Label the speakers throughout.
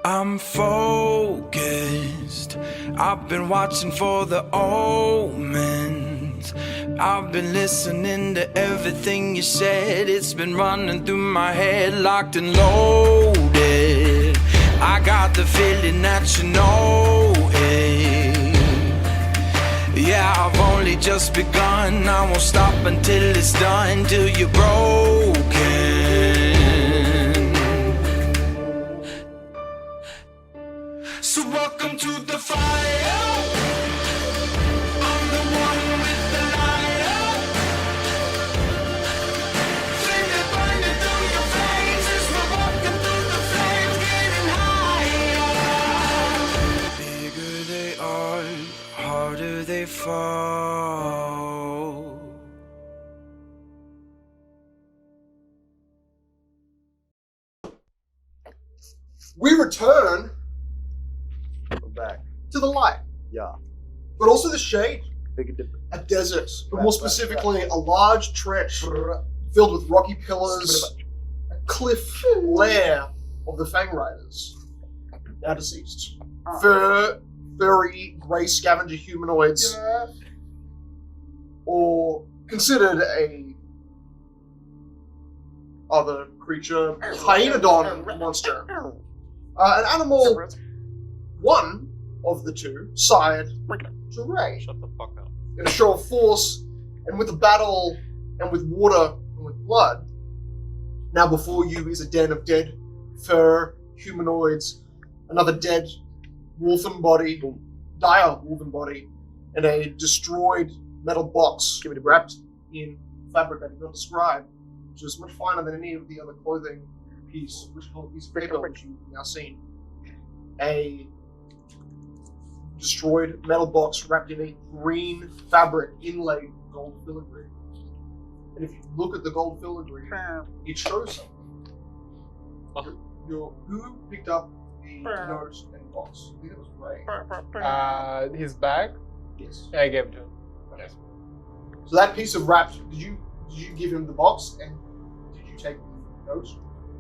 Speaker 1: I'm focused. I've been watching for the omens. I've been listening to everything you said. It's been running through my head, locked and loaded. I got the feeling that you know it. Yeah, I've only just begun. I won't stop until it's done, till you're broken. So welcome to the fire. I'm the one with the lighter. Flame it, burn it through your veins as we're walking through the flames, getting higher. Bigger they are, harder they fall.
Speaker 2: We return
Speaker 3: Back.
Speaker 2: to the light,
Speaker 3: Yeah.
Speaker 2: but also the shade.
Speaker 3: Big difference.
Speaker 2: A desert, but more specifically, a large trench filled with rocky pillars, a cliff lair of the Fang Riders, now deceased. Furry grey scavenger humanoids, or considered a other creature, hyenodon monster. An animal, one of the two, sired to Ray.
Speaker 4: Shut the fuck up.
Speaker 2: In a show of force, and with a battle, and with water, and with blood. Now before you is a den of dead fur humanoids, another dead wolfen body, dire wolfen body, and a destroyed metal box wrapped in fabric I did not describe, which is much finer than any of the other clothing piece, which is called a piece of paper, which you've now seen. A destroyed metal box wrapped in a green fabric inlaid with gold filigree. And if you look at the gold filigree, it shows something. Who picked up the note and box? I think it was Ray.
Speaker 5: His bag?
Speaker 2: Yes.
Speaker 5: Yeah, I gave it to him.
Speaker 2: Okay. So that piece of wrapped, did you give him the box and did you take the note?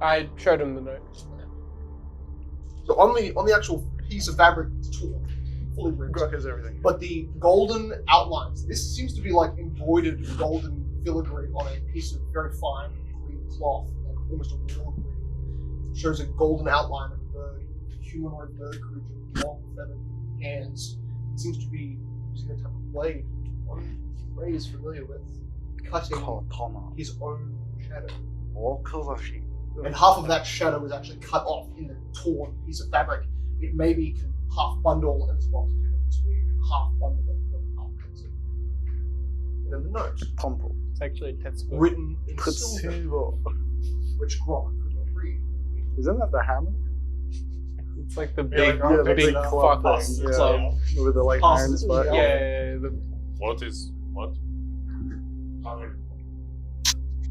Speaker 5: I showed him the note.
Speaker 2: So on the actual piece of fabric, it's torn, fully ripped.
Speaker 3: Here's everything.
Speaker 2: But the golden outlines, this seems to be like embroidered golden filigree on a piece of very fine green cloth, like almost a real green. It shows a golden outline of a bird, a humanoid bird creature with long feathered hands. It seems to be using a type of blade, one Ray is familiar with, cutting his own shadow. And half of that shadow is actually cut off in the torn piece of fabric. It maybe can half bundle in this box, so you can half bundle it, half cuts it. And then the note,
Speaker 5: It's actually a Tetsubo.
Speaker 2: written in silver, which Grok could not read.
Speaker 3: Isn't that the hammer?
Speaker 5: It's like the
Speaker 2: Yeah,
Speaker 5: big,
Speaker 2: like
Speaker 5: big
Speaker 2: the
Speaker 5: fuck
Speaker 3: club
Speaker 5: thing.
Speaker 3: thing, yeah.
Speaker 5: Club.
Speaker 3: With the like
Speaker 2: Passes
Speaker 3: iron
Speaker 2: it,
Speaker 3: spot.
Speaker 5: Yeah, yeah, yeah,
Speaker 4: What is what?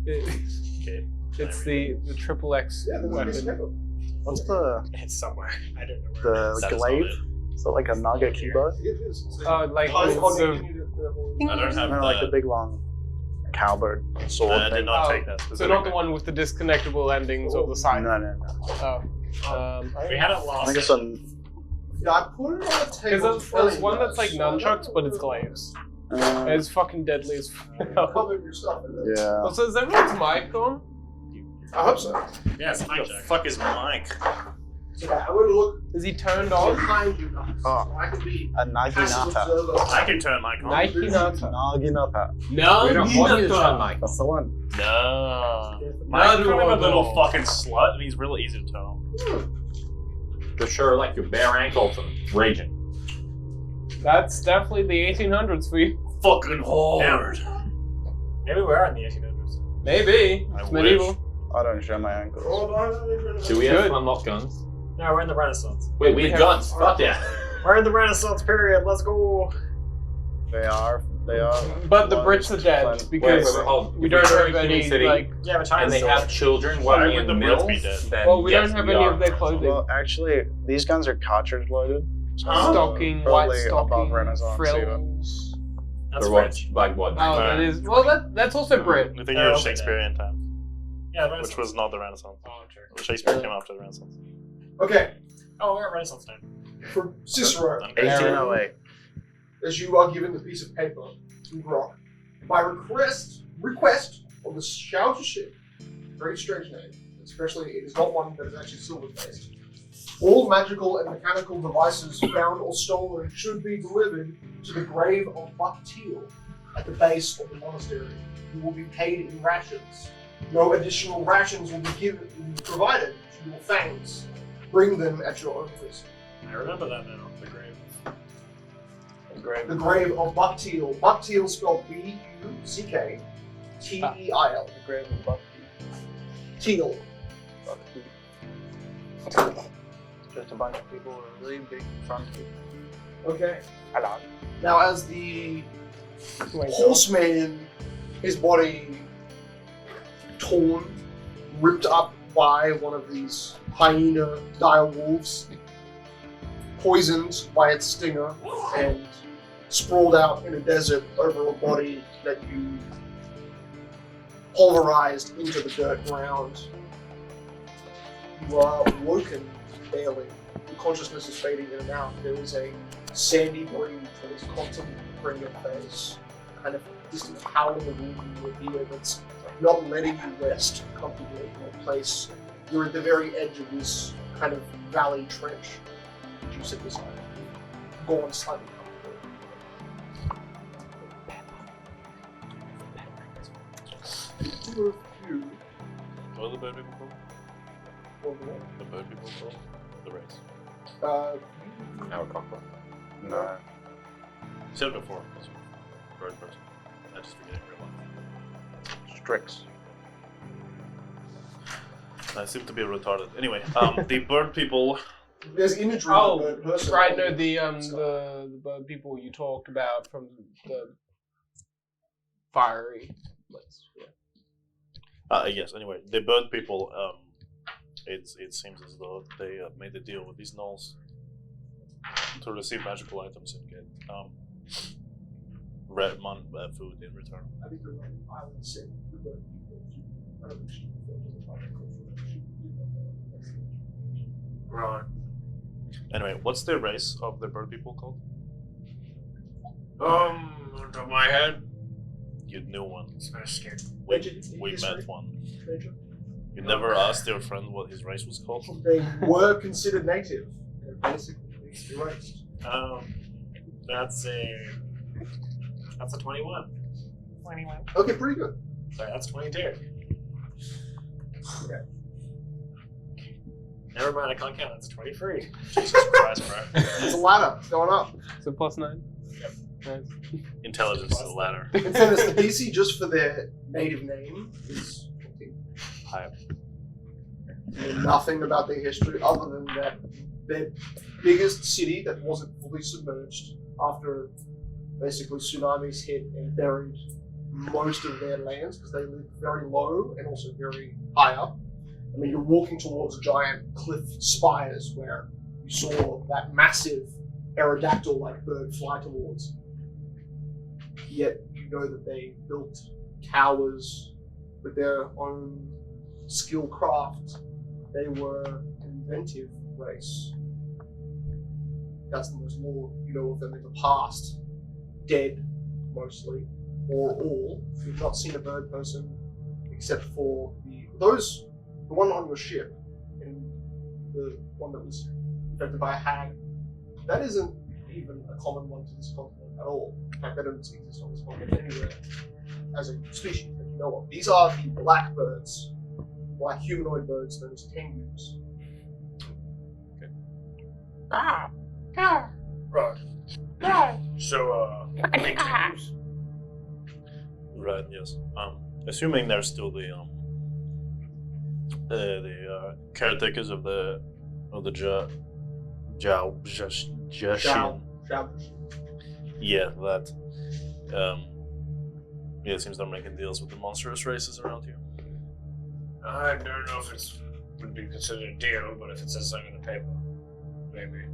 Speaker 4: Okay.
Speaker 5: it's the triple X
Speaker 2: Yeah, there's a piece of
Speaker 5: weapon.
Speaker 2: paper.
Speaker 3: What's the
Speaker 4: It's somewhere. I don't know where.
Speaker 3: the
Speaker 4: That is
Speaker 3: glaive?
Speaker 4: not it.
Speaker 3: Is that like a Naga keyboard?
Speaker 2: It is.
Speaker 5: Like
Speaker 2: Oh,
Speaker 5: the-
Speaker 2: you need it for-
Speaker 4: I don't have
Speaker 3: No, like the big long halberd sword
Speaker 4: I did
Speaker 3: thing.
Speaker 4: not
Speaker 5: Oh,
Speaker 4: take that.
Speaker 5: So not the
Speaker 4: specifically.
Speaker 5: one with the disconnectable endings of the side.
Speaker 3: No.
Speaker 5: Oh.
Speaker 4: We had it
Speaker 3: I
Speaker 4: lost.
Speaker 3: think it's on.
Speaker 2: Yeah, I put it on the table.
Speaker 5: Because there's one that's like nunchucks, but it's glaives. It's fucking deadly as fuck.
Speaker 2: Cover your stuff in there.
Speaker 3: Yeah.
Speaker 5: Also, is everyone's mic on?
Speaker 2: I hope so.
Speaker 4: Yes, who the fuck is Mike?
Speaker 2: So I would look
Speaker 5: Is he turned on?
Speaker 2: behind you now.
Speaker 3: Oh.
Speaker 2: So I can be
Speaker 3: A
Speaker 2: passive
Speaker 3: Naginata.
Speaker 2: observer.
Speaker 4: I can turn Mike on.
Speaker 5: Nike Nata.
Speaker 3: Naginata.
Speaker 5: No,
Speaker 6: We don't want you to turn mic.
Speaker 3: That's the one.
Speaker 4: No. Mike's kind of a little fucking slut, and he's really easy to turn on.
Speaker 6: For sure, like your bare ankles and raging.
Speaker 5: That's definitely the 1800s for you.
Speaker 4: Fucking hard.
Speaker 7: Maybe we're in the 1800s.
Speaker 5: Maybe.
Speaker 4: I
Speaker 5: It's medieval.
Speaker 4: wish.
Speaker 3: I don't show my ankles.
Speaker 6: Do we have
Speaker 5: Good.
Speaker 6: unlocked guns?
Speaker 7: No, we're in the Renaissance.
Speaker 6: Wait, we have guns. Fuck yeah.
Speaker 7: We're in the Renaissance period. Let's go.
Speaker 3: They are.
Speaker 5: But the Brits are dead because
Speaker 6: Wait, hold.
Speaker 5: we
Speaker 6: If
Speaker 5: don't
Speaker 6: we're
Speaker 5: have
Speaker 6: in Human
Speaker 5: any
Speaker 6: City,
Speaker 5: like.
Speaker 7: Yeah, but China's
Speaker 6: and they
Speaker 7: still
Speaker 6: have children working
Speaker 4: would
Speaker 6: in
Speaker 4: the
Speaker 6: mills.
Speaker 4: Brits be dead?
Speaker 6: Then
Speaker 5: Well, we
Speaker 6: yes,
Speaker 5: don't have
Speaker 6: we
Speaker 5: any
Speaker 6: are.
Speaker 5: of their clothing.
Speaker 3: Well, actually, these guns are cartridge loaded. So
Speaker 5: Stocking,
Speaker 3: probably
Speaker 5: white
Speaker 3: above
Speaker 5: stocking,
Speaker 3: Renaissance
Speaker 5: frills.
Speaker 7: That's
Speaker 6: For what?
Speaker 7: French.
Speaker 6: Like what?
Speaker 5: Oh, that is. Well, that's also Brit.
Speaker 4: I think you're Shakespearean times,
Speaker 7: Yeah, the Renaissance.
Speaker 4: which was not the Renaissance.
Speaker 7: Oh, sure.
Speaker 4: Shakespeare came after the Renaissance.
Speaker 2: Okay.
Speaker 7: Oh, we're at Renaissance time.
Speaker 2: From Cicero,
Speaker 3: 1808.
Speaker 2: as you are given the piece of paper from Grok. By request of the Shoutership, very strange name, especially it is not one that is actually silver-based. All magical and mechanical devices found or stolen should be delivered to the grave of Buck Teal at the base of the monastery. You will be paid in rations. No additional rations will be provided to your fangs. Bring them at your own risk.
Speaker 7: I remember that now. The grave.
Speaker 2: The grave of Buck Teal. Buck Teal spelled B-U-C-K T-E-I-L.
Speaker 5: The grave of Buck
Speaker 2: Teal.
Speaker 3: Just a bunch of people with really big front teeth.
Speaker 2: Okay.
Speaker 3: Hello.
Speaker 2: Now, as the
Speaker 5: Wait,
Speaker 2: horseman, his body torn, ripped up by one of these hyena dire wolves, poisoned by its stinger, and sprawled out in a desert over a body that you pulverized into the dirt ground. You are woken barely. Your consciousness is fading in and out. There is a sandy breeze that is constantly bringing your face, kind of distant howling of wind in your ear that's not letting you rest comfortably in your place. You're at the very edge of this kind of valley trench that you sit beside. Gone slightly comfortable.
Speaker 4: What are the bird people called? The bird people called? The race.
Speaker 6: Our cockroach.
Speaker 3: No.
Speaker 4: You said it before. It's a bird person. I just forget it real life.
Speaker 3: Strix.
Speaker 4: I seem to be retarded. Anyway, the bird people.
Speaker 2: There's imagery
Speaker 5: Oh,
Speaker 2: of the bird person.
Speaker 5: right. No, the bird people you talked about from the fiery place. Yeah.
Speaker 4: Yes. Anyway, the bird people. It seems as though they made a deal with these gnolls to receive magical items and get food in return.
Speaker 2: I think the island said the bird people.
Speaker 6: Right.
Speaker 4: Anyway, what's the race of the bird people called?
Speaker 6: On top of my head.
Speaker 4: You knew one.
Speaker 6: I'm scared.
Speaker 4: We met one. You never asked your friend what his race was called?
Speaker 2: They were considered native. They're basically erased.
Speaker 7: That's a 21. 21.
Speaker 2: Okay, pretty good.
Speaker 7: Sorry, that's 22.
Speaker 2: Okay.
Speaker 7: Never mind, I can't count. That's 23.
Speaker 4: Jesus Christ, bro.
Speaker 2: It's a ladder. It's going up.
Speaker 5: So +9.
Speaker 7: Yep.
Speaker 5: Nice.
Speaker 4: Intelligence is the ladder.
Speaker 2: In fairness, the DC just for their native name is 14.
Speaker 4: Higher.
Speaker 2: Nothing about their history other than that their biggest city that wasn't fully submerged after basically tsunamis hit and buried most of their lands because they lived very low and also very high up. I mean, you're walking towards giant cliff spires where you saw that massive aerodactyl-like bird fly towards. Yet you know that they built towers with their own skill craft. They were an inventive race. That's the most more you know of them in the past. Dead, mostly, or all. You've not seen a bird person except for the one on your ship, and the one that was infected by a hag. That isn't even a common one to this continent at all. In fact, they don't exist on this continent anywhere as a species that you know of. These are the black birds, black humanoid birds known as tengus.
Speaker 6: Right. So, big things.
Speaker 4: Right, yes. Assuming they're still the caretakers of the Jashin. Yeah, that. Yeah, it seems they're making deals with the monstrous races around here.
Speaker 6: I don't know if it would be considered a deal, but if it says something in the paper, maybe.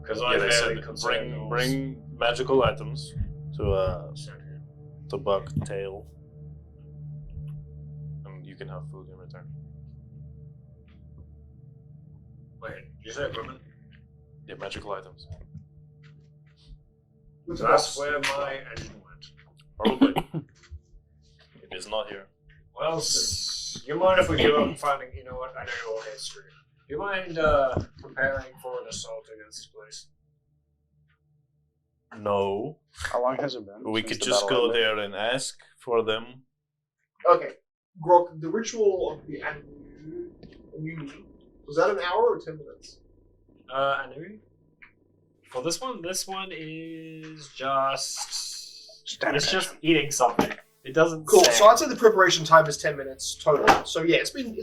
Speaker 6: Because
Speaker 4: Yeah,
Speaker 6: I'm
Speaker 4: they
Speaker 6: very
Speaker 4: said
Speaker 6: concerned.
Speaker 4: bring magical items to Buck Tail, and you can have food in return.
Speaker 6: Wait, did you say equipment?
Speaker 4: Yeah, magical items.
Speaker 2: With the
Speaker 6: That's
Speaker 2: box.
Speaker 6: where my engine went.
Speaker 4: Probably. It is not here.
Speaker 6: Well, you mind if we give up finding? You know what? I know you all hate street. Do you mind preparing for an assault against this place?
Speaker 4: No.
Speaker 8: How long has it been?
Speaker 4: We
Speaker 8: since
Speaker 4: could
Speaker 8: the
Speaker 4: just
Speaker 8: battle
Speaker 4: go
Speaker 8: ended?
Speaker 4: there and ask for them.
Speaker 2: Okay, Grok, the ritual of the Anumi, was that an hour or 10 minutes?
Speaker 7: Anui? For this one is just.
Speaker 8: Stand
Speaker 7: It's
Speaker 8: attention.
Speaker 7: just eating something. It doesn't.
Speaker 2: Cool.
Speaker 7: say.
Speaker 2: So I'd say the preparation time is 10 minutes total. So yeah, it's been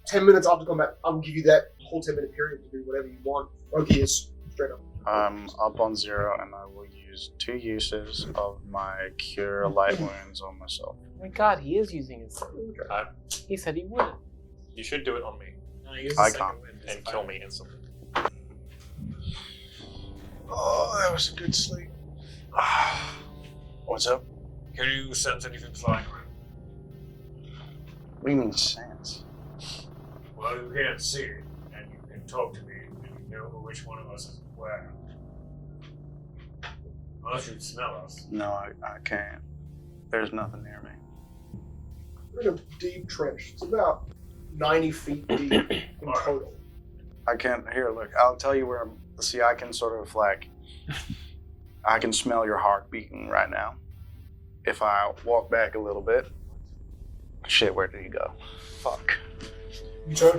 Speaker 2: 10 minutes after combat. I'll give you that whole 10-minute period to do whatever you want. Okay, it's straight up.
Speaker 8: I'm up on 0, and I will use 2 uses of my cure light wounds on myself.
Speaker 5: Oh my god, he is using his. He said he would.
Speaker 4: You should do it on me
Speaker 7: No, use
Speaker 8: I
Speaker 7: the second
Speaker 8: can't.
Speaker 7: wind.
Speaker 4: and kill me instantly.
Speaker 8: Oh, that was a good sleep. What's up?
Speaker 6: Can you sense anything flying around?
Speaker 8: What do you mean sense?
Speaker 6: Well, you can't see it, and you can talk to me, and you know which one of us is where. Unless you smell us.
Speaker 8: No, I can't. There's nothing near me.
Speaker 2: We're in a deep trench. It's about 90 feet deep in total.
Speaker 8: I can't. Here, look. I'll tell you where I'm. See, I can sort of like. I can smell your heart beating right now. If I walk back a little bit. Shit, where did he go? Fuck.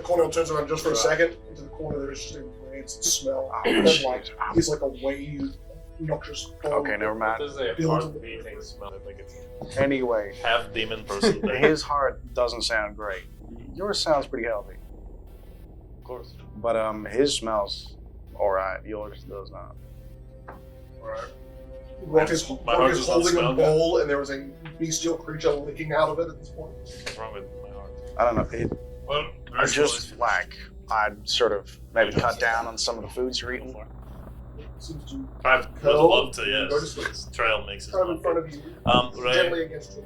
Speaker 2: Cornell turns around just for a second. Into the corner, there's just a rancid smell.
Speaker 8: Oh,
Speaker 2: And then,
Speaker 8: shit.
Speaker 2: like, he's like a wave, noxious.
Speaker 8: Okay, never
Speaker 4: What
Speaker 8: mind.
Speaker 4: does a
Speaker 2: Build
Speaker 4: heart
Speaker 2: to-
Speaker 4: beating smell like? It's
Speaker 8: Anyway,
Speaker 4: half demon person thing.
Speaker 8: his heart doesn't sound great. Yours sounds pretty healthy.
Speaker 4: Of course.
Speaker 8: But his smells alright. Yours does not.
Speaker 6: Alright.
Speaker 2: Rock is,
Speaker 4: My
Speaker 2: Rock
Speaker 4: heart
Speaker 2: is
Speaker 4: does not
Speaker 2: holding a
Speaker 4: smell good.
Speaker 2: bowl, and there was a bestial creature licking out of it at this point.
Speaker 4: What's wrong with my heart?
Speaker 8: I don't know. It,
Speaker 6: Well,
Speaker 8: I just like I'd sort of maybe cut down on some of the foods you're eating.
Speaker 2: Seems to
Speaker 4: I would
Speaker 2: curl
Speaker 4: love to,
Speaker 2: and go to
Speaker 4: yes.
Speaker 2: sleep.
Speaker 4: This trail makes it.
Speaker 2: Kind of in front of you,
Speaker 4: Ray,
Speaker 2: gently against you.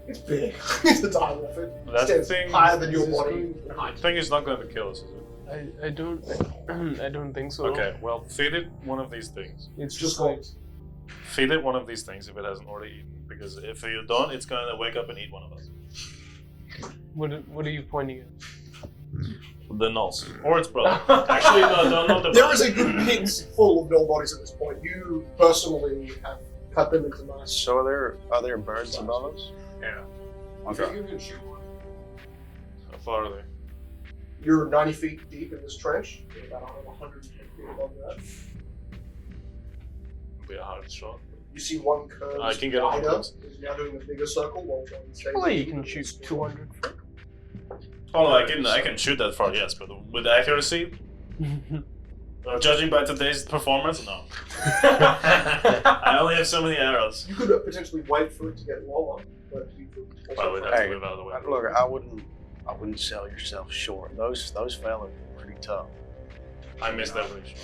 Speaker 2: It's big. It's the time of it.
Speaker 4: That
Speaker 2: Stands
Speaker 4: thing
Speaker 2: higher than your
Speaker 5: is
Speaker 2: body.
Speaker 4: thing is not going to kill us, is it?
Speaker 5: I don't I don't think so.
Speaker 4: Okay, well, feed it one of these things.
Speaker 5: It's
Speaker 2: Just
Speaker 5: just
Speaker 2: like
Speaker 5: like
Speaker 4: Feed it one of these things if it hasn't already eaten. Because if you don't, it's going to wake up and eat one of us.
Speaker 5: what are you pointing at?
Speaker 4: The nulls. Or its brother. Actually, no, not the
Speaker 2: there
Speaker 4: brother.
Speaker 2: is a good pit full of null bodies at this point. You personally have cut them into nice.
Speaker 8: So are there birds above us?
Speaker 6: Yeah.
Speaker 8: Okay.
Speaker 6: You can shoot one.
Speaker 4: How far are they?
Speaker 2: You're 90 feet deep in this trench. You're about 110 feet above that.
Speaker 4: It'll be a hard shot.
Speaker 2: You see one curve.
Speaker 4: I can get on
Speaker 2: wider,
Speaker 4: close.
Speaker 2: is now doing a bigger circle while one stays.
Speaker 5: Surely you can shoot 200 feet.
Speaker 4: Oh, I can shoot that far, yes, but with accuracy, judging by today's performance, no. I only have so many arrows.
Speaker 2: You could potentially wait for it to get lower, but you could also.
Speaker 4: But we'd have to
Speaker 8: Hey,
Speaker 4: move out of the way.
Speaker 8: Look, I wouldn't sell yourself short. Those fellas are pretty tough.
Speaker 4: I missed that bridge.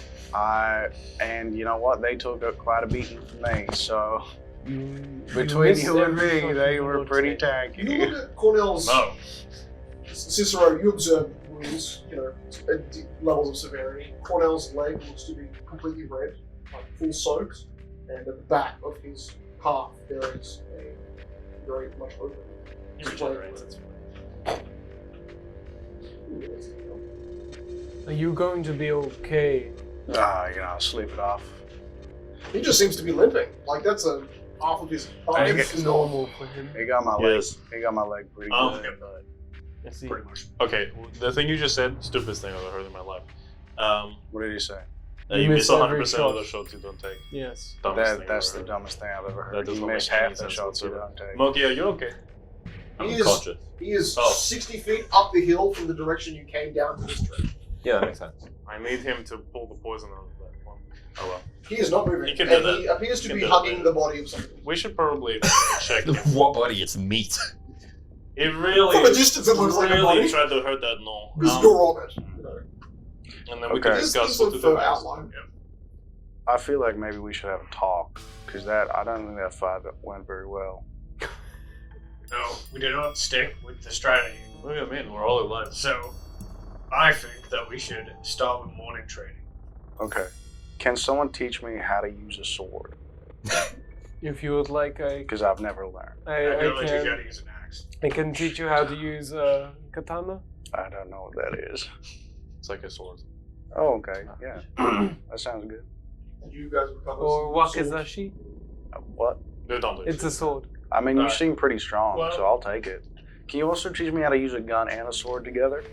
Speaker 8: And you know what? They took quite a beating from me. So
Speaker 5: You
Speaker 8: between
Speaker 5: missed
Speaker 8: you and
Speaker 5: every
Speaker 8: me,
Speaker 5: shot
Speaker 8: they
Speaker 5: you
Speaker 8: were
Speaker 5: would
Speaker 8: pretty
Speaker 5: take.
Speaker 2: You
Speaker 8: tanky.
Speaker 2: look at Cornell's
Speaker 4: No.
Speaker 2: Cicero. You observe wounds, at deep levels of severity. Cornell's leg looks to be completely red, like full soaked, and at the back of his calf there is a very much open.
Speaker 4: He regenerates, it's fine.
Speaker 5: Are you going to be okay?
Speaker 8: Sleep it off.
Speaker 2: He just seems to be limping. Like that's a half of his.
Speaker 8: I think
Speaker 5: It's normal for him.
Speaker 8: He got my leg.
Speaker 4: Yes.
Speaker 8: He got my leg pretty
Speaker 4: Um,
Speaker 8: good.
Speaker 5: I see.
Speaker 6: Pretty much.
Speaker 4: Okay, the thing you just said, stupidest thing I've ever heard in my life.
Speaker 8: What did he say?
Speaker 4: You
Speaker 5: miss
Speaker 4: miss
Speaker 5: every
Speaker 4: 100%
Speaker 5: shot.
Speaker 4: of the shots you don't take.
Speaker 5: Yes.
Speaker 4: Dumbest thing
Speaker 8: That's
Speaker 4: I've
Speaker 8: the
Speaker 4: ever
Speaker 8: dumbest thing I've ever
Speaker 4: That
Speaker 8: heard.
Speaker 4: does
Speaker 8: You
Speaker 4: not
Speaker 8: miss
Speaker 4: make any
Speaker 8: half the
Speaker 4: sense
Speaker 8: shots you
Speaker 4: whatsoever.
Speaker 8: don't take.
Speaker 4: Moki, are you okay? I'm
Speaker 2: He is-
Speaker 4: conscious.
Speaker 2: He is
Speaker 4: Oh.
Speaker 2: 60 feet up the hill from the direction you came down to this tree.
Speaker 7: Yeah, that makes sense.
Speaker 4: I need him to pull the poison out of that one. Oh well.
Speaker 2: He is not moving,
Speaker 4: He can
Speaker 2: and
Speaker 4: do that.
Speaker 2: he appears to
Speaker 4: He can
Speaker 2: be
Speaker 4: do that
Speaker 2: hugging
Speaker 4: later.
Speaker 2: the body of something.
Speaker 4: We should probably check him.
Speaker 9: What body? It's meat.
Speaker 4: It really,
Speaker 2: From a distance, it looks like a
Speaker 4: really
Speaker 2: body.
Speaker 4: tried to hurt that null.
Speaker 2: Because you're on it.
Speaker 4: And then we
Speaker 8: Okay.
Speaker 4: can
Speaker 2: This
Speaker 4: discuss
Speaker 2: is
Speaker 4: what
Speaker 2: a
Speaker 4: to do
Speaker 2: fur
Speaker 4: next.
Speaker 2: outline.
Speaker 8: I feel like maybe we should have a talk because I don't think that fight went very well.
Speaker 6: No, we did not stick with the strategy.
Speaker 4: What do you mean? We're all alive.
Speaker 6: So, I think that we should start with morning training.
Speaker 8: Okay. Can someone teach me how to use a sword?
Speaker 5: If you would like,
Speaker 8: Because I've never learned.
Speaker 6: I can only teach you how to use an axe.
Speaker 5: I can teach you how to use katana.
Speaker 8: I don't know what that is.
Speaker 7: It's like a sword.
Speaker 8: Oh, okay. Yeah. That sounds good.
Speaker 2: And you guys recover
Speaker 5: Or
Speaker 2: some swords.
Speaker 5: wakizashi.
Speaker 8: What?
Speaker 7: No, don't do it.
Speaker 5: It's a sword.
Speaker 8: I mean, you
Speaker 6: Alright.
Speaker 8: seem pretty strong,
Speaker 6: Well-
Speaker 8: so I'll take it. Can you also teach me how to use a gun and a sword together?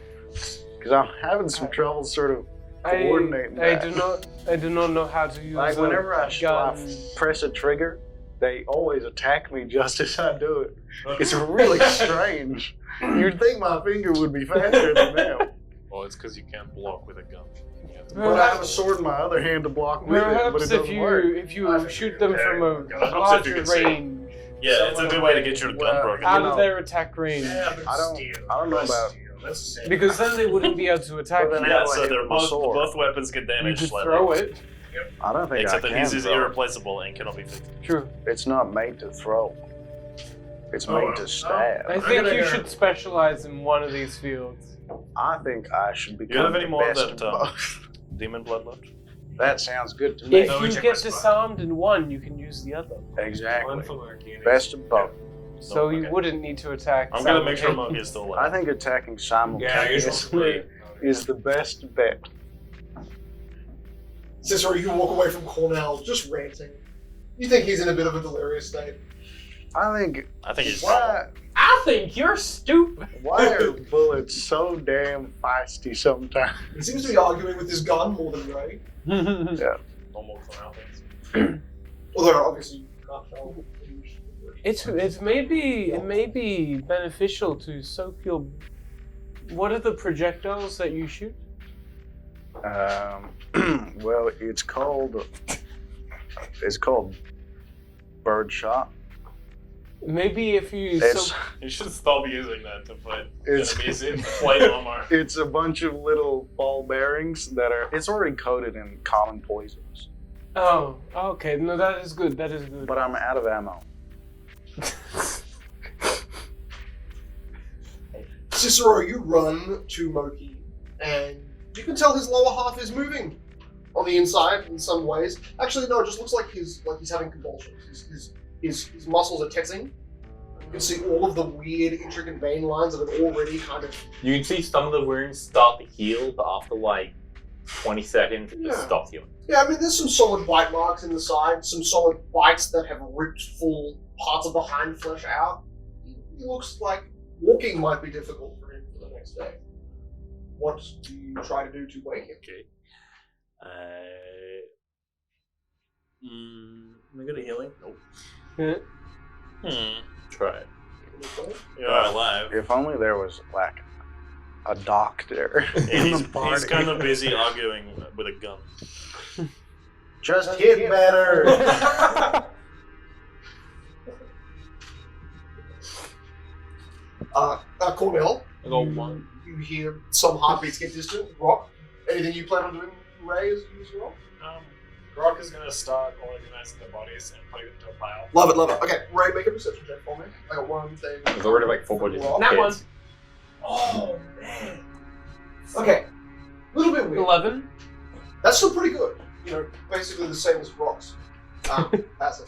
Speaker 8: Because I'm having some trouble sort of coordinating
Speaker 5: I
Speaker 8: that.
Speaker 5: do not know how to use
Speaker 8: Like
Speaker 5: a
Speaker 8: whenever I
Speaker 5: gun.
Speaker 8: press a trigger, they always attack me just as I do it. It's really strange. You'd think my finger would be faster than them.
Speaker 7: Well, it's because you can't block with a gun. You have to-
Speaker 8: But I have a sword in my other hand to block with it, but
Speaker 5: Perhaps
Speaker 8: it
Speaker 5: if
Speaker 8: doesn't work.
Speaker 5: you shoot them from a
Speaker 4: Perhaps if you
Speaker 5: larger
Speaker 4: could say-
Speaker 5: range,
Speaker 4: Yeah, it's a good way to get your gun
Speaker 8: Well,
Speaker 4: broken.
Speaker 5: out
Speaker 8: know-
Speaker 5: of their attack range,
Speaker 6: Yeah, but
Speaker 8: I don't-
Speaker 6: steel.
Speaker 8: I don't know
Speaker 6: Let's
Speaker 8: about-
Speaker 6: steel. Let's say
Speaker 5: because then they wouldn't be able to attack
Speaker 8: But then
Speaker 5: you.
Speaker 4: Yeah,
Speaker 8: how do I
Speaker 4: so
Speaker 8: hit
Speaker 4: they're
Speaker 8: with my sword?
Speaker 4: both weapons get
Speaker 5: You
Speaker 4: damaged
Speaker 5: could
Speaker 4: slightly.
Speaker 5: throw it.
Speaker 8: I don't think
Speaker 4: Except
Speaker 8: I
Speaker 4: that
Speaker 8: can
Speaker 4: his is
Speaker 8: throw.
Speaker 4: irreplaceable and cannot be fixed.
Speaker 5: True.
Speaker 8: It's not made to throw. It's made to stab.
Speaker 5: I
Speaker 6: I'm
Speaker 5: think
Speaker 6: gonna
Speaker 5: you
Speaker 6: go-
Speaker 5: should specialize in one of these fields.
Speaker 8: I think I should
Speaker 4: Do you
Speaker 8: become
Speaker 4: have any
Speaker 8: the
Speaker 4: more of
Speaker 8: best
Speaker 4: that
Speaker 8: of both.
Speaker 4: demon blood left?
Speaker 8: That sounds good to me.
Speaker 5: If
Speaker 6: No, we
Speaker 5: you
Speaker 6: check
Speaker 5: get
Speaker 6: my spot.
Speaker 5: disarmed in one, you can use the other.
Speaker 8: Exactly.
Speaker 6: one for Murky and
Speaker 8: Best of both.
Speaker 5: So
Speaker 4: okay.
Speaker 5: you wouldn't need to attack.
Speaker 4: I'm gonna make sure
Speaker 5: simultaneously.
Speaker 4: Monkey is still
Speaker 8: I
Speaker 4: alive.
Speaker 8: think attacking
Speaker 6: Yeah, usually.
Speaker 8: simultaneously is the best bet.
Speaker 2: Cicero, you walk away from Cornell just ranting. You think he's in a bit of a delirious state.
Speaker 8: I think
Speaker 4: I think he's
Speaker 8: why
Speaker 5: I think you're stupid.
Speaker 8: are bullets so damn feisty sometimes?
Speaker 2: He seems to be arguing with his gun more than Ray.
Speaker 4: normal clown things.
Speaker 2: Although obviously you can't tell.
Speaker 5: it may be beneficial to soak your. What are the projectiles that you shoot?
Speaker 8: Well, it's called bird shot.
Speaker 5: Maybe if you
Speaker 8: It's
Speaker 5: soak.
Speaker 4: You should stop using that to fight
Speaker 8: It's-
Speaker 4: enemies in plate armor.
Speaker 8: it's a bunch of little ball bearings that are. It's already coated in common poisons,
Speaker 5: Oh, okay. No, that is good. That is good.
Speaker 8: but I'm out of ammo.
Speaker 2: Cicero, you run to Moki, and you can tell his lower half is moving on the inside in some ways. Actually, no, it just looks like he's having convulsions. His muscles are tensing. You can see all of the weird, intricate vein lines that have already kind of.
Speaker 9: You can see some of the wounds start to heal, but after like 20 seconds, it just
Speaker 2: Yeah.
Speaker 9: stops healing.
Speaker 2: Yeah, I mean, there's some solid bite marks in the side, some solid bites that have ripped full parts of the hind flesh out. He looks like walking might be difficult for him for the next day. What do you try to do to wake him?
Speaker 4: Okay. Am I good at healing? Nope. Try it. You're alive.
Speaker 8: If only there was like a doctor in
Speaker 4: He's,
Speaker 8: the party.
Speaker 4: he's kind of busy arguing with a gun.
Speaker 8: Just hit better.
Speaker 2: Cornell,
Speaker 5: I got one.
Speaker 2: you hear some heartbeats get distant. Rock, anything you plan on doing, Ray, as you use Rock?
Speaker 6: Rock is gonna start organizing the bodies and putting them into a pile.
Speaker 2: Love it, love it. Okay, Ray, make a perception check for me. I got one thing.
Speaker 9: There's already like 4 bodies.
Speaker 2: Rock.
Speaker 5: That one.
Speaker 2: Oh, man. Okay, a little bit weird.
Speaker 5: 11.
Speaker 2: That's still pretty good. You know, basically the same as Rock's. That's it.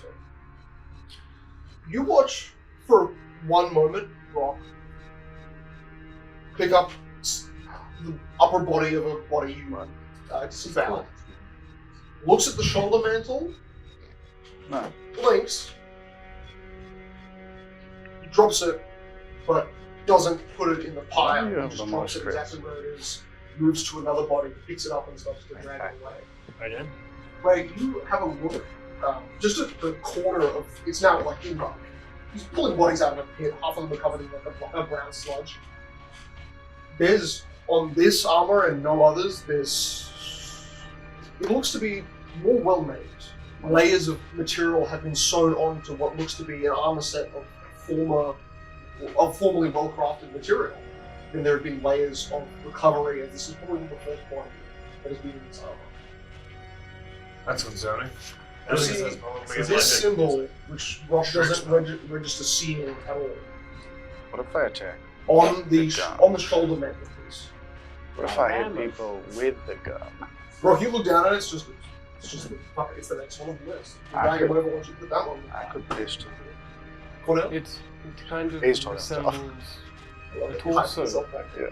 Speaker 2: You watch for one moment Rock pick up the upper body of a body you found. Looks at the shoulder mantle,
Speaker 8: No.
Speaker 2: blinks, drops it, but doesn't put it in the pile.
Speaker 8: You have
Speaker 2: He just
Speaker 8: the
Speaker 2: drops
Speaker 8: most
Speaker 2: it exactly where it is, moves to another body, picks it up and starts to drag it away.
Speaker 6: I did.
Speaker 2: Ray, you have a look just at the corner of, it's now like in dark. He's pulling bodies out of a pit, half of them are covered in like a brown sludge. There's, on this armor and no others, it looks to be more well made. Layers of material have been sewn onto what looks to be an armor set of formerly well crafted material. Then there have been layers of recovery, and this is probably the first body that has been in this armor.
Speaker 6: That's concerning.
Speaker 2: You see, this symbol, which Rock doesn't register seeing at all,
Speaker 8: What if I attack?
Speaker 2: on the
Speaker 8: Good job.
Speaker 2: on the shoulder mantelpiece,
Speaker 8: What if I hit people with the gun?
Speaker 2: Bro, if you look down at it, it's the next one on the list. You
Speaker 8: I
Speaker 2: drag
Speaker 8: could-
Speaker 2: him over once you put that one.
Speaker 8: I could pistol it.
Speaker 2: Cornell?
Speaker 5: It kind of
Speaker 8: He's talking
Speaker 5: resembles
Speaker 2: The
Speaker 5: torso.
Speaker 8: Yeah.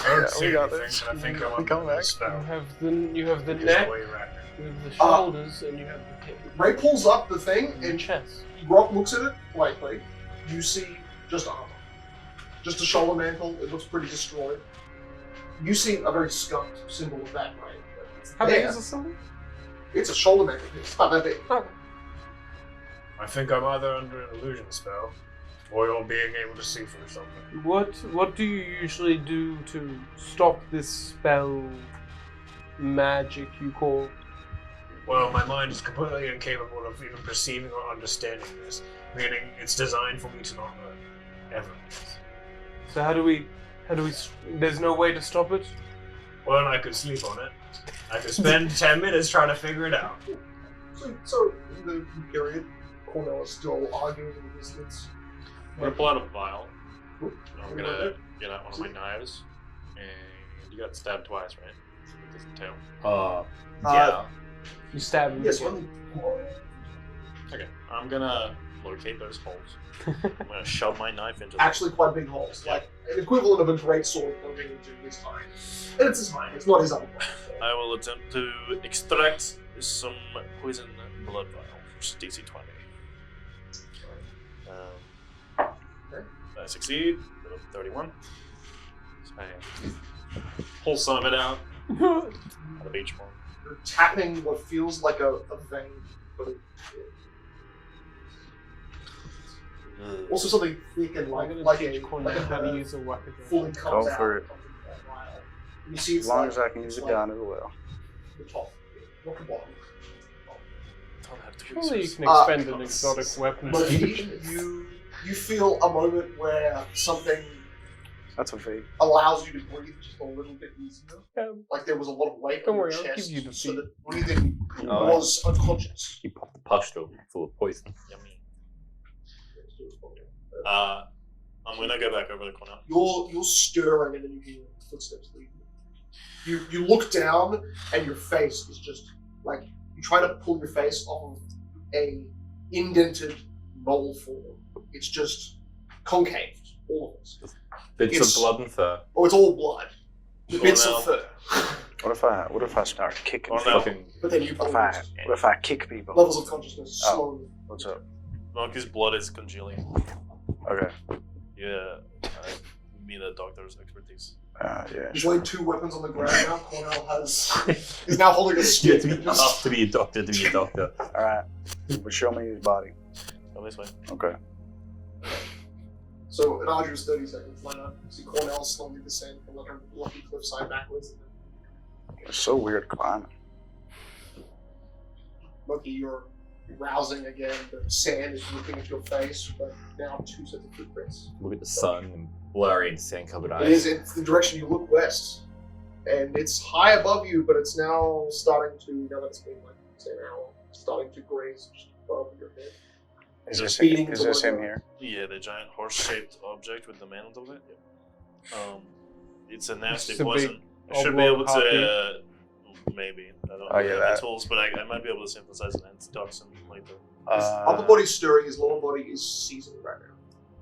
Speaker 6: I don't see
Speaker 8: we got
Speaker 6: anything,
Speaker 8: this.
Speaker 6: but I think I'm
Speaker 8: We come
Speaker 6: on
Speaker 8: back.
Speaker 6: the spell.
Speaker 5: You have the
Speaker 6: Just
Speaker 5: neck
Speaker 6: way right.
Speaker 5: with the shoulders, and you have the head
Speaker 2: Ray pulls up the thing,
Speaker 5: and the
Speaker 2: and
Speaker 5: chest.
Speaker 2: Rock looks at it blankly. You see just armor. Just a shoulder mantle. It looks pretty destroyed. You see a very skunked symbol of that, right?
Speaker 5: How big is the symbol?
Speaker 2: It's a shoulder mantle. It's not that big.
Speaker 5: Okay.
Speaker 6: I think I'm either under an illusion spell, or you're being able to see through something.
Speaker 5: What do you usually do to stop this spell magic you call?
Speaker 6: Well, my mind is completely incapable of even perceiving or understanding this, meaning it's designed for me to not learn. Ever.
Speaker 5: So how do we there's no way to stop it?
Speaker 6: Well, I could sleep on it. I could spend 10 minutes trying to figure it out.
Speaker 2: So in the period, Cornell is still arguing in the distance.
Speaker 7: I'm gonna pull out a vial. I'm gonna get out one of my knives. And you got stabbed twice, right? With this tail.
Speaker 9: Yeah.
Speaker 5: You stab him.
Speaker 2: Yes,
Speaker 5: again.
Speaker 7: Okay. I'm gonna locate those holes. I'm gonna shove my knife into them.
Speaker 2: actually quite big holes, like an equivalent of a great sword poking into his spine. And it's his spine, it's not his other body.
Speaker 7: I will attempt to extract some poison blood vial, which is DC 20. I succeed, 31. So I pull some of it out of each one.
Speaker 2: You're tapping what feels like a vein, but also something thick and
Speaker 5: I'm
Speaker 2: like
Speaker 5: gonna
Speaker 2: like
Speaker 5: teach
Speaker 2: a
Speaker 5: Cornell how to
Speaker 2: nerve
Speaker 5: use a weapon.
Speaker 2: fully comes
Speaker 8: Go
Speaker 2: out.
Speaker 8: for it.
Speaker 2: from that vial. You see it's
Speaker 8: As long
Speaker 2: like,
Speaker 8: as I can use a
Speaker 2: it's like
Speaker 8: gun as well.
Speaker 2: the top, not the bottom.
Speaker 7: Don't have to
Speaker 5: Surely you
Speaker 7: resource.
Speaker 5: can expend an exotic weapon.
Speaker 2: But you feel a moment where something
Speaker 8: That's a V.
Speaker 2: allows you to breathe just a little bit easier. Like there was a lot of weight
Speaker 5: Don't
Speaker 2: on your
Speaker 5: worry, I'll
Speaker 2: chest,
Speaker 5: give you the
Speaker 2: so
Speaker 5: feed.
Speaker 2: that breathing
Speaker 9: Oh.
Speaker 2: was unconscious.
Speaker 9: You pop the pustule full of poison.
Speaker 7: Yummy. I'm gonna go back over to Cornell.
Speaker 2: You're stirring and then you hear footsteps leaving. You look down and your face is just like you try to pull your face off of a indented knoll form. It's just concaved, all of it.
Speaker 9: Bits
Speaker 2: It's-
Speaker 9: of blood and fur.
Speaker 2: Oh, it's all blood. Bits
Speaker 7: now.
Speaker 2: of fur.
Speaker 8: What if I start kicking
Speaker 7: Oh,
Speaker 8: people?
Speaker 7: no.
Speaker 9: Fucking
Speaker 2: But then you
Speaker 8: What if I kick people?
Speaker 2: levels of consciousness
Speaker 8: Oh.
Speaker 2: slowly.
Speaker 8: What's up?
Speaker 7: Monkey's blood is congealing.
Speaker 8: Okay.
Speaker 7: Yeah, I need a doctor's expertise.
Speaker 8: Yeah.
Speaker 2: He's laying two weapons on the ground now. Cornell is now holding a
Speaker 9: You
Speaker 2: stick.
Speaker 9: have to be tough to be a doctor to be a doctor.
Speaker 8: All right. But show me his body.
Speaker 7: Go this way.
Speaker 8: Okay.
Speaker 2: So an arduous 30 seconds later, you see Cornell slowly descend from like a rocky cliffside backwards.
Speaker 8: It's so weird climbing.
Speaker 2: Monkey, you're rousing again. The sand is looking at your face, but now two sets of footprints.
Speaker 9: Look at the sun and blurry and sand-covered
Speaker 2: It is.
Speaker 9: eyes.
Speaker 2: It's the direction you look west, and it's high above you, but it's now starting to. Now that it's been like say an hour, starting to graze just above your head.
Speaker 8: Is this
Speaker 2: Speeding
Speaker 8: is this him
Speaker 2: towards
Speaker 8: here?
Speaker 7: Yeah, the giant horse-shaped object with the man on top of it. It's a nasty
Speaker 5: It's a big
Speaker 7: poison. I should be able
Speaker 5: oblong
Speaker 7: to. Maybe I don't
Speaker 8: Oh,
Speaker 7: have
Speaker 8: yeah,
Speaker 7: any
Speaker 8: that.
Speaker 7: tools, but I might be able to synthesize an antitoxin later.
Speaker 2: His upper body's stirring. His lower body is seasoned right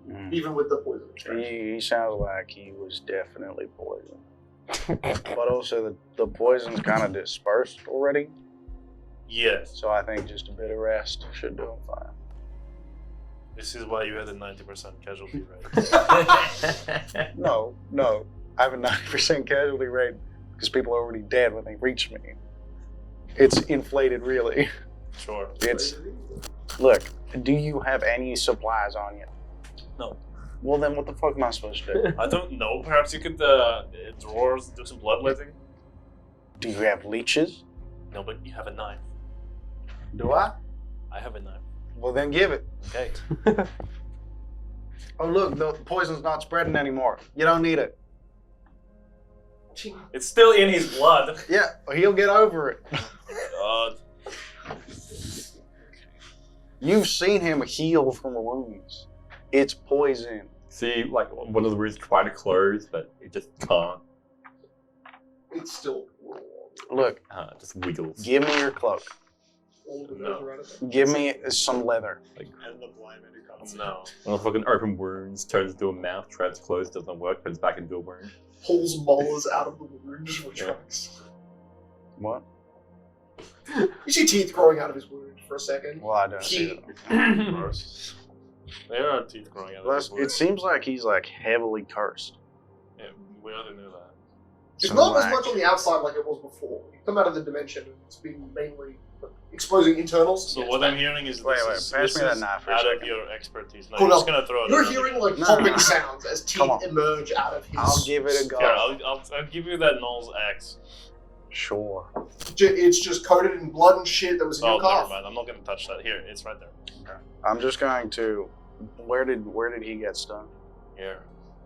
Speaker 2: now,
Speaker 8: Mm.
Speaker 2: even with the poison.
Speaker 8: He sounds like he was definitely poisoned. But also the poison's kind of dispersed already,
Speaker 7: Yes,
Speaker 8: so I think just a bit of rest should do him fine.
Speaker 7: this is why you had a 90% casualty rate.
Speaker 8: No, I have a 90% casualty rate because people are already dead when they reach me. It's inflated, really.
Speaker 7: Sure.
Speaker 8: It's look. Do you have any supplies on you?
Speaker 7: No.
Speaker 8: Well, then what the fuck am I supposed to do?
Speaker 7: I don't know. Perhaps you could drawers do some bloodletting.
Speaker 8: Do you have leeches?
Speaker 7: No, but you have a knife.
Speaker 8: Do I?
Speaker 7: I have a knife.
Speaker 8: Well, then give it.
Speaker 7: Okay.
Speaker 8: Oh, look, the poison's not spreading anymore. You don't need it.
Speaker 7: It's still in his blood.
Speaker 8: Yeah, he'll get over it.
Speaker 7: God.
Speaker 8: You've seen him heal from wounds. It's poison.
Speaker 9: See, like one of the rooms trying to close, but it just can't.
Speaker 2: It's still
Speaker 8: Look,
Speaker 9: Just wiggles.
Speaker 8: give me your cloak.
Speaker 2: all the
Speaker 4: No.
Speaker 2: around it.
Speaker 8: Give me some leather.
Speaker 4: And the blind man who comes.
Speaker 7: No.
Speaker 9: Well, fucking open wounds, turns into a mouth, tries to close, doesn't work, turns back into a wound.
Speaker 2: Pulls molars out of the wound, just retracts.
Speaker 8: What?
Speaker 2: You see teeth growing out of his wound for a second.
Speaker 8: Well, I don't see that.
Speaker 7: Gross. There are teeth growing out of
Speaker 8: Plus,
Speaker 7: his
Speaker 8: it seems like he's like heavily cursed.
Speaker 7: Yeah, we already knew that.
Speaker 2: It's
Speaker 8: So
Speaker 2: not as
Speaker 8: like-
Speaker 2: much on the outside like it was before. You come out of the dimension and it's been mainly exposing internals.
Speaker 4: So
Speaker 2: Yes,
Speaker 4: what
Speaker 2: but
Speaker 4: I'm hearing is
Speaker 8: Wait,
Speaker 4: this
Speaker 8: pass
Speaker 4: is,
Speaker 8: me
Speaker 4: this
Speaker 8: that
Speaker 4: is
Speaker 8: knife for a
Speaker 4: out of
Speaker 8: second.
Speaker 4: your expertise. No,
Speaker 2: Hold
Speaker 4: you're
Speaker 2: up.
Speaker 4: just gonna throw it.
Speaker 2: You're
Speaker 4: around
Speaker 2: hearing
Speaker 4: again.
Speaker 2: like
Speaker 8: No,
Speaker 2: popping
Speaker 8: no.
Speaker 2: sounds as teeth
Speaker 8: Come on.
Speaker 2: emerge out of his.
Speaker 8: I'll give it a go.
Speaker 4: Here, I'll give you that Null's axe.
Speaker 8: Sure.
Speaker 2: It's just coated in blood and shit that was in
Speaker 4: Oh,
Speaker 2: your
Speaker 4: never
Speaker 2: calf.
Speaker 4: mind. I'm not gonna touch that. Here, it's right there.
Speaker 8: I'm just going to. Where did he get stung?
Speaker 4: Here.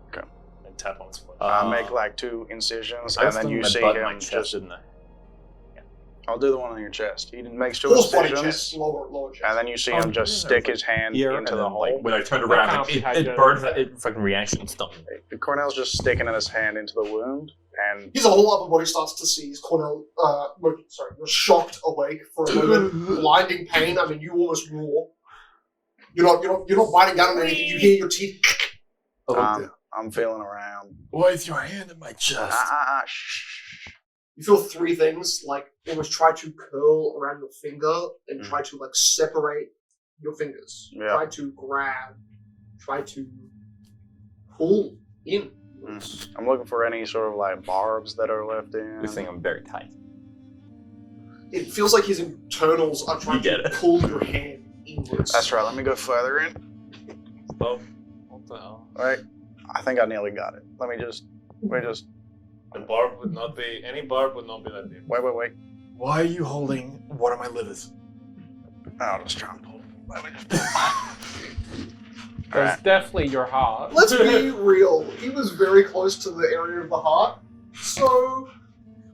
Speaker 8: Okay.
Speaker 4: And tap on his foot.
Speaker 8: I make like 2 incisions,
Speaker 9: I
Speaker 8: and then you see him
Speaker 9: my chest,
Speaker 8: just.
Speaker 9: didn't I?
Speaker 8: I'll do the one on your chest. He makes 2
Speaker 2: Horse body
Speaker 8: incisions,
Speaker 2: chest, lower chest.
Speaker 8: and then you see
Speaker 9: Oh,
Speaker 8: him just
Speaker 9: yeah,
Speaker 8: stick
Speaker 9: it's
Speaker 8: his hand
Speaker 9: Here,
Speaker 8: into
Speaker 9: and
Speaker 8: the
Speaker 9: then,
Speaker 8: hole.
Speaker 9: like, when I turned
Speaker 5: That
Speaker 9: around,
Speaker 5: can't be
Speaker 9: it
Speaker 5: hygienic.
Speaker 9: burned, it fucking reaction stung me.
Speaker 8: Cornell's just sticking his hand into the wound, and
Speaker 2: His whole upper body starts to seize. Cornell, you're shocked awake for a moment. Blinding pain. I mean, you almost roar. You're not biting down on anything. You hear your teeth.
Speaker 8: I'm feeling around.
Speaker 7: Why is your hand in my chest?
Speaker 8: Shh.
Speaker 2: You feel 3 things, like almost try to curl around your finger and try to like separate your fingers.
Speaker 8: Yeah.
Speaker 2: Try to grab. Try to pull in.
Speaker 8: I'm looking for any sort of like barbs that are left in.
Speaker 9: This thing I'm very tight.
Speaker 2: It feels like his internals are trying
Speaker 9: You get
Speaker 2: to
Speaker 9: it.
Speaker 2: pull your hand inwards.
Speaker 8: That's right. Let me go further in.
Speaker 7: Oh, what the hell?
Speaker 8: Right. I think I nearly got it. Let me just.
Speaker 7: The barb would not be. Any barb would not be that deep.
Speaker 8: Wait.
Speaker 7: Why are you holding one of my livers?
Speaker 8: I'll just try and pull. Let me just.
Speaker 5: That's
Speaker 8: Alright.
Speaker 5: definitely your heart.
Speaker 2: Let's be real. He was very close to the area of the heart. So,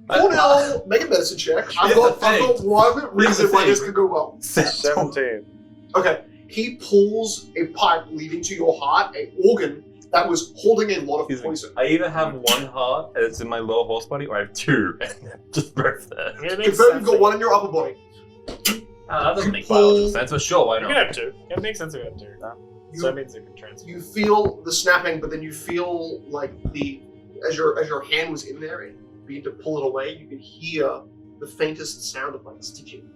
Speaker 2: Cornell, make a medicine check. I've got one reason why this could go well.
Speaker 8: 17.
Speaker 2: Okay, he pulls a pipe leading to your heart, an organ that was holding a lot of
Speaker 9: Excuse me.
Speaker 2: poison.
Speaker 9: I either have one heart and it's in my lower horse body, or I have 2 and they're just both there.
Speaker 7: It makes
Speaker 2: Confirm
Speaker 7: sense.
Speaker 2: you've got one in your upper body.
Speaker 9: That doesn't make biological sense, but sure, why
Speaker 7: You can
Speaker 9: not?
Speaker 7: have 2. It makes sense to have 2. So that means it can transfer.
Speaker 2: You feel the snapping, but then you feel like as your hand was in there and you begin to pull it away, you can hear the faintest sound of like stitching.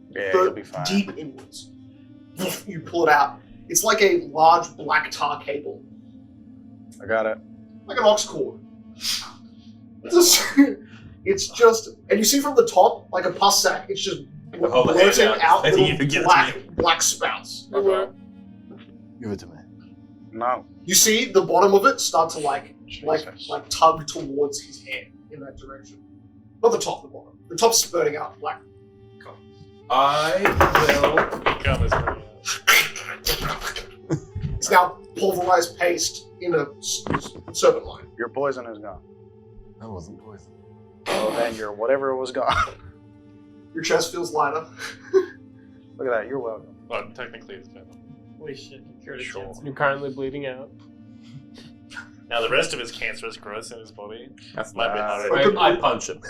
Speaker 8: Yeah,
Speaker 2: But
Speaker 8: you'll be fine.
Speaker 2: deep inwards. You pull it out. It's like a large black tar cable,
Speaker 8: I got it.
Speaker 2: like an aux cord. It's just, and you see from the top, like a pus sac, it's just
Speaker 9: hold the hand
Speaker 2: blurting
Speaker 9: out.
Speaker 2: out
Speaker 9: I think you
Speaker 2: little
Speaker 9: can give it to
Speaker 2: black spouts.
Speaker 7: Okay. Give it to me.
Speaker 8: No.
Speaker 2: You see the bottom of it start to like
Speaker 8: Jesus.
Speaker 2: tug towards his hand in that direction. Not the top, the bottom. The top's spurting out black.
Speaker 9: I will.
Speaker 7: Come is pretty.
Speaker 2: It's now pulverized paste in a serpent line.
Speaker 8: Your poison is gone.
Speaker 7: That wasn't poison.
Speaker 8: Oh, then your whatever was gone.
Speaker 2: Your chest feels lighter.
Speaker 8: Look at that. You're welcome.
Speaker 7: Well, technically it's better.
Speaker 5: Holy shit, you cured his
Speaker 8: Sure.
Speaker 5: cancer. You're currently bleeding out.
Speaker 4: Now the rest of his cancerous growth in his body
Speaker 9: That's
Speaker 4: might be
Speaker 8: Wow.
Speaker 4: harder.
Speaker 9: I punch him.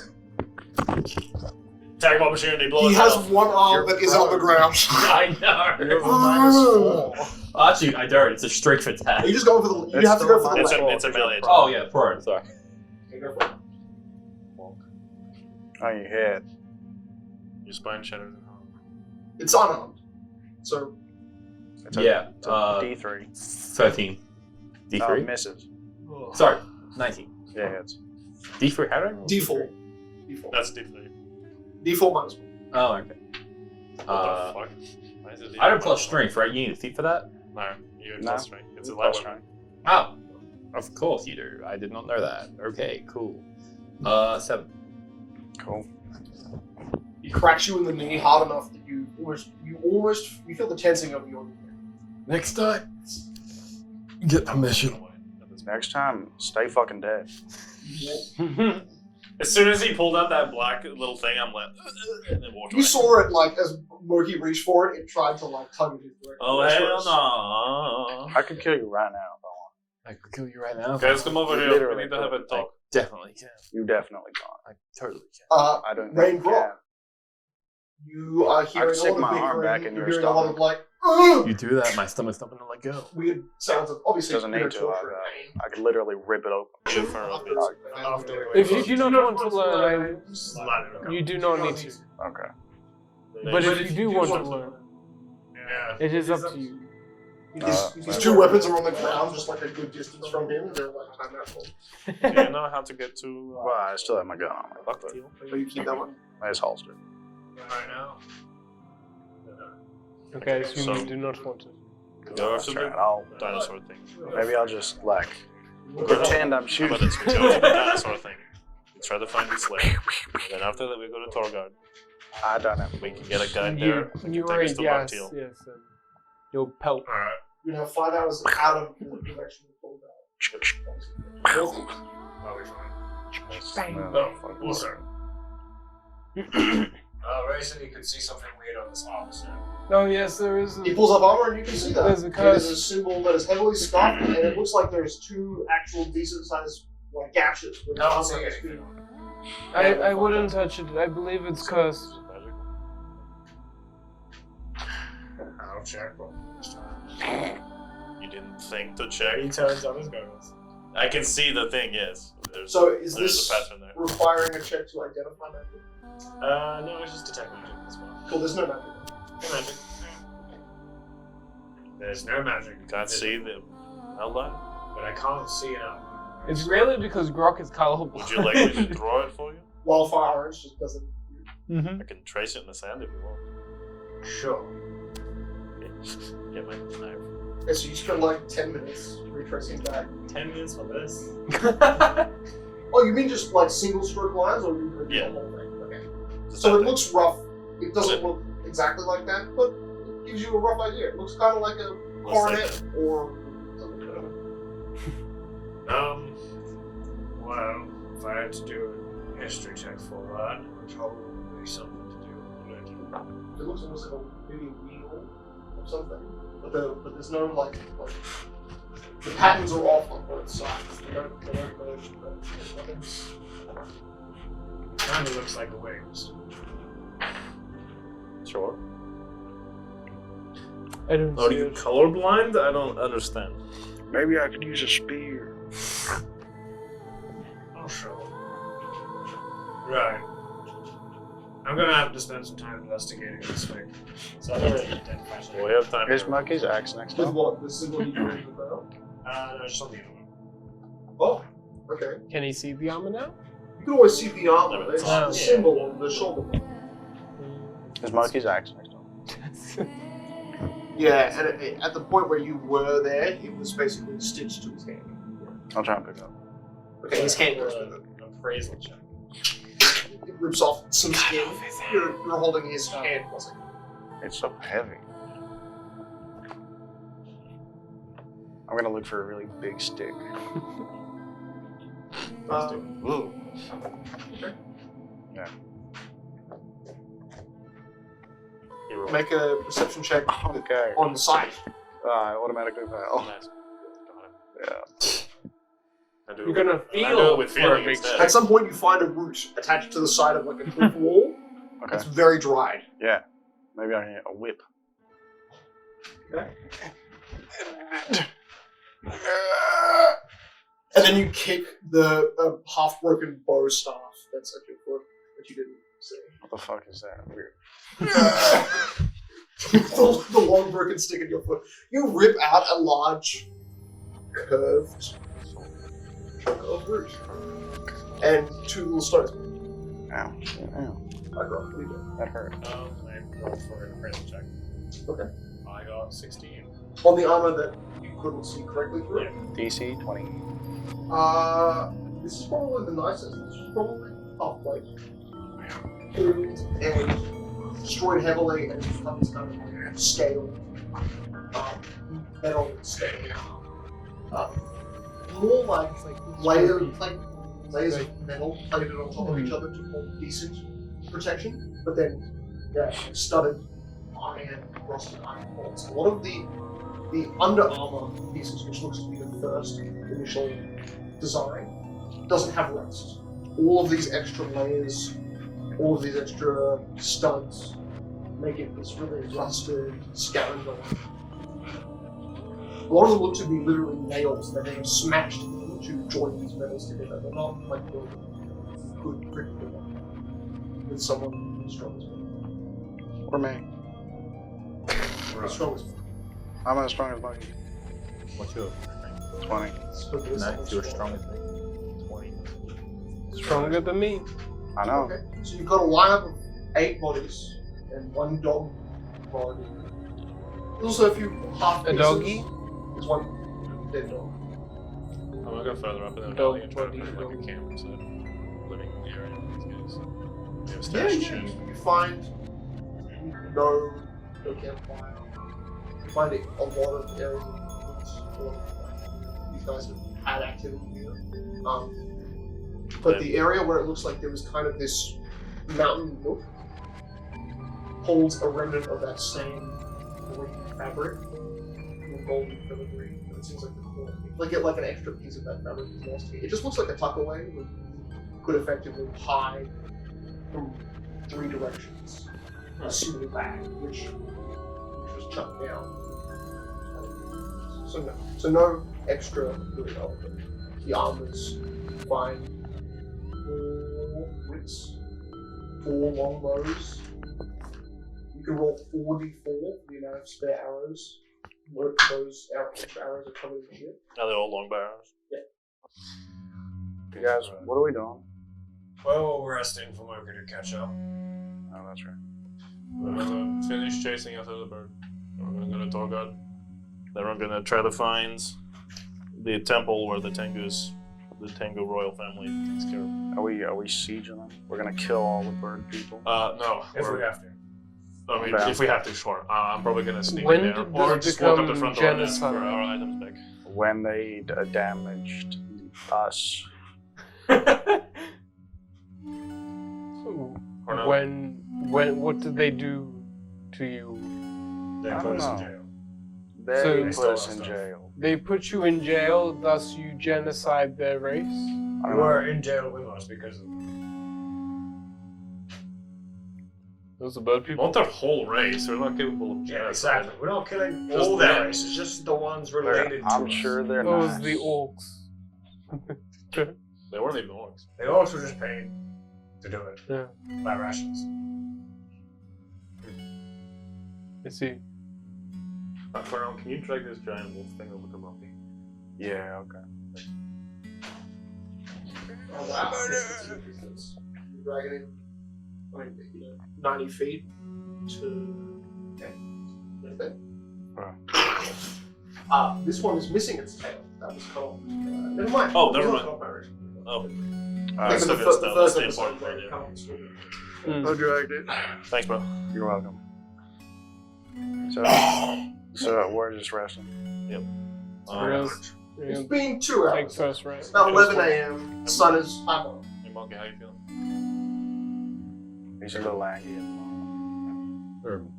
Speaker 4: Attack of opportunity, blow
Speaker 2: He
Speaker 4: his
Speaker 2: has
Speaker 4: head off.
Speaker 2: one arm
Speaker 8: You're
Speaker 2: that is on the ground.
Speaker 9: I
Speaker 8: You're
Speaker 9: know.
Speaker 8: a -4.
Speaker 9: Actually, I don't. It's a strength attack.
Speaker 2: Are you just going for the? You
Speaker 8: It's
Speaker 2: have to go
Speaker 8: still
Speaker 2: for the
Speaker 8: minus
Speaker 2: leg.
Speaker 8: four.
Speaker 4: It's a melee attack.
Speaker 9: Oh yeah, prone. Sorry.
Speaker 2: Okay, go for it.
Speaker 8: On your head.
Speaker 4: Your spine shatters.
Speaker 2: It's unarmed. So
Speaker 8: It's a,
Speaker 9: Yeah.
Speaker 8: It's a D3.
Speaker 9: 13. D3.
Speaker 8: Misses.
Speaker 9: Sorry, 19.
Speaker 8: Yeah, it's.
Speaker 9: D3. How do I roll?
Speaker 2: D4. D4.
Speaker 4: That's D3.
Speaker 2: D4 minus 1.
Speaker 9: Oh, okay.
Speaker 4: What the fuck? Why is it
Speaker 9: I don't plus strength, right? You need a feat for that.
Speaker 4: No, you have
Speaker 8: No.
Speaker 4: plus strength. It's a
Speaker 8: Plus
Speaker 4: light weapon.
Speaker 9: Oh, of course you do. I did not know that. Okay, cool. 7.
Speaker 8: Cool.
Speaker 2: He cracks you in the knee hard enough that you feel the tensing of your knee.
Speaker 7: Next time, get permission.
Speaker 8: Next time, stay fucking dead.
Speaker 4: As soon as he pulled out that black little thing, I'm like, and then walked
Speaker 2: You
Speaker 4: away.
Speaker 2: saw it like as Moki reached for it, it tried to like tug in his direction.
Speaker 4: Oh
Speaker 2: That's
Speaker 4: hell
Speaker 2: gross.
Speaker 4: no!
Speaker 8: I could kill you right now if I want.
Speaker 7: I could kill you right now.
Speaker 4: Guys, come over here.
Speaker 8: Literally.
Speaker 4: We need to have a talk.
Speaker 9: definitely can.
Speaker 8: You definitely can't.
Speaker 9: I totally can.
Speaker 8: I don't
Speaker 2: Rain
Speaker 8: think you
Speaker 2: Rock. You are hearing a
Speaker 8: stick
Speaker 2: lot of
Speaker 8: my arm back
Speaker 2: bickering.
Speaker 8: in
Speaker 2: You're
Speaker 8: your
Speaker 2: hearing a lot of
Speaker 8: stomach.
Speaker 2: like, "Ugh!"
Speaker 9: You do that, my stomach's not gonna let go.
Speaker 2: weird sounds of obviously
Speaker 8: Doesn't need to.
Speaker 2: torture and pain.
Speaker 8: I could literally rip it open.
Speaker 4: Shoot for a bit.
Speaker 5: If you do not want to learn,
Speaker 6: Slide it.
Speaker 5: you do not need to.
Speaker 8: Okay.
Speaker 5: But if you do want to learn,
Speaker 6: Yeah.
Speaker 5: it is up to you.
Speaker 2: His two weapons are on the ground, just like a good distance from him. And they're like, I'm not full.
Speaker 4: Do you know how to get to
Speaker 8: Well, I still have my gun on me.
Speaker 4: Bucktail?
Speaker 2: So you keep that one.
Speaker 8: I just holstered.
Speaker 6: Right now.
Speaker 5: Okay, so
Speaker 4: So-
Speaker 5: you do not want to.
Speaker 4: Go
Speaker 8: That's
Speaker 4: after
Speaker 8: right.
Speaker 4: the
Speaker 8: I'll
Speaker 4: dinosaur thing.
Speaker 8: maybe I'll just like pretend I'm
Speaker 4: How
Speaker 8: shooting.
Speaker 4: about this? We go to the dinosaur thing. We try to find the slave. And then after that, we go to Torgard.
Speaker 8: I don't have.
Speaker 4: We can get a guide there. We
Speaker 5: You
Speaker 4: can take
Speaker 5: are
Speaker 4: us to
Speaker 5: yes,
Speaker 4: Bucktail.
Speaker 5: yes. Your pelt.
Speaker 6: Alright.
Speaker 2: You know, 5 hours out of the direction of full
Speaker 6: I'll be fine.
Speaker 5: Bang.
Speaker 6: Oh, also. Ray said he could see something weird on this officer.
Speaker 5: Oh yes, there is.
Speaker 2: He pulls up armor and you can see that.
Speaker 5: There's a
Speaker 2: There's a symbol that is heavily scuffed, and it looks like there's 2 actual decent sized like gashes. With
Speaker 6: No, I'll
Speaker 2: armor
Speaker 6: see
Speaker 2: on his
Speaker 6: anything.
Speaker 2: feet.
Speaker 5: I wouldn't touch it. I believe it's cursed.
Speaker 6: I'll check one this time.
Speaker 4: You didn't think to check?
Speaker 6: He turns on his goggles.
Speaker 4: I can see the thing, yes. There's
Speaker 2: So is
Speaker 4: there's
Speaker 2: this
Speaker 4: a pattern there.
Speaker 2: requiring a check to identify magic?
Speaker 6: No, it's just detect magic as well.
Speaker 2: Cool, there's no magic.
Speaker 6: No magic. There's no magic.
Speaker 4: You can't see the outline?
Speaker 6: But I can't see it out.
Speaker 5: It's really because Grok is colorblind.
Speaker 4: Would you like me to draw it for you?
Speaker 2: Wildfire orange just doesn't.
Speaker 5: Mm-hmm.
Speaker 4: I can trace it in the sand if you want.
Speaker 6: Sure.
Speaker 4: Get my knife.
Speaker 2: Okay, so you spend like 10 minutes retracing back.
Speaker 6: 10 minutes for this?
Speaker 2: Oh, you mean just like single stroke lines, or are you going to do
Speaker 4: Yeah.
Speaker 2: the whole thing? Okay.
Speaker 4: Just
Speaker 2: So
Speaker 4: that
Speaker 2: it
Speaker 4: thing.
Speaker 2: looks rough. It doesn't look exactly like that, but it gives you a rough idea. It looks kind of like a
Speaker 4: Looks
Speaker 2: coronet
Speaker 4: like
Speaker 2: or something.
Speaker 6: Well, if I had to do a history check for that, it would probably be something to do with it.
Speaker 2: It looks almost like a maybe wheel or something, but there's no like the patterns are off on both sides. They don't merge. Nothing's.
Speaker 6: Kind of looks like a wings.
Speaker 4: Sure.
Speaker 5: I don't
Speaker 4: Are
Speaker 5: see
Speaker 4: you
Speaker 5: it.
Speaker 4: colorblind? I don't understand.
Speaker 8: Maybe I could use a spear.
Speaker 6: Oh, sure. Right. I'm gonna have to spend some time investigating this thing. So I'm gonna identify something.
Speaker 4: We have time.
Speaker 8: Here's
Speaker 4: here.
Speaker 8: Monkey's axe next
Speaker 2: With
Speaker 8: time.
Speaker 2: what? This is what you do in the ground?
Speaker 6: No, just on the other one.
Speaker 2: Oh, okay.
Speaker 5: Can he see the armor now?
Speaker 2: You can always see the armor.
Speaker 4: No,
Speaker 2: It's
Speaker 4: it's
Speaker 2: the
Speaker 4: not.
Speaker 2: symbol on the shoulder.
Speaker 8: Here's Monkey's axe next time.
Speaker 2: Yeah, and at the point where you were there, it was basically stitched to his hand.
Speaker 8: I'll try and pick up.
Speaker 2: Okay, his hand goes with it.
Speaker 6: An appraisal check.
Speaker 2: It rips off some skin. You're holding his hand, wasn't
Speaker 8: It's so heavy. I'm gonna look for a really big stick.
Speaker 4: Ooh.
Speaker 8: Yeah.
Speaker 4: Hero.
Speaker 2: Make a perception check
Speaker 8: Okay.
Speaker 2: on sight.
Speaker 8: I automatically fail.
Speaker 4: Nice.
Speaker 8: Yeah.
Speaker 4: I do.
Speaker 5: You're gonna
Speaker 4: I do
Speaker 5: feel
Speaker 4: it with
Speaker 5: for a
Speaker 4: feeling
Speaker 5: big
Speaker 4: instead.
Speaker 2: At some point, you find a root attached to the side of like a cliff wall.
Speaker 8: Okay.
Speaker 2: It's very dried.
Speaker 8: Yeah. Maybe I can get a whip.
Speaker 2: Okay. And then you kick the half-broken bow staff that's at your foot that you didn't see.
Speaker 8: What the fuck is that? Weird.
Speaker 2: the long broken stick in your foot. You rip out a large, curved chunk of root. And 2 little stones.
Speaker 8: Ow. Ow.
Speaker 2: I got what are you doing?
Speaker 8: That hurt.
Speaker 6: I rolled for an appraisal check.
Speaker 2: Okay.
Speaker 6: I got 16.
Speaker 2: On the armor that you couldn't see correctly through.
Speaker 8: DC 20.
Speaker 2: This is probably the nicest. This is probably half plate. Pulled and destroyed heavily and it becomes kind of like scale. Metal scale. More like layers of metal plated on top of each other to form decent protection, but then studded iron, rusted iron bolts. A lot of the under armor pieces, which looks to be the first initial design, doesn't have rust. All of these extra layers, all of these extra studs, make it this really rusted scavenger. A lot of them look to be literally nails that they've smashed in to join these metals together. They're not like the good brick with someone strong as well.
Speaker 8: Or me.
Speaker 2: Strong as
Speaker 8: I'm as strong as Monkey.
Speaker 9: What's your
Speaker 8: 20.
Speaker 9: Nice, you're strong as me. 20.
Speaker 5: Stronger than me.
Speaker 8: I know.
Speaker 2: Okay, so you've got a lineup of 8 bodies and 1 dog body. There's also a few half
Speaker 5: A
Speaker 2: pieces.
Speaker 5: doggy?
Speaker 2: There's 1 dead dog.
Speaker 4: I'm gonna go further up in the
Speaker 5: Dog,
Speaker 4: valley and try to
Speaker 5: doggy,
Speaker 4: find like a
Speaker 5: dog.
Speaker 4: camp instead of living in the area with these guys. They have a
Speaker 2: Yeah,
Speaker 4: stash
Speaker 2: yeah.
Speaker 4: shit.
Speaker 2: You find no campfire. You find a lot of areas of woods. These guys have had activity here. But the area where it looks like there was kind of this mountain look holds a remnant of that same green fabric, the golden filigree. And it seems like the core. Like an extra piece of that fabric is lost here. It just looks like a tuckaway where you could effectively hide from 3 directions. A small bag, which was chucked down. So no extra really element. The armors fine. 4 wits, 4 longbows. You can roll 4d4 for the amount of spare arrows. Those extra arrows are covered in shit.
Speaker 4: Now they're all long barrows.
Speaker 8: You guys, what are we doing?
Speaker 6: Well, we're resting for Mocha to catch up.
Speaker 8: Oh, that's right.
Speaker 4: We're gonna finish chasing after the bird. We're gonna go to Torgod. Then we're gonna try to find the temple where the Tengu royal family takes care of.
Speaker 8: Are we sieging them? We're gonna kill all the bird people?
Speaker 4: No.
Speaker 6: If we have to.
Speaker 4: I mean,
Speaker 8: Okay.
Speaker 4: if we have to, sure. I'm probably gonna sneak
Speaker 5: When
Speaker 4: in there,
Speaker 5: did
Speaker 4: or
Speaker 5: this
Speaker 4: just walk up the
Speaker 5: become
Speaker 4: front door and ask
Speaker 5: genocide?
Speaker 4: for our items back.
Speaker 8: When they damaged us.
Speaker 4: Or no.
Speaker 5: When what did they do to you?
Speaker 6: They
Speaker 8: I
Speaker 6: put
Speaker 8: don't
Speaker 6: us in
Speaker 8: know.
Speaker 6: jail.
Speaker 8: They
Speaker 5: So-
Speaker 8: put
Speaker 6: stole
Speaker 8: us
Speaker 6: our
Speaker 8: in
Speaker 6: stuff.
Speaker 8: jail.
Speaker 5: They put you in jail, thus you genocide their race?
Speaker 8: I
Speaker 6: You
Speaker 8: don't know.
Speaker 6: were in jail with us because of
Speaker 5: Those are bird people?
Speaker 4: Not their whole race. They're not capable of
Speaker 6: Yeah,
Speaker 4: genocide.
Speaker 6: exactly. We're not killing
Speaker 4: Just
Speaker 6: all their
Speaker 4: them.
Speaker 6: races, just the ones related to
Speaker 8: I'm
Speaker 6: us.
Speaker 8: sure they're
Speaker 5: Those
Speaker 8: nice.
Speaker 5: the orcs.
Speaker 4: They weren't even orcs.
Speaker 6: They also just paid to do it.
Speaker 5: Yeah.
Speaker 6: By rations.
Speaker 5: I see.
Speaker 4: Colonel, can you drag this giant wolf thing over to Monkey?
Speaker 8: Yeah, okay.
Speaker 2: Oh wow. You're dragging him, I mean, 90 feet to... Okay.
Speaker 8: Right.
Speaker 2: This one is missing its tail. That was cut off. Never mind.
Speaker 4: Oh, never
Speaker 2: It's not
Speaker 4: mind.
Speaker 2: cut off by original.
Speaker 4: Oh,
Speaker 2: I think
Speaker 4: still
Speaker 2: the
Speaker 4: good stuff.
Speaker 2: first
Speaker 4: That's the
Speaker 2: episode
Speaker 4: important part,
Speaker 2: they
Speaker 4: yeah.
Speaker 2: cut off the story.
Speaker 8: I dragged it.
Speaker 4: thanks, bro.
Speaker 8: You're welcome. So we're just resting.
Speaker 2: It's been 2
Speaker 5: Take
Speaker 2: hours.
Speaker 5: first right.
Speaker 2: It's about 11 a.m. The sun is high.
Speaker 4: Hey, Monkey, how you feeling?
Speaker 8: He's a little angry at the moment.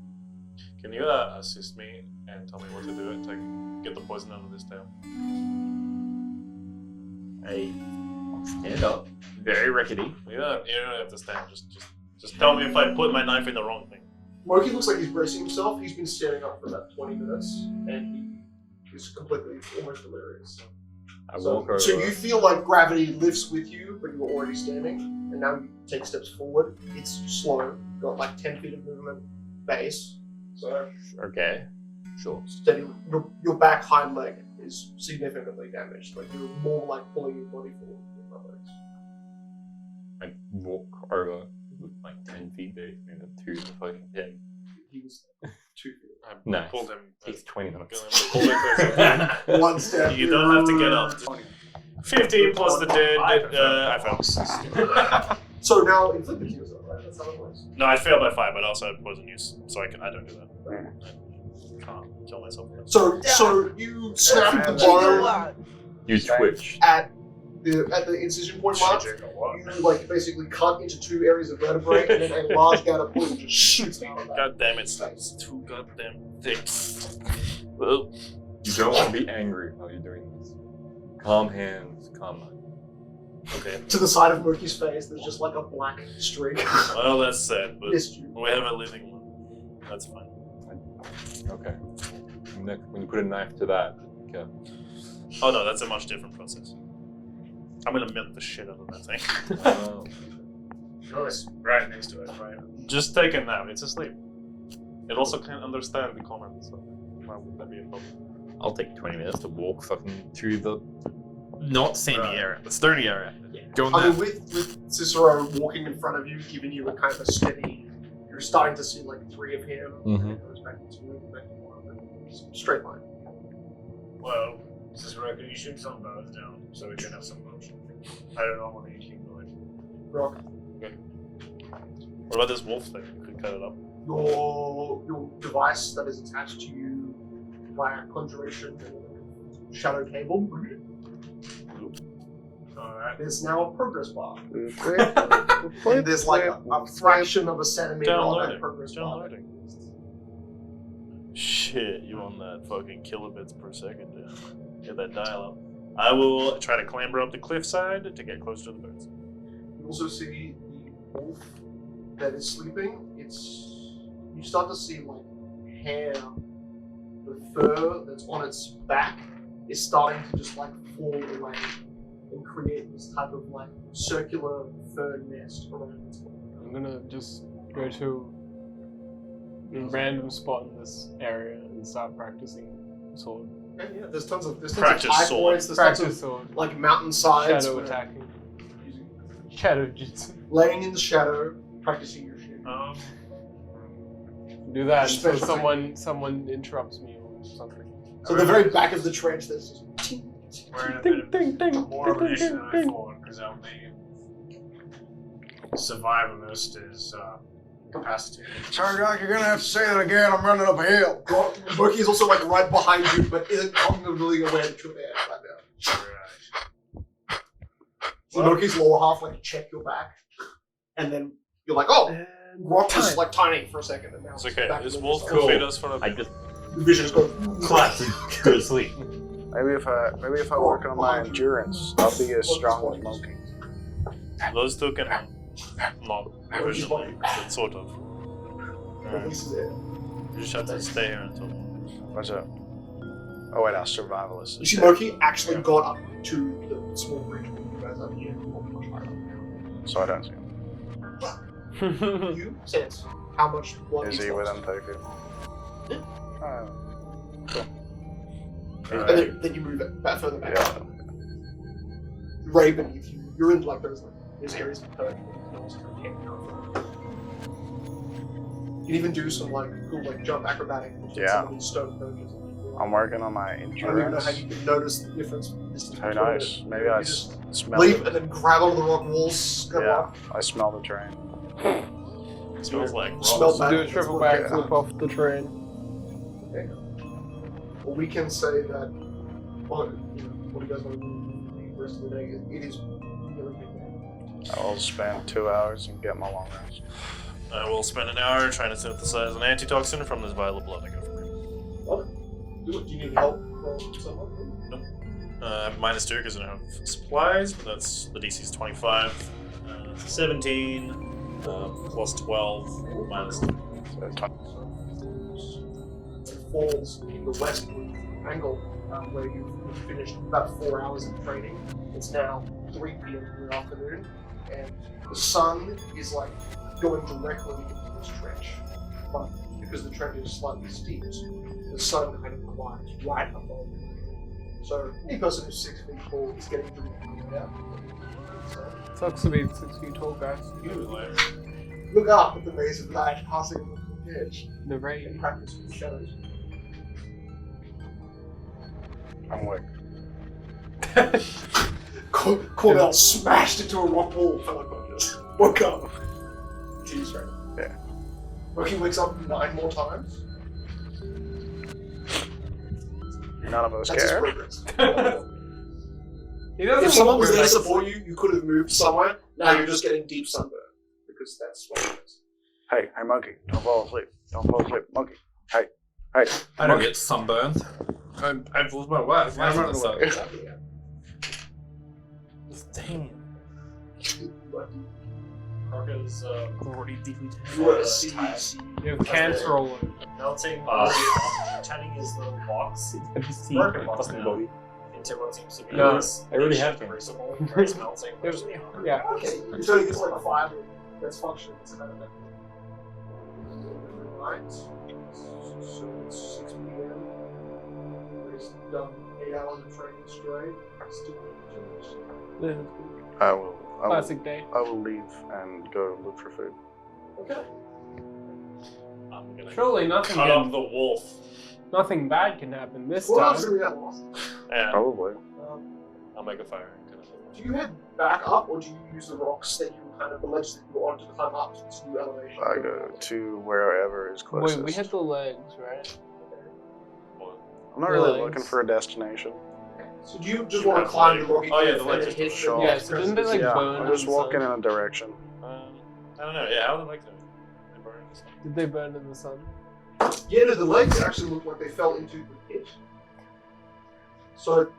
Speaker 4: Can you assist me and tell me what to do to get the poison out of this tail?
Speaker 9: I stand up, very rickety.
Speaker 4: You don't have to stand. Just tell me if I put my knife in the wrong thing.
Speaker 2: Moki looks like he's bracing himself. He's been standing up for about 20 minutes, and he is completely almost delirious.
Speaker 9: I walk over.
Speaker 2: So you feel like gravity lifts with you, but you were already standing, and now you take steps forward. It's slow. You've got like 10 feet of movement base. So
Speaker 9: Okay, sure.
Speaker 2: steady. Your back hind leg is significantly damaged. Like you're more like pulling your body forward with your legs.
Speaker 9: I walk over like 10 feet between the two the fucking thing.
Speaker 2: He was 2 feet.
Speaker 4: I
Speaker 9: Nice.
Speaker 4: pulled him.
Speaker 9: Takes 20 minutes.
Speaker 4: Pulled him closer.
Speaker 2: One step.
Speaker 4: You don't have to get up. 15 plus the dead. I failed.
Speaker 2: So now inflicted to yourself, right? That's how it works.
Speaker 4: No, I failed by 5, but also I had poison use, so I don't do that. I can't kill myself.
Speaker 2: So you snap the bone
Speaker 9: You switch.
Speaker 2: at the incision point mark. You like basically cut into 2 areas of vertebrae, and then a large gout of poison just shoots out of that.
Speaker 4: God damn it, it's too goddamn thick. Well,
Speaker 9: You don't want to be angry while you're doing this. Calm hands, calm mind.
Speaker 4: Okay.
Speaker 2: To the side of Mookie's face, there's just like a black streak.
Speaker 4: Well, that's sad, but
Speaker 2: Missed you.
Speaker 4: we have a living one. That's fine.
Speaker 9: Okay. Next, when you put a knife to that, okay.
Speaker 4: Oh no, that's a much different process. I'm gonna milk the shit out of that thing.
Speaker 9: Oh.
Speaker 6: It's right next to it, right?
Speaker 4: Just take a nap. It's asleep. It also can understand the comments, so why would that be a problem?
Speaker 9: I'll take 20 minutes to walk fucking through the not sandy area, the stony area. Go in
Speaker 2: I
Speaker 9: there.
Speaker 2: mean, with Cicero walking in front of you, giving you a kind of a steady, you're starting to see like 3 of him, and it goes back to 2, back to 1, and it's a straight line.
Speaker 6: Well, Cicero, can you shoot some birds down so we can have some motion? I don't know what the humanoid.
Speaker 2: Rock.
Speaker 4: What about this wolf thing? We could cut it up.
Speaker 2: Your device that is attached to you via conjuration and shadow cable.
Speaker 6: Alright.
Speaker 2: There's now a progress bar. And there's like a fraction of a centimeter on that
Speaker 4: Downloading.
Speaker 2: progress bar.
Speaker 4: Downloading. Shit, you on that fucking kilobits per second, dude. Get that dial up. I will try to clamber up the cliffside to get close to the birds.
Speaker 2: You also see the wolf that is sleeping. You start to see like hair, the fur that's on its back is starting to just like fall away and create this type of like circular fur nest around its body.
Speaker 5: I'm gonna just go to a random spot in this area and start practicing sword.
Speaker 2: And yeah, there's tons of
Speaker 4: Practice
Speaker 2: high
Speaker 4: sword.
Speaker 2: points. There's tons
Speaker 5: Practice
Speaker 2: of
Speaker 5: sword.
Speaker 2: like mountainsides.
Speaker 5: Shadow
Speaker 2: where-
Speaker 5: attacking. Shadow jutsu.
Speaker 2: Laying in the shadow, practicing your shit.
Speaker 5: Do that until
Speaker 2: Special
Speaker 5: someone interrupts me or something.
Speaker 2: So the very back of the trench, there's just
Speaker 6: We're in a bit of more of an issue than I thought, because our main survivalist is incapacitated.
Speaker 8: Sorry, Doc, you're gonna have to say that again. I'm running up a hill.
Speaker 2: Berkey is also like right behind you, but isn't cognitively aware that you're there right now.
Speaker 6: Right.
Speaker 2: So Berkey's lower half like check your back, and then you're like, oh, Rock was like tiny for a second, and now
Speaker 4: It's okay.
Speaker 2: back
Speaker 4: This
Speaker 2: to the
Speaker 4: wolf
Speaker 2: other
Speaker 4: will
Speaker 2: side.
Speaker 4: feed us for a
Speaker 9: I
Speaker 4: bit.
Speaker 9: just
Speaker 2: The visions go.
Speaker 9: clap. Go to sleep.
Speaker 8: Maybe if I work on my endurance, I'll be as strong as Monkey.
Speaker 4: Those two can not originally, but sort of.
Speaker 2: Releases it.
Speaker 4: You just have to stay here until.
Speaker 8: What's up? Oh wait, our survivalist.
Speaker 2: You
Speaker 8: is
Speaker 2: see,
Speaker 8: dead.
Speaker 2: Moki actually got up to the small bridge where you guys are here. Much higher up
Speaker 8: So I don't see him.
Speaker 2: now. You sense how much blood
Speaker 8: Is
Speaker 2: he's
Speaker 8: he with
Speaker 2: lost.
Speaker 8: him, Toku?
Speaker 2: Yeah.
Speaker 8: Cool.
Speaker 2: And then you move it back further back.
Speaker 8: Yeah.
Speaker 2: Right beneath you. You're in like those areas of hurt. You can even do some like cool like jump acrobatics. with
Speaker 8: Yeah.
Speaker 2: Some of these stone perches.
Speaker 8: I'm working on my
Speaker 2: I don't even know
Speaker 8: endurance.
Speaker 2: how you can notice the difference.
Speaker 8: How nice. Maybe I
Speaker 2: just
Speaker 8: smell
Speaker 2: leap
Speaker 8: it.
Speaker 2: and then grab onto the rock walls. Grab
Speaker 8: Yeah,
Speaker 2: off.
Speaker 8: I smell the train.
Speaker 4: It smells like
Speaker 2: Smell
Speaker 4: rocks.
Speaker 2: bad.
Speaker 5: Do a triple backflip off the train.
Speaker 2: Okay. Well, we can say that. Well, what do you guys want to do the rest of the day? It is really big day.
Speaker 8: I'll spend 2 hours and get my long rest.
Speaker 4: I will spend an hour trying to synthesize an antitoxin from this vial of blood I got from him.
Speaker 2: Do you need help from someone?
Speaker 4: -2 because I don't have supplies, but that's the DC's 25. 17 plus 12 minus 2.
Speaker 8: So 20.
Speaker 2: It falls in the westward angle where you've finished about 4 hours of training. It's now 3 p.m. in the afternoon, and the sun is like going directly into this trench. But because the trench is slightly steep, the sun kind of glides right above you. So any person who's 6 feet tall is getting directly out. So
Speaker 5: Sucks to be 6 feet tall, guys.
Speaker 2: look up at the rays of light passing along the edge
Speaker 5: The
Speaker 2: and
Speaker 5: rain.
Speaker 2: practice with shadows.
Speaker 8: I'm awake.
Speaker 2: Cornell smashed into a rock wall, fell unconscious. Woke up. Jeez, right?
Speaker 8: Yeah.
Speaker 2: He wakes up 9 more times.
Speaker 8: None of us
Speaker 2: That's his
Speaker 8: care.
Speaker 2: progress.
Speaker 5: He doesn't
Speaker 2: If someone was
Speaker 5: look
Speaker 2: there to
Speaker 5: like-
Speaker 2: support you, you could have moved somewhere. Now you're just getting deep sunburn. Because that's what it is.
Speaker 8: Hey, Monkey, don't fall asleep. Don't fall asleep, Monkey. Hey,
Speaker 9: I don't get sunburned. I've lost my wife.
Speaker 8: I'm not
Speaker 9: so.
Speaker 8: awake.
Speaker 5: Damn.
Speaker 7: Orca's
Speaker 5: Already defeated.
Speaker 2: You are a sea.
Speaker 5: You have cancer all over.
Speaker 6: Melting, turning his little box
Speaker 9: Fucking body.
Speaker 6: into what seems to be
Speaker 5: No,
Speaker 6: this
Speaker 9: I already have
Speaker 6: makeshift
Speaker 9: him.
Speaker 6: crucible where it's melting.
Speaker 5: There's- Yeah.
Speaker 2: Okay, you're turning this like fire that's functioning. It's kind of like. Right. So it's 6 p.m. He's done 8 hours of training straight. Still doing
Speaker 8: I will.
Speaker 5: Classic day.
Speaker 8: I will leave and go look for food.
Speaker 2: Okay.
Speaker 7: I'm gonna
Speaker 5: Surely nothing
Speaker 7: cut up
Speaker 5: can,
Speaker 7: the wolf.
Speaker 5: nothing bad can happen this
Speaker 2: Well,
Speaker 5: time.
Speaker 2: that's gonna be that lost.
Speaker 7: Yeah,
Speaker 8: Probably.
Speaker 7: I'll make a fire.
Speaker 2: Do you head back up, or do you use the rocks that you kind of the ledge that you were on to climb up to this new elevation?
Speaker 8: I go to wherever is closest.
Speaker 5: Wait, we had the legs, right?
Speaker 8: I'm not really
Speaker 5: legs.
Speaker 8: looking for a destination.
Speaker 2: So do you just want to climb the rocky
Speaker 7: Oh, yeah,
Speaker 2: cliff
Speaker 7: the
Speaker 2: and
Speaker 7: ledge
Speaker 2: then
Speaker 7: is
Speaker 2: hit
Speaker 8: sure.
Speaker 5: Yeah, so didn't they like
Speaker 8: Yeah,
Speaker 5: burn?
Speaker 8: I'm just
Speaker 5: in the
Speaker 8: walking
Speaker 5: sun?
Speaker 8: in a direction.
Speaker 7: I don't know. Yeah, how would I like to? They burn this thing.
Speaker 5: Did they burn in the sun?
Speaker 2: Yeah, no, the legs actually look like they fell into the pit. So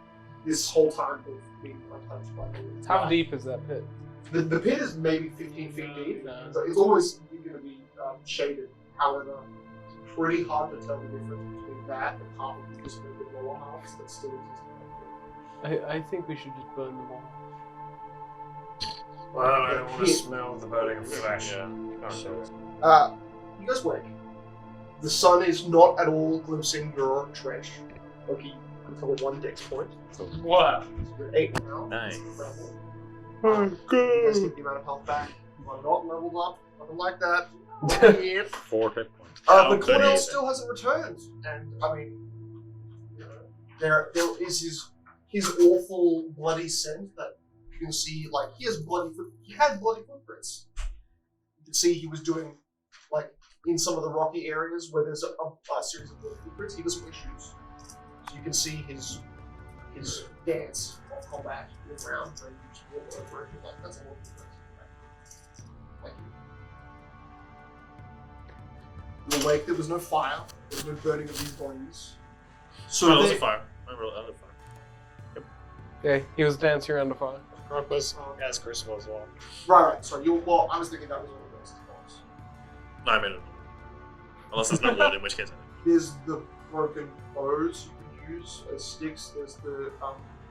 Speaker 2: this whole time they've been untouched by the
Speaker 5: How deep is that pit?
Speaker 2: The pit is maybe 15 feet deep,
Speaker 5: No.
Speaker 2: so it's always going to be shaded. However, pretty hard to tell the difference between that and half of this the lower halves that still exist.
Speaker 5: I think we should just burn them all.
Speaker 6: Well, I don't want to smell the burning of flesh.
Speaker 7: Yeah.
Speaker 2: You guys wake. The sun is not at all glimpsing your trench. Okay, you can tell 1 dex point.
Speaker 6: What?
Speaker 2: So you're 8 now.
Speaker 9: Nice.
Speaker 2: You guys get the amount of health back. You are not leveled up. Nothing like that. Yep.
Speaker 9: 4 hit points.
Speaker 2: But
Speaker 7: Don't
Speaker 2: Cornell
Speaker 7: believe it.
Speaker 2: still hasn't returned, and I mean, you know, there is his awful bloody scent that you can see. Like he had bloody footprints. You can see he was doing like in some of the rocky areas where there's a series of bloody footprints. He doesn't wear shoes, so you can see his dance of combat in the ground. So you just walk over it, and like that's a lot of footprints. Like in the wake, there was no fire, there was no burning of these bodies. So
Speaker 7: So there's
Speaker 2: they-
Speaker 7: a fire. I rolled out of fire.
Speaker 5: Yeah, he was dancing around the fire.
Speaker 6: Crocus has crucible as well.
Speaker 2: right. Sorry, well, I was thinking that was all the best ones.
Speaker 7: No, I made it. Unless there's no wood, in which case.
Speaker 2: There's the broken bows you can use as sticks. There's the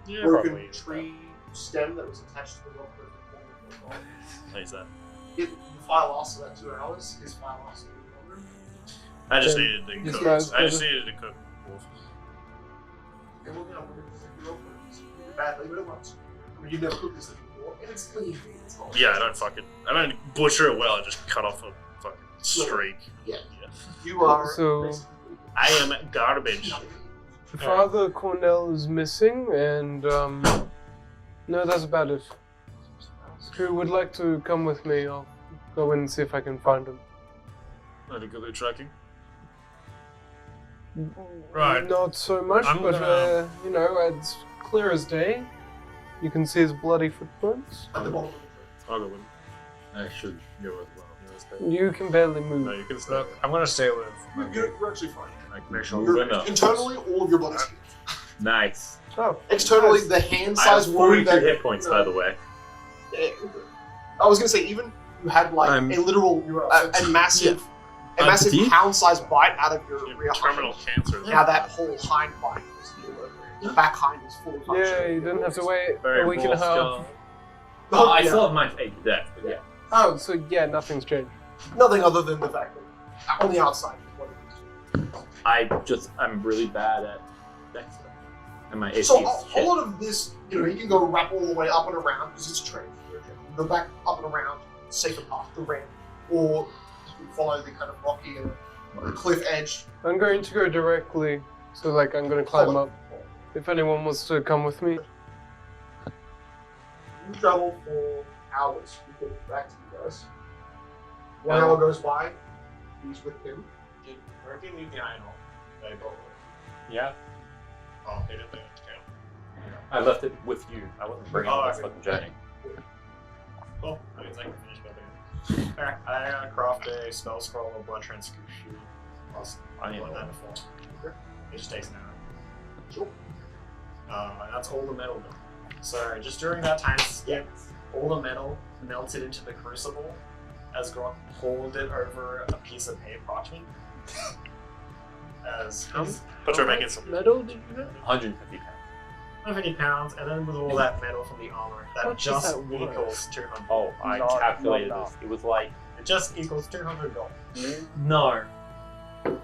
Speaker 7: Yeah,
Speaker 2: broken
Speaker 7: probably.
Speaker 2: tree stem that was attached to the rock.
Speaker 7: I use that.
Speaker 2: The fire lasted about 2 hours. His fire lasted a bit longer.
Speaker 7: I just
Speaker 5: Okay.
Speaker 7: needed to
Speaker 5: These
Speaker 7: cook.
Speaker 5: guys
Speaker 7: I just
Speaker 5: better-
Speaker 7: needed to cook wolf.
Speaker 2: And we're gonna roll for it badly, but it works. I mean, you've never cooked this thing before, and it's clean. It's not
Speaker 7: Yeah, I don't butcher it well. I just cut off a fucking streak.
Speaker 2: Yeah. You are.
Speaker 5: So-
Speaker 2: basically-
Speaker 7: I am garbage.
Speaker 5: Father Cornell is missing, and no, that's about it. Who would like to come with me? I'll go in and see if I can find him.
Speaker 7: Any good at tracking?
Speaker 6: Right.
Speaker 5: Not so much,
Speaker 6: I'm
Speaker 5: but
Speaker 6: gonna-
Speaker 5: you know, it's clear as day. You can see his bloody footprints.
Speaker 2: At the bottom of the tree.
Speaker 7: I'll go with him.
Speaker 9: I should go as well.
Speaker 5: You can barely
Speaker 7: No,
Speaker 5: move.
Speaker 7: you can stay.
Speaker 6: Look, I'm gonna stay with my
Speaker 2: You're actually fine.
Speaker 9: Like, make sure
Speaker 2: You're,
Speaker 9: we're enough.
Speaker 2: internally, all of your body's healed.
Speaker 9: Nice.
Speaker 5: Oh,
Speaker 2: Externally,
Speaker 5: nice.
Speaker 2: the hand
Speaker 9: I have
Speaker 2: size wound
Speaker 9: 42
Speaker 2: that.
Speaker 9: hit points, by the way.
Speaker 2: I was gonna say, even you had like
Speaker 9: I'm-
Speaker 2: a literal, a massive,
Speaker 9: I'm
Speaker 2: massive
Speaker 9: petite.
Speaker 2: pound-sized bite out of your
Speaker 7: You
Speaker 2: rear
Speaker 7: have terminal
Speaker 2: hind.
Speaker 7: cancer.
Speaker 2: Now that whole hind bite is healed over. The back hind is fully functional.
Speaker 5: Yeah, you didn't have to wait
Speaker 9: Very
Speaker 5: a week and a half.
Speaker 9: skill.
Speaker 2: Oh,
Speaker 9: I
Speaker 2: yeah.
Speaker 9: still have my fate to death, but yeah.
Speaker 5: Oh, so yeah, nothing's changed.
Speaker 2: Nothing other than the fact that on the outside is what it is.
Speaker 9: I'm really bad at dex. And my AC
Speaker 2: So
Speaker 9: is
Speaker 2: a
Speaker 9: shit.
Speaker 2: lot of this, you know, you can go wrap all the way up and around because it's trained. You go back up and around, safer path, the ramp, or you follow the kind of rocky cliff edge.
Speaker 5: I'm going to go directly, so like I'm going to climb
Speaker 2: Follow.
Speaker 5: up. If anyone wants to come with me.
Speaker 2: You travel for hours before you get back to you guys. 1 hour goes by, he's with him.
Speaker 6: Where can you behind all? They go.
Speaker 9: Yeah.
Speaker 7: Oh, they didn't think it count.
Speaker 9: I left it with you. I wasn't bringing
Speaker 6: Oh,
Speaker 9: it on this
Speaker 6: okay.
Speaker 9: fucking journey.
Speaker 7: Cool. I mean, I can finish building.
Speaker 6: Alright, I gotta craft a spell scroll of blood transfusion. Plus,
Speaker 9: I need
Speaker 6: one
Speaker 9: one.
Speaker 6: and a 4. It just takes an hour.
Speaker 2: Sure.
Speaker 6: And that's all the metal though. So just during that time skip, all all the metal melted into the crucible as Grok poured it over a piece of paper parchment.
Speaker 4: But you're making some.
Speaker 5: metal did you have?
Speaker 9: 150 pounds.
Speaker 6: 150 pounds, and then with all that metal from the armor, that
Speaker 5: What
Speaker 6: just
Speaker 5: is that worth?
Speaker 6: equals 200.
Speaker 9: Oh, I
Speaker 3: Not-
Speaker 9: calculated
Speaker 3: not
Speaker 9: this. It was like,
Speaker 6: It just equals 200 gold.
Speaker 9: no. It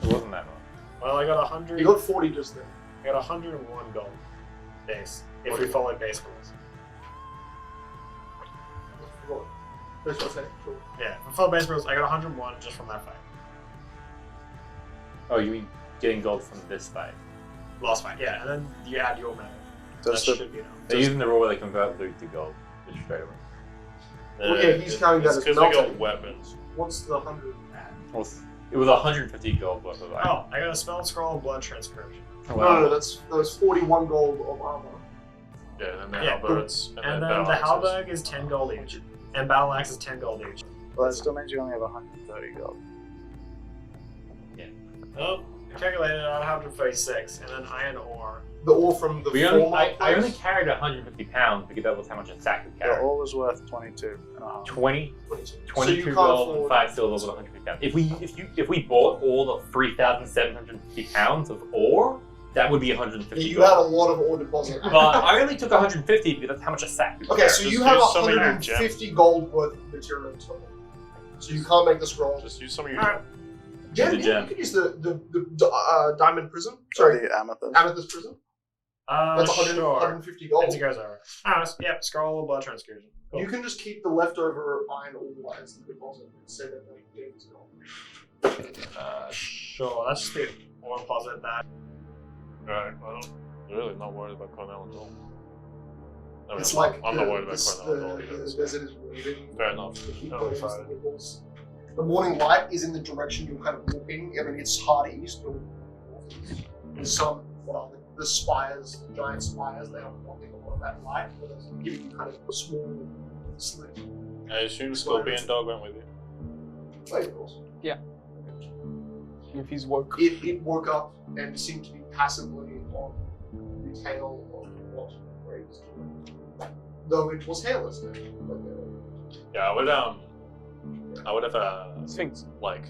Speaker 9: wasn't that much.
Speaker 6: Well, I got 100.
Speaker 2: You got 40 just then.
Speaker 6: I got 101 gold base if we follow base rules.
Speaker 2: That's what I said. Sure.
Speaker 6: Yeah, if we follow base rules, I got 101 just from that fight.
Speaker 9: Oh, you mean getting gold from this fight?
Speaker 6: Last fight, yeah, and then you add your metal.
Speaker 8: Does
Speaker 6: that
Speaker 8: the-
Speaker 6: should be enough.
Speaker 9: They're using the rule where they convert loot to gold just straight away.
Speaker 2: Well, yeah, he's counting that as
Speaker 4: because we got
Speaker 2: melting.
Speaker 4: weapons.
Speaker 2: What's the 100 add?
Speaker 9: Well, it was 150 gold worth of item.
Speaker 6: Oh, I got a spell scroll of blood transcription.
Speaker 2: No, that's 41 gold of armor.
Speaker 4: Yeah, and then the
Speaker 6: Yeah.
Speaker 4: halberds.
Speaker 6: And then
Speaker 4: battle
Speaker 6: the
Speaker 4: axes.
Speaker 6: halberd is 10 gold each. And battle axe is 10 gold each.
Speaker 8: Well, that still means you only have 130 gold.
Speaker 6: Oh, I calculated out 136, and then iron ore.
Speaker 2: The ore from the former
Speaker 9: I only
Speaker 2: place?
Speaker 9: carried 150 pounds because that was how much a sack would
Speaker 8: The
Speaker 9: carry.
Speaker 8: ore was worth 22 and a half.
Speaker 9: 20,
Speaker 2: 22.
Speaker 9: 22
Speaker 2: can't
Speaker 9: gold and
Speaker 2: afford-
Speaker 9: 5 silver with 150 pounds. If we bought all the 3,750 pounds of ore, that would be 150
Speaker 2: You had a
Speaker 9: gold.
Speaker 2: lot of ore deposit.
Speaker 9: But I only took 150 because that's how much a sack would
Speaker 2: Okay,
Speaker 9: carry.
Speaker 2: so you
Speaker 4: Just
Speaker 2: have
Speaker 4: use some of your
Speaker 2: 150 gold worth of material total. So you can't make the scroll.
Speaker 4: Just use some of your.
Speaker 6: Alright.
Speaker 2: Gem,
Speaker 9: the
Speaker 2: yeah,
Speaker 9: gem.
Speaker 2: you could use the diamond prism.
Speaker 8: Sorry,
Speaker 2: Sorry,
Speaker 8: the amethyst.
Speaker 2: amethyst prism. That's 100,
Speaker 6: Sure.
Speaker 2: 150 gold.
Speaker 6: As it goes over. Yep, scroll of blood transfusion. Cool.
Speaker 2: You can just keep the leftover iron ore as the deposit and say that they gave it to gold.
Speaker 6: Sure, that's just the ore deposit that.
Speaker 4: Right. I'm really not worried about Cornell at all. I mean,
Speaker 2: It's
Speaker 4: I'm
Speaker 2: like
Speaker 4: not worried about
Speaker 2: the
Speaker 4: Cornell at all either.
Speaker 2: desert is waving.
Speaker 4: Fair enough.
Speaker 2: The heat
Speaker 4: That'll be
Speaker 2: waves,
Speaker 4: fine.
Speaker 2: the ripples. The morning light is in the direction you're kind of walking. I mean, it's hard east. But there's some, what are the spires, the giant spires, they are blocking a lot of that light, but it's giving you kind of a small slit.
Speaker 4: I assume Scorpion Dog went with you.
Speaker 2: Wait, of course.
Speaker 5: If he's woke.
Speaker 2: It woke up and seemed to be passively on the tail of what Ray was doing. Though it was hairless then.
Speaker 4: Yeah, I would have
Speaker 5: Sphinx.
Speaker 4: like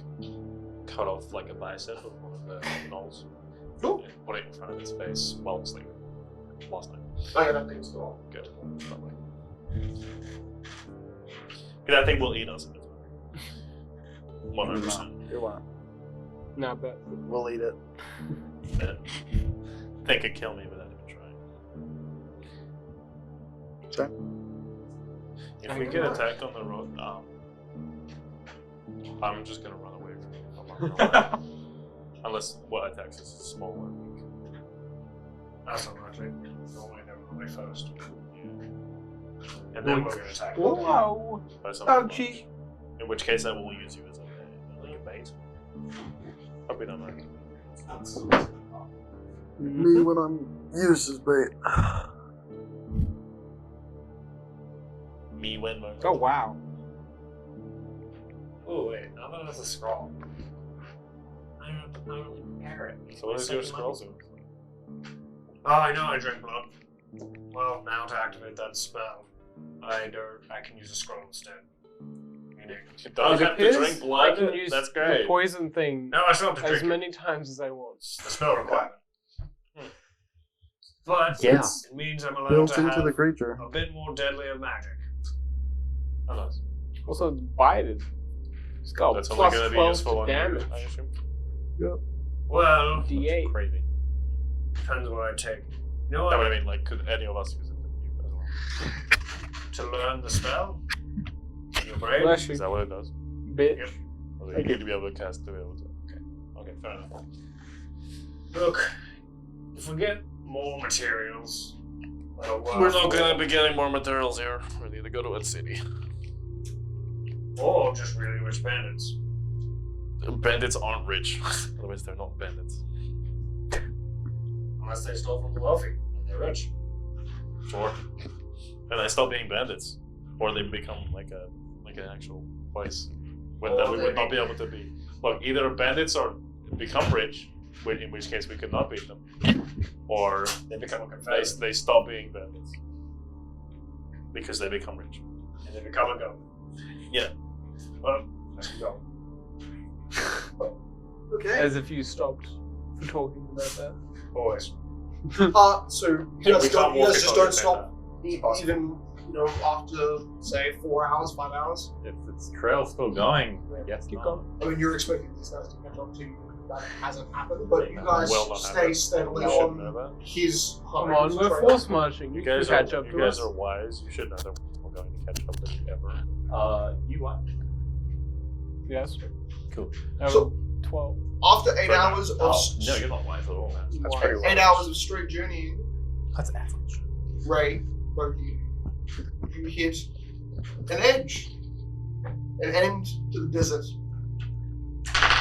Speaker 4: cut off like a bicep of one of the gnolls.
Speaker 2: Cool.
Speaker 4: And put it in front of its face while sleeping. Last night.
Speaker 2: Oh yeah, that thing's still
Speaker 4: Good. Lovely. That thing will eat us. 100%.
Speaker 8: You won't.
Speaker 5: Not bad.
Speaker 8: We'll eat it.
Speaker 4: They could kill me without even trying.
Speaker 8: Sorry?
Speaker 4: If we get attacked on the road, I'm just gonna run away from you. I'm not gonna lie. Unless what attacks us is small and weak.
Speaker 6: That's not likely. Normally they run away first. And then we're going to attack.
Speaker 5: Whoa!
Speaker 4: By something
Speaker 5: Ouchie!
Speaker 4: In which case I will use you as like a bait. Hope we don't mind.
Speaker 8: Me when I'm used as bait.
Speaker 4: Me when my
Speaker 5: Oh wow.
Speaker 6: Oh wait, now that it's a scroll. I don't really compare it.
Speaker 4: So what is your scroll do?
Speaker 6: Oh, I know I drink blood. Well, now to activate that spell, I can use a scroll instead. Meaning,
Speaker 4: You don't have to
Speaker 5: Is,
Speaker 4: drink blood.
Speaker 5: I can use
Speaker 4: That's
Speaker 5: the
Speaker 4: great.
Speaker 5: poison thing
Speaker 6: no, I still have to
Speaker 5: as
Speaker 6: drink it.
Speaker 5: many times as I want.
Speaker 6: It's the spell requirement. But
Speaker 9: Yeah.
Speaker 6: it means I'm allowed
Speaker 8: Built
Speaker 6: to
Speaker 8: into
Speaker 6: have
Speaker 8: the creature.
Speaker 6: a bit more deadly of magic.
Speaker 4: Oh, nice.
Speaker 5: Also, it's bited. It's got
Speaker 4: That's only
Speaker 5: plus
Speaker 4: going to be
Speaker 5: 12
Speaker 4: useful on you,
Speaker 5: damage.
Speaker 4: I assume.
Speaker 6: Well,
Speaker 5: D8.
Speaker 9: Crazy.
Speaker 6: depends what I take. You know
Speaker 4: That
Speaker 6: what?
Speaker 4: would mean, like, could any of us use it as well?
Speaker 6: To learn the spell, you're brave.
Speaker 5: Bless you,
Speaker 4: Is that what it does?
Speaker 5: bitch.
Speaker 6: Yep.
Speaker 4: Or you need to be able to cast to be able to. Okay. Okay, fair enough.
Speaker 6: Look, if we get more materials, that'll work.
Speaker 4: We're not going to be getting more materials here. We need to go to a city.
Speaker 6: Or just really rich bandits.
Speaker 4: Bandits aren't rich. Otherwise, they're not bandits.
Speaker 6: Unless they stole from the wealthy and they're rich.
Speaker 4: Sure. And they stop being bandits. Or they become like an actual place. When that
Speaker 6: Or
Speaker 4: we
Speaker 6: they
Speaker 4: would not be able to be. Look, either bandits or become rich, in which case we could not beat them. Or
Speaker 6: They become a confederate.
Speaker 4: they stop being bandits. because they become rich.
Speaker 6: And then become a goat.
Speaker 4: Yeah.
Speaker 6: Well, let's go.
Speaker 2: Okay.
Speaker 5: As if you stopped talking about that.
Speaker 6: Always.
Speaker 2: So you
Speaker 4: Yeah,
Speaker 2: guys,
Speaker 4: we can't walk
Speaker 2: just
Speaker 4: across
Speaker 2: don't
Speaker 4: the
Speaker 2: stop even after say 4 hours, 5 hours.
Speaker 9: If it's trail's still going, I guess
Speaker 5: Keep
Speaker 9: not.
Speaker 2: I mean, you're expecting these guys to catch up to you. That hasn't happened, but you
Speaker 9: Yeah,
Speaker 2: guys
Speaker 4: will not
Speaker 2: stay
Speaker 4: happen.
Speaker 2: steadily
Speaker 4: You should know
Speaker 2: on
Speaker 4: that.
Speaker 2: his
Speaker 5: Come on, we're
Speaker 2: trail.
Speaker 5: force marching. You can catch up
Speaker 4: You
Speaker 5: to
Speaker 4: guys
Speaker 5: us.
Speaker 4: are wise. You should know that we're going to catch up with you ever.
Speaker 9: You what?
Speaker 5: Yes.
Speaker 9: Cool.
Speaker 2: So-
Speaker 5: 12.
Speaker 2: After 8 hours of
Speaker 9: No, you're not wise at all, man.
Speaker 8: That's pretty
Speaker 2: 8 hours of straight journeying,
Speaker 9: That's average.
Speaker 2: Ray, Loki, you hit an edge, an end to the desert,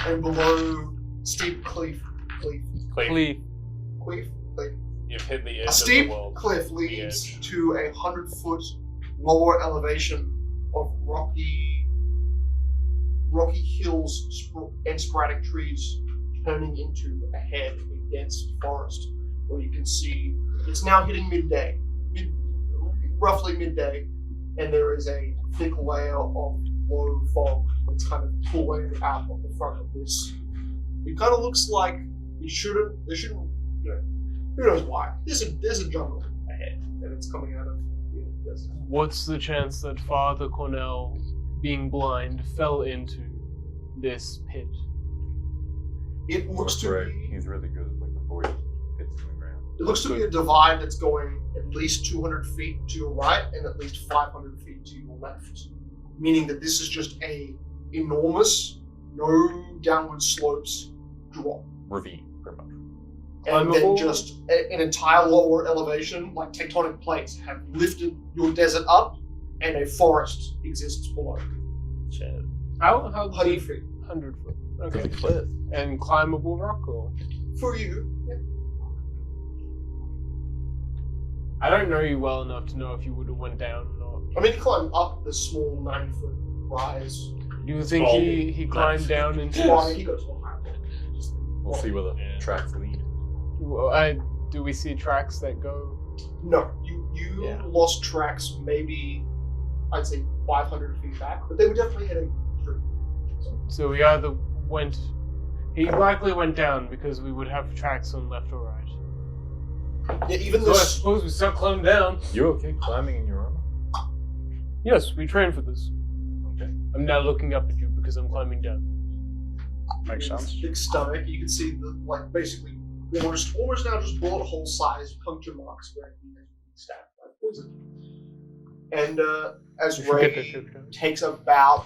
Speaker 2: and below steep cliff.
Speaker 5: Please.
Speaker 4: You've hit the end
Speaker 2: A
Speaker 4: of
Speaker 2: steep
Speaker 4: the world.
Speaker 2: cliff
Speaker 4: The
Speaker 2: leads
Speaker 4: edge.
Speaker 2: to a 100-foot lower elevation of rocky hills and sporadic trees, turning into a dense forest, where you can see it's now hitting midday, roughly midday, and there is a thick layer of low fog that's kind of pulling out of the front of this. It kind of looks like there shouldn't, who knows why. There's a jungle ahead, and it's coming out of the desert.
Speaker 5: What's the chance that Father Cornell, being blind, fell into this pit?
Speaker 2: It looks to be,
Speaker 10: He's really good at like avoiding hits in the ground.
Speaker 2: it looks to be a divide that's going at least 200 feet to your right and at least 500 feet to your left, meaning that this is just a enormous, no downward slopes drop.
Speaker 10: Ravine, pretty much.
Speaker 2: And then just an entire lower elevation, like tectonic plates, have lifted your desert up, and a forest exists below.
Speaker 5: How
Speaker 2: 100
Speaker 5: deep?
Speaker 2: feet.
Speaker 5: 100 foot. Okay. And climbable rock, or?
Speaker 2: For you, yeah.
Speaker 5: I don't know you well enough to know if you would have went down or not.
Speaker 2: I mean, you climb up the small 9-foot rise.
Speaker 5: Do you think
Speaker 4: Small
Speaker 5: he climbed down into
Speaker 2: Well, I mean,
Speaker 5: this?
Speaker 2: he goes a little higher.
Speaker 10: We'll see where the
Speaker 4: Yeah.
Speaker 10: tracks lead.
Speaker 5: Do we see tracks that go?
Speaker 2: No, you
Speaker 5: Yeah.
Speaker 2: lost tracks maybe, I'd say 500 feet back, but they were definitely heading through.
Speaker 5: So we either went. He likely went down because we would have tracks on left or right.
Speaker 2: Yeah, even
Speaker 5: So I
Speaker 2: this.
Speaker 5: suppose we start climbing down.
Speaker 10: You okay climbing in your armor?
Speaker 5: Yes, we trained for this.
Speaker 10: Okay.
Speaker 5: I'm now looking up at you because I'm climbing down.
Speaker 8: Makes sense.
Speaker 2: Big stomach. You can see the basically almost now just bullet hole size puncture marks where he has been stabbed by poison. And as Ray takes about,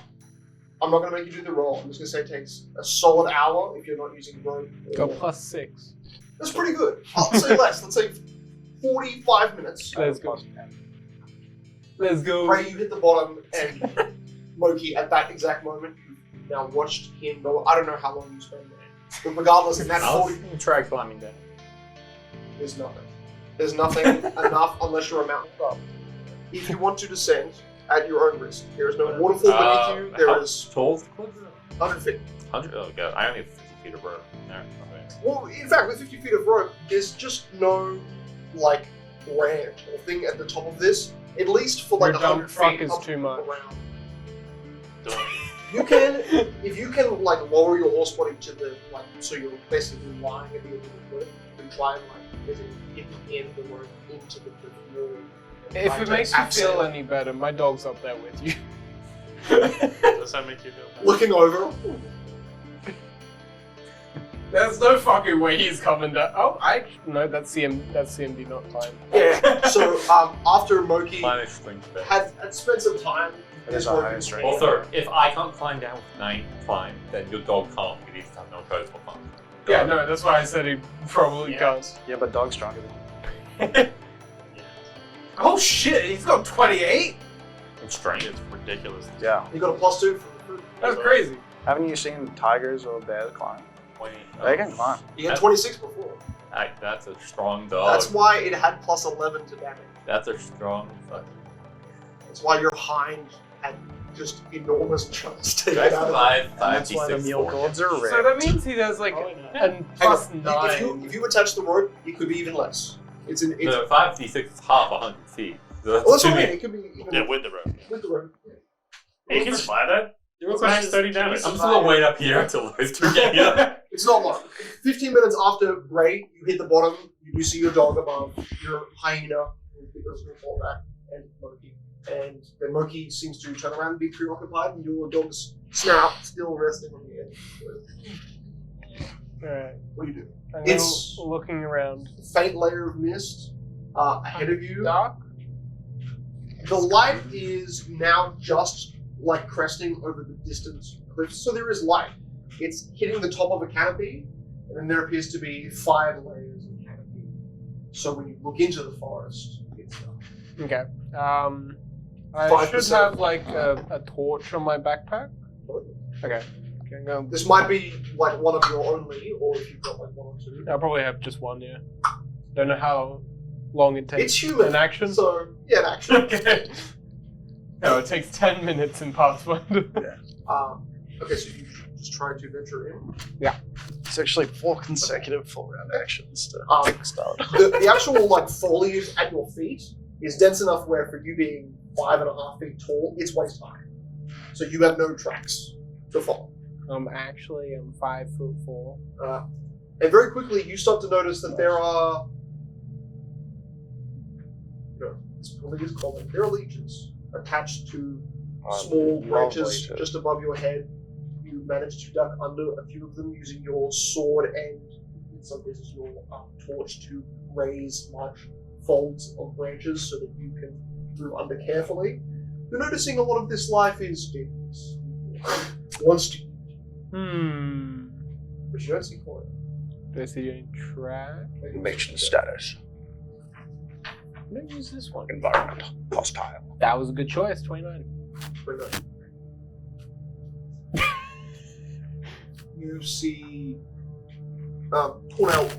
Speaker 2: I'm not going to make you do the roll. I'm just going to say it takes a solid hour if you're not using rope.
Speaker 5: Got +6.
Speaker 2: That's pretty good. I'll say less. Let's say 45 minutes.
Speaker 5: Let's go. Let's go.
Speaker 2: Ray, you hit the bottom, and Moki, at that exact moment, you've now watched him go. I don't know how long you spend there. But regardless, in that 40,
Speaker 9: Try climbing down.
Speaker 2: there's nothing. There's nothing enough unless you're a mountain club. If you want to descend at your own risk, there is no waterfall beneath you. There
Speaker 9: How
Speaker 2: is
Speaker 9: tall is the cliff?
Speaker 2: 100 feet.
Speaker 9: 100? Oh, God. I only have 50 feet of rope. No, okay.
Speaker 2: Well, in fact, with 50 feet of rope, there's just no, branch or thing at the top of this. At least for,
Speaker 5: Your
Speaker 2: 100
Speaker 5: dump truck
Speaker 2: feet
Speaker 5: is
Speaker 2: up
Speaker 5: too much.
Speaker 2: around. You can, if you can, lower your horse body to the, so you're basically lying at the end of the cliff, you can try and, basically get the end of the rope into the cliff wall. and
Speaker 5: If
Speaker 2: try
Speaker 5: it
Speaker 2: to
Speaker 5: makes you
Speaker 2: abseil
Speaker 5: feel
Speaker 2: it.
Speaker 5: any better, my dog's up there with you.
Speaker 4: Does that make you feel better?
Speaker 2: Looking over,
Speaker 5: There's no fucking way he's coming down. Oh, no, that's CMD, not time.
Speaker 2: yeah. So after Moki
Speaker 10: Mine explains better.
Speaker 2: had spent some time,
Speaker 8: It is a high strength.
Speaker 9: Also, if I can't climb down with 9 climb, then your dog can't. He needs to have no codes for fun.
Speaker 5: Yeah, no, that's why I said he probably can't.
Speaker 8: Yeah, but dog's stronger than
Speaker 5: Oh shit, he's got 28?
Speaker 9: It's strange.
Speaker 4: It's ridiculous.
Speaker 8: you. Yeah.
Speaker 2: you got a +2 for the food.
Speaker 5: That's crazy.
Speaker 8: Haven't you seen tigers or bears climb? They can climb.
Speaker 2: You had 26 before.
Speaker 9: That's a strong dog.
Speaker 2: That's why it had +11 to damage.
Speaker 9: That's a strong fucking.
Speaker 2: That's why your hind had just enormous chunks taken
Speaker 9: That's
Speaker 2: out of it.
Speaker 9: 556
Speaker 8: gods are
Speaker 5: So that means he does like a +9.
Speaker 2: If you attach the rope, it could be even less. It's
Speaker 9: No, 5d6 is half 100 feet.
Speaker 2: Well,
Speaker 9: That's
Speaker 2: that's
Speaker 9: too
Speaker 2: okay.
Speaker 9: many.
Speaker 2: It could be even
Speaker 4: Yeah, with the rope.
Speaker 2: with the rope. Yeah.
Speaker 4: Hey, you can survive that. Max 30 damage.
Speaker 9: I'm just gonna wait up here until those three get here.
Speaker 2: It's not long. 15 minutes after Ray, you hit the bottom, you see your dog above, your hyena, and Moki. And then Moki seems to turn around and be preoccupied, and your dog's snout still resting on the edge.
Speaker 5: Alright.
Speaker 2: What do you do?
Speaker 5: I'm
Speaker 2: It's-
Speaker 5: looking around.
Speaker 2: Faint layer of mist ahead of you.
Speaker 5: Dark?
Speaker 2: The light is now just like cresting over the distant cliffs, so there is light. It's hitting the top of a canopy, and then there appears to be 5 layers of canopy. So when you look into the forest, it's dark.
Speaker 5: Okay. I
Speaker 2: 5%.
Speaker 5: should have like a torch on my backpack. Okay. Okay, go.
Speaker 2: This might be like one of your only, or if you've got like 1 or 2.
Speaker 5: I'll probably have just one, yeah. Don't know how long it takes.
Speaker 2: It's human.
Speaker 5: In action?
Speaker 2: So, yeah, in action.
Speaker 5: Okay. No, it takes 10 minutes in Pathfinder.
Speaker 2: Okay, so you just try to venture in.
Speaker 8: It's actually 4 consecutive full round actions to start.
Speaker 2: The actual like foliage at your feet is dense enough where for you being 5.5 feet tall, it's waist high. So you have no tracks to follow.
Speaker 5: I'm 5'4".
Speaker 2: And very quickly you start to notice that there are this probably is common. There are leeches attached to small branches just above your head. You manage to duck under a few of them using your sword and, in some cases, your torch to raise large folds of branches so that you can move under carefully. You're noticing a lot of this life is dangerous. Wants to, but you don't see Krueler.
Speaker 5: Do I see any track?
Speaker 8: Mission status.
Speaker 5: I'm gonna use this one.
Speaker 8: Environment. Hostile.
Speaker 5: That was a good choice, 29.
Speaker 2: You see Cornell,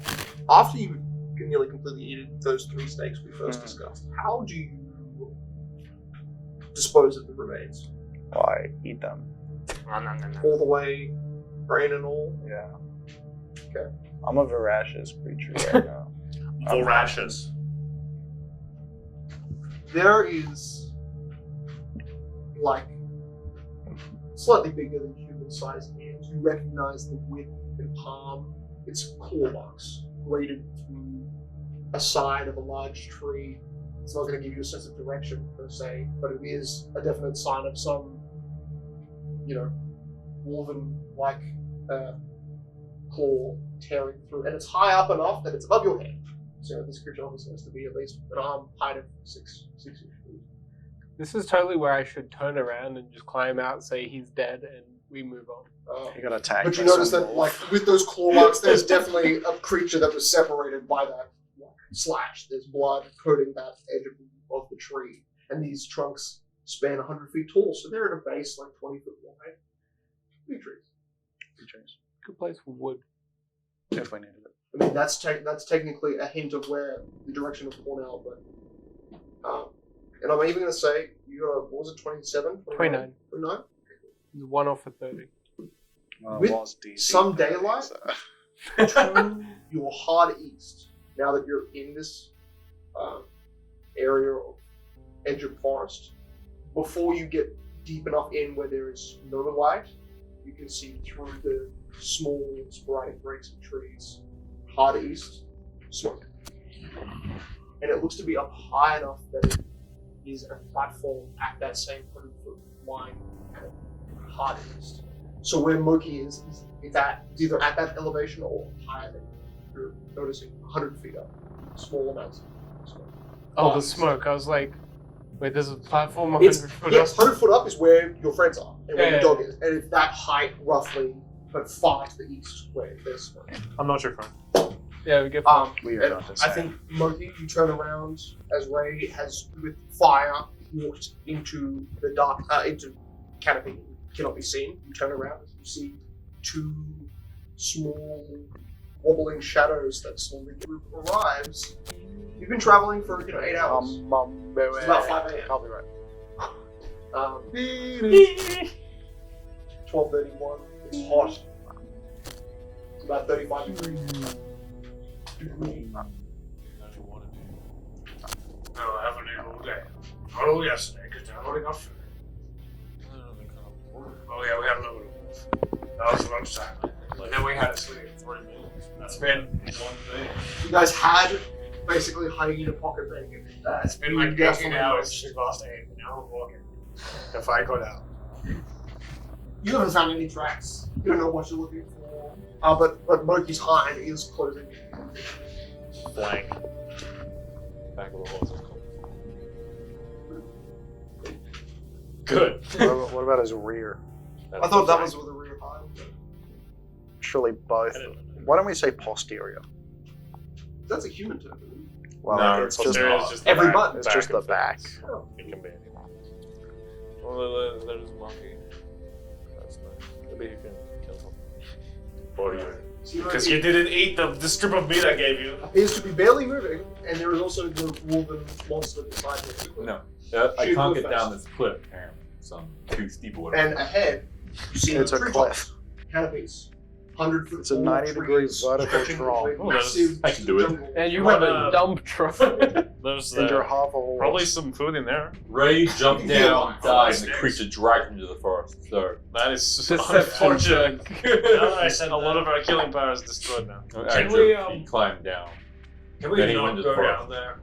Speaker 2: after you nearly completely eaten those 3 snakes we first discussed, how do you dispose of the remains?
Speaker 8: Why eat them?
Speaker 2: All the way, brain and all?
Speaker 8: Yeah.
Speaker 2: Okay.
Speaker 8: I'm a voracious creature right now.
Speaker 4: Voracious.
Speaker 2: There is, like, slightly bigger than human-sized hands. You recognize the width and palm. It's claw marks grated through a side of a large tree. It's not going to give you a sense of direction, per se, but it is a definite sign of some, woven-like claw tearing through. And it's high up enough that it's above your head. So this creature obviously has to be at least an arm height of 6 feet.
Speaker 5: This is totally where I should turn around and just climb out, say he's dead, and we move on.
Speaker 8: You got attacked.
Speaker 2: But you
Speaker 8: by
Speaker 2: notice
Speaker 8: some
Speaker 2: that,
Speaker 8: wolf.
Speaker 2: like, with those claw marks, there's definitely a creature that was separated by that slash. There's blood coating that edge of the tree. And these trunks span 100 feet tall, so they're at a base like 20 foot wide. Big trees.
Speaker 5: Good place for wood.
Speaker 8: Definitely needed it.
Speaker 2: I mean, that's technically a hint of where the direction of Cornell, but... and I'm even going to say, you got, what was it, 27?
Speaker 5: 29.
Speaker 2: 29?
Speaker 5: 1 off of 30.
Speaker 2: With
Speaker 8: was DC,
Speaker 2: some daylight, to your hard east, now that you're in this area of edge of forest, before you get deep enough in where there is no light, you can see through the small sporadic breaks of trees, hard east, smoke. And it looks to be up high enough that it is a platform at that same 100-foot line, hard east. So where Moki is it's either at that elevation or higher than you're noticing 100 feet up. Small amounts of smoke.
Speaker 5: Oh, the smoke. I was like, wait, there's a platform 100 foot
Speaker 2: Yes,
Speaker 5: up?
Speaker 2: 100 foot up is where your friends are and where
Speaker 5: Yeah,
Speaker 2: your dog is. And it's that height roughly, but far to the east where there's smoke.
Speaker 6: I'm not your friend.
Speaker 5: Yeah, we get
Speaker 8: We are
Speaker 2: and
Speaker 8: not the
Speaker 2: I
Speaker 8: same.
Speaker 2: think Moki, you turn around as Ray has, with fire, walked into the dark, into canopy. Cannot be seen. You turn around and you see 2 small wobbling shadows that slowly group arrives. You've been traveling for 8 hours. It's about 5 a.m.
Speaker 8: I'll be right.
Speaker 2: 12:31. It's hot. It's about 35 degrees.
Speaker 6: No, I haven't eaten all day. cuddle yesterday because nobody got food. Oh yeah, we had a little bit of wolf. That was lunchtime. And then we had to sleep. 40 minutes. That's been one day.
Speaker 2: You guys had basically hyena pocket bacon.
Speaker 6: It's been like 18 hours. We lost 8. Now we're walking. The fight got out.
Speaker 2: You haven't found any tracks. You don't know what you're looking for. But Moki's hind is closing in.
Speaker 10: Flank. Back of the horse.
Speaker 4: Good.
Speaker 8: What about his rear?
Speaker 2: I thought that was with the rear hind.
Speaker 8: Surely both. Why don't we say posterior?
Speaker 2: That's a human term.
Speaker 8: Well,
Speaker 10: No,
Speaker 8: it's just
Speaker 10: posterior is just
Speaker 2: every
Speaker 10: the
Speaker 2: button.
Speaker 8: it's just the
Speaker 10: and
Speaker 8: back.
Speaker 10: face. It can be anyone. Well, there's monkey. That's nice. Maybe he can kill him. For you.
Speaker 4: Because you didn't eat the strip of meat I gave you.
Speaker 2: Appears to be barely moving, and there is also the dwarven monster beside him.
Speaker 10: No. I
Speaker 2: Shoot
Speaker 10: can't
Speaker 2: with
Speaker 10: get
Speaker 2: face.
Speaker 10: down this cliff, apparently. Some too steep or
Speaker 2: And
Speaker 10: whatever.
Speaker 2: ahead, you see
Speaker 8: It's
Speaker 2: the
Speaker 8: a
Speaker 2: treetops, canopies, 100-foot
Speaker 8: It's a
Speaker 2: tall
Speaker 8: 90-degree
Speaker 2: trees
Speaker 8: vertical
Speaker 2: stretching
Speaker 8: drop.
Speaker 2: between
Speaker 4: Oh, that is-
Speaker 2: massive
Speaker 10: I can do it.
Speaker 2: jungle.
Speaker 5: And you
Speaker 4: What,
Speaker 5: have a dump truck.
Speaker 4: There's
Speaker 8: And you're half a horse.
Speaker 4: probably some food in there.
Speaker 9: Ray jumped
Speaker 2: Yeah.
Speaker 9: down, died, and the
Speaker 6: Snakes.
Speaker 9: creature dragged him to the forest. So,
Speaker 4: That is
Speaker 5: Deception
Speaker 4: unfortunate.
Speaker 5: check.
Speaker 4: Now that I said a lot of our killing power is destroyed now.
Speaker 6: we,
Speaker 9: he climbed down.
Speaker 6: Can we
Speaker 9: Then he
Speaker 6: not
Speaker 9: went to
Speaker 6: go
Speaker 9: the
Speaker 6: down
Speaker 9: forest.
Speaker 6: there?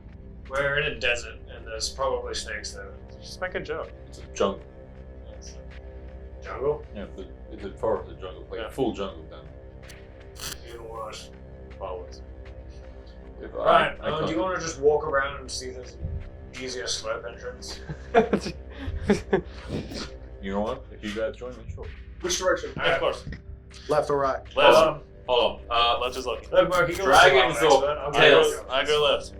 Speaker 6: We're in a desert, and there's probably snakes there.
Speaker 4: Just make a joke.
Speaker 9: It's a jungle.
Speaker 6: Jungle?
Speaker 9: Yeah, it's a forest, a jungle. Like a full jungle then.
Speaker 6: Even worse.
Speaker 4: Always.
Speaker 9: If
Speaker 6: Right,
Speaker 9: I can't-
Speaker 6: do you want to just walk around and see this easier slope entrance?
Speaker 9: You know what? If you guys join me, sure.
Speaker 2: Which direction?
Speaker 4: Yeah, of course.
Speaker 8: Left or right?
Speaker 4: Left. Hold on. Let's just look.
Speaker 6: Look, Mark, you go
Speaker 9: Dragons
Speaker 6: next,
Speaker 9: or
Speaker 6: but I'll go
Speaker 9: tails?
Speaker 6: left.
Speaker 4: I go left.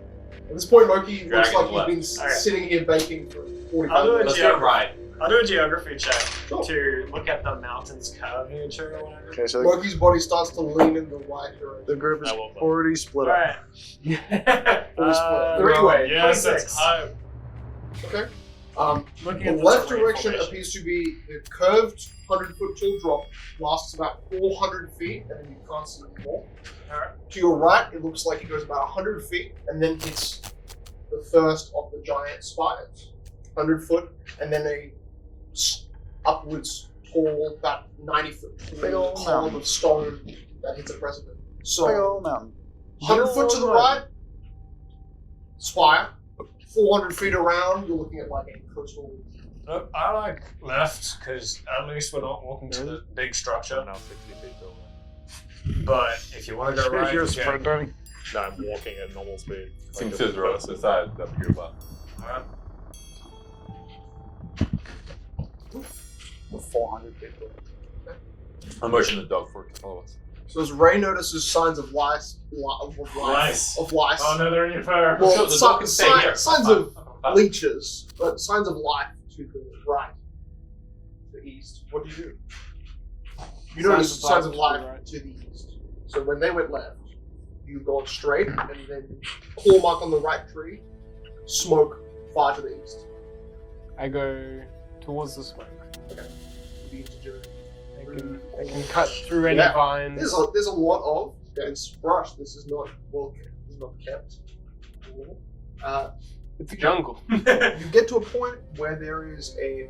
Speaker 2: At this point, Moki looks
Speaker 9: Dragon's
Speaker 2: like he's
Speaker 9: left.
Speaker 2: been
Speaker 6: Okay.
Speaker 2: sitting here baking for 45
Speaker 6: I'll do it.
Speaker 2: minutes.
Speaker 9: Let's go right.
Speaker 6: I'll do a geography check
Speaker 2: Sure.
Speaker 6: to look at the mountain's curvature or whatever.
Speaker 8: Okay, so
Speaker 2: Moki's body starts to lean in the right direction.
Speaker 8: the group is
Speaker 4: I won't vote.
Speaker 8: already split up.
Speaker 6: Alright.
Speaker 2: Three-way.
Speaker 4: Yes,
Speaker 6: 26.
Speaker 4: that's high.
Speaker 2: Okay.
Speaker 6: Looking
Speaker 2: The
Speaker 6: at the
Speaker 2: left
Speaker 6: terrain
Speaker 2: direction
Speaker 6: formation.
Speaker 2: appears to be the curved 100-foot tall drop, lasts about 400 feet, and then you can't see anymore.
Speaker 6: Alright.
Speaker 2: To your right, it looks like it goes about 100 feet, and then hits the first of the giant spires, 100 foot, and then a upwards tall, about 90-foot
Speaker 8: Big old
Speaker 2: column
Speaker 8: mountain.
Speaker 2: of stone that hits a precipice.
Speaker 8: Big
Speaker 2: So,
Speaker 8: old mountain.
Speaker 2: 100 foot to the
Speaker 8: Big old
Speaker 2: right, spire. 400 feet around, you're looking at like a coastal.
Speaker 6: Look, I like left because at least we're not walking to the big structure.
Speaker 10: Now 60 feet over.
Speaker 6: But if you want to go right,
Speaker 8: You're a
Speaker 6: you can.
Speaker 8: sprinter.
Speaker 10: No, I'm walking at normal speed.
Speaker 9: Seems scissor on the side up your butt.
Speaker 6: Alright.
Speaker 8: 400 feet.
Speaker 9: I'm motioning the dog for it to follow us.
Speaker 2: So as Ray notices signs of lice,
Speaker 6: Lice.
Speaker 2: of lice.
Speaker 6: Oh no, they're in your fur.
Speaker 2: Well,
Speaker 9: Sure, the dog can stay here.
Speaker 2: signs of leeches, but signs of life to the right, to the east. What do you do? You notice signs of life to the east. So when they went left, you go straight, and then claw mark on the right tree, smoke far to the east.
Speaker 5: I go towards the smoke.
Speaker 2: The east journey.
Speaker 5: I can cut through any
Speaker 2: Yeah.
Speaker 5: vines.
Speaker 2: There's a lot of dense brush. This is not well kept. This is not kept.
Speaker 5: It's a jungle.
Speaker 2: You get to a point where there is a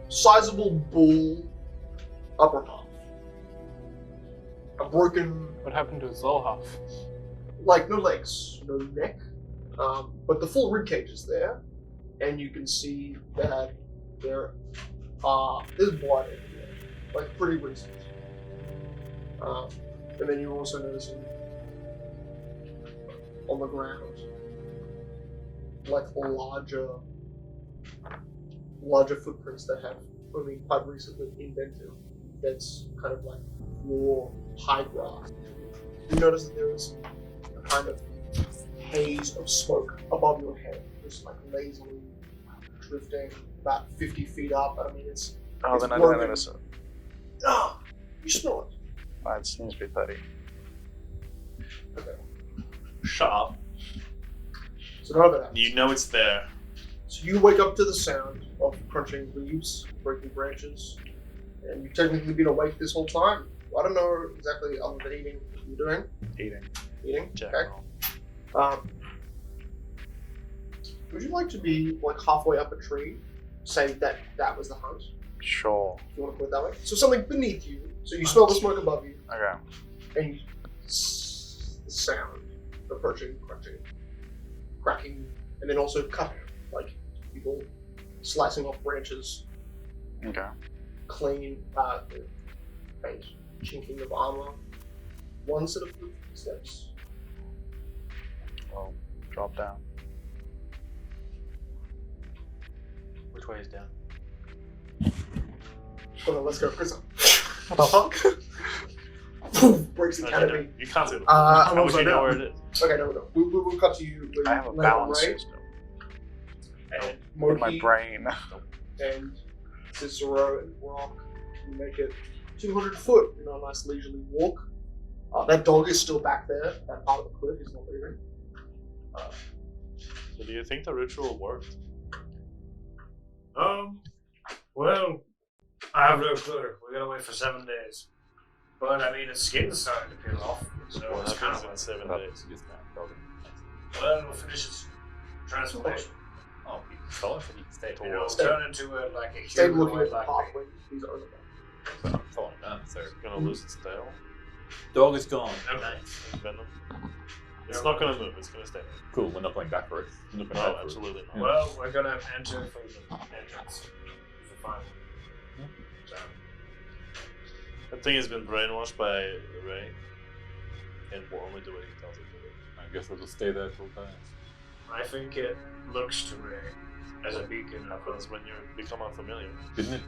Speaker 2: sizable bull upper half. A broken,
Speaker 5: What happened to his lower half?
Speaker 2: like no legs, no neck, but the full rib cage is there, and you can see that there's blood everywhere, like pretty recent. And then you're also noticing on the ground, like larger footprints that have only quite recently indented. That's kind of like more high grass. You notice that there is a kind of haze of smoke above your head, just like lazily drifting about 50 feet up. I mean, it's
Speaker 8: Oh, then I
Speaker 2: broken.
Speaker 8: didn't notice it.
Speaker 2: Ah, you smell it.
Speaker 8: It seems to be 30.
Speaker 4: Sharp.
Speaker 2: So none of it happens.
Speaker 4: You know it's there.
Speaker 2: So you wake up to the sound of crunching leaves, breaking branches, and you've technically been awake this whole time. I don't know exactly other than eating what you're doing.
Speaker 8: Eating.
Speaker 2: Eating,
Speaker 4: Jack
Speaker 2: okay.
Speaker 4: roll.
Speaker 2: Would you like to be like halfway up a tree? Say that was the hunt.
Speaker 8: Sure.
Speaker 2: If you want to put it that way. So something beneath you. So you smell the smoke above you,
Speaker 8: Okay.
Speaker 2: and you the sound approaching, cracking, and then also cutting, like people slicing off branches,
Speaker 8: Okay.
Speaker 2: clean, faint chinking of armor. One set of footsteps.
Speaker 8: Well, drop down.
Speaker 9: Which way is down?
Speaker 2: Hold on, let's go, Chris.
Speaker 8: What the fuck?
Speaker 2: Breaks the
Speaker 4: No,
Speaker 2: canopy.
Speaker 4: you can't see it.
Speaker 2: How
Speaker 4: How would you know where it is?
Speaker 2: Okay, no. We'll cut to you.
Speaker 8: I have a
Speaker 2: land on
Speaker 8: balance
Speaker 2: Ray,
Speaker 8: system
Speaker 2: and
Speaker 8: in my
Speaker 2: Moki
Speaker 8: brain.
Speaker 2: and Cicero and Brock. You make it 200 foot in a nice leisurely walk. That dog is still back there. That part of the cliff is not moving.
Speaker 4: So do you think the ritual worked?
Speaker 6: Well, I have no clue. We're gonna wait for 7 days. But I mean, its skin's starting to peel off, so
Speaker 4: What
Speaker 6: it's kind
Speaker 4: happens
Speaker 6: of
Speaker 4: in 7 days?
Speaker 6: well, it'll finish its transformation.
Speaker 9: Oh, he fell off and he stayed
Speaker 6: You know,
Speaker 9: tall.
Speaker 6: turn into like a
Speaker 2: Stay looking
Speaker 6: humanoid
Speaker 2: at the
Speaker 6: like
Speaker 2: pathway. These are the
Speaker 9: Well, I'm falling down, so.
Speaker 4: It's gonna lose its tail.
Speaker 9: Dog is gone.
Speaker 6: Okay.
Speaker 9: Nice.
Speaker 4: Venom. It's not gonna move. It's gonna stay.
Speaker 9: Cool, we're not going back for it. We're not going
Speaker 4: No,
Speaker 9: back for it.
Speaker 4: absolutely not.
Speaker 6: Well, we're gonna enter through the entrance. It's a final. So,
Speaker 4: That thing has been brainwashed by Ray, and will only do what he tells it to do.
Speaker 10: I guess I'll just stay there till time.
Speaker 6: I think it looks to Ray as a beacon of
Speaker 4: Happens when you become unfamiliar.
Speaker 10: Isn't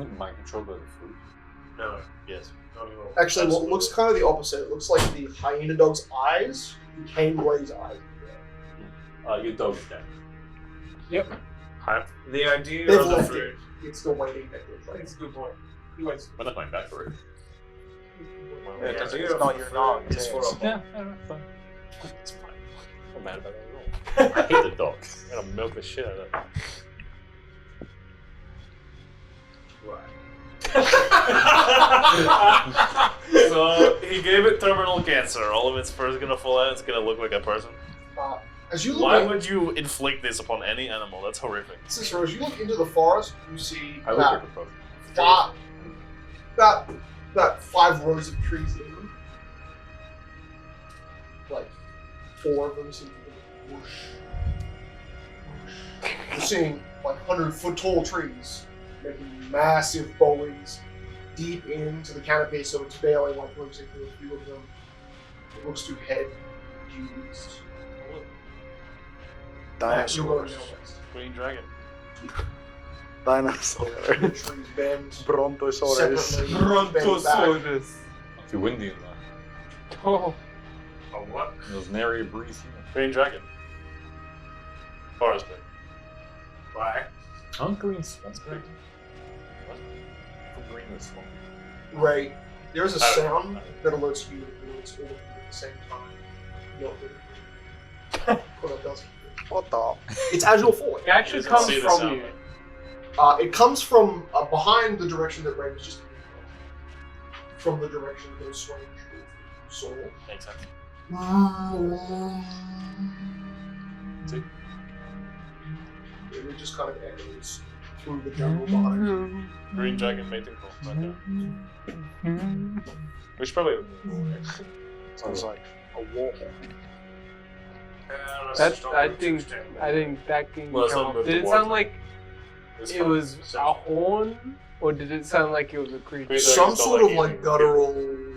Speaker 10: it mind controlled by the fruit?
Speaker 6: no,
Speaker 4: Yes.
Speaker 6: not at all.
Speaker 2: Actually, what looks kind of the opposite. It looks like the hyena dog's eyes became Ray's eyes.
Speaker 9: Your dog is dead.
Speaker 6: The idea
Speaker 2: They've
Speaker 6: of the
Speaker 2: left
Speaker 6: fruit.
Speaker 2: it. It's still waiting at the
Speaker 6: That's a good point. Anyways,
Speaker 9: We're not going back for it.
Speaker 6: the
Speaker 8: It's
Speaker 6: idea
Speaker 8: not
Speaker 6: of
Speaker 8: your
Speaker 6: the
Speaker 8: dog,
Speaker 6: fruit is
Speaker 8: it's
Speaker 6: for
Speaker 8: his.
Speaker 6: a
Speaker 9: fine. It's fine. I'm not mad about that at all. I hate the dog.
Speaker 4: I'm gonna milk the shit out of that. So he gave it terminal cancer. All of its fur is gonna fall out. It's gonna look like a person.
Speaker 2: As you look
Speaker 4: Why
Speaker 2: at-
Speaker 4: would you inflict this upon any animal? That's horrific.
Speaker 2: Cicero, as you look into the forest, you see
Speaker 10: I look
Speaker 2: about,
Speaker 10: like a person.
Speaker 2: about 5 rows of trees in them. Like 4 of them seem to be whoosh. You're seeing like 100-foot tall trees making massive bollies deep into the canopy, so it's barely like glimpsing through a few of them. It looks to head due east. You're going
Speaker 8: Dinosaurs.
Speaker 2: now west.
Speaker 4: Green dragon.
Speaker 8: Dinosaurs.
Speaker 2: The trees bend
Speaker 8: Brontosaurus.
Speaker 2: separately, bend back.
Speaker 10: Too windy in there.
Speaker 5: Oh,
Speaker 6: A what?
Speaker 10: There's nary a breeze here.
Speaker 4: Green dragon. Forest dragon.
Speaker 6: Why?
Speaker 10: Aren't green swamps big? What? For green is swamp.
Speaker 2: Ray, there is a
Speaker 4: I don't
Speaker 2: sound
Speaker 4: know.
Speaker 2: that alerts you and alerts all of you at the same time. You're what it does.
Speaker 8: What the?
Speaker 2: It's as you're falling.
Speaker 5: it actually
Speaker 4: Doesn't
Speaker 5: comes
Speaker 4: see the
Speaker 5: from
Speaker 4: sound,
Speaker 5: you.
Speaker 4: right?
Speaker 2: It comes from behind the direction that Ray was just coming from the direction of those swaying trees that you saw.
Speaker 4: Makes sense.
Speaker 10: See?
Speaker 2: It just kind of echoes through the jungle behind you.
Speaker 4: Green dragon mating call. Right there. We should probably.
Speaker 8: Sounds like a wall.
Speaker 5: That I think that can
Speaker 10: Well, it's
Speaker 5: come
Speaker 10: not
Speaker 5: up.
Speaker 10: with
Speaker 5: Did
Speaker 10: the
Speaker 5: it
Speaker 10: water.
Speaker 5: sound like
Speaker 4: It's
Speaker 5: it
Speaker 4: fine.
Speaker 5: was a horn, or did it sound like it was a creature?
Speaker 4: Green
Speaker 2: Some
Speaker 4: dragons don't
Speaker 2: sort of
Speaker 4: eating
Speaker 2: like guttural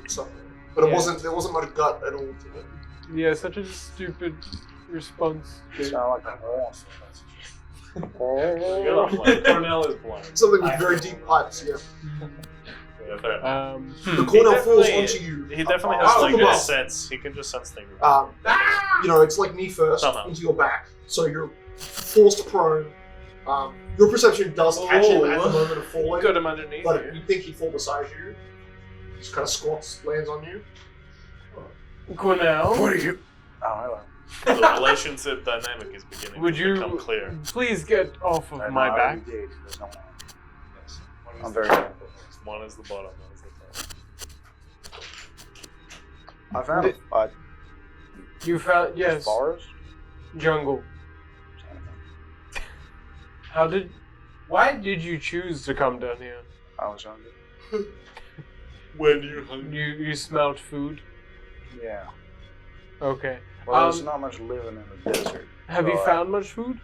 Speaker 2: something, but
Speaker 5: Yeah.
Speaker 2: there wasn't like a gut at all to it.
Speaker 5: Yeah, such a stupid response.
Speaker 8: Sound like a wall.
Speaker 4: You're not blind. Cornell is blind.
Speaker 2: Something with very deep pipes, yeah.
Speaker 4: Yeah, fair enough.
Speaker 2: The cornel falls
Speaker 4: definitely-
Speaker 2: onto you.
Speaker 4: He definitely
Speaker 2: Oh,
Speaker 4: has
Speaker 2: from
Speaker 4: like a
Speaker 2: above.
Speaker 4: sense. He can just sense things.
Speaker 2: You know, it's like knee first
Speaker 4: Somehow.
Speaker 2: into your back, so you're forced prone. Your perception does catch him at the moment of falling,
Speaker 5: Got him underneath
Speaker 2: but
Speaker 5: you.
Speaker 2: you think he fall beside you. Just kind of squats, lands on you.
Speaker 5: Cornell,
Speaker 8: What are you? Oh, hello.
Speaker 4: The relationship dynamic is beginning
Speaker 5: would
Speaker 4: to become
Speaker 5: you
Speaker 4: clear.
Speaker 5: please get off of
Speaker 8: I
Speaker 5: my
Speaker 8: already
Speaker 5: back?
Speaker 8: did. There's no one.
Speaker 4: Yes.
Speaker 8: I'm very thankful.
Speaker 4: One is the bottom, one is the top.
Speaker 8: I found a
Speaker 5: You found yes,
Speaker 8: forest.
Speaker 5: jungle. Why did you choose to come down here?
Speaker 8: I was hungry.
Speaker 10: When you're hungry.
Speaker 5: You smelled food?
Speaker 8: Yeah.
Speaker 5: Okay.
Speaker 8: Well, there's not much living in the desert.
Speaker 5: Have
Speaker 8: so
Speaker 5: you found much food?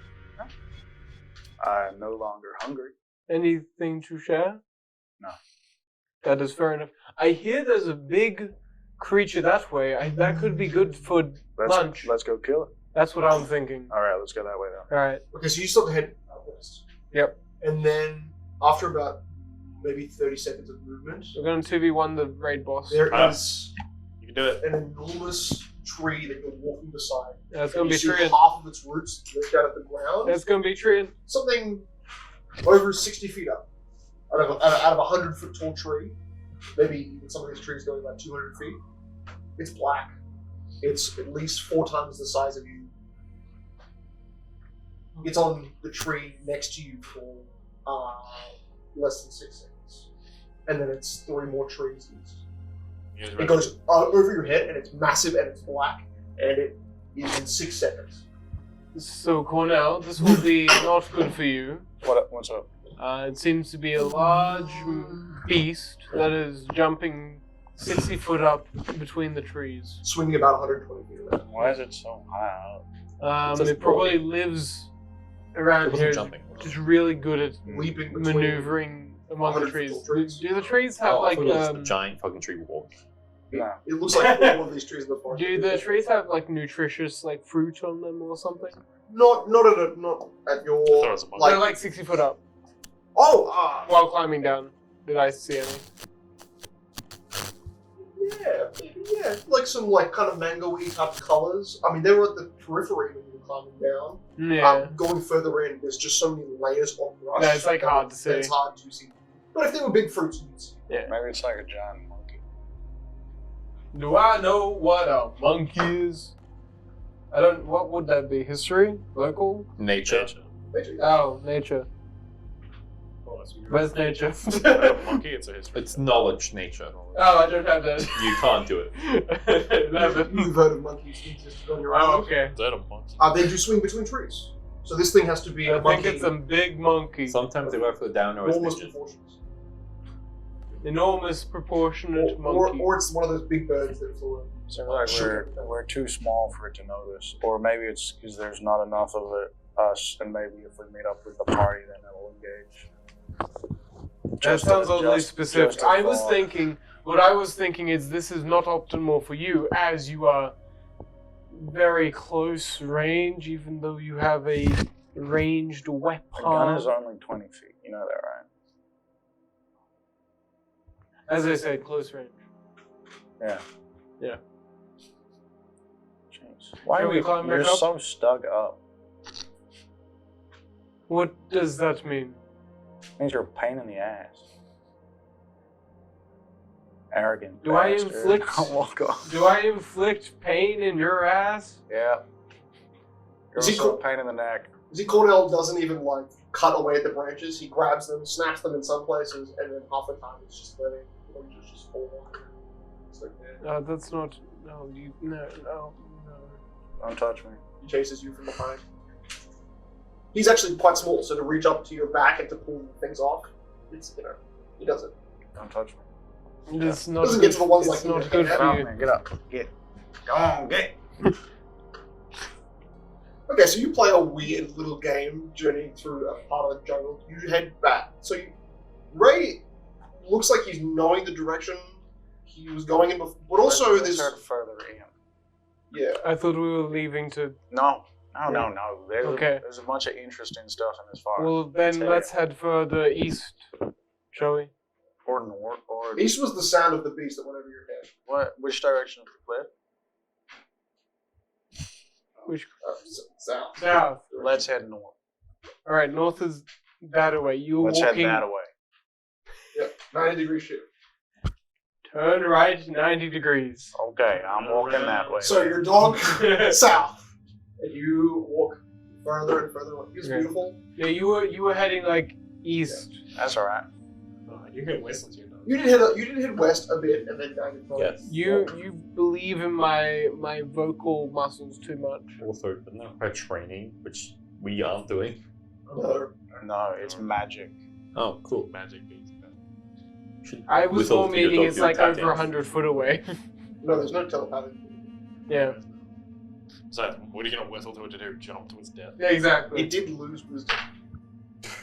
Speaker 8: I'm no longer hungry.
Speaker 5: Anything to share?
Speaker 8: No.
Speaker 5: That is fair enough. I hear there's a big creature that way. That could be good for lunch.
Speaker 8: Let's go kill it.
Speaker 5: That's what I'm thinking.
Speaker 8: All right, let's go that way then.
Speaker 5: Alright.
Speaker 2: Okay, so you still head out west.
Speaker 5: Yep.
Speaker 2: And then, after about maybe 30 seconds of movement,
Speaker 5: We're going to 2v1 the raid boss.
Speaker 2: there is
Speaker 4: You can do it.
Speaker 2: an enormous tree that you're walking beside.
Speaker 5: That's going to
Speaker 2: You
Speaker 5: be
Speaker 2: see
Speaker 5: treeing.
Speaker 2: half of its roots lift out of the ground.
Speaker 5: That's going to be treeing.
Speaker 2: Something over 60 feet up. Out of a 100-foot tall tree. Maybe even some of these trees going about 200 feet. It's black. It's at least 4 times the size of you. It's on the tree next to you for less than 6 seconds. And then it's 3 more trees east. It goes over your head and it's massive and it's black. And it is in 6 seconds.
Speaker 5: So, Cornell, this will be not good for you.
Speaker 8: What's up?
Speaker 5: It seems to be a large beast that is jumping 60 foot up between the trees.
Speaker 2: Swinging about 120 feet around.
Speaker 8: Why is it so high up?
Speaker 5: It probably lives around here, just really good at
Speaker 2: Leaping between
Speaker 5: maneuvering among the trees.
Speaker 2: 100 trees.
Speaker 5: Do the trees have
Speaker 7: I thought it was the giant fucking tree walk.
Speaker 8: No.
Speaker 2: It looks like all of these trees in the forest.
Speaker 5: do the trees have like nutritious like fruit on them or something?
Speaker 2: Not at your
Speaker 4: thought it was a monkey.
Speaker 5: They're like 60 foot up while climbing down. Did I see any?
Speaker 2: yeah, like some like kind of mango-y type colors. I mean, they were at the periphery when you were climbing down.
Speaker 5: Yeah.
Speaker 2: Going further in, there's just so many layers of brush.
Speaker 5: No, it's like hard to see.
Speaker 2: It's hard to see. But if they were big fruits, you'd see.
Speaker 8: Maybe it's like a giant monkey.
Speaker 5: Do I know what a monkey is? I don't. What would that be? History? Local?
Speaker 7: Nature.
Speaker 5: Oh, nature. Where's nature?
Speaker 10: Monkey, it's a history.
Speaker 7: It's knowledge, nature.
Speaker 5: Oh, I don't have that.
Speaker 7: You can't do it.
Speaker 2: You've heard of monkeys existed on your own.
Speaker 5: Oh, okay.
Speaker 10: Is that a monkey?
Speaker 2: They do swing between trees. So this thing has to be a
Speaker 5: I
Speaker 2: monkey.
Speaker 5: think it's a big monkey.
Speaker 7: Sometimes they work for the down or as
Speaker 2: enormous
Speaker 7: midget.
Speaker 2: proportions.
Speaker 5: Enormous proportionate monkey.
Speaker 2: Or it's one of those big birds that flew in.
Speaker 8: Seems like we're too small for it to notice. Or maybe it's because there's not enough of us, and maybe if we meet up with the party, then it'll engage.
Speaker 5: That sounds oddly specific. What I was thinking is this is not optimal for you as you are very close range, even though you have a ranged weapon.
Speaker 8: The gun is only 20 feet. You know that, right?
Speaker 5: As I said, close range.
Speaker 8: Yeah.
Speaker 5: Yeah.
Speaker 8: Jeez. Why
Speaker 5: Can
Speaker 8: are
Speaker 5: we climb
Speaker 8: you're
Speaker 5: back up?
Speaker 8: so stuck up?
Speaker 5: What does that mean?
Speaker 8: Means you're a pain in the ass. Arrogant.
Speaker 5: Do I
Speaker 8: bastard.
Speaker 5: inflict-
Speaker 8: Walk off.
Speaker 5: Do I inflict pain in your ass?
Speaker 8: Yeah. You're
Speaker 2: Is he
Speaker 8: also
Speaker 2: cool?
Speaker 8: a pain in the neck.
Speaker 2: See, Cornell doesn't even like cut away at the branches. He grabs them, snaps them in some places, and then half the time it's just letting the branches just fall off. It's like,
Speaker 5: That's not. No, you. No.
Speaker 8: Don't touch me.
Speaker 2: he chases you from behind. He's actually quite small, so to reach up to your back and to pull things off, it's he does it.
Speaker 8: Don't touch me.
Speaker 5: It's not
Speaker 2: Doesn't
Speaker 5: good.
Speaker 2: get to the ones
Speaker 5: It's
Speaker 2: like
Speaker 5: not
Speaker 2: you.
Speaker 5: good
Speaker 2: Get
Speaker 5: for
Speaker 8: Out,
Speaker 5: you.
Speaker 8: man. Get up. Get. Go on, get.
Speaker 2: Okay, so you play a weird little game journeying through a part of the jungle. You head back. So Ray looks like he's knowing the direction he was going in before, but also
Speaker 8: Let's
Speaker 2: there's
Speaker 8: start further in.
Speaker 2: yeah.
Speaker 5: I thought we were leaving to.
Speaker 8: No.
Speaker 5: Okay.
Speaker 8: There's a bunch of interesting stuff in this forest.
Speaker 5: Well, then
Speaker 8: Tell
Speaker 5: let's head further east, shall we?
Speaker 8: Or north, or
Speaker 2: East was the sound of the beast that went over your head.
Speaker 8: what? Which direction is the cliff?
Speaker 5: Which
Speaker 2: South.
Speaker 5: south?
Speaker 8: Let's head north.
Speaker 5: All right, north is that way. You're
Speaker 8: Let's head
Speaker 5: walking.
Speaker 8: that way.
Speaker 2: Yep, 90-degree shift.
Speaker 5: Turn right 90 degrees.
Speaker 8: Okay, I'm walking that way.
Speaker 2: So your dog south, and you walk further and further away. It's
Speaker 5: Okay.
Speaker 2: beautiful.
Speaker 5: Yeah, you were heading like east.
Speaker 8: That's all right.
Speaker 6: You hit west too, though.
Speaker 2: You did hit west a bit, and then down to north.
Speaker 7: Yes.
Speaker 5: You believe in my vocal muscles too much.
Speaker 7: Also, isn't that by training, which we aren't doing?
Speaker 2: No.
Speaker 8: No, it's magic.
Speaker 7: Oh, cool.
Speaker 4: Magic beast.
Speaker 5: I was
Speaker 7: Whistle
Speaker 5: more
Speaker 7: to your
Speaker 5: meaning
Speaker 7: dog
Speaker 5: it's
Speaker 7: to
Speaker 5: like
Speaker 7: attack
Speaker 5: over
Speaker 7: him.
Speaker 5: 100 foot away.
Speaker 2: No, there's no telepathic.
Speaker 5: Yeah.
Speaker 4: So, what are you gonna whistle to it to do? Jump to its death?
Speaker 5: Yeah, exactly.
Speaker 2: It did lose wisdom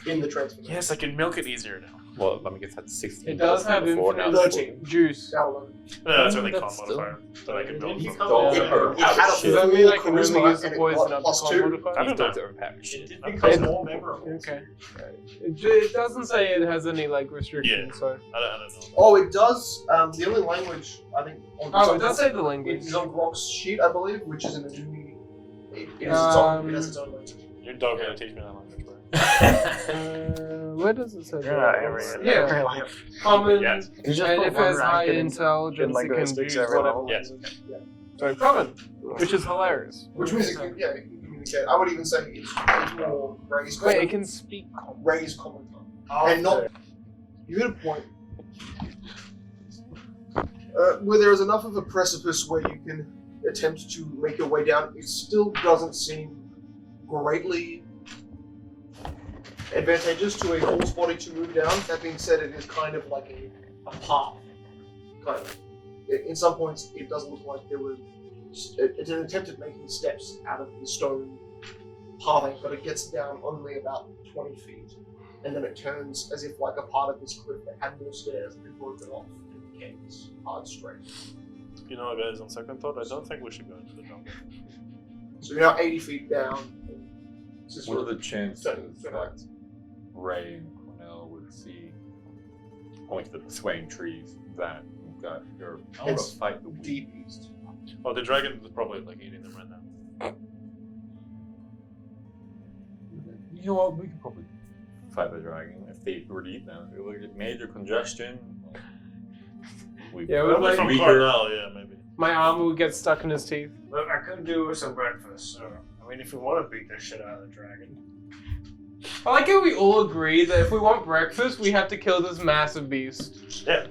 Speaker 2: in the transformation.
Speaker 4: Yes, I can milk it easier now.
Speaker 7: Well, let me guess that's 16.
Speaker 5: It does have
Speaker 7: before, now
Speaker 5: infinite
Speaker 7: it's
Speaker 2: 13.
Speaker 5: juice.
Speaker 2: Now 11.
Speaker 4: No, that's only con
Speaker 7: That's
Speaker 4: modifier that I can build.
Speaker 6: Did you
Speaker 4: from.
Speaker 6: come
Speaker 7: Dogs
Speaker 6: over?
Speaker 7: are
Speaker 2: It had a
Speaker 7: out of
Speaker 5: Does
Speaker 7: shit.
Speaker 5: that mean I can only
Speaker 2: charisma
Speaker 5: use the
Speaker 2: and it
Speaker 5: poison
Speaker 2: got
Speaker 5: up to
Speaker 2: plus
Speaker 5: con
Speaker 2: 2.
Speaker 5: modifier?
Speaker 7: These dogs are overpowered.
Speaker 6: It
Speaker 7: Shit.
Speaker 6: did become more memorable.
Speaker 5: Okay. It doesn't say it has any like restrictions,
Speaker 4: Yeah.
Speaker 5: so.
Speaker 4: I don't know.
Speaker 2: Oh, it does. The only language I think on
Speaker 5: Oh, it does say the language.
Speaker 2: It's on Grok's sheet, I believe, which is in a Doomy. It has its own language.
Speaker 4: Your dog gonna teach me that language, bro.
Speaker 5: Where does it say
Speaker 8: You're not
Speaker 5: that?
Speaker 8: every
Speaker 5: Yeah. Common,
Speaker 4: Yes.
Speaker 8: You just
Speaker 5: and
Speaker 8: put
Speaker 5: if it
Speaker 8: one
Speaker 5: has high
Speaker 8: racket in
Speaker 5: intelligence, it can
Speaker 8: linguistics
Speaker 5: use
Speaker 8: every
Speaker 5: whatever
Speaker 8: level.
Speaker 4: Yes.
Speaker 5: language. So common, which is hilarious.
Speaker 2: Which means it can, it can communicate. I would even say it's more raised
Speaker 5: Wait, it
Speaker 2: common.
Speaker 5: can speak common.
Speaker 2: Raised common tongue. And not. You hit a point where there is enough of a precipice where you can attempt to make your way down. It still doesn't seem greatly advantageous to a horse body to move down. That being said, it is kind of like a path. Kind of. In some points, it does look like there was. It's an attempt at making steps out of the stone pathing, but it gets down only about 20 feet. And then it turns as if like a part of this cliff that had more stairs had been broken off and became this hard straight.
Speaker 4: You know, guys, on second thought, I don't think we should go into the jungle.
Speaker 2: So you're now 80 feet down.
Speaker 11: What are the chances
Speaker 2: Turn
Speaker 11: that
Speaker 2: right.
Speaker 11: Ray and Cornell would see, pointing to the swaying trees, that you're out
Speaker 2: It's
Speaker 11: to fight the wind?
Speaker 2: deep east.
Speaker 4: Oh, the dragon is probably like eating them right now.
Speaker 11: You know what? We could probably fight the dragon if they were to eat them. It would get major congestion. We
Speaker 5: Yeah,
Speaker 4: Probably
Speaker 5: like-
Speaker 4: from
Speaker 11: weaker.
Speaker 4: Cornell, yeah, maybe.
Speaker 5: My armor would get stuck in his teeth.
Speaker 6: Look, I could do with some breakfast, so I mean, if we want to beat the shit out of the dragon.
Speaker 5: I like how we all agree that if we want breakfast, we have to kill this massive beast.
Speaker 4: Yeah.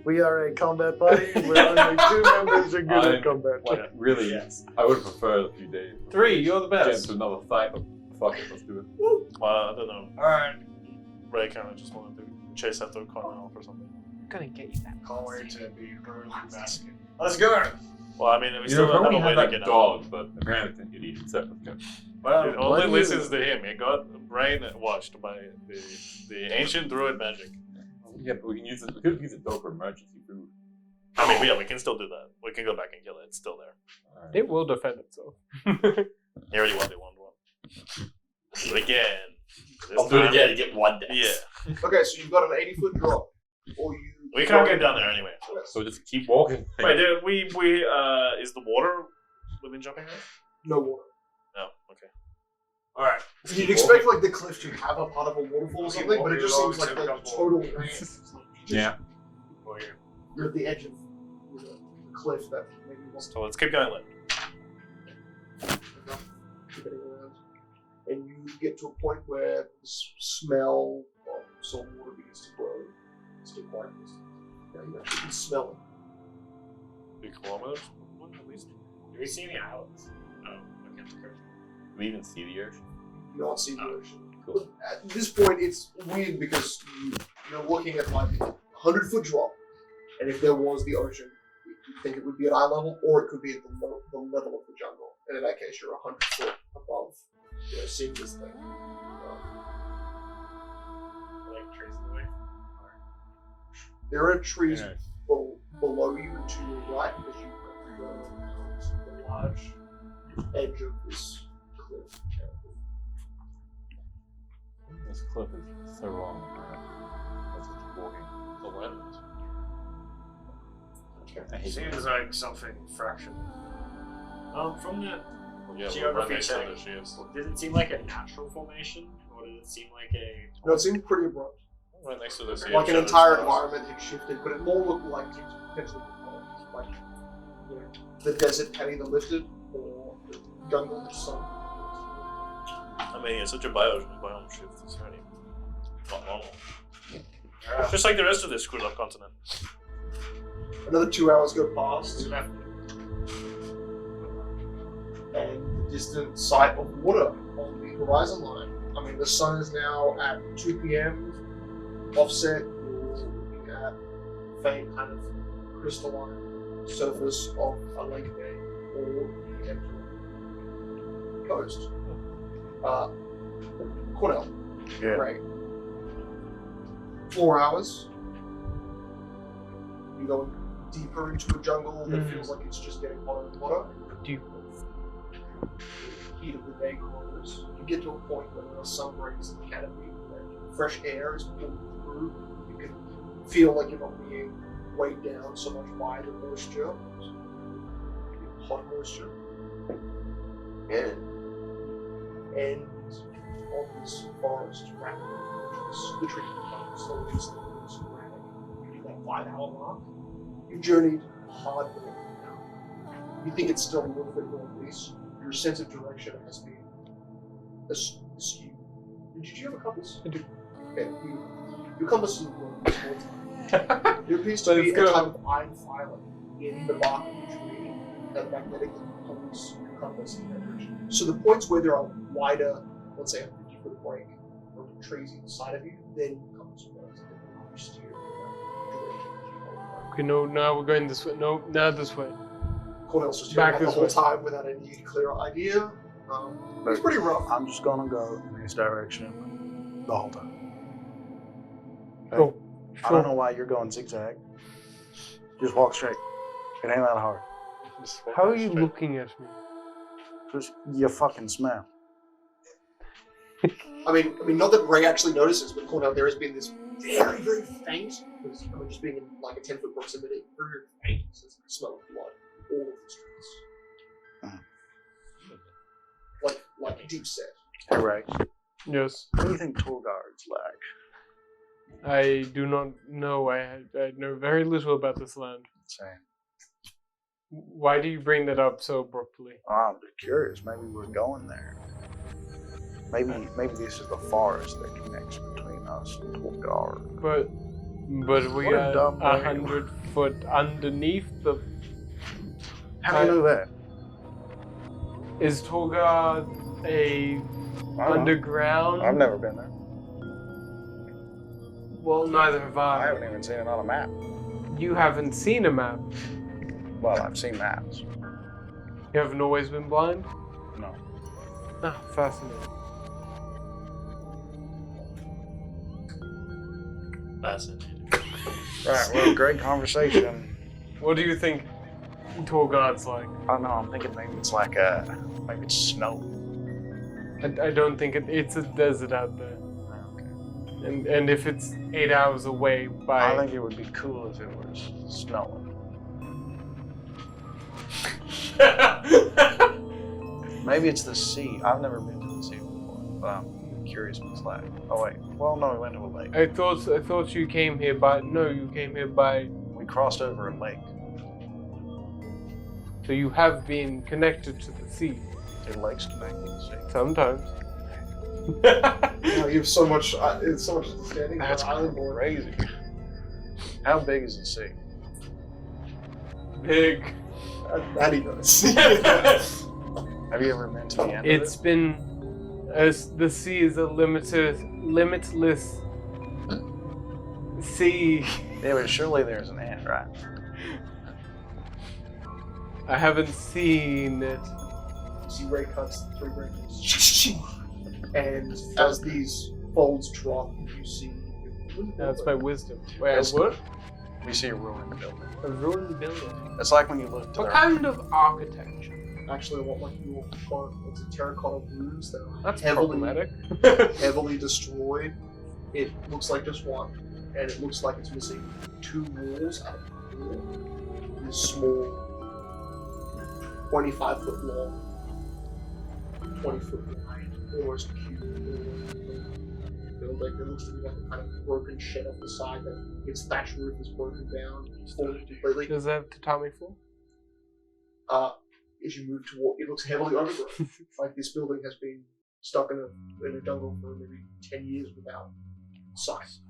Speaker 8: We are a combat party where only 2 members are good at combat.
Speaker 11: Like, really,
Speaker 6: Yes.
Speaker 11: I would prefer a few days.
Speaker 5: 3, you're the
Speaker 11: Get
Speaker 5: best.
Speaker 11: into another fight, but fuck it, let's do it.
Speaker 4: Well, I don't know.
Speaker 6: Alright,
Speaker 4: Ray kind of just wanted to chase after Cornell for something.
Speaker 5: I'm gonna get you that.
Speaker 6: can't wait to be brutally basket. Let's go!
Speaker 4: Well, I mean, we
Speaker 11: You
Speaker 4: still
Speaker 11: know,
Speaker 4: don't have
Speaker 11: Tony
Speaker 4: a way
Speaker 11: had
Speaker 4: to
Speaker 11: that
Speaker 4: get
Speaker 11: dog, but apparently an idiot, so let's go.
Speaker 6: Well,
Speaker 4: It only listens to him. He got brainwashed by the ancient druid magic.
Speaker 11: Yeah, but we can use it. We could use it though for emergency food.
Speaker 4: I mean, yeah, we can still do that. We can go back and kill it. It's still there.
Speaker 11: Alright.
Speaker 5: It will defend itself.
Speaker 4: He already won. They won one. Do it again. This
Speaker 7: I'll do it
Speaker 4: time-
Speaker 7: again and get 1 dex.
Speaker 4: Yeah.
Speaker 2: Okay, so you've got an 80-foot drop. Or you.
Speaker 4: We can't get down there anyway.
Speaker 11: So just keep walking.
Speaker 4: Wait, is the water within jumping range?
Speaker 2: No water.
Speaker 4: No. Okay.
Speaker 6: alright.
Speaker 2: You'd expect like the cliff to have a part of a waterfall or something, but it just seems like the total.
Speaker 11: Yeah.
Speaker 2: You're at the edge of the cliff that maybe wasn't
Speaker 4: So let's keep going left.
Speaker 2: enough getting around. And you get to a point where the smell of salt water begins to grow. It's still quite distant. Now you actually can smell it.
Speaker 4: 3 kilometers? What, at least?
Speaker 6: Do we see any islands? Oh, okay, that's correct.
Speaker 11: Do we even see the ocean?
Speaker 2: You don't see the ocean.
Speaker 11: Cool.
Speaker 2: At this point, it's weird because you're looking at like a 100-foot drop, and if there was the ocean, you think it would be at eye level, or it could be at the level of the jungle. And in that case, you're 100 foot above, seeing this thing.
Speaker 6: Like trees in the way.
Speaker 2: There are trees
Speaker 11: Yeah.
Speaker 2: below you to your right as you go the large edge of this cliff.
Speaker 11: This cliff is so long. That's just walking.
Speaker 7: The wind.
Speaker 11: I hate it.
Speaker 6: Seems like something fractional. From the
Speaker 4: Yeah,
Speaker 6: geography
Speaker 4: we're right
Speaker 6: check,
Speaker 4: next to the ships.
Speaker 6: did it seem like a natural formation, or did it seem like a?
Speaker 2: No, it seemed pretty abrupt.
Speaker 4: Right next to the sea.
Speaker 2: Like an entire environment had shifted, but it more looked like it potentially like the desert had either lifted or the jungle had sunk.
Speaker 4: I mean, it's such a biome shift. It's already not normal. Just like the rest of this Krueler continent.
Speaker 2: Another 2 hours go past,
Speaker 6: Left.
Speaker 2: and the distant sight of water on the horizon line I mean, the sun is now at 2 p.m. Offset, you're looking at faint kind of crystalline surface of a lake bay or the empty coast. Cornell.
Speaker 8: Yeah.
Speaker 2: Right. 4 hours. You go deeper into a jungle that feels like it's just getting hotter and hotter.
Speaker 5: Deeper.
Speaker 2: The heat of the day grows. You get to a point where there are some breaks in the canopy and fresh air is pulling through. You can feel like you're not being weighed down so much by the moisture. Hot moisture. And on this forest rapidly, the tree becomes slowly sporadic. That 5 hour mark. You've journeyed hard now. You think it's still a little bit northeast. Your sense of direction has been askew. Did you have a compass?
Speaker 5: I do.
Speaker 2: Okay, your compass is working this whole time. There appears to be a type of iron filing in the bark of the tree that magnetically pulls your compass in that direction. So the points where there are wider, let's say a 50-foot break from the trees either side of you, then your compass works and then you steer in that direction.
Speaker 5: Okay, no, now we're going this way. No, now this way.
Speaker 2: Cornell's just
Speaker 5: Back
Speaker 2: the
Speaker 5: this
Speaker 2: whole
Speaker 5: way.
Speaker 2: time without any clear idea. It's pretty rough.
Speaker 8: I'm just gonna go in this direction the whole time. Okay?
Speaker 5: Go.
Speaker 8: I don't know why you're going zigzag. Just walk straight. It ain't that hard.
Speaker 5: How are you looking at me?
Speaker 8: Just you fucking smell.
Speaker 2: I mean, not that Ray actually notices, but Cornell, there has been this very, very faint, because just being in like a 10-foot proximity, very faint sense of the smell of blood all over the streets. Like deep set.
Speaker 8: Hey Ray,
Speaker 5: Yes.
Speaker 8: what do you think tour guards like?
Speaker 5: I do not know. I know very little about this land.
Speaker 8: Same.
Speaker 5: Why do you bring that up so abruptly?
Speaker 8: I'm just curious. Maybe we're going there. Maybe this is the forest that connects between us and tour guard.
Speaker 5: But we
Speaker 8: What a
Speaker 5: are
Speaker 8: dumb name.
Speaker 5: 100 foot underneath the.
Speaker 8: How do you know that?
Speaker 5: Is Tolga a
Speaker 8: I don't know.
Speaker 5: underground?
Speaker 8: I've never been there.
Speaker 5: Well, neither have
Speaker 8: I
Speaker 5: I.
Speaker 8: haven't even seen it on a map.
Speaker 5: You haven't seen a map.
Speaker 8: Well, I've seen maps.
Speaker 5: You haven't always been blind?
Speaker 8: No.
Speaker 5: Ah, fascinating.
Speaker 4: Fascinating.
Speaker 8: Right, well, great conversation.
Speaker 5: What do you think tour guides like?
Speaker 8: I don't know, I'm thinking maybe it's like maybe it's snow.
Speaker 5: I don't think it's a desert out there.
Speaker 8: Okay.
Speaker 5: And if it's 8 hours away by
Speaker 8: I think it would be cool if it was snowing. Maybe it's the sea. I've never been to the sea before, but I'm curious what it's like. Oh wait, well no, we went to a lake.
Speaker 5: I thought you came here by you came here by
Speaker 8: We crossed over a lake.
Speaker 5: so you have been connected to the sea.
Speaker 8: Two lakes connected to the sea.
Speaker 5: Sometimes.
Speaker 2: You have so much, it's so much understanding.
Speaker 8: That's
Speaker 2: island board.
Speaker 8: crazy. How big is the sea?
Speaker 5: Big.
Speaker 2: That he knows.
Speaker 8: Have you ever been to the end
Speaker 5: It's
Speaker 8: of it?
Speaker 5: been as the sea is a limitless sea.
Speaker 8: Yeah, but surely there's an end, right?
Speaker 5: I haven't seen it.
Speaker 2: See Ray cuts 3 branches. And as these folds drop, you see.
Speaker 5: That's my wisdom. Wait,
Speaker 8: That's-
Speaker 5: what?
Speaker 8: We see a ruined building.
Speaker 5: A ruined building.
Speaker 8: It's like when you look to
Speaker 5: What
Speaker 8: the
Speaker 5: kind of architecture?
Speaker 2: Actually, what like your front, it's a terracotta rooms that are
Speaker 5: That's
Speaker 2: heavily,
Speaker 5: problematic.
Speaker 2: heavily destroyed. It looks like just one, and it looks like it's missing 2 walls out of the floor. This small, 25-foot long, 20-foot wide, almost cube building. It looks to be like a kind of broken shed off the side that its thatch roof is broken down, fallen completely.
Speaker 5: Does that have tatami floor?
Speaker 2: As you move toward, it looks heavily overgrown. Like this building has been stuck in a jungle for maybe 10 years without sight.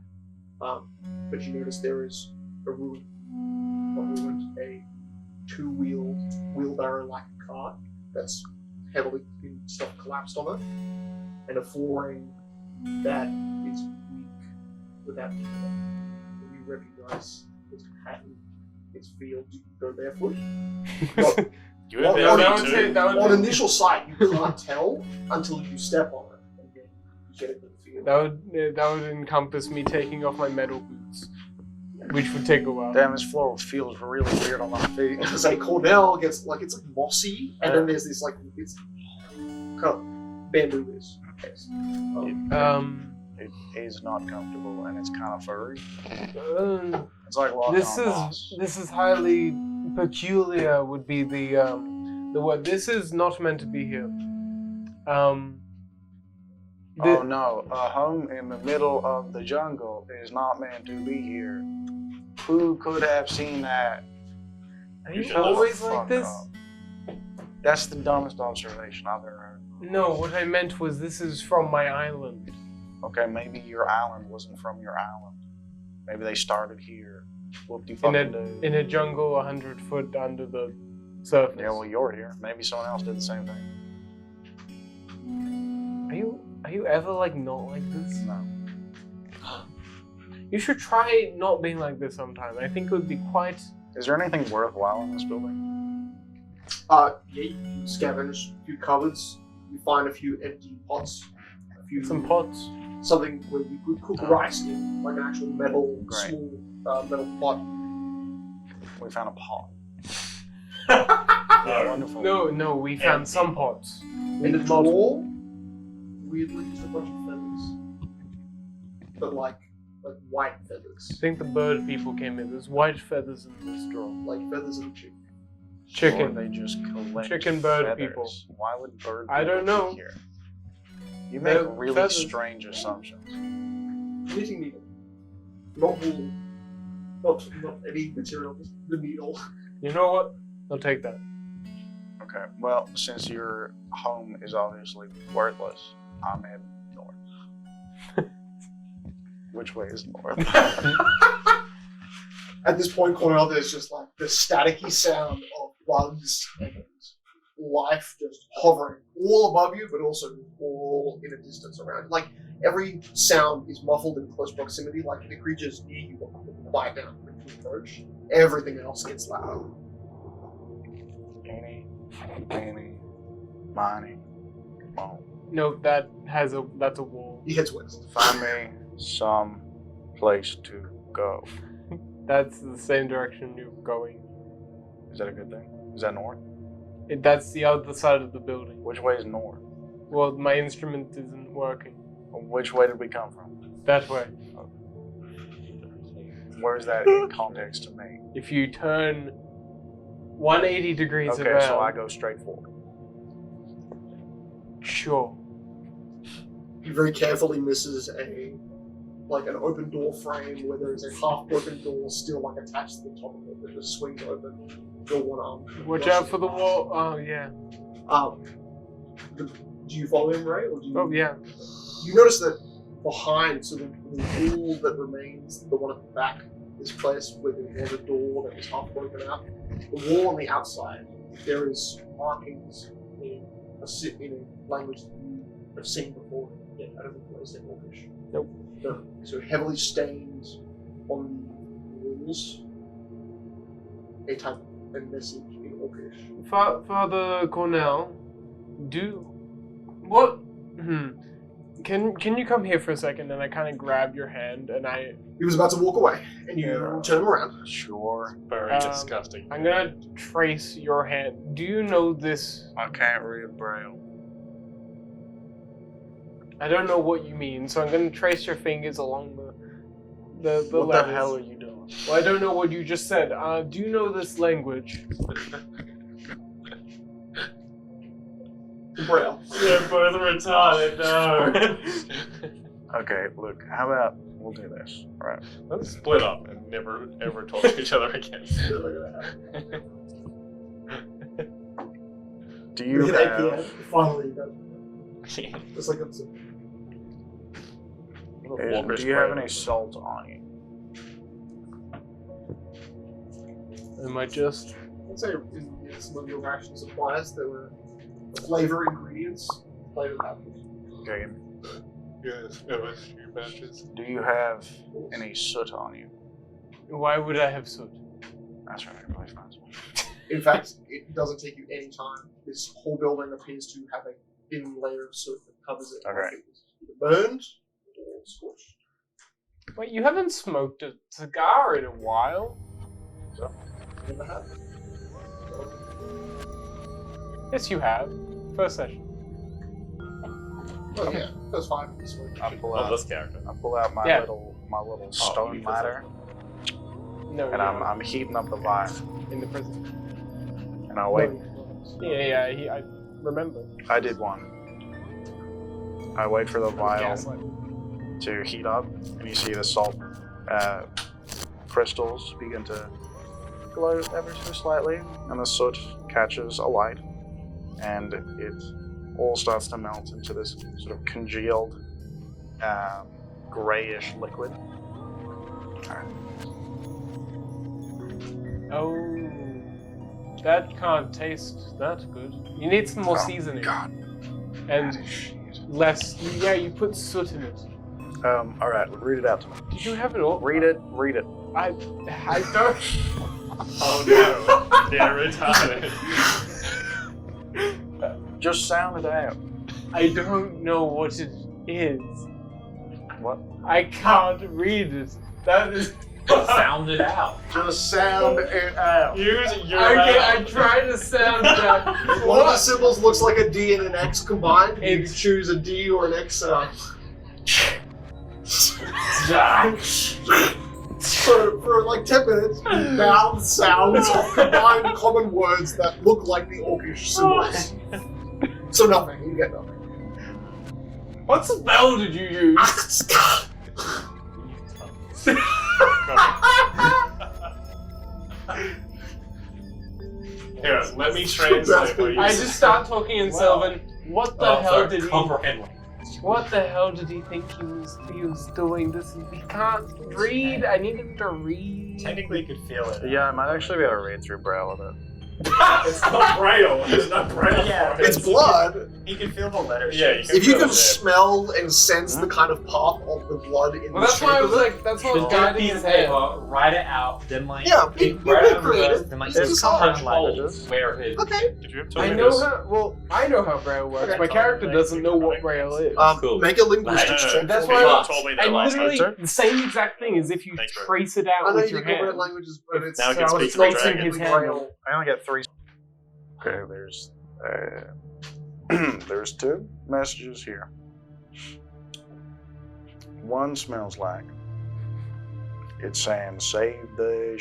Speaker 2: But you notice there is a ruin, a 2-wheeled wheelbarrow-like cart that's heavily been stuff collapsed on it, and a flooring that is weak without people. And you recognize its pattern, its field. You can go barefoot.
Speaker 4: You went barefoot too?
Speaker 2: On initial sight, you can't tell until you step on it, and then you get a good feel.
Speaker 5: That would encompass me taking off my metal boots, which would take a while.
Speaker 8: Damn, this floor feels really weird on my feet.
Speaker 2: Because like Cornell gets like it's like mossy, and then there's this like it's kind of bamboo is.
Speaker 8: It is not comfortable, and it's kind of furry. It's like walking on moss.
Speaker 5: This is highly peculiar. Would be the word. This is not meant to be here.
Speaker 8: Oh no, a home in the middle of the jungle is not meant to be here. Who could have seen that?
Speaker 5: Are you always like this?
Speaker 8: That's the dumbest observation I've ever heard.
Speaker 5: No, what I meant was this is from my island.
Speaker 8: Okay, maybe your island wasn't from your island. Maybe they started here.
Speaker 5: In a jungle 100 foot under the surface.
Speaker 8: Yeah, well, you're here. Maybe someone else did the same thing.
Speaker 5: Are you ever like not like this?
Speaker 8: No.
Speaker 5: You should try not being like this sometime. I think it would be quite.
Speaker 8: Is there anything worthwhile in this building?
Speaker 2: Yeah, you scavenge a few cupboards. You find a few empty pots.
Speaker 5: Some pots.
Speaker 2: Something where you could cook rice in, like an actual metal, small metal pot.
Speaker 8: We found a pot.
Speaker 5: Wonderful. No, we found some pots.
Speaker 2: In the drawer, weirdly, just a bunch of feathers. But like white feathers.
Speaker 5: I think the bird people came in. There's white feathers in this drawer.
Speaker 2: Like feathers of a chicken.
Speaker 5: Chicken.
Speaker 8: Or they just collect
Speaker 5: Chicken bird
Speaker 8: feathers.
Speaker 5: people.
Speaker 8: Why would bird
Speaker 5: I don't
Speaker 8: people
Speaker 5: know.
Speaker 8: be here? You make
Speaker 5: They're
Speaker 8: really
Speaker 5: feathers.
Speaker 8: strange assumptions.
Speaker 2: Knitting needle. Not wool. Not any material, just the needle.
Speaker 5: You know what? I'll take that.
Speaker 8: Okay, well, since your home is obviously worthless, I'm heading north. Which way is north?
Speaker 2: At this point, Cornell, there's just like the staticky sound of bugs and life just hovering all above you, but also all in a distance around. Like every sound is muffled in close proximity. Like the creatures near you will quiet down when you approach. Everything else gets loud.
Speaker 8: Eeny, meeny, miny, moe.
Speaker 5: No, that's a wall.
Speaker 2: He heads west.
Speaker 8: Find me some place to go.
Speaker 5: That's the same direction you're going.
Speaker 8: Is that a good thing? Is that north?
Speaker 5: That's the other side of the building.
Speaker 8: Which way is north?
Speaker 5: Well, my instrument isn't working.
Speaker 8: Which way did we come from?
Speaker 5: That way.
Speaker 8: Where's that in context to me?
Speaker 5: If you turn 180 degrees
Speaker 8: Okay,
Speaker 5: around.
Speaker 8: so I go straight forward.
Speaker 5: Sure.
Speaker 2: He very carefully misses an open door frame where there is a half broken door still like attached to the top of it that just swings open. Your one arm.
Speaker 5: Watch out for the wall. Oh yeah.
Speaker 2: Do you follow him, Ray? Or do you?
Speaker 5: Oh yeah.
Speaker 2: You notice that behind, so the wall that remains, the one at the back, this place where there was a door that was half broken out. The wall on the outside, there is markings in a language that you have seen before. Yeah, I don't think it's in Orcish.
Speaker 5: Nope.
Speaker 2: No. So heavily stained on the walls, a type of message in Orcish.
Speaker 5: Father Cornell, what? Can you come here for a second? And I kind of grab your hand, and
Speaker 2: He was about to walk away, and you turn him around.
Speaker 8: Sure.
Speaker 4: Very disgusting.
Speaker 5: I'm gonna trace your hand. Do you know this?
Speaker 8: I can't read Braille.
Speaker 5: I don't know what you mean, so I'm gonna trace your fingers along the
Speaker 8: What
Speaker 5: letters.
Speaker 8: the hell are you doing?
Speaker 5: Well, I don't know what you just said. Do you know this language?
Speaker 2: Braille.
Speaker 4: They're both retarded, no.
Speaker 8: Okay, look, how about we'll do this, right?
Speaker 4: Let's split up and never ever talk to each other again.
Speaker 8: Do you
Speaker 2: Look at
Speaker 8: have...
Speaker 2: 8 p.m. Finally, you got it's like it's
Speaker 8: Do you have any salt on you?
Speaker 5: Am I just?
Speaker 2: I'd say in some of your ration supplies there were flavor ingredients, flavored apples.
Speaker 8: Okay.
Speaker 10: Yes, MSG badges.
Speaker 8: Do you have any soot on you?
Speaker 5: Why would I have soot?
Speaker 8: That's right, I really found some.
Speaker 2: In fact, it doesn't take you any time. This whole building appears to have a thin layer of soot that covers it.
Speaker 8: Okay.
Speaker 2: It's either burned or scorched.
Speaker 5: Wait, you haven't smoked a cigar in a while?
Speaker 2: Never have.
Speaker 5: Yes, you have. First session.
Speaker 2: Oh yeah, that's fine. This way.
Speaker 8: I pull
Speaker 7: Love
Speaker 8: out.
Speaker 7: this character.
Speaker 8: I pull out my
Speaker 5: Yeah.
Speaker 8: little
Speaker 7: you
Speaker 8: stone
Speaker 7: need
Speaker 8: ladder,
Speaker 5: No,
Speaker 8: and I'm heating up the vial,
Speaker 5: in the prison.
Speaker 8: and I wait.
Speaker 5: I remember.
Speaker 8: I did one. I wait for the vial
Speaker 5: Gaslight.
Speaker 8: to heat up, and you see the salt crystals begin to glow ever so slightly, and the soot catches alight, and it all starts to melt into this sort of congealed, grayish liquid.
Speaker 5: Oh, that can't taste that good. You need some more seasoning.
Speaker 8: God.
Speaker 5: And less. Yeah, you put soot in it.
Speaker 8: All right, read it out to me.
Speaker 5: Did you have it all?
Speaker 8: Read it. Read it.
Speaker 5: I don't.
Speaker 7: Oh no, they're retarded.
Speaker 8: Just sound it out.
Speaker 5: I don't know what it is.
Speaker 8: What?
Speaker 5: I can't read it. That is.
Speaker 9: Sound it out.
Speaker 8: Just sound it out.
Speaker 7: Use your
Speaker 5: Okay,
Speaker 7: mouth.
Speaker 5: I tried to sound that.
Speaker 2: One of the symbols looks like a D and an X combined. You
Speaker 5: It's-
Speaker 2: choose a D or an X. For like 10 minutes, you mouth sounds of combined common words that look like the Orcish symbols. So nothing, you get nothing.
Speaker 5: What spell did you use?
Speaker 10: Here, let me translate what you
Speaker 5: I just start talking in Sylvan. What the hell did he?
Speaker 9: comprehend?
Speaker 5: What the hell did he think he was doing? He can't read. I need him to read.
Speaker 7: Technically, you could feel it.
Speaker 8: Yeah, I might actually be able to read through Braille a bit.
Speaker 10: It's not Braille. It's not Braille.
Speaker 7: Yeah,
Speaker 2: It's blood.
Speaker 7: You can feel the letter
Speaker 10: Yeah,
Speaker 7: shapes.
Speaker 10: you
Speaker 2: If you
Speaker 10: feel
Speaker 2: can
Speaker 10: it.
Speaker 2: smell and sense the kind of path of the blood in
Speaker 5: Well,
Speaker 2: the
Speaker 5: that's
Speaker 2: shape
Speaker 5: why I was
Speaker 2: of it,
Speaker 5: like, that's what was
Speaker 9: Just get a
Speaker 5: guiding
Speaker 9: piece
Speaker 5: his
Speaker 9: of
Speaker 5: head.
Speaker 9: paper, write it out, then like
Speaker 2: Yeah, be
Speaker 9: write it out
Speaker 2: creative.
Speaker 9: reverse, then like
Speaker 2: It's
Speaker 9: just
Speaker 2: hard
Speaker 9: punch
Speaker 8: languages.
Speaker 9: holes where it is.
Speaker 2: Okay.
Speaker 10: Did you have told
Speaker 5: I
Speaker 10: me
Speaker 5: know
Speaker 10: this?
Speaker 5: how. Well, I know how Braille works.
Speaker 2: Okay.
Speaker 5: My character doesn't know what Braille is.
Speaker 9: Cool.
Speaker 2: Make a linguistics
Speaker 10: Right.
Speaker 2: check.
Speaker 5: That's
Speaker 2: for me.
Speaker 5: why
Speaker 10: told me that
Speaker 5: I
Speaker 10: last
Speaker 5: literally
Speaker 10: time.
Speaker 5: the same exact thing as if you
Speaker 10: Thanks, bro.
Speaker 5: trace it
Speaker 2: I
Speaker 5: out
Speaker 2: know
Speaker 5: with
Speaker 2: you
Speaker 5: your
Speaker 2: can read
Speaker 5: hand.
Speaker 2: languages, but it's
Speaker 10: Now I can speak
Speaker 2: it's
Speaker 10: to the
Speaker 2: not
Speaker 10: dragon.
Speaker 2: technically
Speaker 5: His hand.
Speaker 2: Braille.
Speaker 8: I only get 3. Okay, there's there's 2 messages here. One smells like it's saying save the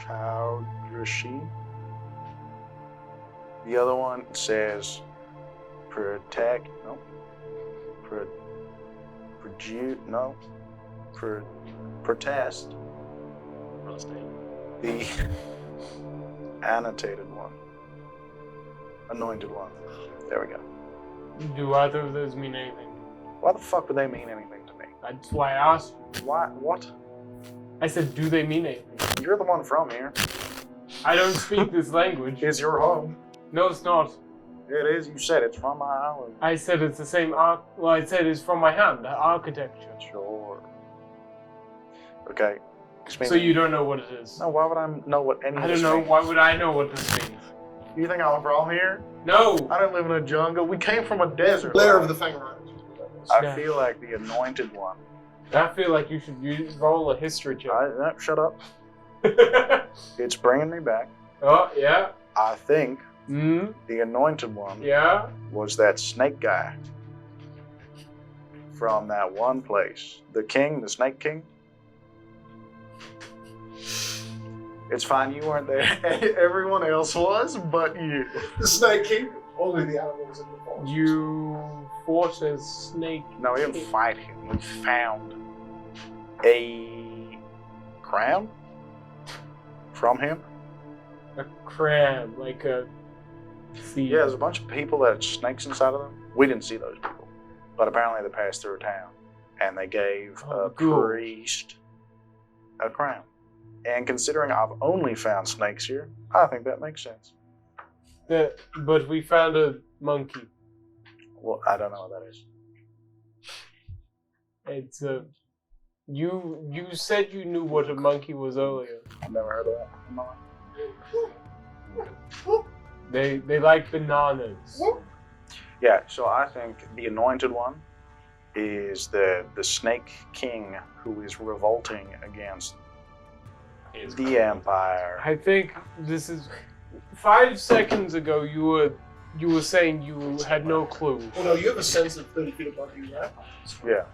Speaker 8: Shaudrashi. The other one says protect protest. The annotated one. Anointed one. There we go.
Speaker 5: Do either of those mean anything?
Speaker 8: Why the fuck would they mean anything to me?
Speaker 5: That's why I asked.
Speaker 8: Why? What?
Speaker 5: I said, do they mean anything?
Speaker 8: You're the one from here.
Speaker 5: I don't speak this language.
Speaker 8: It's your home.
Speaker 5: No, it's not.
Speaker 8: It is. You said it's from my island.
Speaker 5: I said it's the same arc. Well, I said it's from my hand, the architecture.
Speaker 8: Sure. Okay.
Speaker 5: So you don't know what it is?
Speaker 8: No, why would I know what any of
Speaker 5: I
Speaker 8: this
Speaker 5: don't know.
Speaker 8: means?
Speaker 5: Why would I know what this means?
Speaker 8: You think I'm from here?
Speaker 5: No.
Speaker 8: I don't live in a jungle. We came from a desert.
Speaker 2: Layer of the Fang Riders.
Speaker 8: I
Speaker 5: Yeah.
Speaker 8: feel like the anointed one.
Speaker 5: I feel like you should roll a history check.
Speaker 8: No, shut up. It's bringing me back.
Speaker 5: Oh, yeah.
Speaker 8: I think
Speaker 5: Mm,
Speaker 8: the anointed one
Speaker 5: yeah.
Speaker 8: was that snake guy from that one place. The king, the snake king. It's fine, you weren't there. Everyone else was, but you.
Speaker 2: The Snake King. Only the animals in the forest.
Speaker 5: You fought a snake.
Speaker 8: No, we didn't fight him. We found a crown from him.
Speaker 5: A cram, like a seed.
Speaker 8: Yeah, there's a bunch of people that had snakes inside of them. We didn't see those people. But apparently they passed through town. And they gave
Speaker 5: Oh,
Speaker 8: a
Speaker 5: good.
Speaker 8: priest a crown. And considering I've only found snakes here, I think that makes sense.
Speaker 5: But we found a monkey.
Speaker 8: Well, I don't know what that is.
Speaker 5: It's a. You said you knew what a monkey was earlier.
Speaker 8: I've never heard of that in my life.
Speaker 5: They like bananas.
Speaker 8: Yeah, so I think the Anointed One is the Snake King who is revolting against the Empire.
Speaker 5: I think this is 5 seconds ago. You were saying you had no clue.
Speaker 2: Well, no, you have a sense of 30 feet above you, right?
Speaker 8: Yeah.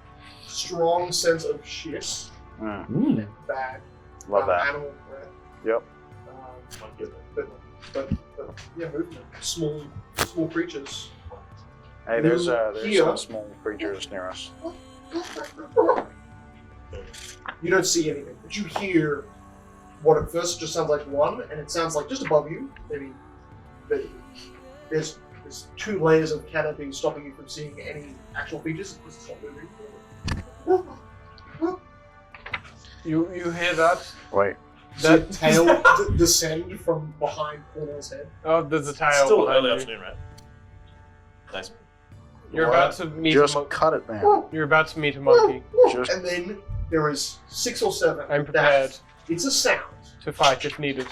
Speaker 2: Strong sense of shit. Bad.
Speaker 8: Love that.
Speaker 2: Animal breath.
Speaker 8: Yep.
Speaker 2: But yeah, movement. Small creatures.
Speaker 8: Hey, there's
Speaker 2: Here.
Speaker 8: some small creatures near us.
Speaker 2: You don't see anything, but you hear what at first just sounds like one, and it sounds like just above you. Maybe there's 2 layers of canopy stopping you from seeing any actual features. Because it's not moving.
Speaker 5: You hear that?
Speaker 8: Wait.
Speaker 2: That tail descend from behind Cornell's head.
Speaker 5: Oh, there's a tail.
Speaker 4: Still
Speaker 5: behind
Speaker 4: early
Speaker 5: you.
Speaker 4: afternoon, right? Nice.
Speaker 5: You're about to meet
Speaker 8: Just
Speaker 5: a monkey.
Speaker 8: cut it, man.
Speaker 5: You're about to meet a monkey.
Speaker 8: Just
Speaker 2: And then there is 6 or 7.
Speaker 5: I'm prepared
Speaker 2: It's a sound.
Speaker 5: to fight if needed.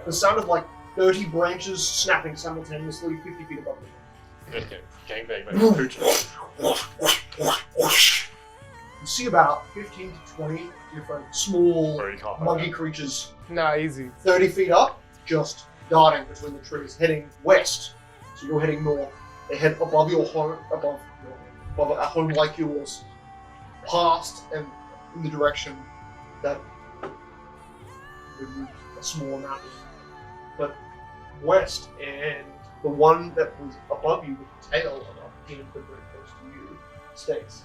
Speaker 2: The sound of like 30 branches snapping simultaneously 50 feet above you.
Speaker 7: Okay. Gangbang by creature.
Speaker 2: You see about 15 to 20 different small
Speaker 7: Or you can't.
Speaker 2: monkey creatures
Speaker 5: Nah, easy.
Speaker 2: 30 feet up, just darting between the trees, heading west. So you're heading north. They head above your home, above a home like yours, past and in the direction that would move a small amount. But west, and the one that was above you with the tail above him, but very close to you, stays.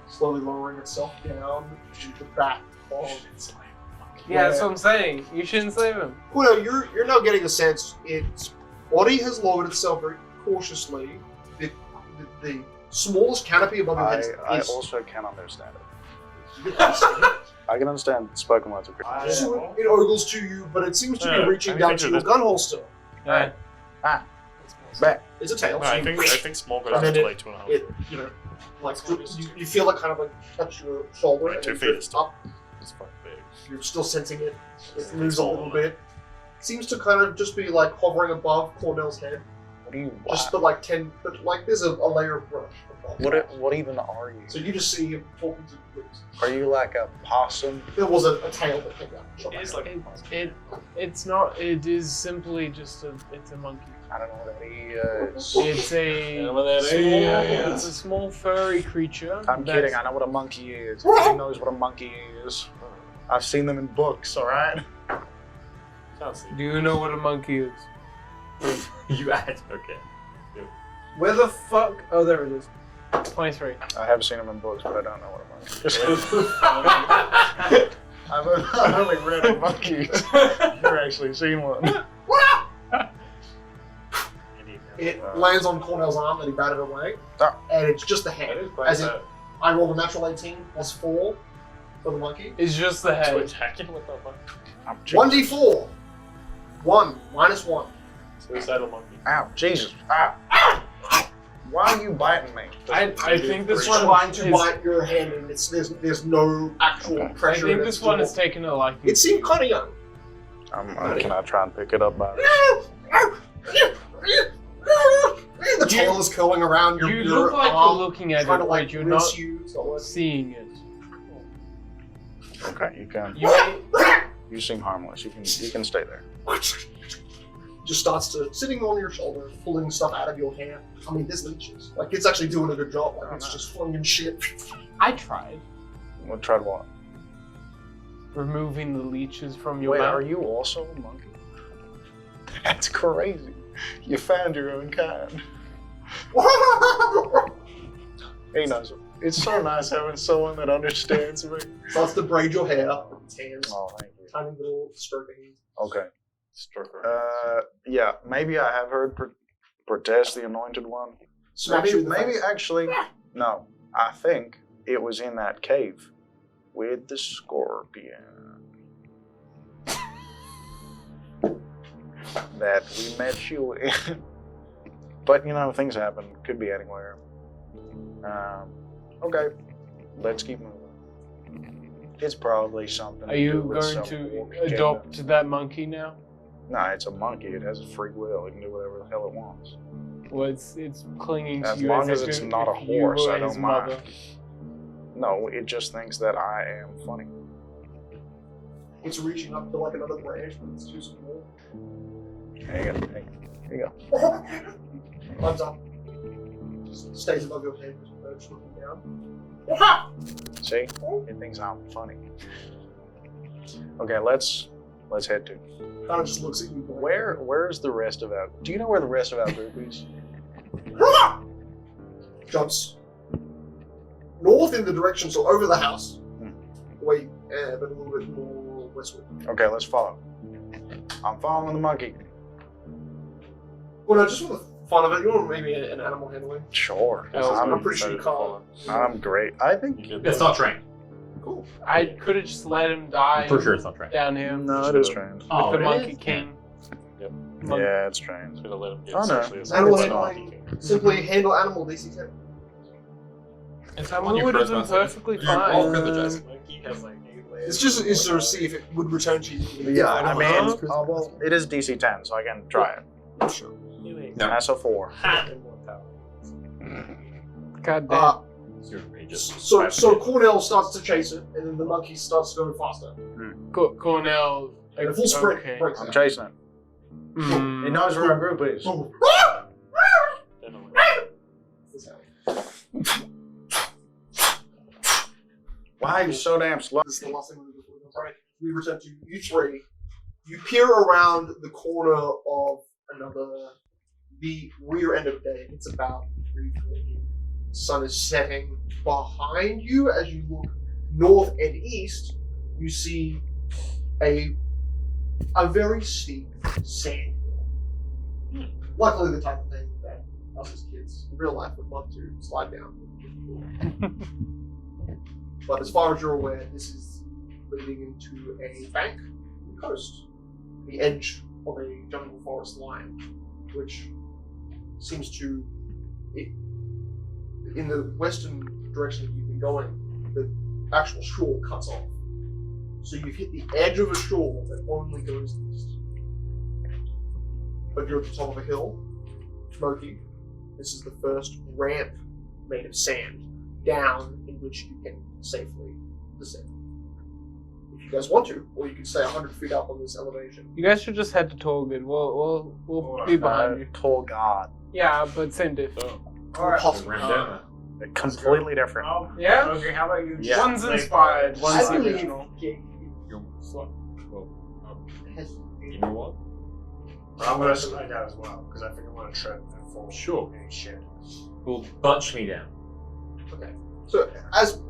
Speaker 2: Slowly lowering itself down to the back of
Speaker 5: Yeah, that's what I'm saying. You shouldn't save him.
Speaker 2: Well, you're now getting a sense its body has lowered itself very cautiously. The smallest canopy above your head
Speaker 8: I
Speaker 2: is
Speaker 8: also can understand it.
Speaker 2: you can understand it.
Speaker 8: I can understand spoken words of creatures.
Speaker 2: So it ogles to you, but it seems to be reaching down to your gun holster.
Speaker 5: Yeah.
Speaker 8: Back.
Speaker 2: It's a tail.
Speaker 4: No,
Speaker 2: so
Speaker 4: I
Speaker 2: you-
Speaker 4: think small goes
Speaker 2: And
Speaker 4: up
Speaker 2: then
Speaker 4: to like 2.5.
Speaker 2: it, like you feel it kind of like touch your shoulder
Speaker 4: Right,
Speaker 2: and
Speaker 4: 2
Speaker 2: then
Speaker 4: feet
Speaker 2: drift
Speaker 4: is still-
Speaker 2: up.
Speaker 4: It's quite big.
Speaker 2: You're still sensing it. It
Speaker 4: It's
Speaker 2: moves a
Speaker 4: all
Speaker 2: little
Speaker 4: on
Speaker 2: bit. Seems to kind of just be like hovering above Cornell's head.
Speaker 8: What do you
Speaker 2: Just but like 10, but like there's a layer of brush above.
Speaker 8: What even are you?
Speaker 2: So you just see him talking to the groups.
Speaker 8: Are you like a possum?
Speaker 2: There was a tail that came out. Shot
Speaker 6: It is
Speaker 2: back.
Speaker 6: like
Speaker 5: It's not. It is simply just a. It's a monkey.
Speaker 8: I don't know what that is.
Speaker 5: It's a.
Speaker 7: Know what that
Speaker 5: small,
Speaker 7: is?
Speaker 5: It's a small furry creature.
Speaker 8: I'm
Speaker 5: that's-
Speaker 8: kidding. I know what a monkey is. Everybody knows what a monkey is. I've seen them in books. All right.
Speaker 5: Do you know what a monkey is?
Speaker 7: You add. Okay.
Speaker 5: Where the fuck? Oh, there it is. 23.
Speaker 8: I have seen them in books, but I don't know what a monkey is. I've only read of monkeys. I've actually seen one.
Speaker 2: It lands on Cornell's arm that he batted away,
Speaker 8: Ah.
Speaker 2: and it's just the
Speaker 7: That
Speaker 2: head.
Speaker 7: is quite
Speaker 2: As in,
Speaker 7: bad.
Speaker 2: I rolled a natural 18 plus 4 for the monkey.
Speaker 5: It's just the
Speaker 7: To
Speaker 5: head.
Speaker 7: attack it? What the fuck?
Speaker 2: 1d4. 1 minus 1.
Speaker 7: Suicidal monkey.
Speaker 8: Ow, Jesus. Ow. Why are you biting me?
Speaker 5: I think this
Speaker 2: It's
Speaker 5: one
Speaker 2: trying to
Speaker 5: is.
Speaker 2: bite your hand, and there's no actual
Speaker 8: Okay.
Speaker 5: I
Speaker 2: pressure.
Speaker 5: think
Speaker 2: in
Speaker 5: this
Speaker 2: its
Speaker 5: one
Speaker 2: jaw.
Speaker 5: is taking a liking.
Speaker 2: It seemed kind of young.
Speaker 8: Can I try and pick it up by
Speaker 2: The tail is curling around your,
Speaker 5: You
Speaker 2: your
Speaker 5: look like
Speaker 2: arm,
Speaker 5: you're looking at it,
Speaker 2: trying to
Speaker 5: but
Speaker 2: like
Speaker 5: you're
Speaker 2: rinse
Speaker 5: not
Speaker 2: you. So it's-
Speaker 5: seeing it.
Speaker 8: Okay, you can.
Speaker 5: You may,
Speaker 8: You seem harmless. You can stay there.
Speaker 2: just starts to sitting on your shoulder, pulling stuff out of your hair. I mean, there's leeches. Like it's actually doing a good job. Like it's just flinging shit.
Speaker 5: I tried
Speaker 8: What tried what?
Speaker 5: removing the leeches from your
Speaker 8: Wait,
Speaker 5: mouth.
Speaker 8: are you also a monkey? That's crazy. You found your own kind. Hey, nice. It's so nice having someone that understands me.
Speaker 2: Starts to braid your hair with its hands.
Speaker 8: Oh, thank you.
Speaker 2: Tiny little stroking.
Speaker 8: Okay.
Speaker 7: Stroker.
Speaker 8: Yeah, maybe I have heard protest the Anointed One.
Speaker 2: Smacks you in the
Speaker 8: Maybe
Speaker 2: face.
Speaker 8: actually, no. I think it was in that cave with the scorpion. that we met you in. But, things happen. Could be anywhere. Okay, let's keep moving. It's probably something.
Speaker 5: Are you
Speaker 8: do with
Speaker 5: going
Speaker 8: some
Speaker 5: to
Speaker 8: orc
Speaker 5: adopt
Speaker 8: kingdom.
Speaker 5: that monkey now?
Speaker 8: No, it's a monkey. It has a free will. It can do whatever the hell it wants.
Speaker 5: Well, it's clinging to
Speaker 8: As
Speaker 5: you
Speaker 8: long
Speaker 5: as
Speaker 8: as
Speaker 5: if
Speaker 8: it's not a
Speaker 5: if you
Speaker 8: horse,
Speaker 5: were
Speaker 8: I
Speaker 5: his
Speaker 8: don't mind.
Speaker 5: mother.
Speaker 8: No, it just thinks that I am funny.
Speaker 2: It's reaching up to like another branch, but it's too small.
Speaker 8: Here you go.
Speaker 2: Climbs up. Just stays above your head, just looking down.
Speaker 8: See? It thinks I'm funny. Okay, let's head to.
Speaker 2: Kind of just looks at you.
Speaker 8: Where's the rest of our... Do you know where the rest of our group is?
Speaker 2: Jumps north in the direction, so over the house. Wait, but a little bit more westward.
Speaker 8: Okay, let's follow. I'm following the monkey.
Speaker 2: Well, no, just for the fun of it, you want maybe an animal handling?
Speaker 8: Sure.
Speaker 2: I'm pretty sure you can't.
Speaker 8: I'm great. I think...
Speaker 9: It's not trained.
Speaker 2: Cool.
Speaker 5: I could have just let him die.
Speaker 9: For sure it's not trained.
Speaker 5: Down here.
Speaker 8: No, it is trained.
Speaker 5: With the Monkey King.
Speaker 10: Yep.
Speaker 8: Yeah, it's trained.
Speaker 10: Should have let him get
Speaker 8: Oh, no.
Speaker 10: sexually
Speaker 2: Animal
Speaker 10: assaulted by
Speaker 2: handling.
Speaker 10: Monkey King.
Speaker 2: Simply handle animal DC 10.
Speaker 5: It's how would have been perfectly
Speaker 7: All
Speaker 5: fine.
Speaker 7: privileges. Monkey has like 8 layers.
Speaker 2: It's just is to see if it would return to you.
Speaker 8: Yeah, I mean, well, it is DC 10, so I can try it.
Speaker 2: Sure.
Speaker 8: That's a 4.
Speaker 5: God damn.
Speaker 2: So Cornell starts to chase it, and then the monkey starts to go faster.
Speaker 5: Cornell.
Speaker 2: And a full sprint
Speaker 5: Okay.
Speaker 2: breaks
Speaker 8: I'm
Speaker 2: out.
Speaker 8: chasing it.
Speaker 5: Mm.
Speaker 8: It knows where our group is.
Speaker 2: Boom.
Speaker 8: Why are you so damn slow?
Speaker 2: This is the last thing we do before we go break. We return to you three. You peer around the corner of the rear end of day. It's about 3:40. Sun is setting behind you. As you look north and east, you see a very steep sand hill. Luckily, the type of thing that us as kids in real life would love to slide down. But as far as you're aware, this is leading into a bank on the coast, the edge of a jungle forest line, which seems to, in the western direction that you've been going, the actual shore cuts off. So you've hit the edge of a shore that only goes east. But you're at the top of a hill, smoky. This is the first ramp made of sand down in which you can safely descend. If you guys want to, or you can stay 100 feet up on this elevation.
Speaker 5: You guys should just head to Torgid. We'll be behind you.
Speaker 8: Tall God.
Speaker 5: Yeah, but same diff.
Speaker 2: Alright.
Speaker 8: They're completely different.
Speaker 5: Yeah?
Speaker 6: Okay, how about you?
Speaker 8: Yeah.
Speaker 5: One's inspired, one's
Speaker 2: I believe-
Speaker 5: original.
Speaker 7: You know what?
Speaker 6: I'm gonna slide down as well, because I think I'm gonna trip and fall.
Speaker 9: Sure.
Speaker 6: Any shit.
Speaker 9: Will bunch me down.
Speaker 2: Okay. So as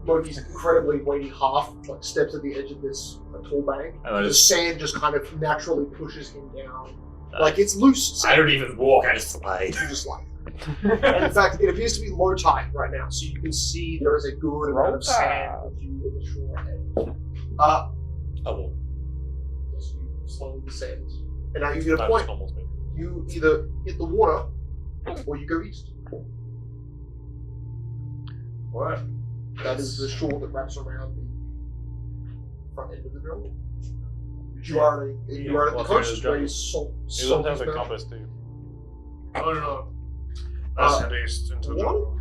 Speaker 2: Moki's incredibly weighty half steps at the edge of this tall bank,
Speaker 9: Oh,
Speaker 2: the sand just kind of naturally pushes him down. Like it's loose
Speaker 9: I
Speaker 2: sand.
Speaker 9: don't even walk, I just slide.
Speaker 2: You just like. And in fact, it appears to be low tide right now, so you can see there is a good amount of sand with you in the shore ahead.
Speaker 9: Oh, well.
Speaker 2: As you slowly descend. And now you get a
Speaker 10: Not
Speaker 2: point.
Speaker 10: just almost maybe.
Speaker 2: You either hit the water or you go east.
Speaker 6: What?
Speaker 2: That is the shore that wraps around the front end of the jungle. You are at the
Speaker 10: Well,
Speaker 2: coast
Speaker 10: there's
Speaker 2: where you salt.
Speaker 10: You don't have a compass, do you?
Speaker 6: Oh no. Let's head east into the jungle.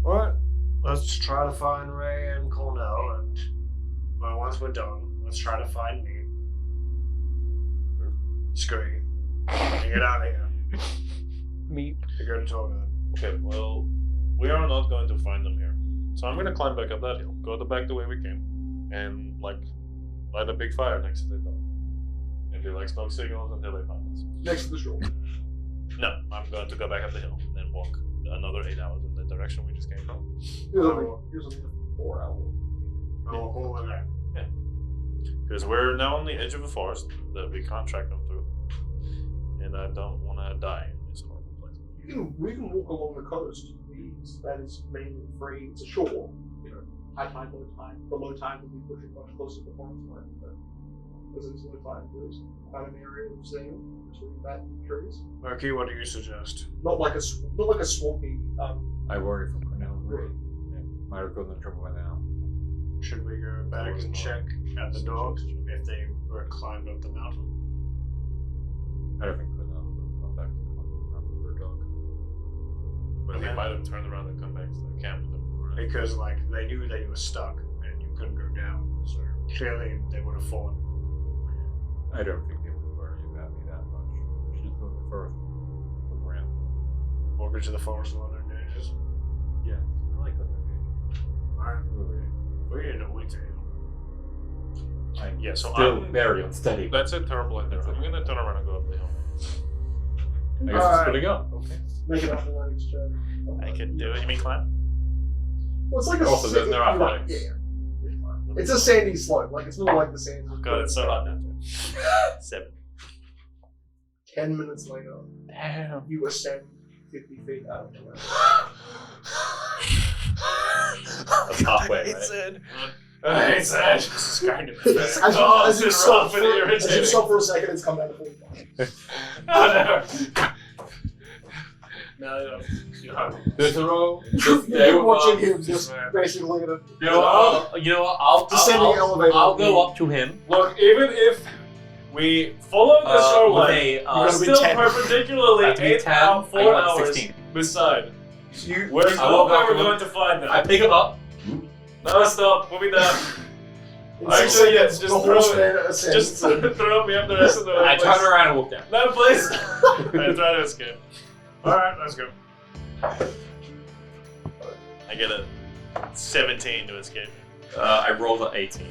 Speaker 6: What? Let's try to find Ray and Cornell, and once we're done, let's try to find me. Screw get out of here.
Speaker 5: Meep.
Speaker 6: To go to Torgid.
Speaker 10: Okay, well, we are not going to find them here. So I'm gonna climb back up that hill, go back the way we came, and light a big fire next to the door. And do smoke signals until they find us.
Speaker 2: Next to the shore.
Speaker 10: No, I'm going to go back up the hill and walk another 8 hours in the direction we just came from.
Speaker 2: Here's only 4 hours.
Speaker 6: Oh, hold on there.
Speaker 10: Because we're now on the edge of a forest that we can't track them through. And I don't want to die in this horrible place.
Speaker 2: We can walk along the coast. That is mainly free. It's a shore. High tide, low tide. The low tide will be pushing much closer to the forest line. But because it looks like there's about an area of sand between that and the trees.
Speaker 6: Murky, what do you suggest?
Speaker 2: Not like a swampy.
Speaker 11: I worry for Cornell. Really. Yeah. Might have gone in trouble by now.
Speaker 6: Should we go back and check at the dogs if they were climbed up the mountain?
Speaker 11: I don't think Cornell will come back to for a dog.
Speaker 10: But they might have turned around and come back to the camp.
Speaker 6: Because like they knew that you were stuck and you couldn't go down, so clearly they would have fallen.
Speaker 11: I don't think they would worry about me that much. She's going first. Look around.
Speaker 6: Walk into the forest of other dangers.
Speaker 11: Yeah, I like that.
Speaker 6: Alright,
Speaker 11: Really.
Speaker 6: we need to wait to
Speaker 11: I'm
Speaker 10: So
Speaker 11: still
Speaker 10: I'm
Speaker 11: very unsteady.
Speaker 10: That's a terrible idea. I'm gonna turn around and go up the hill.
Speaker 11: I guess it's splitting up. Okay.
Speaker 2: Make an athletics check.
Speaker 4: I could do it. You mean climb?
Speaker 2: Well, it's like a
Speaker 11: Also, there's no
Speaker 2: you're right,
Speaker 11: athletics.
Speaker 2: Yeah. It's a sandy slope. Like it's not like the sands.
Speaker 4: God, it's so hot now. 7.
Speaker 2: 10 minutes later,
Speaker 5: Damn.
Speaker 2: you ascend 50 feet out of the way.
Speaker 11: That's halfway, right?
Speaker 6: It's this kind of
Speaker 2: As you stop for a second, it's come down to 45.
Speaker 6: No.
Speaker 11: There's a row.
Speaker 2: You're watching him just basically in a
Speaker 9: You know what?
Speaker 2: descending elevator.
Speaker 9: I'll go up to him.
Speaker 6: Look, even if we follow the shoreline, we're still perpendicularly
Speaker 9: That'd be
Speaker 6: 8
Speaker 9: 10,
Speaker 6: out, 4
Speaker 9: I got
Speaker 6: hours
Speaker 9: 16.
Speaker 6: beside.
Speaker 2: You,
Speaker 6: Where's
Speaker 9: I
Speaker 6: no
Speaker 9: walk
Speaker 6: way
Speaker 9: up
Speaker 6: we're
Speaker 9: to him.
Speaker 6: going to find them?
Speaker 9: I pick him up.
Speaker 6: No, stop. We'll be down.
Speaker 2: in
Speaker 6: Actually,
Speaker 2: 6
Speaker 6: yes,
Speaker 2: seconds,
Speaker 6: just
Speaker 2: the
Speaker 6: throw
Speaker 2: horseman ascends.
Speaker 6: Just throw me up the rest of the way.
Speaker 9: I turn around and walk down.
Speaker 6: No, please.
Speaker 4: I try to escape.
Speaker 6: Alright, let's go.
Speaker 4: I get a 17 to escape.
Speaker 9: I rolled an 18.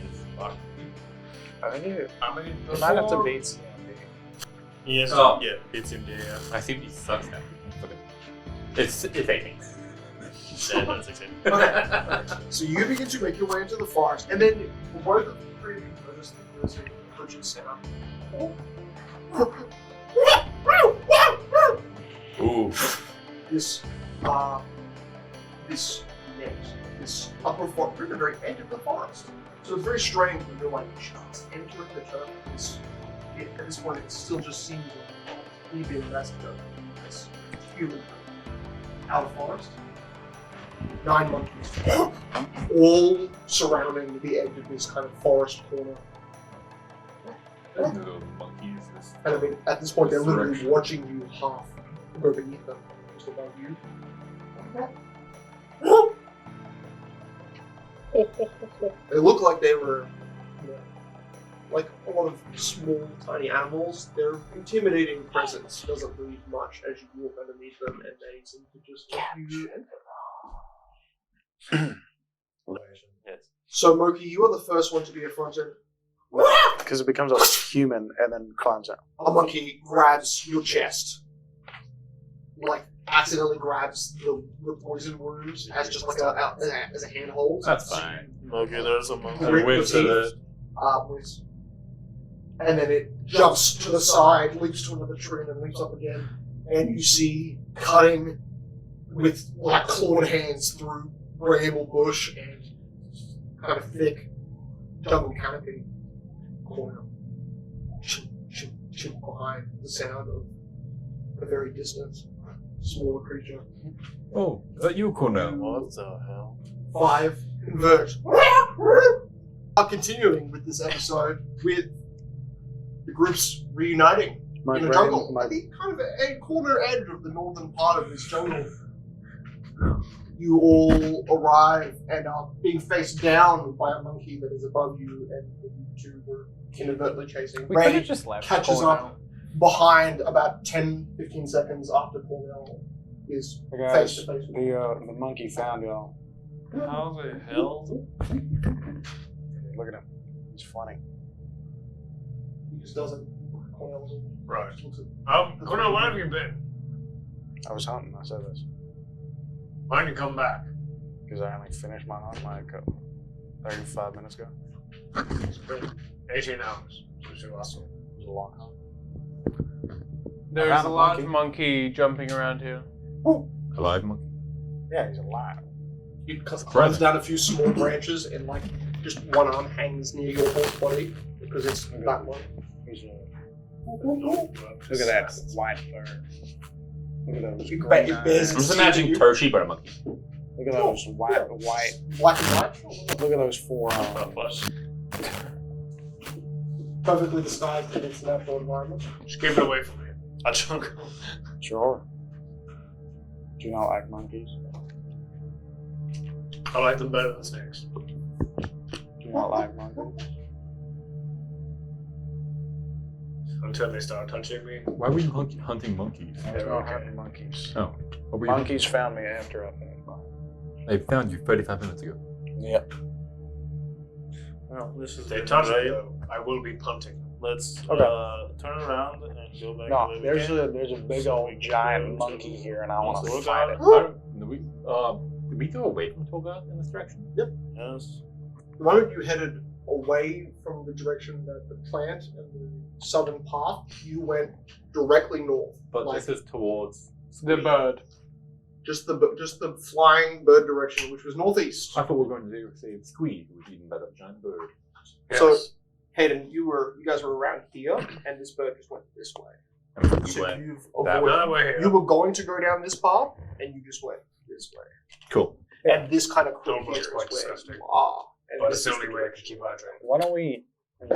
Speaker 8: I think you
Speaker 6: How many?
Speaker 8: might have to beat Sandy.
Speaker 4: Yes.
Speaker 9: Oh.
Speaker 4: Yeah, it's in the.
Speaker 9: I think he sucks now. Okay. It's 18.
Speaker 4: Yeah, no, 16.
Speaker 2: So you begin to make your way into the forest, and then both of the three of you notice that there's an approaching sound.
Speaker 9: Ooh.
Speaker 2: This upper forest, you're at the very edge of the forest. So it's very strange when you're like just entering the turf. At this point, it still just seems like you've been invested in this human out of forest. 9 monkeys, all surrounding the edge of this kind of forest corner.
Speaker 11: Little monkeys.
Speaker 2: And I mean, at this point, they're literally watching you half go beneath them, just above you. They look like they were, like a lot of small, tiny animals. Their intimidating presence doesn't leave much as you walk underneath them, and they seem to just let you enter.
Speaker 4: Yes.
Speaker 2: So, Moki, you are the first one to be affronted.
Speaker 8: Because it becomes a human and then climbs out.
Speaker 2: A monkey grabs your chest, like accidentally grabs the poison wounds as just like as a handhold.
Speaker 9: That's fine.
Speaker 4: Okay, there's a monkey.
Speaker 2: Rip
Speaker 11: Which
Speaker 2: the
Speaker 11: is
Speaker 2: teeth, and then it jumps to the side, leaps to another tree, and then leaps up again. And you see cutting with like clawed hands through bramble bush and kind of thick jungle canopy corner. Chip, chip, chip behind the sound of a very distant, smaller creature.
Speaker 11: Oh, is that you, Cornell?
Speaker 4: What the hell?
Speaker 2: 5 convert. Continuing with this episode with the groups reuniting
Speaker 8: My
Speaker 2: in the
Speaker 8: brain-
Speaker 2: jungle.
Speaker 8: my-
Speaker 2: At the kind of a corner edge of the northern part of this jungle. You all arrive and are being faced down by a monkey that is above you, and you two were inadvertently chasing.
Speaker 5: We could
Speaker 2: Ray
Speaker 5: have just left.
Speaker 2: catches
Speaker 5: Cornell.
Speaker 2: up behind about 10-15 seconds after Cornell is
Speaker 8: Hey
Speaker 2: face
Speaker 8: guys,
Speaker 2: to face with
Speaker 8: the monkey found y'all.
Speaker 10: How the hell?
Speaker 8: Look at him. He's funny.
Speaker 2: He just doesn't. Cornell doesn't.
Speaker 6: Right.
Speaker 2: Just looks at-
Speaker 6: Cornell, where have you been?
Speaker 8: I was hunting, I said this.
Speaker 6: Why didn't you come back?
Speaker 8: Because I only finished my hunt like 35 minutes ago.
Speaker 6: It's been 18 hours since you last saw.
Speaker 8: It was a long hunt.
Speaker 5: There's
Speaker 8: found
Speaker 5: a
Speaker 8: a
Speaker 5: large
Speaker 8: monkey.
Speaker 5: monkey jumping around here.
Speaker 11: Alive monkey?
Speaker 8: Yeah, he's alive.
Speaker 2: It climbs down a few small branches and like just one arm hangs near your whole body. It because it's that one.
Speaker 8: Look at that white fur. Look at those
Speaker 2: It
Speaker 8: green
Speaker 2: bears
Speaker 9: I'm
Speaker 8: eyes.
Speaker 9: just imagining Toshi, but a monkey.
Speaker 8: Look at those white.
Speaker 2: Black and white.
Speaker 8: Look at those forearms.
Speaker 2: Perfectly disguised in its natural environment.
Speaker 6: Just keep it away from me.
Speaker 4: A chunk.
Speaker 8: Sure. Do you not like monkeys?
Speaker 6: I like them better than snakes.
Speaker 8: Do you not like monkeys?
Speaker 6: Until they start touching me.
Speaker 11: Why were you hunting monkeys?
Speaker 8: I was not hunting monkeys.
Speaker 11: Oh. What were you
Speaker 8: Monkeys found me after I finished.
Speaker 11: They found you 35 minutes ago.
Speaker 8: Yep.
Speaker 6: Well, this is
Speaker 4: They
Speaker 6: the touch
Speaker 4: touch me.
Speaker 6: though. I will be punting.
Speaker 4: Let's
Speaker 8: Okay.
Speaker 4: turn around and go back.
Speaker 8: No,
Speaker 4: the way we
Speaker 8: there's
Speaker 4: came.
Speaker 8: a big old giant monkey here, and I want to
Speaker 4: Look
Speaker 8: fight
Speaker 4: out.
Speaker 8: it.
Speaker 11: Did we go away from Tolga in this direction?
Speaker 4: Yes.
Speaker 2: The moment you headed away from the direction that the plant and the southern path, you went directly north.
Speaker 11: But
Speaker 2: like
Speaker 11: this is towards
Speaker 5: The bird.
Speaker 2: just the flying bird direction, which was northeast.
Speaker 11: I thought we were going to say Squeed was even better, giant bird.
Speaker 2: So, Hayden, you guys were around here, and this bird just went this way.
Speaker 11: And we
Speaker 2: So
Speaker 11: went
Speaker 2: you've
Speaker 11: that
Speaker 2: avoided.
Speaker 6: Now we're here.
Speaker 2: You were going to go down this path, and you just went this way.
Speaker 11: cool.
Speaker 2: And this kind of creek
Speaker 6: Don't
Speaker 2: here
Speaker 6: look
Speaker 2: is
Speaker 6: quite
Speaker 2: where
Speaker 6: disgusting.
Speaker 2: you are. And
Speaker 6: But
Speaker 2: this
Speaker 6: it's the
Speaker 2: is
Speaker 6: only
Speaker 2: the
Speaker 6: way I
Speaker 2: direction.
Speaker 6: can keep hydrated.
Speaker 8: Why don't we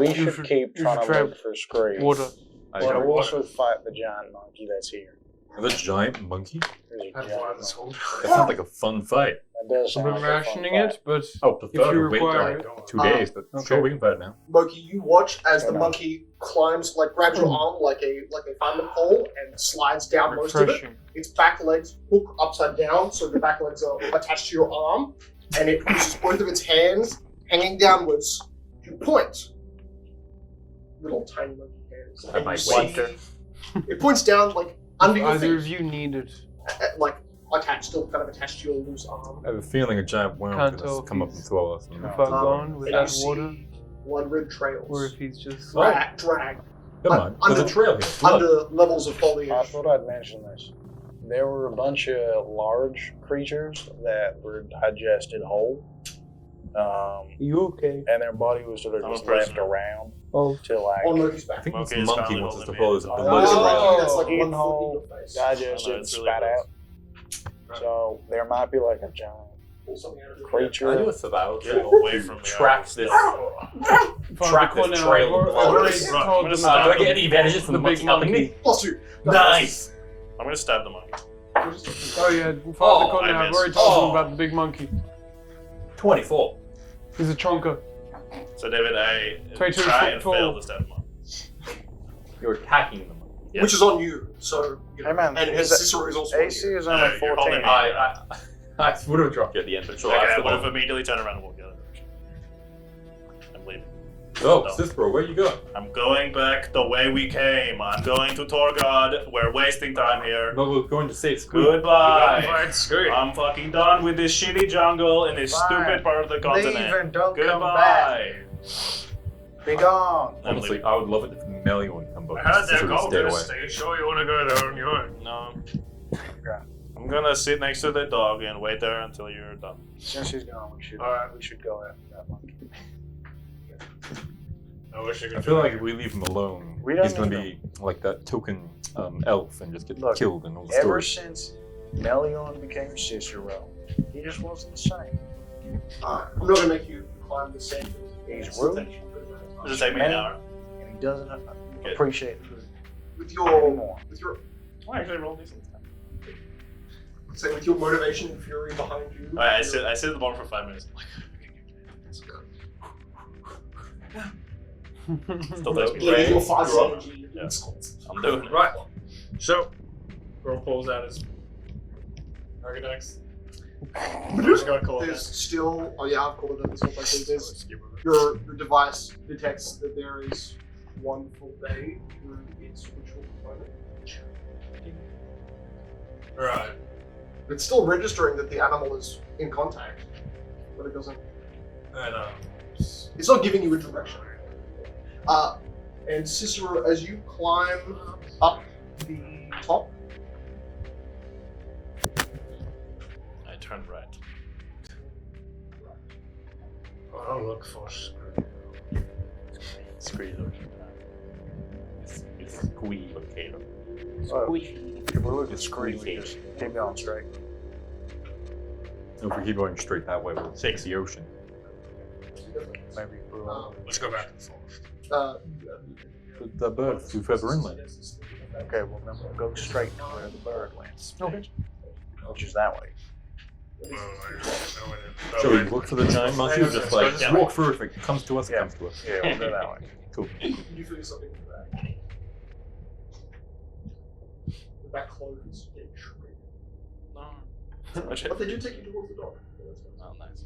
Speaker 5: You
Speaker 8: should keep
Speaker 5: you
Speaker 8: trying
Speaker 5: should
Speaker 8: to
Speaker 5: try
Speaker 8: look for screens.
Speaker 5: Water.
Speaker 11: I
Speaker 8: But
Speaker 11: got
Speaker 8: we'll also fight the giant monkey that's here.
Speaker 11: the giant monkey.
Speaker 8: There's a
Speaker 6: I've
Speaker 8: giant
Speaker 6: wanted this
Speaker 8: monkey.
Speaker 6: whole
Speaker 11: That sounds like a fun fight.
Speaker 8: That does
Speaker 5: I've
Speaker 8: sound
Speaker 5: been
Speaker 8: like a fun
Speaker 5: rationing
Speaker 8: fight.
Speaker 5: it, but
Speaker 11: Oh, prefer
Speaker 5: you
Speaker 11: to wait
Speaker 5: require
Speaker 11: like
Speaker 5: it.
Speaker 11: 2 days, but sure, we can fight it now.
Speaker 2: Moki, you watch as the
Speaker 8: Okay.
Speaker 2: monkey climbs, like grabs your arm like a fireman pole and slides down most of it.
Speaker 5: refreshing.
Speaker 2: Its back legs hook upside down, so the back legs are attached to your arm, and it uses both of its hands hanging downwards to point. Little tiny monkey hands.
Speaker 11: I
Speaker 2: And you
Speaker 11: might
Speaker 2: see,
Speaker 11: wait.
Speaker 2: it points down like under your
Speaker 5: Either of
Speaker 2: feet,
Speaker 5: you need it.
Speaker 2: like attached, still kind of attached to your loose arm.
Speaker 11: I have a feeling a giant worm
Speaker 5: Can't
Speaker 11: could
Speaker 5: tell
Speaker 11: just
Speaker 5: if
Speaker 11: come up and
Speaker 5: he's-
Speaker 11: throw us.
Speaker 5: If
Speaker 11: And
Speaker 5: I've
Speaker 2: And
Speaker 5: gone with
Speaker 2: you
Speaker 5: that
Speaker 2: see
Speaker 5: water,
Speaker 2: blood red trails.
Speaker 5: or if he's just
Speaker 2: Drag
Speaker 11: Come on, there's a
Speaker 2: under-
Speaker 11: trail here. Blood.
Speaker 2: under levels of
Speaker 8: I
Speaker 2: foliage.
Speaker 8: thought I'd mention this. There were a bunch of large creatures that were digested whole.
Speaker 5: You okay?
Speaker 8: And their body was sort of
Speaker 4: I'm a
Speaker 8: just left
Speaker 4: prisoner.
Speaker 8: around
Speaker 5: Oh,
Speaker 8: till like
Speaker 2: On Moki's back.
Speaker 11: I think
Speaker 4: Monkey
Speaker 11: this
Speaker 4: is
Speaker 11: monkey
Speaker 4: finally
Speaker 11: wants us to
Speaker 4: holding
Speaker 11: follow
Speaker 4: me.
Speaker 11: us up
Speaker 8: Oh,
Speaker 11: the
Speaker 2: There's a
Speaker 11: blood.
Speaker 2: monkey that's like
Speaker 8: eaten
Speaker 2: 1 foot
Speaker 8: whole,
Speaker 2: in your face.
Speaker 8: digested,
Speaker 4: it's really
Speaker 8: spat
Speaker 4: gross.
Speaker 8: out. So there might be like a giant
Speaker 2: Pull something out of your
Speaker 8: creature.
Speaker 11: I do a survival
Speaker 4: Get
Speaker 11: check
Speaker 4: away from me.
Speaker 11: track this.
Speaker 5: Find
Speaker 11: Track
Speaker 5: the
Speaker 11: this
Speaker 5: corner.
Speaker 11: trail.
Speaker 5: I've already
Speaker 4: Right,
Speaker 5: told
Speaker 4: I'm
Speaker 5: them
Speaker 4: gonna
Speaker 9: Do I
Speaker 5: that.
Speaker 9: get any advantages from
Speaker 5: The
Speaker 9: the
Speaker 5: big
Speaker 9: monkey helping
Speaker 5: monkey.
Speaker 9: me?
Speaker 2: +2.
Speaker 9: Nice!
Speaker 4: I'm gonna stab the monkey.
Speaker 5: Oh yeah, Father
Speaker 9: Oh,
Speaker 5: Connor,
Speaker 4: I
Speaker 5: I've
Speaker 4: missed.
Speaker 5: already told
Speaker 9: Oh.
Speaker 5: them about the big monkey.
Speaker 9: 24.
Speaker 5: He's a chonker.
Speaker 4: So David, I
Speaker 5: 22
Speaker 4: try and
Speaker 5: foot
Speaker 4: fail
Speaker 5: tall.
Speaker 4: to stab the monkey.
Speaker 9: You're attacking the monkey.
Speaker 4: Yes.
Speaker 2: Which is on you, so you know,
Speaker 8: Hey man,
Speaker 2: and
Speaker 8: his
Speaker 2: Cicero is also on
Speaker 8: AC
Speaker 2: you.
Speaker 8: is only
Speaker 4: No, you're
Speaker 8: 14.
Speaker 4: holding me.
Speaker 9: I would have dropped you at the end, but sure.
Speaker 4: Okay,
Speaker 9: I
Speaker 4: I
Speaker 9: still
Speaker 4: would have
Speaker 9: won't.
Speaker 4: immediately turned around and walked the other direction. I'm leaving.
Speaker 11: Oh,
Speaker 4: No.
Speaker 11: Cicero, where you going?
Speaker 4: I'm going back the way we came. I'm going to Torgod. We're wasting time here.
Speaker 11: But we're going to save Squeed.
Speaker 4: Goodbye.
Speaker 6: Fine, screw it.
Speaker 4: I'm fucking done with this shitty jungle in this
Speaker 8: Fine.
Speaker 4: stupid part of the continent.
Speaker 8: Leave and don't come back.
Speaker 4: Goodbye.
Speaker 8: Be gone.
Speaker 4: I'm
Speaker 11: Honestly,
Speaker 4: leaving.
Speaker 11: I would love it if Melly would come
Speaker 6: I
Speaker 11: back.
Speaker 6: heard they're
Speaker 11: Cicero
Speaker 6: gold
Speaker 11: stayed
Speaker 6: in a
Speaker 11: away.
Speaker 6: state. Sure, you want to go there on your own.
Speaker 4: No.
Speaker 8: Okay.
Speaker 4: I'm gonna sit next to the dog and wait there until you're done.
Speaker 8: Since he's gone, we should go after that monkey.
Speaker 6: I wish I could
Speaker 11: I feel like if we leave him alone,
Speaker 8: We don't
Speaker 11: he's going to
Speaker 8: need
Speaker 11: be like that token elf and just get
Speaker 8: Look,
Speaker 11: killed in all the
Speaker 8: Ever
Speaker 11: stories.
Speaker 8: since Melion became Cicero, he just wasn't the same.
Speaker 2: I'm not gonna make you climb the same.
Speaker 8: He's rude.
Speaker 4: Does it take me an hour?
Speaker 8: And he doesn't appreciate food
Speaker 2: With your
Speaker 8: anymore.
Speaker 4: I actually rolled these.
Speaker 2: say with your motivation and fury behind you.
Speaker 4: Alright, I sit at the bottom for 5 minutes. Still takes me
Speaker 2: Yeah,
Speaker 4: way
Speaker 2: your fast
Speaker 4: too long.
Speaker 2: energy.
Speaker 4: Yeah. I'm doing it.
Speaker 6: Right. So, Bro pulls out his Argodex. I'm just gonna call it
Speaker 2: There's
Speaker 6: that.
Speaker 2: still, oh yeah, I've called it this whole thing. There's your device detects that there is one full day through its ritual component.
Speaker 6: Right.
Speaker 2: It's still registering that the animal is in contact, but it doesn't.
Speaker 6: And,
Speaker 2: It's not giving you a direction. And Cicero, as you climb up the top,
Speaker 4: I turn right.
Speaker 6: I'll look for
Speaker 8: squeezer.
Speaker 11: It's squee locator.
Speaker 8: Squee. If we're looking squee, we just keep going straight.
Speaker 11: If we keep going straight that way, we'll take the ocean.
Speaker 8: Maybe
Speaker 6: Let's go back to the forest.
Speaker 11: The bird flew further inland.
Speaker 8: okay, well then we'll go straight to where the bird lands. Okay. Which is that way.
Speaker 11: So we look for the giant monkey, or just like walk through. If it comes to us, it comes to us.
Speaker 8: Yeah, we'll go that way.
Speaker 11: Cool.
Speaker 2: You feel something in the back. The back clothes getting shredded. But they do take you towards the door.
Speaker 11: Oh, nice.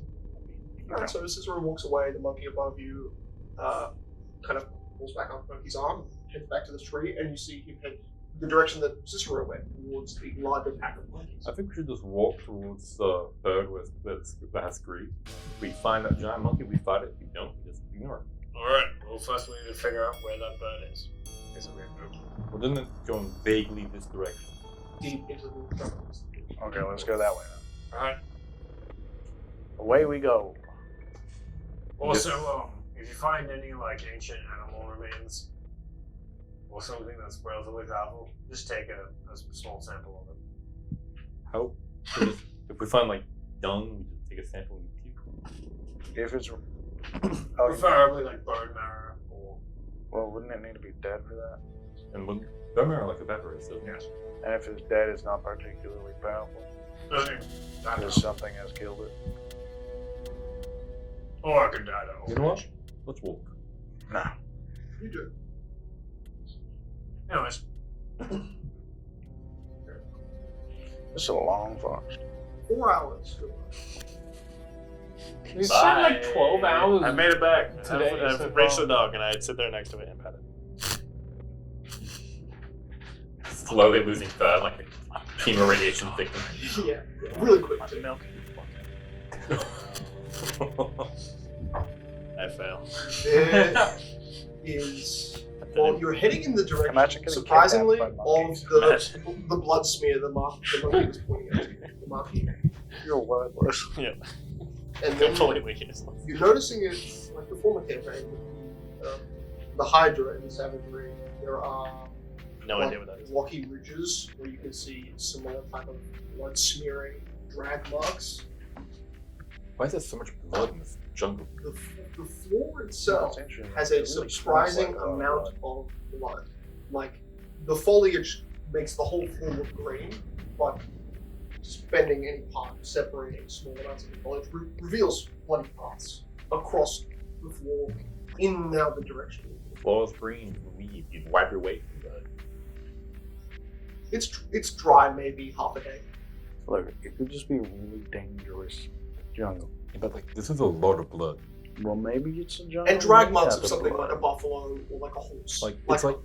Speaker 2: Alright, so as Cicero walks away, the monkey above you kind of pulls back on the monkey's arm, heads back to the tree, and you see him head the direction that Cicero went, towards the larger pack of monkeys.
Speaker 11: I think we should just walk towards the bird that has greed. If we find that giant monkey, we fight it. If we don't, we just ignore it.
Speaker 6: Alright, well, first we need to figure out where that bird is. Is it weird?
Speaker 11: Well, doesn't it go in vaguely this direction?
Speaker 2: Deep into the darkness.
Speaker 8: Okay, let's go that way then.
Speaker 6: Alright.
Speaker 8: Away we go.
Speaker 6: Also, if you find any, like, ancient animal remains, or something that's relatively powerful, just take a small sample of it.
Speaker 11: How? If we find like dung, we just take a sample and puke.
Speaker 8: If it's
Speaker 6: Preferably, like, bone marrow, or...
Speaker 8: well, wouldn't it need to be dead for that?
Speaker 11: And when bone marrow like a pepper is, doesn't it?
Speaker 6: Yes.
Speaker 8: And if it's dead, it's not particularly powerful. Because something has killed it.
Speaker 6: Or it could die to old
Speaker 11: You know what?
Speaker 6: age.
Speaker 11: Let's walk.
Speaker 8: No.
Speaker 2: You do.
Speaker 6: Anyways,
Speaker 8: It's a long forest.
Speaker 2: 4 hours.
Speaker 5: You said like 12 hours.
Speaker 4: I made it back.
Speaker 5: Today,
Speaker 4: I've
Speaker 5: so
Speaker 4: reached
Speaker 5: far.
Speaker 4: the dog, and I'd sit there next to it and pet it.
Speaker 11: Slowly losing fur like a chemo radiation victim.
Speaker 2: Yeah, really quick too.
Speaker 4: I fail.
Speaker 2: There is. Well, you're heading in the direction,
Speaker 8: Imagine getting
Speaker 2: surprisingly,
Speaker 8: kidnapped by
Speaker 2: of
Speaker 8: monkeys.
Speaker 2: the blood smear the monkey was pointing at you. The monkey.
Speaker 8: You're wordless.
Speaker 4: Yeah.
Speaker 2: And then
Speaker 4: Completely useless.
Speaker 2: you're noticing it like the former campaign with the Hydra and the Savagery. There are
Speaker 4: No
Speaker 2: like
Speaker 4: idea what that is.
Speaker 2: rocky ridges where you can see similar type of blood smearing drag marks.
Speaker 11: Why is there so much blood in this jungle?
Speaker 2: The floor itself
Speaker 8: That's interesting.
Speaker 2: has
Speaker 8: It
Speaker 2: a
Speaker 8: really smells
Speaker 2: surprising
Speaker 8: like
Speaker 2: amount
Speaker 8: blood.
Speaker 2: of blood. Like the foliage makes the whole floor look green, but spending any part separating small amounts of the foliage reveals bloody paths across the floor in now the direction.
Speaker 11: The floor is green. You'd wipe your way from blood.
Speaker 2: It's dry maybe half a day.
Speaker 8: Look, it could just be a really dangerous jungle.
Speaker 11: But like, this is a lot of blood.
Speaker 8: Well, maybe it's a jungle.
Speaker 2: And drag
Speaker 8: made
Speaker 2: marks
Speaker 8: out
Speaker 2: of something
Speaker 8: blood.
Speaker 2: like a buffalo or like a horse.
Speaker 11: Like it's
Speaker 2: like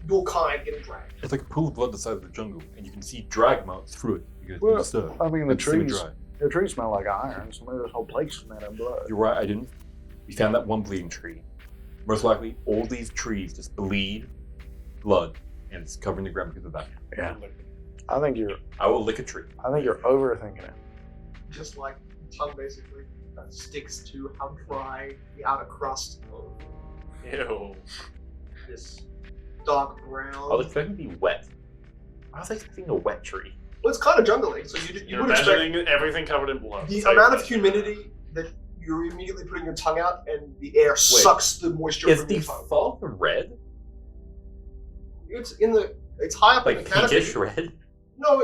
Speaker 2: your kind getting dragged.
Speaker 11: it's like a pool of blood the size of the jungle, and you can see drag marks through it. You get
Speaker 8: Well,
Speaker 11: disturbed.
Speaker 8: I mean, the
Speaker 11: It's semi
Speaker 8: trees.
Speaker 11: dry.
Speaker 8: The trees smell like iron, so maybe this whole place is made of blood.
Speaker 11: You're right. I didn't. We found that one bleeding tree. Most likely, all these trees just bleed blood, and it's covering the ground because of that.
Speaker 8: Yeah. I think you're
Speaker 11: lick a tree.
Speaker 8: overthinking it.
Speaker 2: Just like tongue basically sticks to how dry the outer crust of
Speaker 4: Ew.
Speaker 2: this dark brown.
Speaker 11: I was expecting to be wet. I was expecting a wet tree.
Speaker 2: Well, it's kind of jungly, so you
Speaker 4: You're
Speaker 2: would expect
Speaker 4: imagining everything covered in blood.
Speaker 2: the
Speaker 4: That's how you're
Speaker 2: amount of
Speaker 4: imagining
Speaker 2: humidity that you're immediately putting your tongue out, and the air sucks the moisture
Speaker 11: Is
Speaker 2: from
Speaker 11: the
Speaker 2: your tongue.
Speaker 11: fog red?
Speaker 2: It's high up in
Speaker 11: Like
Speaker 2: the canopy.
Speaker 11: pinkish red?
Speaker 2: No,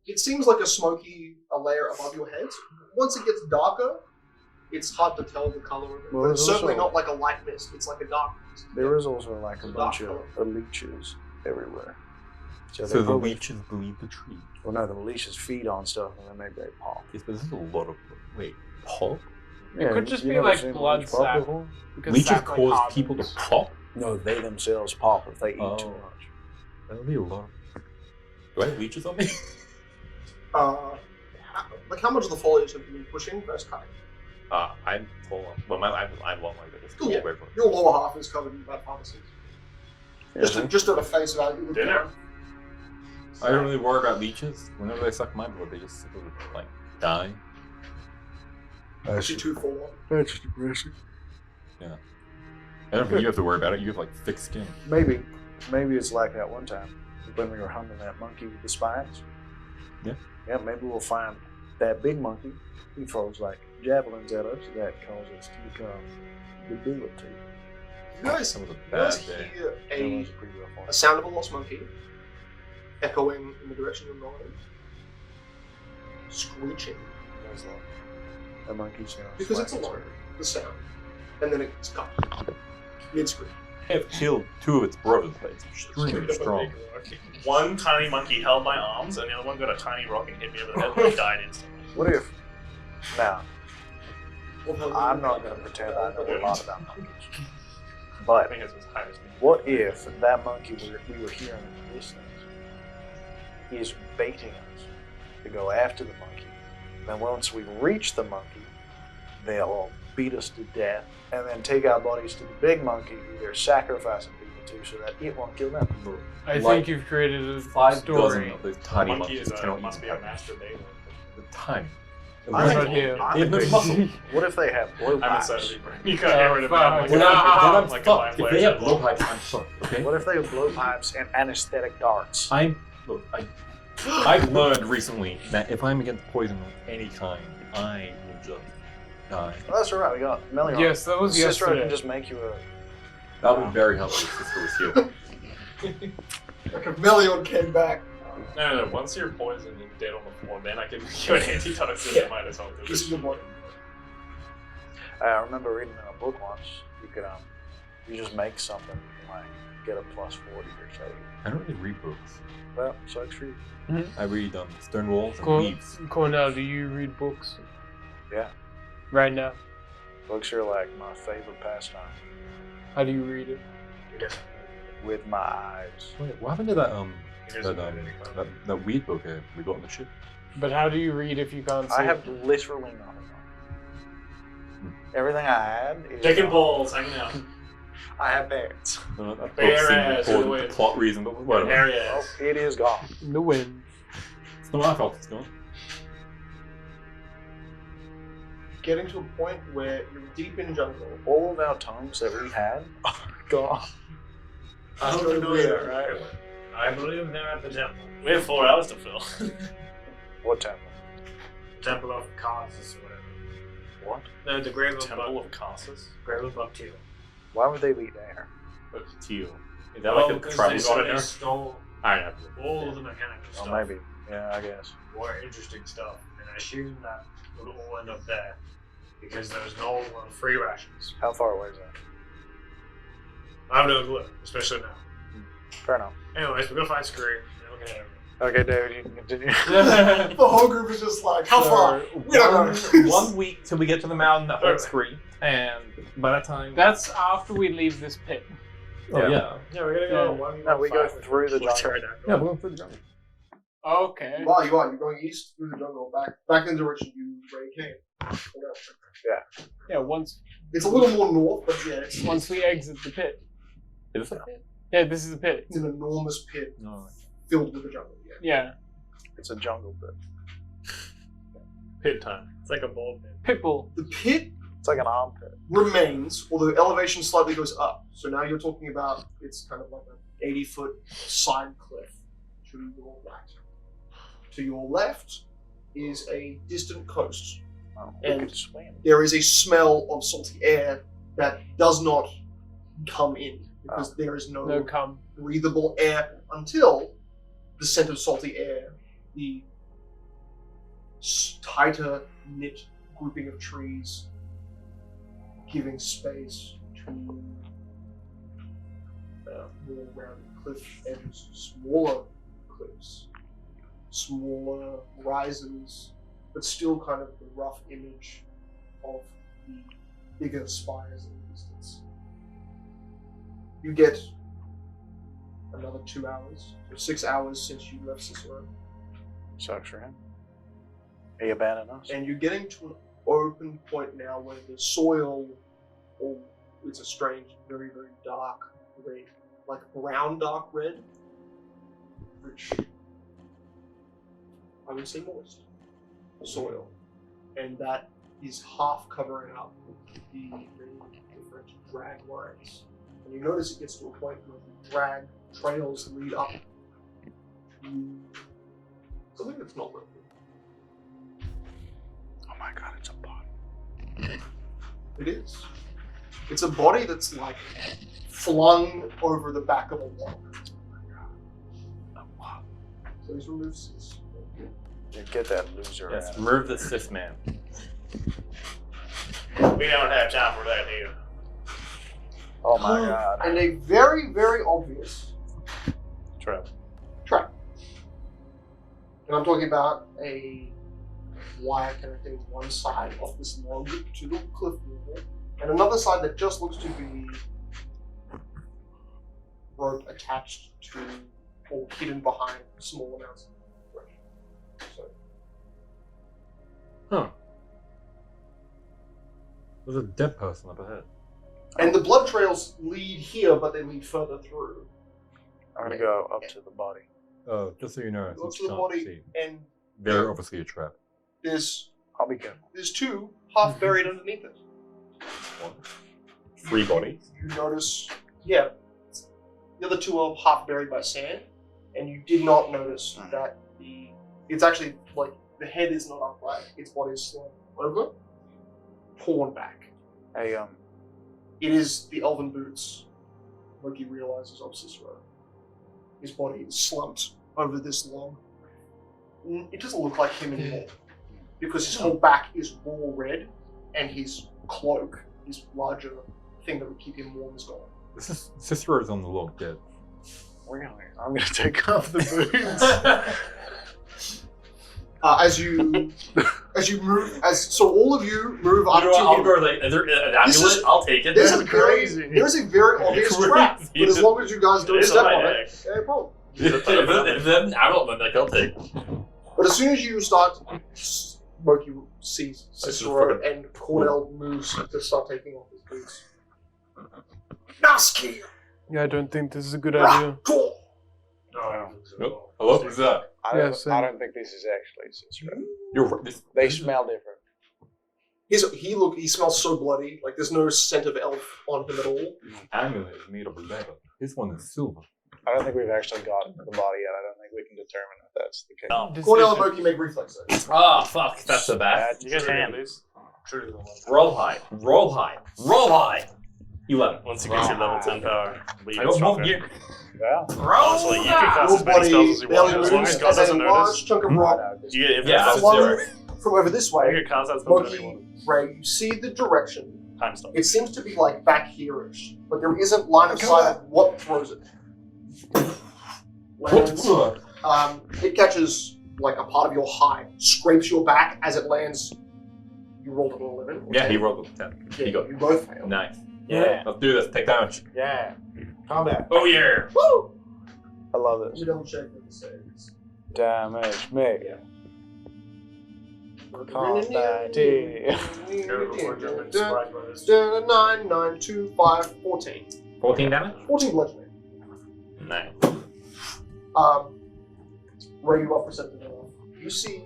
Speaker 2: it seems like a layer above your head. Once it gets darker, it's hard to tell the color of it.
Speaker 8: Well,
Speaker 2: but it's
Speaker 8: there's
Speaker 2: certainly
Speaker 8: also-
Speaker 2: not like a light mist. It's like a dark mist.
Speaker 8: There is also like a
Speaker 2: It's
Speaker 8: bunch
Speaker 2: dark
Speaker 8: of leeches everywhere.
Speaker 11: So
Speaker 8: they
Speaker 11: the
Speaker 8: probably-
Speaker 11: leeches bleed the tree.
Speaker 8: Well, no, the leeches feed on stuff and then maybe they pop.
Speaker 11: Yes, but this is a lot of blood. Wait, pop?
Speaker 5: It could just
Speaker 8: you
Speaker 5: be
Speaker 8: never
Speaker 5: like
Speaker 8: seen a
Speaker 5: blood
Speaker 8: leech pop
Speaker 5: sap.
Speaker 8: before?
Speaker 5: Because
Speaker 11: Leeches
Speaker 5: sap, like,
Speaker 11: cause people to
Speaker 5: hardens.
Speaker 11: pop?
Speaker 8: No, they themselves pop if they eat too
Speaker 11: Oh.
Speaker 8: much.
Speaker 11: That would be a lot. Do I have leeches on me?
Speaker 2: Like how much of the foliage have you been pushing versus cutting?
Speaker 11: I'm full on. Well, I'm long like this.
Speaker 2: Cool.
Speaker 11: Yeah, very full.
Speaker 2: Your lower half is covered in bad pharmacies. Just at a face value. With
Speaker 4: Dinner.
Speaker 11: I don't really worry about leeches. Whenever they suck my blood, they just sort of like die.
Speaker 2: Actually, 2 4.
Speaker 8: That's depressing.
Speaker 11: I don't think you have to worry about it. You have like thick skin.
Speaker 8: Maybe it's like that one time when we were hunting that monkey with the spines.
Speaker 11: Yeah.
Speaker 8: Yeah, maybe we'll find that big monkey. He throws like javelins at us that cause us to become debilitated.
Speaker 2: You guys,
Speaker 11: That was a
Speaker 2: you
Speaker 11: bad
Speaker 2: guys
Speaker 11: day.
Speaker 2: hear
Speaker 8: That
Speaker 2: a
Speaker 8: was a pretty rough one.
Speaker 2: a sound of a lost monkey echoing in the direction of Norway. Screeching.
Speaker 8: That's long. The monkey sounds
Speaker 2: Because
Speaker 8: like
Speaker 2: it's alone, the sound. And then it's cut. Mid-scream.
Speaker 11: I have killed 2 of its brothers, but it's extremely strong.
Speaker 4: One tiny monkey held my arms, and the other one got a tiny rock and hit me over the head, and I died instantly.
Speaker 8: What if? Now,
Speaker 2: Well,
Speaker 8: I'm not going to pretend I know a lot about monkeys.
Speaker 4: I
Speaker 8: But
Speaker 4: think it's as high as me.
Speaker 8: what if that monkey we were hearing in the distance is baiting us to go after the monkey? Then once we reach the monkey, they'll beat us to death and then take our bodies to the big monkey who they're sacrificing people to so that it won't kill them.
Speaker 5: I
Speaker 11: Like
Speaker 5: think you've created a
Speaker 11: 5 dozen
Speaker 5: story.
Speaker 11: of those tiny
Speaker 4: Monkey
Speaker 11: monkeys
Speaker 4: is
Speaker 11: cannot
Speaker 4: must be
Speaker 11: even
Speaker 4: a master bather.
Speaker 11: the tiny.
Speaker 5: I'm not here.
Speaker 11: They have no muscle.
Speaker 8: What if they have
Speaker 4: I'm
Speaker 8: blowpipes?
Speaker 4: inside of you, Brandt. You can't get rid of me. I'm like,
Speaker 5: Fuck.
Speaker 11: Then I'm
Speaker 4: like a
Speaker 11: fucked.
Speaker 4: mind
Speaker 11: If they have
Speaker 4: flayer.
Speaker 11: blowpipes, I'm fucked. Okay.
Speaker 8: What if they have blowpipes and anesthetic darts?
Speaker 11: I've learned recently that if I'm against poison of any kind, I will just die.
Speaker 8: Well, that's all right. We got Melior.
Speaker 5: Yes, that was
Speaker 8: Cicero
Speaker 5: yesterday.
Speaker 8: can just make you a.
Speaker 11: That would be very helpful if Cisco was here.
Speaker 2: Like if Melion came back.
Speaker 4: No. Once you're poisoned and dead on the floor, then I can give you an antitoxin. I might as well do
Speaker 2: This is your boy.
Speaker 8: I remember reading in a book once. You could you just make something like get a +40 or so.
Speaker 11: I don't really read books.
Speaker 8: Well, sucks for you.
Speaker 11: I read Stone Walls and
Speaker 5: Cor-
Speaker 11: Leaves.
Speaker 5: Cornell, do you read books
Speaker 8: Yeah,
Speaker 5: right now?
Speaker 8: books are like my favorite pastime.
Speaker 5: How do you read it?
Speaker 8: With my eyes.
Speaker 11: Wait, what happened to that
Speaker 4: Here's
Speaker 11: that,
Speaker 4: a identity card.
Speaker 11: that weed book we got on the ship?
Speaker 5: But how do you read if you can't see?
Speaker 8: I have literally nothing on. Everything I had is.
Speaker 4: Chicken
Speaker 8: gone.
Speaker 4: balls hanging out.
Speaker 8: I have pants.
Speaker 11: That
Speaker 4: Bare
Speaker 11: book seemed
Speaker 4: ass in the
Speaker 11: important
Speaker 4: way.
Speaker 11: for plot reason, but whatever.
Speaker 4: Area
Speaker 8: Oh,
Speaker 4: ass.
Speaker 8: it is gone.
Speaker 5: in the wind.
Speaker 11: It's not my fault it's gone.
Speaker 2: Getting to a point where you're deep in jungle.
Speaker 8: All of our tongues that we had are gone.
Speaker 6: I'm
Speaker 2: Very
Speaker 6: familiar,
Speaker 2: weird.
Speaker 6: right? I believe they're at the temple.
Speaker 4: We have 4 hours to fill.
Speaker 8: What temple?
Speaker 6: Temple of Causes or whatever.
Speaker 8: What?
Speaker 6: No, the Grave of
Speaker 4: Temple of Casas?
Speaker 6: Grave of Bacteria.
Speaker 8: Why would they be there?
Speaker 11: Teal. Is that like a
Speaker 6: because
Speaker 11: tribal
Speaker 6: they said
Speaker 11: god
Speaker 6: they
Speaker 11: in there?
Speaker 6: stole
Speaker 11: I know.
Speaker 6: all of the mechanical
Speaker 8: Oh,
Speaker 6: stuff.
Speaker 8: maybe. Yeah, I guess.
Speaker 6: More interesting stuff. And I assume that would all end up there. Because there's no free rations.
Speaker 8: How far away is that?
Speaker 6: I have no clue, especially now.
Speaker 8: Fair enough.
Speaker 6: Anyways, we're gonna find Scree. And we're gonna
Speaker 8: Okay, David, you can continue.
Speaker 2: The whole group is just like, how far? We don't know.
Speaker 9: 1 week till we get to the mountain that holds Scree, and by that time,
Speaker 5: That's after we leave this pit.
Speaker 11: Oh,
Speaker 8: Yeah.
Speaker 6: Yeah, we're gonna go
Speaker 5: Yeah.
Speaker 6: one.
Speaker 8: No, we go through the
Speaker 6: Let's
Speaker 8: jungle.
Speaker 6: try that.
Speaker 11: Yeah, we're going through the jungle.
Speaker 5: Okay.
Speaker 2: Wow, you are. You're going east through the jungle, back in the direction you already came.
Speaker 5: Yeah, once
Speaker 2: It's a little more north, but yeah,
Speaker 5: once we exit the pit.
Speaker 11: Is it?
Speaker 5: Yeah, this is the pit.
Speaker 2: it's an enormous pit
Speaker 11: No.
Speaker 2: filled with the jungle. Yeah.
Speaker 5: Yeah.
Speaker 8: It's a jungle pit.
Speaker 4: Pit time.
Speaker 6: It's like a bold bit.
Speaker 5: Pitbull.
Speaker 2: The pit
Speaker 8: It's like an armpit.
Speaker 2: remains, although elevation slightly goes up. So now you're talking about it's kind of like an 80-foot side cliff to your right. To your left is a distant coast.
Speaker 8: Oh, we
Speaker 2: And-
Speaker 8: could swim.
Speaker 2: There is a smell of salty air that does not come in because there is
Speaker 5: No come.
Speaker 2: breathable air until the scent of salty air, the tighter knit grouping of trees, giving space to more rounded cliff edges, smaller cliffs, smaller rises, but still kind of the rough image of the bigger spires in the distance. You get another 2 hours, so 6 hours since you left Cicero,
Speaker 8: Sucks for him. He abandoned us.
Speaker 2: and you're getting to an open point now where the soil, it's a strange, very, very dark red, like brown dark red, which I would say moist soil, and that is half covering up the many different drag lines. And you notice it gets to a point where the drag trails lead up to something that's not working.
Speaker 8: Oh my god, it's a body.
Speaker 2: It is. It's a body that's like flung over the back of a log. So he's removes this.
Speaker 8: You get that loser
Speaker 9: Yes,
Speaker 8: out.
Speaker 9: remove the cis man.
Speaker 10: We don't have time for that here.
Speaker 8: Oh my god.
Speaker 2: And a very, very obvious
Speaker 10: Trap.
Speaker 2: trap. And I'm talking about a wire connecting one side of this log to the cliff wall, and another side that just looks to be rope attached to or hidden behind small amounts of brush. So,
Speaker 11: There's a dead person up ahead.
Speaker 2: and the blood trails lead here, but they lead further through.
Speaker 8: I'm gonna go up to the body.
Speaker 11: Oh, just so you know,
Speaker 2: Go
Speaker 11: it's
Speaker 2: to the
Speaker 11: not
Speaker 2: body,
Speaker 11: seen.
Speaker 2: and
Speaker 11: Very obviously a trap.
Speaker 2: there's
Speaker 8: I'll be careful.
Speaker 2: two half buried underneath it.
Speaker 9: Free body.
Speaker 2: You notice, yeah, the other two are half buried by sand, and you did not notice that it's actually like the head is not upright, its body is slung over, torn back.
Speaker 8: Hey,
Speaker 2: It is the elven boots, Loki realizes, of Cicero. His body is slumped over this log. It doesn't look like him anymore, because his whole back is raw red, and his cloak, his larger thing that would keep him warm, is gone.
Speaker 11: This is Cicero's on the log dead.
Speaker 8: I'm gonna take off the boots.
Speaker 2: As you move, so all of you move up to
Speaker 9: I'll
Speaker 2: him.
Speaker 9: go like, is there an
Speaker 2: This
Speaker 9: amulet?
Speaker 2: is-
Speaker 9: I'll take it.
Speaker 2: There's a very obvious trap, but as long as you guys don't
Speaker 10: It's
Speaker 2: step
Speaker 10: on
Speaker 2: on
Speaker 10: my
Speaker 2: it, no problem.
Speaker 9: If there's an amulet, then I'll take it.
Speaker 2: But as soon as you start, Moki sees Cicero and Cornell moves to start taking off his boots. Naski!
Speaker 5: Yeah, I don't think this is a good idea.
Speaker 2: Raktor!
Speaker 11: Nope. Hello? Who's that?
Speaker 8: I
Speaker 5: Yeah,
Speaker 8: don't,
Speaker 5: same.
Speaker 8: I don't think this is actually Cicero.
Speaker 11: You're right.
Speaker 8: They smell different.
Speaker 2: He smells so bloody, like there's no scent of elf on him at all.
Speaker 11: Amulet is made of leather. This one is silver.
Speaker 8: I don't think we've actually gotten to the body yet. I don't think we can determine if that's the case.
Speaker 9: No.
Speaker 2: Cornell and Moki make reflex saves.
Speaker 9: Ah, fuck. That's so bad.
Speaker 10: You guys
Speaker 7: Can.
Speaker 10: please?
Speaker 9: Roll high. Roll high. Roll high. 11.
Speaker 10: Once you get your level 10 power,
Speaker 9: I got more gear.
Speaker 8: Yeah.
Speaker 10: Honestly, you can cast
Speaker 2: Your
Speaker 10: as many
Speaker 2: body
Speaker 10: spells as you want,
Speaker 2: barely
Speaker 10: as long
Speaker 2: moves
Speaker 10: as God
Speaker 2: as a
Speaker 10: doesn't
Speaker 2: large
Speaker 10: notice.
Speaker 2: chunk of rock
Speaker 10: You get infinite
Speaker 9: Yeah,
Speaker 10: spells.
Speaker 2: flung from over this
Speaker 10: You
Speaker 2: way.
Speaker 10: can cast that spell whenever you
Speaker 2: Moki,
Speaker 10: want.
Speaker 2: Ray, you see the direction.
Speaker 10: Time stop.
Speaker 2: It seems to be like back here-ish, but there isn't line of sight of what throws it. Lands, it catches like a part of your hide, scrapes your back as it lands. You rolled an 11. or
Speaker 9: Yeah,
Speaker 2: 10.
Speaker 9: he rolled a 10.
Speaker 2: Yeah,
Speaker 9: He got
Speaker 2: you both failed.
Speaker 9: nice.
Speaker 11: Yeah. Let's do this. Take damage.
Speaker 8: Yeah. Combat.
Speaker 9: Oh, yeah.
Speaker 2: Woo!
Speaker 8: I love
Speaker 2: Let
Speaker 8: this.
Speaker 2: me double check what the saves.
Speaker 8: Damage me.
Speaker 2: Yeah.
Speaker 8: Combat.
Speaker 2: 9, 9, 2, 5, 14.
Speaker 9: 14 damage?
Speaker 2: 14 bludgeoning.
Speaker 9: Nice.
Speaker 2: Ray, you are perceptive enough. You see.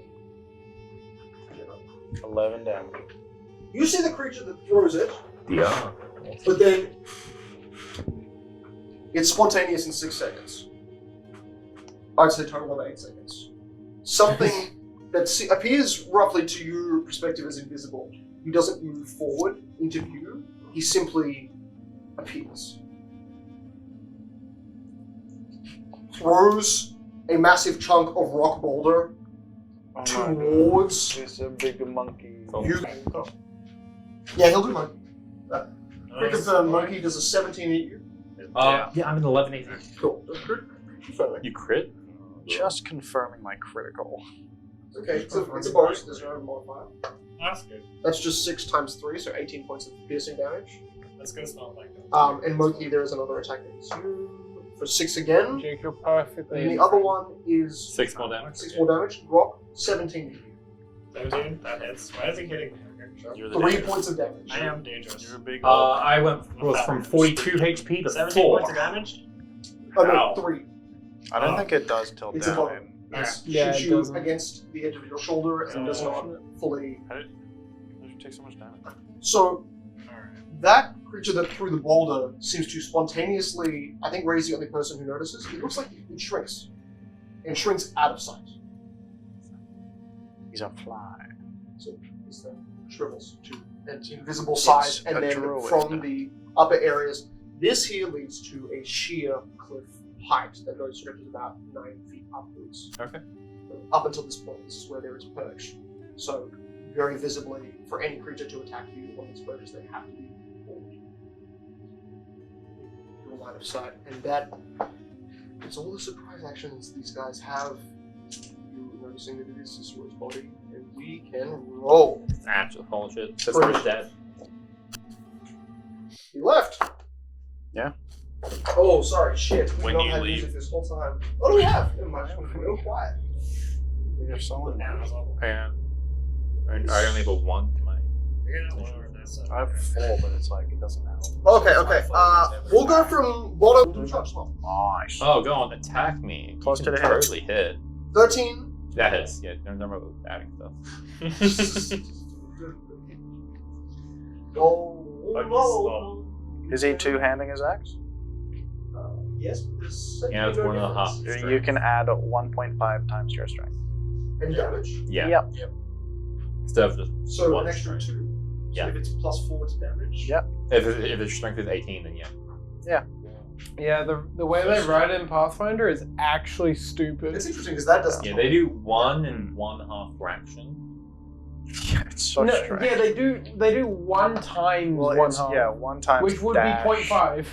Speaker 8: 11 damage.
Speaker 2: You see the creature that throws it,
Speaker 9: Yeah.
Speaker 2: but then it's spontaneous in 6 seconds. I'd say total of 8 seconds. Something that appears roughly to your perspective as invisible. He doesn't move forward into view. He simply appears. Throws a massive chunk of rock boulder
Speaker 8: Oh
Speaker 2: towards
Speaker 8: It's a big monkey.
Speaker 2: you. Yeah, he'll do monkey. Quick confirm, monkey does a 17 hit you.
Speaker 9: Yeah, I'm an 11 AC.
Speaker 2: Cool. Does crit? Confirm it.
Speaker 11: You crit?
Speaker 8: Just confirming my critical.
Speaker 2: Okay, it's a bonus. There's no modifier.
Speaker 6: That's good.
Speaker 2: That's just 6 times 3, so 18 points of piercing damage.
Speaker 6: That's good. It's not like that.
Speaker 2: And Moki, there is another attack that hits you for 6 again.
Speaker 5: Jake, you're perfectly.
Speaker 2: And the other one is
Speaker 9: 6 more damage.
Speaker 2: 6 more damage. Rock, 17 hit you.
Speaker 6: 17. That hits. Why is he hitting me? Okay, sure.
Speaker 10: You're the
Speaker 2: 3
Speaker 10: dangerous.
Speaker 2: points of damage.
Speaker 6: I am dangerous.
Speaker 10: You're a big
Speaker 9: I was from 42 HP to
Speaker 6: 17
Speaker 9: 4.
Speaker 6: points of damage?
Speaker 2: Oh no,
Speaker 6: Ow.
Speaker 2: 3.
Speaker 8: I don't think it does tilt
Speaker 2: It's a
Speaker 8: down.
Speaker 2: button.
Speaker 6: Yeah.
Speaker 5: Yeah,
Speaker 2: Shoots
Speaker 5: it
Speaker 2: you
Speaker 5: doesn't.
Speaker 2: against the edge of your shoulder and does not fully.
Speaker 10: How did you take so much damage?
Speaker 2: So, That creature that threw the boulder seems to spontaneously, I think Ray's the only person who notices, it looks like it shrinks. And shrinks out of sight.
Speaker 8: He's a fly.
Speaker 2: So it's the shrivels to an invisible size,
Speaker 8: It's
Speaker 2: and
Speaker 8: a
Speaker 2: then
Speaker 8: druid.
Speaker 2: from the upper areas, this here leads to a sheer cliff height that goes stretches about 9 feet upwards.
Speaker 11: Okay.
Speaker 2: Up until this point, this is where there is perch. So very visibly, for any creature to attack you on these perches, they have to be forward. Your line of sight, and that is all the surprise actions these guys have. You noticing that it is Cicero's body, and we can roll.
Speaker 11: Absolute bullshit. Cicero's dead.
Speaker 2: He left.
Speaker 8: Yeah.
Speaker 2: Oh, sorry, shit.
Speaker 4: When
Speaker 2: We've
Speaker 4: you
Speaker 2: not had
Speaker 4: leave.
Speaker 2: music this whole time. What do we have? Never mind, it's real quiet.
Speaker 8: We have someone now.
Speaker 11: Yeah. I only have a 1 to my.
Speaker 8: I have 4, but it's like it doesn't help.
Speaker 2: Okay. We'll go from bottom to top slot.
Speaker 8: Nice.
Speaker 11: Oh, go on, attack me.
Speaker 8: Close
Speaker 11: You
Speaker 8: to
Speaker 11: can
Speaker 8: the head.
Speaker 11: totally hit.
Speaker 2: 13.
Speaker 11: That hits. Yeah, don't remember adding stuff.
Speaker 2: Roll.
Speaker 8: Is he two-handing his axe?
Speaker 2: Yes. This
Speaker 11: Yeah, it's 1.5.
Speaker 8: You can add 1.5 times your strength.
Speaker 2: And damage.
Speaker 11: Yeah.
Speaker 8: Yep.
Speaker 11: Instead of just
Speaker 2: So
Speaker 11: one
Speaker 2: an extra
Speaker 11: strength.
Speaker 2: 2. So
Speaker 11: Yeah.
Speaker 2: if it's plus 4 to damage.
Speaker 8: Yep.
Speaker 11: If its strength is 18, then yeah.
Speaker 5: Yeah, the way they write it in Pathfinder is actually stupid.
Speaker 2: It's interesting because that doesn't.
Speaker 11: Yeah, they do 1 and 1/2 fraction.
Speaker 8: Yeah, it's so
Speaker 5: No,
Speaker 8: strange.
Speaker 5: yeah, they do 1 times
Speaker 8: Well,
Speaker 5: 1
Speaker 8: it's,
Speaker 5: half,
Speaker 8: yeah, 1 times
Speaker 5: which would
Speaker 8: dash.
Speaker 5: be 0.5.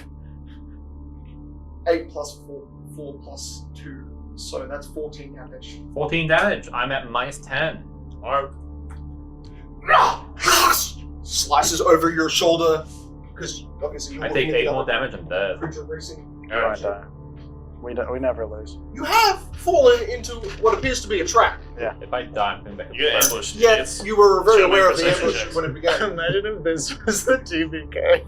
Speaker 2: 8 plus 4. 4 plus 2. So that's 14 damage.
Speaker 11: 14 damage. I'm at -10.
Speaker 4: Alright.
Speaker 2: Slices over your shoulder because obviously you're
Speaker 11: I take
Speaker 2: looking
Speaker 11: 8
Speaker 2: at the
Speaker 11: more
Speaker 2: other
Speaker 11: damage. I'm dead.
Speaker 2: creature racing.
Speaker 8: You won't die. We never lose.
Speaker 2: You have fallen into what appears to be a trap.
Speaker 11: If I die, I'm coming back.
Speaker 4: You get ambushed.
Speaker 2: Yet
Speaker 4: idiots.
Speaker 2: you were very
Speaker 4: Should I make
Speaker 2: aware of the
Speaker 4: perception
Speaker 2: ambush
Speaker 4: checks?
Speaker 2: when it began.
Speaker 8: Imagine if this was the TBK.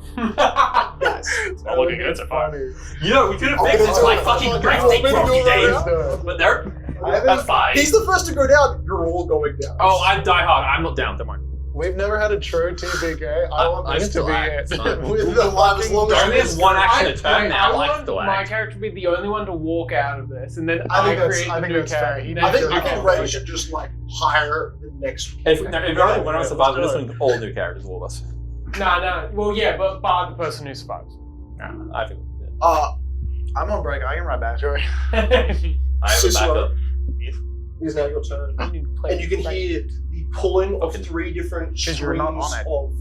Speaker 4: It's not looking good so far.
Speaker 9: You know, we could have
Speaker 2: Oh,
Speaker 9: fixed
Speaker 2: it's
Speaker 9: it like
Speaker 2: fine.
Speaker 9: fucking
Speaker 2: Fine.
Speaker 9: breathtaking
Speaker 2: Fine.
Speaker 9: for a few days,
Speaker 2: Fine.
Speaker 9: but they're
Speaker 2: I
Speaker 9: that's fine.
Speaker 2: He's the first to go down. You're all going down.
Speaker 9: Oh, I die hard. I'm not down. Don't worry.
Speaker 5: We've never had a true TBK. I want
Speaker 11: I
Speaker 5: this
Speaker 11: can
Speaker 5: to be
Speaker 11: relax.
Speaker 5: it.
Speaker 11: Fine.
Speaker 2: With the life as long
Speaker 9: Only
Speaker 2: as
Speaker 9: has one action to turn
Speaker 5: I
Speaker 9: now. Like
Speaker 5: want
Speaker 9: the
Speaker 5: my
Speaker 9: lag.
Speaker 5: character to be the only one to walk out of this, and then
Speaker 2: I think that's-
Speaker 5: create
Speaker 2: I
Speaker 5: the
Speaker 2: think
Speaker 5: new
Speaker 2: that's fair.
Speaker 5: character. He
Speaker 2: I think
Speaker 5: doesn't-
Speaker 2: Ray should just like hire the next.
Speaker 9: If when I survive, we're just doing all new characters, all of us.
Speaker 5: No. Well, yeah, but bar the person who survives.
Speaker 9: I think.
Speaker 8: I'm on break. I can ride back to it.
Speaker 9: I have a
Speaker 2: Cicero.
Speaker 9: backup.
Speaker 2: It is now your turn, and you can hear the pulling of 3 different
Speaker 8: Because
Speaker 2: strings
Speaker 8: you're not on it.
Speaker 2: of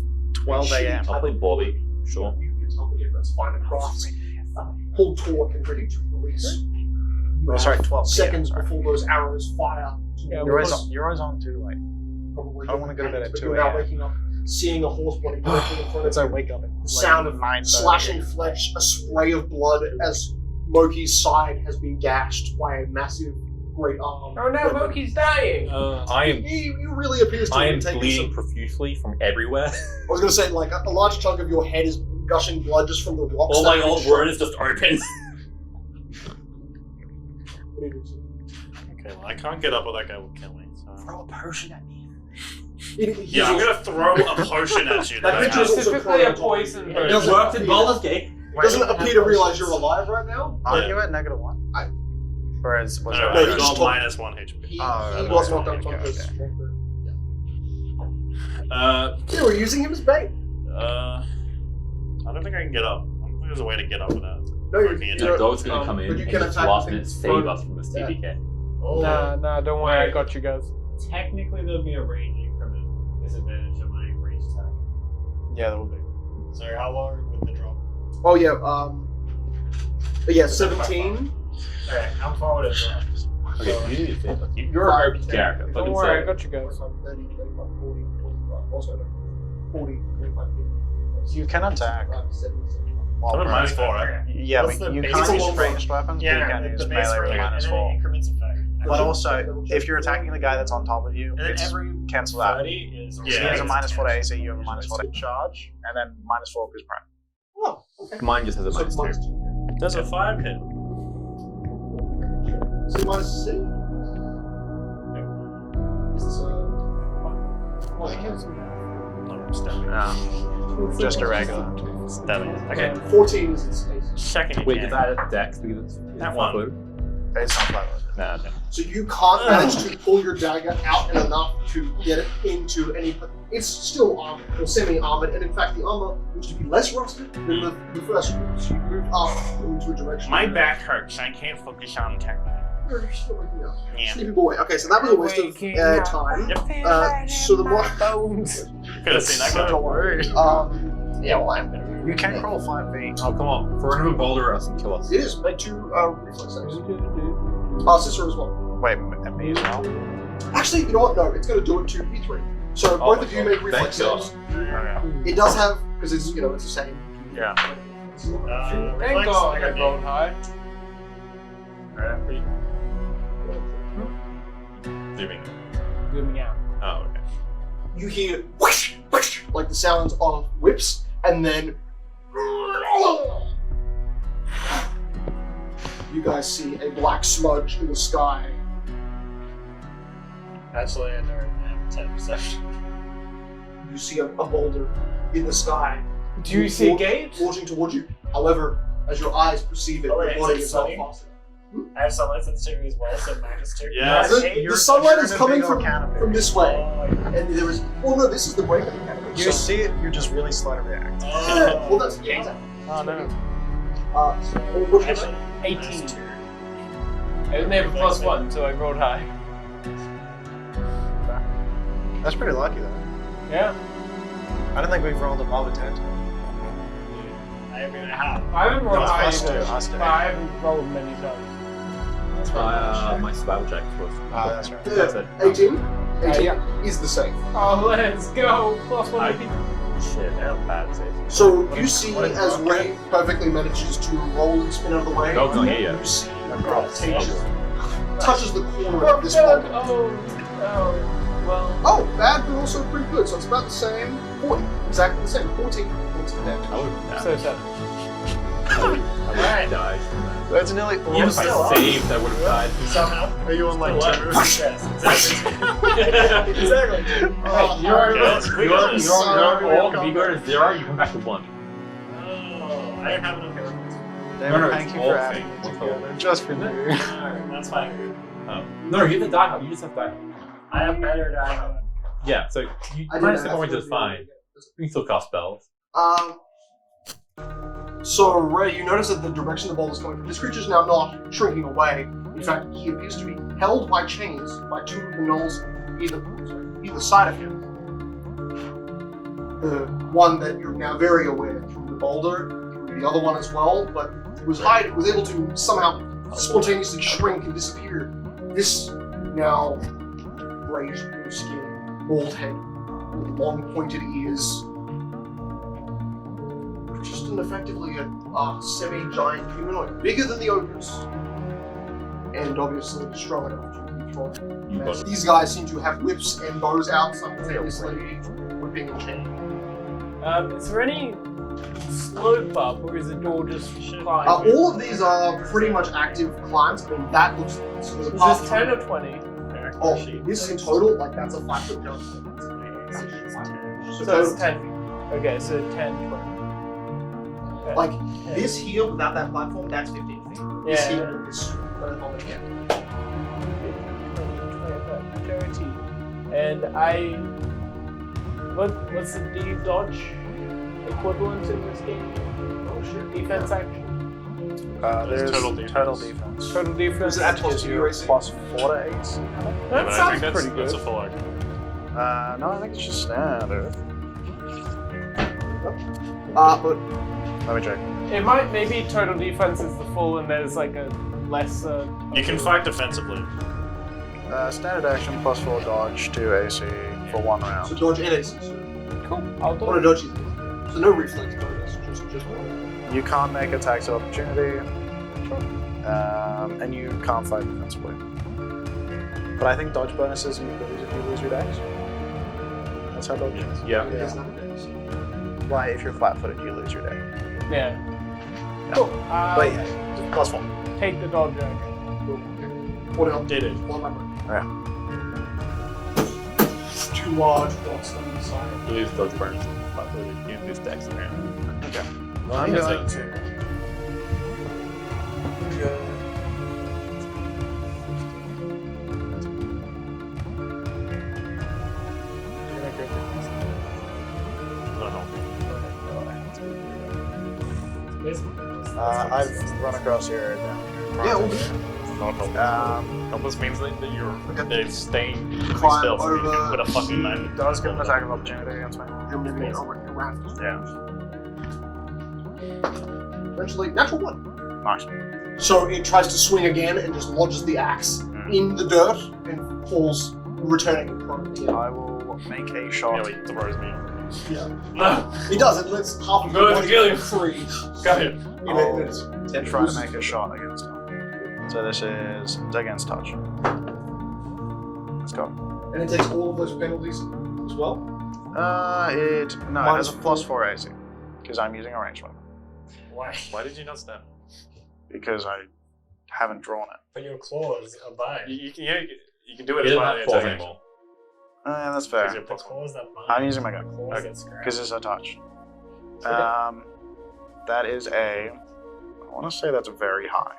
Speaker 8: 12 a.m.
Speaker 9: I'll play Bobby. Sure.
Speaker 2: You can tell the difference. Find a craft, pull taut and ready to release. You
Speaker 8: Oh, sorry,
Speaker 2: have
Speaker 8: 12
Speaker 2: seconds
Speaker 8: p.m., sorry.
Speaker 2: before those arrows fire.
Speaker 5: Yeah,
Speaker 8: You're always on too late.
Speaker 2: Probably
Speaker 8: I want to go to bed at
Speaker 2: but
Speaker 8: 2
Speaker 2: you're now
Speaker 8: a.m.
Speaker 2: waking up, seeing a horse body directly in front of
Speaker 8: So I
Speaker 2: you.
Speaker 8: wake up at
Speaker 2: Sound of
Speaker 8: 9:30.
Speaker 2: slashing flesh, a spray of blood as Loki's side has been gashed by a massive great arm.
Speaker 5: Oh no, Moki's dying!
Speaker 11: I am
Speaker 2: He really appears to
Speaker 11: I
Speaker 2: have
Speaker 11: am
Speaker 2: taken
Speaker 11: bleeding
Speaker 2: some.
Speaker 11: profusely from everywhere.
Speaker 2: I was going to say, like, a large chunk of your head is gushing blood just from the rocks.
Speaker 9: All
Speaker 2: that
Speaker 9: my
Speaker 2: have
Speaker 9: old
Speaker 2: been
Speaker 9: word is just open.
Speaker 4: Okay, well, I can't get up or that guy will kill me. So.
Speaker 9: Throw a potion at me.
Speaker 4: Yeah, I'm gonna throw a potion at you.
Speaker 2: That
Speaker 4: I
Speaker 2: picture is
Speaker 4: have.
Speaker 2: also
Speaker 5: Specifically a
Speaker 2: prone.
Speaker 5: poison
Speaker 2: It
Speaker 5: potion.
Speaker 2: doesn't
Speaker 9: Worked in
Speaker 2: appear-
Speaker 9: Baldur's Gate.
Speaker 2: doesn't appear to realize you're alive right now.
Speaker 8: Are
Speaker 4: Yeah.
Speaker 8: you at -1? Or was
Speaker 4: No,
Speaker 8: it?
Speaker 2: No,
Speaker 4: no,
Speaker 2: he
Speaker 4: he's
Speaker 2: just
Speaker 4: got
Speaker 2: took-
Speaker 4: -1 HP.
Speaker 2: He,
Speaker 8: Oh,
Speaker 2: he
Speaker 8: right,
Speaker 2: was
Speaker 8: right,
Speaker 2: knocked
Speaker 8: right,
Speaker 2: unconscious.
Speaker 8: okay.
Speaker 2: Yeah, we're using him as bait.
Speaker 4: I don't think I can get up. I don't think there's a way to get up without.
Speaker 2: No, you're,
Speaker 4: Working it
Speaker 11: The
Speaker 4: out.
Speaker 11: dog's gonna come in
Speaker 2: but you
Speaker 11: and
Speaker 2: can
Speaker 11: just
Speaker 2: attack
Speaker 11: last
Speaker 2: the
Speaker 11: minute
Speaker 2: thing
Speaker 11: save
Speaker 2: front.
Speaker 11: us from this
Speaker 2: Yeah.
Speaker 11: TBK.
Speaker 5: Nah, don't worry, I
Speaker 6: Wait.
Speaker 5: got you guys.
Speaker 6: Technically, there'll be a range increment disadvantage on my range attack.
Speaker 8: Yeah, that will be.
Speaker 6: So how long would the drop?
Speaker 2: Oh yeah, but yeah, 17.
Speaker 6: Alright, how far would it drop?
Speaker 11: Okay, you need to save us. You're a RP character.
Speaker 5: Don't
Speaker 11: Fucking
Speaker 5: worry, I
Speaker 11: save.
Speaker 5: got you guys.
Speaker 2: 30, 35, 40, 45, also no. 40, 25, 50.
Speaker 8: You can attack.
Speaker 2: 70.
Speaker 8: While
Speaker 4: I'm at
Speaker 8: running.
Speaker 4: -4, right?
Speaker 8: Yeah,
Speaker 6: What's
Speaker 8: but
Speaker 6: the
Speaker 8: you
Speaker 6: base
Speaker 8: can't use
Speaker 2: roll?
Speaker 8: ranged weapons, but you can use melee with
Speaker 6: and then it
Speaker 8: -4.
Speaker 6: increments effect.
Speaker 8: But also, if you're attacking the guy that's on top of you,
Speaker 6: And then
Speaker 8: it's
Speaker 6: every
Speaker 8: cancel out.
Speaker 6: 30 is
Speaker 8: So he has a
Speaker 4: Yeah.
Speaker 8: -4 to AC, you have a -4 to charge, and then -4 because prime.
Speaker 2: Oh, okay.
Speaker 11: Mine just has a
Speaker 2: So
Speaker 11: -2.
Speaker 2: minus 2.
Speaker 4: Does a 5 hit?
Speaker 2: So minus 6. Is this a...
Speaker 5: Well, he kills him.
Speaker 4: No.
Speaker 10: Stabbing.
Speaker 8: Just a regular.
Speaker 10: Stabbing. Okay.
Speaker 2: 14 is its AC.
Speaker 10: Checking
Speaker 9: Wait,
Speaker 10: again.
Speaker 9: is that a dex? Because
Speaker 10: That
Speaker 9: it's
Speaker 10: one.
Speaker 9: flat-footed?
Speaker 8: It's not flat.
Speaker 9: Nah, okay.
Speaker 2: So you can't manage to pull your dagger out and enough to get it into any. It's still armored or semi-armored, and in fact, the armor looks to be less rusted than the first one. So you moved up into a direction.
Speaker 10: My back hurts. I can't focus on technique.
Speaker 2: You're still waking up.
Speaker 10: Yeah.
Speaker 2: Sleepy boy. Okay, so that was a waste of time. So the more.
Speaker 10: Could have seen that
Speaker 8: Don't
Speaker 10: coming.
Speaker 8: worry.
Speaker 2: Yeah, well, I'm gonna.
Speaker 8: You can roll 5 feet.
Speaker 9: Oh, come on. Throw him a boulder at us and kill us.
Speaker 2: It is. Make 2 reflex saves. Cicero as well.
Speaker 8: Wait, and me as well?
Speaker 2: Actually, you know what? No, it's going to do it to E3. So
Speaker 9: Oh
Speaker 2: both
Speaker 9: my
Speaker 2: of you
Speaker 9: God.
Speaker 2: make reflex
Speaker 9: Thank God.
Speaker 2: saves.
Speaker 8: Okay.
Speaker 2: It does have, because it's, you know, it's the same.
Speaker 8: Yeah.
Speaker 5: Thank God I rolled high.
Speaker 9: Zooming.
Speaker 5: Zooming out.
Speaker 9: Oh, okay.
Speaker 2: You hear whoosh, whoosh, like the sounds of whips, and then you guys see a black smudge in the sky.
Speaker 6: Actually, I don't have 10 perception.
Speaker 2: You see a boulder in the sky.
Speaker 5: Do you see a gate?
Speaker 2: Launching towards you. However, as your eyes perceive it,
Speaker 6: Oh, wait,
Speaker 2: your body
Speaker 6: is it
Speaker 2: is not
Speaker 6: sunny?
Speaker 2: faster.
Speaker 6: I have sunlight sensitivity as well, so -2.
Speaker 10: Yeah.
Speaker 2: The sunlight is coming
Speaker 8: from
Speaker 2: from this way. And there is. Oh no, this is the break of the canopy.
Speaker 8: You see it, you're just really slow to react.
Speaker 2: Well, that's yeah, exactly.
Speaker 8: Oh no.
Speaker 2: What should I say?
Speaker 5: 18. I only have a +1, so I rolled high.
Speaker 8: That's pretty lucky though.
Speaker 5: Yeah.
Speaker 8: I don't think we've rolled above a 10.
Speaker 6: I mean, I have.
Speaker 5: I haven't rolled
Speaker 8: No,
Speaker 5: high
Speaker 8: us
Speaker 5: either,
Speaker 8: too, us too.
Speaker 5: but I haven't rolled many times.
Speaker 9: My spell check was.
Speaker 8: That's right.
Speaker 9: That's it.
Speaker 2: 18? 18
Speaker 5: yeah.
Speaker 2: is the same.
Speaker 5: Oh, let's go! +1 AP.
Speaker 10: Shit, I have bad save.
Speaker 2: So you see as Ray perfectly manages to roll and spin out of the way,
Speaker 9: Dog's not here yet.
Speaker 2: you see
Speaker 8: Oh,
Speaker 2: touches the corner of this one.
Speaker 5: Well.
Speaker 2: Oh, bad but also pretty good. So it's about the same. 40. Exactly the same. 14 points of damage.
Speaker 9: I would have
Speaker 5: So 7.
Speaker 9: died from that.
Speaker 8: That's nearly
Speaker 9: Even
Speaker 8: all.
Speaker 9: if I saved, I would have died.
Speaker 6: Somehow.
Speaker 8: Are you on like
Speaker 6: What?
Speaker 8: 2?
Speaker 6: Yes, exactly. Exactly.
Speaker 5: You're
Speaker 9: If you go to 0, you come back to 1.
Speaker 6: Oh, I don't have enough hero points.
Speaker 8: David,
Speaker 9: No,
Speaker 8: thank
Speaker 9: it's
Speaker 8: you
Speaker 9: all
Speaker 8: for adding
Speaker 9: things.
Speaker 8: it together. Just for you.
Speaker 6: Alright, that's fine.
Speaker 9: No, you have to die. You just have to die.
Speaker 6: I have better die.
Speaker 9: Yeah, so you
Speaker 2: I
Speaker 9: minus
Speaker 2: didn't
Speaker 9: the points
Speaker 2: have
Speaker 9: is
Speaker 2: to-
Speaker 9: fine. You can still cast spells.
Speaker 2: So Ray, you notice that the direction the ball is coming from. This creature is now not shrinking away. In fact, he appears to be held by chains by 2 gnolls either side of him. The one that you're now very aware from the boulder, the other one as well, but was able to somehow spontaneously shrink and disappear. This now grayish blue skin, bald head, with long pointed ears. Just effectively a semi-giant humanoid, bigger than the ogres, and obviously strong enough to control. These guys seem to have whips and bows out simultaneously, whipping and chaining.
Speaker 5: Is there any slope up, or is it all just climb?
Speaker 2: All of these are pretty much active climbs. I mean, that looks so there's a
Speaker 5: Is
Speaker 2: path
Speaker 5: this 10 or 20?
Speaker 2: Oh, this in total, like that's a 5-foot jump.
Speaker 5: So it's 10 feet. Okay, so 10, 20. Okay.
Speaker 2: Like this here without that platform, that's 15 feet. This
Speaker 5: Yeah.
Speaker 2: here is again.
Speaker 5: 30. And what's the D dodge equivalent in this game? Oh shit. Defense action.
Speaker 8: There's
Speaker 10: total
Speaker 8: total
Speaker 10: defense.
Speaker 8: defense.
Speaker 5: Total defense.
Speaker 2: Is that plus 2 AC?
Speaker 8: Plus 4 to 8.
Speaker 5: That
Speaker 10: But I
Speaker 5: sounds
Speaker 10: think
Speaker 5: pretty
Speaker 10: that's
Speaker 5: good.
Speaker 10: a full action.
Speaker 8: No, I think it's just standard.
Speaker 2: But
Speaker 8: Let me check.
Speaker 5: It might, maybe total defense is the full and there's like a less.
Speaker 10: You can fight defensively.
Speaker 8: Standard action plus 4 dodge, 2 AC for 1
Speaker 2: so
Speaker 8: round.
Speaker 2: dodge and AC.
Speaker 5: Cool, I'll do
Speaker 2: What a
Speaker 5: it.
Speaker 2: dodge is. So no reflex bonus, just one.
Speaker 8: You can't make attacks of opportunity, and you can't fight defensively. But I think dodge bonuses you lose if you lose your dash. That's how dodge is.
Speaker 9: Yeah.
Speaker 2: It is not a dash.
Speaker 8: Why, if you're flat-footed, you lose your dash.
Speaker 5: Yeah. Cool.
Speaker 8: But yeah, just plus 1.
Speaker 5: Take the dodge action.
Speaker 2: What else?
Speaker 10: Did it.
Speaker 2: One by one.
Speaker 8: Yeah.
Speaker 2: 2 two large rocks on the side.
Speaker 11: Please don't burn it. But we can use dex there.
Speaker 8: Okay.
Speaker 11: I'm
Speaker 8: going
Speaker 11: just
Speaker 8: to. I've run across here.
Speaker 2: Yeah, we'll do.
Speaker 4: Not help. Helpless means that they're staying
Speaker 2: Climb
Speaker 4: stealth
Speaker 2: over
Speaker 4: with a fucking knife.
Speaker 8: It does give an attack of opportunity against me.
Speaker 2: around.
Speaker 8: Yeah.
Speaker 2: Eventually, natural one.
Speaker 8: Nice.
Speaker 2: So it tries to swing again and just lodges the axe in the dirt and falls, returning in front of the
Speaker 8: I will make a shot.
Speaker 4: Yeah, he throws me.
Speaker 2: Yeah.
Speaker 4: No!
Speaker 2: He does, it lets half of the
Speaker 4: Good,
Speaker 2: body
Speaker 4: kill him.
Speaker 2: free.
Speaker 4: Got him.
Speaker 8: I'll try to make a shot against him. So this is it's against touch. Let's go.
Speaker 2: And it takes all of those penalties as well?
Speaker 8: It has a
Speaker 2: Minus
Speaker 8: +4 AC because I'm using a ranged weapon.
Speaker 4: Why did you not stab?
Speaker 8: Because I haven't drawn it.
Speaker 6: But your claws are by.
Speaker 4: You can do it
Speaker 11: He
Speaker 4: as
Speaker 11: doesn't
Speaker 4: well.
Speaker 11: have claws anymore.
Speaker 8: That's
Speaker 4: Is
Speaker 8: fair.
Speaker 4: it
Speaker 6: The claws that bind.
Speaker 8: I'm using my gun
Speaker 6: Claws
Speaker 4: Okay.
Speaker 6: that scratch.
Speaker 8: because it's a touch. That is I want to say that's very high.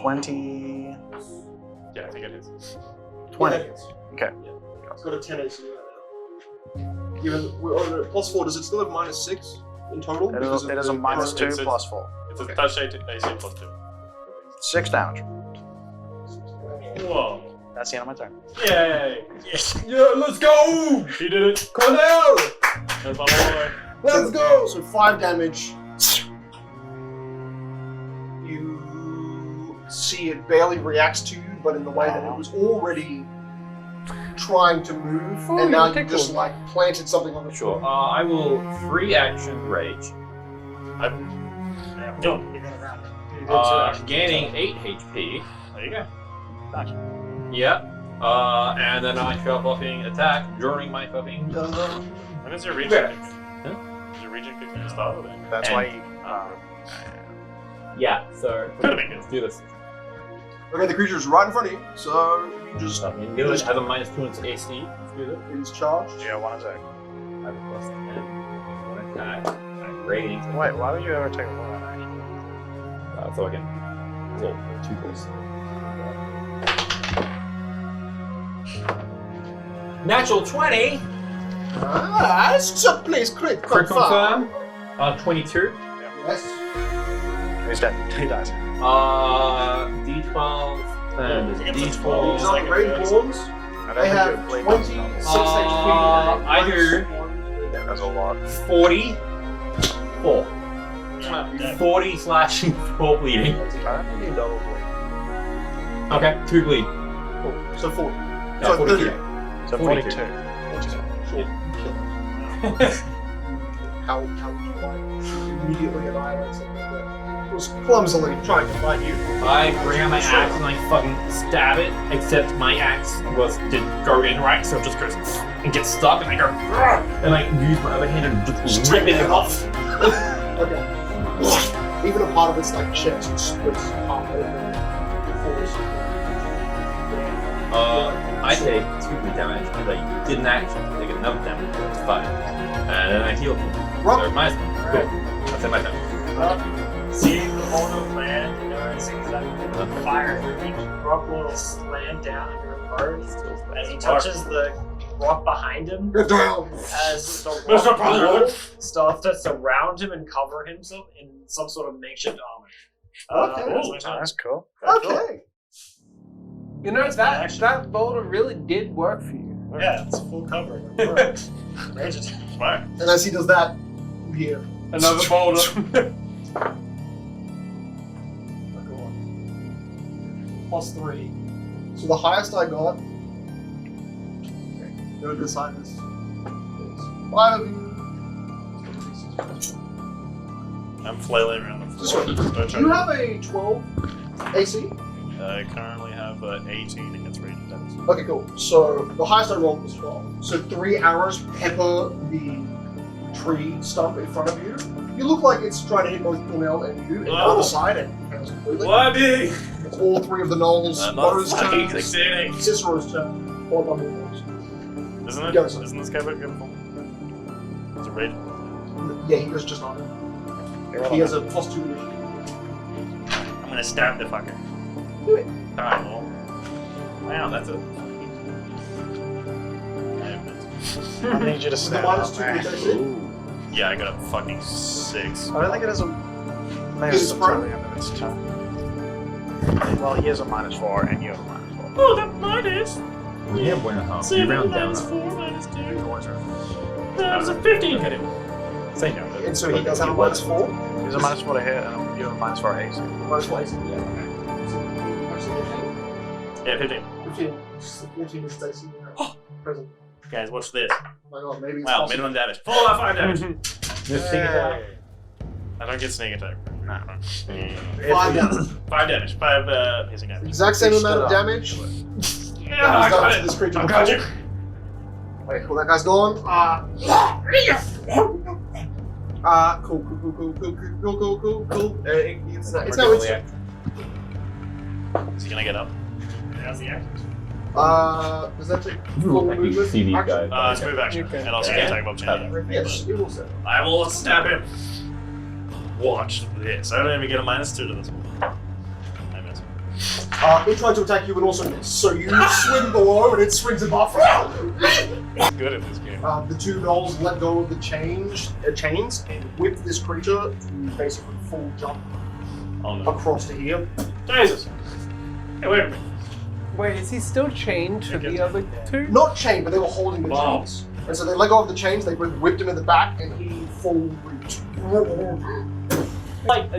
Speaker 8: 20.
Speaker 4: Yeah, I think it is.
Speaker 8: 20.
Speaker 2: Yeah, it is.
Speaker 8: Okay.
Speaker 2: It's got a 10 AC right now. Even we're on a +4, does it still have -6 in total?
Speaker 8: It
Speaker 2: Because
Speaker 8: is,
Speaker 2: of
Speaker 8: it is a
Speaker 2: the-
Speaker 8: -2
Speaker 4: it's-
Speaker 8: +4.
Speaker 4: It's a touch AC +2.
Speaker 8: 6 damage.
Speaker 4: Whoa.
Speaker 8: That's the end of my turn.
Speaker 4: Yay! Yes!
Speaker 5: Yeah, let's go!
Speaker 4: He did it!
Speaker 5: Come down!
Speaker 4: That's my boy.
Speaker 5: Let's go!
Speaker 2: So 5 damage. You see it barely reacts to you, but in the way that it was already trying to move,
Speaker 5: Oh,
Speaker 2: and now
Speaker 5: you're
Speaker 2: you just
Speaker 5: tickled.
Speaker 2: like planted something on the
Speaker 11: Sure. I will free action rage.
Speaker 4: Go.
Speaker 6: You're gonna round it.
Speaker 11: Gaining 8 HP.
Speaker 4: There you go.
Speaker 11: Yep. And then I shall fucking attack during my fucking.
Speaker 4: When is your region
Speaker 11: Yeah.
Speaker 4: kick?
Speaker 11: Huh?
Speaker 4: Is your region kick at the start of it?
Speaker 8: That's
Speaker 11: And-
Speaker 8: why you.
Speaker 11: Yeah. So
Speaker 4: Could've been good.
Speaker 11: let's do this.
Speaker 2: Okay, the creature's right in front of you, so you just
Speaker 11: So I'm gonna do it. I have a -2 AC. Let's do this.
Speaker 2: it's charged.
Speaker 8: Yeah, one attack.
Speaker 11: I have a +10. One attack. I'm rating.
Speaker 8: Wait, why would you ever take a one action?
Speaker 11: So I can roll 2 rolls. Natural 20.
Speaker 2: Ah, so please crit
Speaker 11: Crit
Speaker 2: confirm.
Speaker 11: confirm. 22.
Speaker 2: Yes.
Speaker 8: He's dead. He dies.
Speaker 11: D12 and
Speaker 4: These
Speaker 2: These
Speaker 11: D12.
Speaker 2: are the Raid Borns.
Speaker 8: I don't
Speaker 2: They
Speaker 8: think
Speaker 2: have
Speaker 8: you've played
Speaker 2: 26
Speaker 8: this
Speaker 2: HP.
Speaker 11: I do.
Speaker 8: novel. Yeah, that's a lot.
Speaker 11: 44. 40 slashing, 4 bleeding.
Speaker 8: I think you double bleed.
Speaker 11: Okay, 2 bleed.
Speaker 2: So 40.
Speaker 11: No,
Speaker 2: So
Speaker 11: 42.
Speaker 2: 38.
Speaker 8: So
Speaker 11: 42.
Speaker 8: 42.
Speaker 2: Sure. How would you like immediately annihilate something that was clumsily trying to fight you?
Speaker 11: I bring out my axe and I fucking stab it, except my axe didn't go in right, so it just goes and gets stuck, and I go, "Grr!" and I use my other hand and just rip it off.
Speaker 2: Okay. Even a part of its like chest splits half open.
Speaker 11: I take 2 bleed damage, and I didn't actually take enough damage, so it's 5. And then I heal.
Speaker 2: Rock.
Speaker 11: So my cool. That's it, my turn.
Speaker 6: Seeing all the land, you know, seeing that fire, Rock will land down under a bird as he touches the rock behind him.
Speaker 2: Get down!
Speaker 6: As the
Speaker 4: Mr.
Speaker 6: rock
Speaker 4: Prologue.
Speaker 6: starts to surround him and cover himself in some sort of makeshift armor.
Speaker 2: Okay.
Speaker 6: That's my turn.
Speaker 8: That's cool.
Speaker 2: Okay.
Speaker 5: You know, that boulder really did work for you.
Speaker 6: Yeah, it's full cover. Rage attack.
Speaker 4: Smart.
Speaker 2: And as he does that, you hear
Speaker 5: Another boulder.
Speaker 6: +3.
Speaker 2: So the highest I got. Okay, go to decide this. Is 5 of you.
Speaker 4: I'm flailing around the
Speaker 2: This
Speaker 4: floor.
Speaker 2: way.
Speaker 4: Don't
Speaker 2: Do you
Speaker 4: try-
Speaker 2: have a 12 AC?
Speaker 4: I currently have 18 against range attacks.
Speaker 2: Okay, cool. So the highest I rolled was 12. So 3 arrows pepper the tree stump in front of you. You look like it's trying to hit both Cornell and you, and the
Speaker 4: Oh.
Speaker 2: other side, and fails completely.
Speaker 4: Bloody!
Speaker 2: It's all 3 of the gnolls.
Speaker 4: Not
Speaker 2: Rose
Speaker 4: fucking
Speaker 2: turn,
Speaker 4: succeeding.
Speaker 2: Cicero's turn. Followed by more rolls.
Speaker 4: Isn't
Speaker 2: Goes.
Speaker 4: this guy good full? Is it raid?
Speaker 2: Yeah, he goes just on it. He has a +2 initiative.
Speaker 4: I'm gonna stab the fucker.
Speaker 2: Do it.
Speaker 4: Alright, well. Wow, that's a.
Speaker 8: I need you to
Speaker 2: With a
Speaker 8: stand
Speaker 2: -2
Speaker 8: up,
Speaker 2: to
Speaker 8: man.
Speaker 2: attack.
Speaker 4: Yeah, I got a fucking 6.
Speaker 8: I don't think it has a. Maybe
Speaker 2: Is
Speaker 8: it's
Speaker 2: it
Speaker 8: until the end of its turn. Well, he has a -4 and you have a -4.
Speaker 4: Oh, that minus!
Speaker 11: Yeah, bueno, huh? You
Speaker 4: 7
Speaker 11: round down.
Speaker 4: minus 4 minus 2. That was a 15 hit him. Say no.
Speaker 2: And so he does have a -4.
Speaker 8: He's a -4 to hit and you have a -4 AC.
Speaker 2: -4 AC. Yeah. Okay.
Speaker 4: Yeah, 15.
Speaker 2: 15. 14 is AC present.
Speaker 4: Guys, watch this.
Speaker 2: Oh my god, maybe it's
Speaker 4: Wow,
Speaker 2: possible.
Speaker 4: minimum damage. Full out 5 damage.
Speaker 11: Just sneak attack.
Speaker 4: I don't get sneak attack.
Speaker 8: No.
Speaker 2: 5 damage.
Speaker 4: 5 damage. 5 piercing damage.
Speaker 2: Exact same amount of damage.
Speaker 4: Yeah, I got it.
Speaker 2: This creature
Speaker 4: I got you.
Speaker 2: Wait, cool, that guy's gone. Cool. It's now its turn.
Speaker 4: Is he gonna get up?
Speaker 6: How's the action?
Speaker 2: Does that take full
Speaker 11: I can
Speaker 2: movement?
Speaker 11: see these
Speaker 2: Action?
Speaker 11: guys.
Speaker 4: It's move action.
Speaker 5: You can-
Speaker 4: And also
Speaker 5: Yeah.
Speaker 4: get attack of opportunity.
Speaker 2: Yes, it will set.
Speaker 4: I will stab him. Watch this. I don't even get a -2 to this one. I miss.
Speaker 2: It tried to attack you and also miss. So you swing below and it swings above.
Speaker 4: Good at this game.
Speaker 2: The two gnolls let go of the chains and whip this creature to basically full jump
Speaker 4: Oh no.
Speaker 2: across to here.
Speaker 4: Jesus. Hey, wait a minute.
Speaker 5: Wait, is he still chained to the other two?
Speaker 2: Not chained, but they were holding the
Speaker 4: Wow.
Speaker 2: chains. And so they let go of the chains, they whipped him in the back, and he full reach.
Speaker 11: Like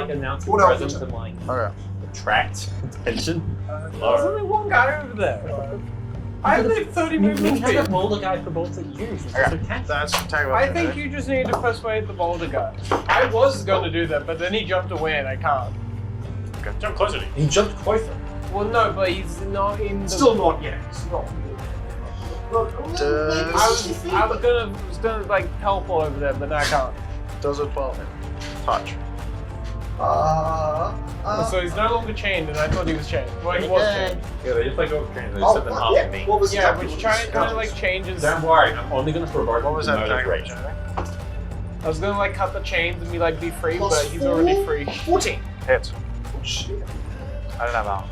Speaker 11: announcing
Speaker 2: What else?
Speaker 11: presence and like
Speaker 8: Okay.
Speaker 11: attract attention.
Speaker 5: There's only one guy over there. I live 30
Speaker 11: We
Speaker 5: movement
Speaker 11: have
Speaker 5: feet.
Speaker 11: to roll the guy for bolts that you use.
Speaker 8: Okay. That's attack of
Speaker 5: I
Speaker 8: opportunity.
Speaker 5: think you just need to persuade the boulder guy. I was going to do that, but then he jumped away and I can't.
Speaker 4: Jump closer to you.
Speaker 11: He jumped closer.
Speaker 5: Well, no, but he's not in the...
Speaker 2: Still not yet. It's not.
Speaker 5: I was gonna like teleport over there, but now I can't.
Speaker 8: Does a 12 hit? Touch.
Speaker 5: So he's no longer chained, and I thought he was chained. Well, he was chained.
Speaker 11: Yeah, they just like go train. They
Speaker 2: Oh,
Speaker 11: set them
Speaker 2: fuck
Speaker 11: up
Speaker 2: yeah.
Speaker 11: to me.
Speaker 2: What was
Speaker 5: Yeah,
Speaker 2: that?
Speaker 5: which kind of like changes.
Speaker 11: Don't worry, I'm only gonna provoke.
Speaker 8: What was that attack of opportunity?
Speaker 5: I was gonna like cut the chains and be like be free,
Speaker 2: Plus
Speaker 5: but he's already free.
Speaker 2: 14.
Speaker 8: Hits.
Speaker 2: Oh, shit.
Speaker 8: I didn't have armor.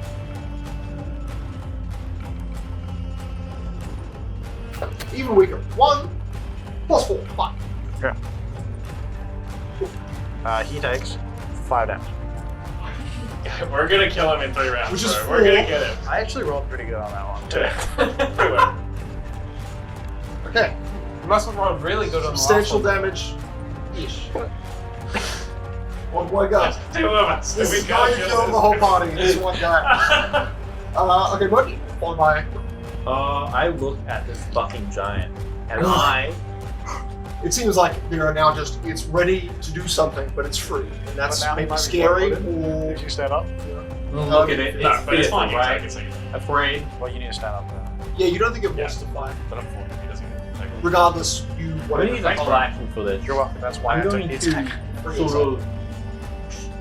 Speaker 2: Even weaker. 1 plus 4. 5.
Speaker 8: He takes 5 damage.
Speaker 4: We're gonna kill him in 3 rounds.
Speaker 2: Which is
Speaker 4: bro. We're gonna
Speaker 2: 4.
Speaker 4: get him.
Speaker 8: I actually rolled pretty good on that one, too.
Speaker 2: Okay.
Speaker 5: You must have rolled really good on the
Speaker 2: Substantial
Speaker 5: last one.
Speaker 2: damage. Ish. Oh my god.
Speaker 4: 2 of us.
Speaker 2: This
Speaker 4: We
Speaker 2: is
Speaker 4: gotta
Speaker 2: going to
Speaker 4: kill
Speaker 2: kill the whole party. This one guy. Okay, Murky. Followed by.
Speaker 11: I look at this fucking giant, and I
Speaker 2: It seems like they are now just. It's ready to do something, but it's free. And that's
Speaker 8: But now he
Speaker 2: maybe
Speaker 8: might be
Speaker 2: scary
Speaker 8: blindfolded.
Speaker 2: or.
Speaker 8: If you stand up,
Speaker 11: look at it.
Speaker 4: No,
Speaker 11: It's
Speaker 4: but it's fine.
Speaker 11: fine, right?
Speaker 4: Exactly.
Speaker 11: Afraid.
Speaker 8: well, you need to stand up.
Speaker 2: Yeah, you don't think it wants to fight.
Speaker 4: But I'm 40. He doesn't get attack.
Speaker 2: Regardless, you.
Speaker 11: We
Speaker 2: Whatever.
Speaker 11: need a whole action for this.
Speaker 8: You're welcome. That's why
Speaker 11: I'm
Speaker 8: I took
Speaker 11: going
Speaker 8: the
Speaker 11: to
Speaker 8: attack.
Speaker 11: sort of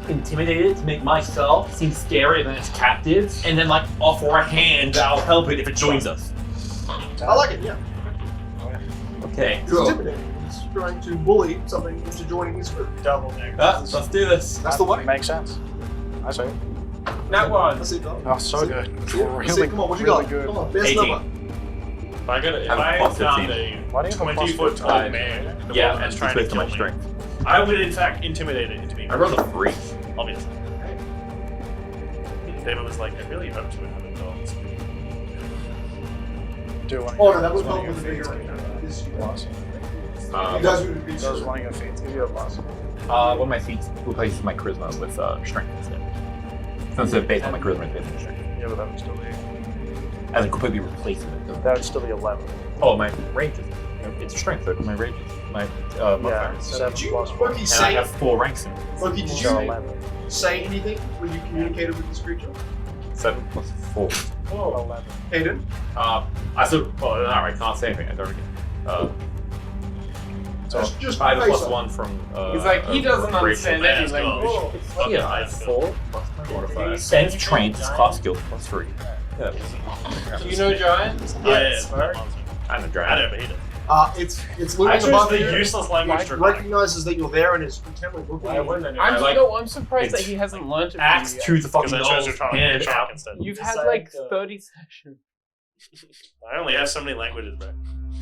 Speaker 11: intimidate it to make myself seem scarier than its captives, and then like offer a hand that'll help it if it joins us.
Speaker 2: I like it, yeah.
Speaker 11: Okay.
Speaker 2: It's intimidating. He's trying to bully something into joining his group.
Speaker 4: Double negative.
Speaker 11: Let's do this.
Speaker 2: That's the way.
Speaker 8: Makes sense. I say.
Speaker 5: That one.
Speaker 2: That's it, dog.
Speaker 8: Oh, so good.
Speaker 2: That's
Speaker 8: Really,
Speaker 2: it. Come on, what you
Speaker 8: really
Speaker 2: got?
Speaker 8: good.
Speaker 2: Come on, best
Speaker 11: 18.
Speaker 2: number.
Speaker 4: If I
Speaker 11: I'm a plus
Speaker 4: found
Speaker 11: 15.
Speaker 4: a
Speaker 8: Why do you have a plus
Speaker 4: 20-foot tall
Speaker 11: 5?
Speaker 4: man, the
Speaker 11: Yeah,
Speaker 4: one that's
Speaker 11: it's
Speaker 4: trying to
Speaker 11: based on
Speaker 4: kill
Speaker 11: my
Speaker 4: me,
Speaker 11: strength.
Speaker 4: I would in fact intimidate it into being.
Speaker 11: I rolled a 3.
Speaker 4: Obviously. David was like, I really hope to have dogs.
Speaker 8: Do one.
Speaker 2: Oh no, that was
Speaker 8: one
Speaker 2: not
Speaker 8: of your
Speaker 2: with the
Speaker 8: feats.
Speaker 2: bigger right now.
Speaker 8: Plus.
Speaker 2: You guys would be
Speaker 8: Does one of your feats give you a plus?
Speaker 11: One of my feats replaces my charisma with strength instead. So instead of based on my charisma, it's based on strength.
Speaker 8: Yeah, but that would still be.
Speaker 11: As in completely replacing it.
Speaker 8: That would still be 11.
Speaker 11: Oh, my range is. It's strength, so my range is. My modifier
Speaker 8: Yeah,
Speaker 11: is.
Speaker 8: 7
Speaker 2: Did you,
Speaker 8: plus 4.
Speaker 2: Loki,
Speaker 11: And I
Speaker 2: say,
Speaker 11: have 4 ranks in it.
Speaker 2: Loki, did
Speaker 8: So
Speaker 2: you
Speaker 8: 11.
Speaker 2: say anything when you communicated with this creature?
Speaker 11: 7 plus 4.
Speaker 2: Oh,
Speaker 8: 11.
Speaker 2: Hayden?
Speaker 11: I said, well, alright, can't say anything. I don't get. So
Speaker 2: Just
Speaker 11: I have a
Speaker 2: face
Speaker 11: plus
Speaker 2: up.
Speaker 11: 1 from.
Speaker 5: He's like, he doesn't understand
Speaker 4: Let's
Speaker 5: any
Speaker 4: go.
Speaker 5: language.
Speaker 11: Yeah, I have 4 plus my modifier. And it's trained, it's class skill plus 3.
Speaker 9: Yeah.
Speaker 5: Do you know Giant?
Speaker 4: Yes.
Speaker 9: I'm a
Speaker 4: I
Speaker 9: giant.
Speaker 4: never hate it.
Speaker 2: It's looming
Speaker 4: Actually,
Speaker 2: above
Speaker 4: it's
Speaker 2: you.
Speaker 4: the useless language to
Speaker 2: Recognizes that you're there and is intently looking at you.
Speaker 5: I'm surprised that he hasn't learned it.
Speaker 11: Axe
Speaker 5: from you
Speaker 11: to
Speaker 5: yet.
Speaker 11: the fucking
Speaker 4: Because I chose to
Speaker 11: nose.
Speaker 4: try
Speaker 11: Hand
Speaker 4: to
Speaker 11: it
Speaker 4: shock
Speaker 11: out.
Speaker 4: instead.
Speaker 5: You've had
Speaker 6: Decide
Speaker 5: like
Speaker 6: to-
Speaker 5: 30 sessions.
Speaker 4: I only have so many languages, bro.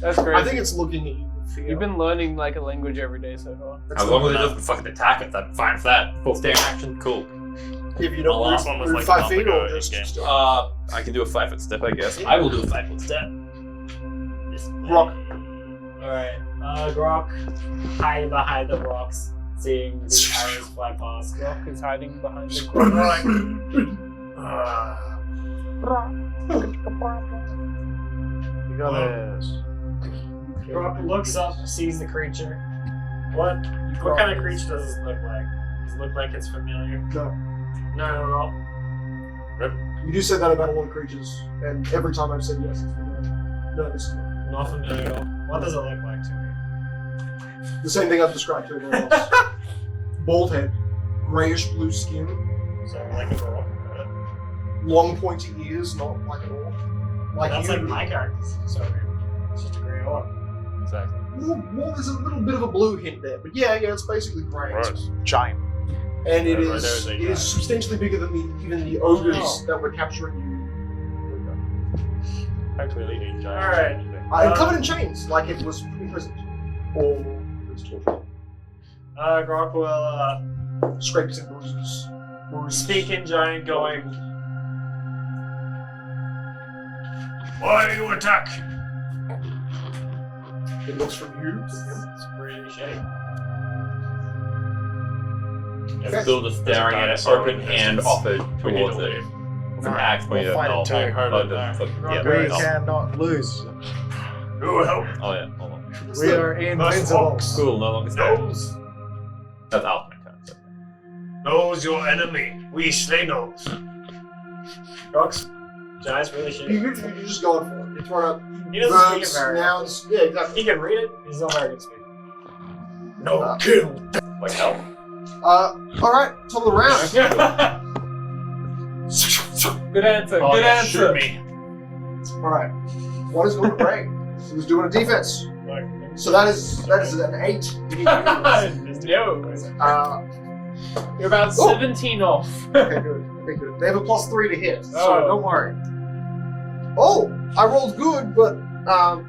Speaker 5: That's great.
Speaker 2: I think it's looking at you with fear.
Speaker 5: You've been learning like a language every day so far.
Speaker 9: As long as it doesn't fucking attack us, I'm fine for that. Full stand action, cool.
Speaker 2: If you
Speaker 4: The
Speaker 2: don't
Speaker 4: last
Speaker 2: move,
Speaker 4: one was
Speaker 2: move
Speaker 4: like
Speaker 2: 5
Speaker 4: a
Speaker 2: feet
Speaker 4: month
Speaker 2: or
Speaker 4: ago
Speaker 2: just
Speaker 4: in game.
Speaker 9: I can do a 5-foot step, I guess. I will do a 5-foot step.
Speaker 2: rock.
Speaker 6: Alright, Grok, hide behind the rocks, seeing the arrows fly past.
Speaker 5: Rock is hiding behind the ground.
Speaker 8: You got this.
Speaker 6: Grok looks up, sees the creature. What kind of creature does this look like? Does it look like it's familiar?
Speaker 2: No.
Speaker 6: Not at all.
Speaker 2: You do say that about a lot of creatures, and every time I've said yes, it's familiar. No, this is not.
Speaker 6: Not familiar at all. What does it look like to me?
Speaker 2: The same thing I've described to everyone else. Bald head, grayish blue skin,
Speaker 6: So like a girl.
Speaker 2: long pointy ears, not like at all. Like
Speaker 6: That's
Speaker 2: you.
Speaker 6: like my character's. So it's just a grey orc.
Speaker 9: Exactly.
Speaker 2: Well, there's a little bit of a blue hint there, but yeah, it's basically grey.
Speaker 4: Gross.
Speaker 8: Giant.
Speaker 2: And it
Speaker 4: Yeah, right
Speaker 2: is
Speaker 4: there is a
Speaker 2: it
Speaker 4: giant.
Speaker 2: is substantially bigger than even the ogres
Speaker 6: Oh.
Speaker 2: that were capturing you.
Speaker 4: Actually, a giant.
Speaker 6: Alright.
Speaker 2: And covered in chains, like it was imprisoned. Or it was tortured.
Speaker 6: Grok will
Speaker 2: Scrapes and bruises.
Speaker 6: speak in giant, going,
Speaker 4: Why do you attack?
Speaker 2: It looks from you to him.
Speaker 6: it's pretty shitty.
Speaker 2: Okay.
Speaker 9: Still just staring at it, open hand offered towards it. With an axe pointed
Speaker 8: We'll
Speaker 9: at
Speaker 8: fight
Speaker 9: Null.
Speaker 8: it too.
Speaker 9: Yeah,
Speaker 8: We
Speaker 9: Null.
Speaker 8: cannot lose.
Speaker 4: Who will help?
Speaker 9: Oh yeah, hold on.
Speaker 8: We are invincible.
Speaker 9: Cool, no longer stands.
Speaker 4: Those.
Speaker 9: That's out my turn. So.
Speaker 4: Knows your enemy. We slay those.
Speaker 6: Grok's giant's really
Speaker 2: You're
Speaker 6: shitty.
Speaker 2: just going for it. You're throwing out
Speaker 6: He doesn't speak it
Speaker 2: verbs,
Speaker 6: very well.
Speaker 2: nouns. Yeah, exactly.
Speaker 6: He can read it, he's not very good speaker.
Speaker 4: No kill.
Speaker 9: Like hell.
Speaker 2: Alright, top of the round.
Speaker 5: Good answer.
Speaker 4: Oh,
Speaker 5: good
Speaker 4: yeah,
Speaker 5: answer.
Speaker 4: shoot me.
Speaker 2: Alright. What is going to break? He was doing a defense. So that is an 8. You need to
Speaker 5: No. You're about 17 off.
Speaker 2: Okay, good. Okay, good. They have a +3 to hit, so
Speaker 5: Oh.
Speaker 2: don't worry. Oh, I rolled good, but now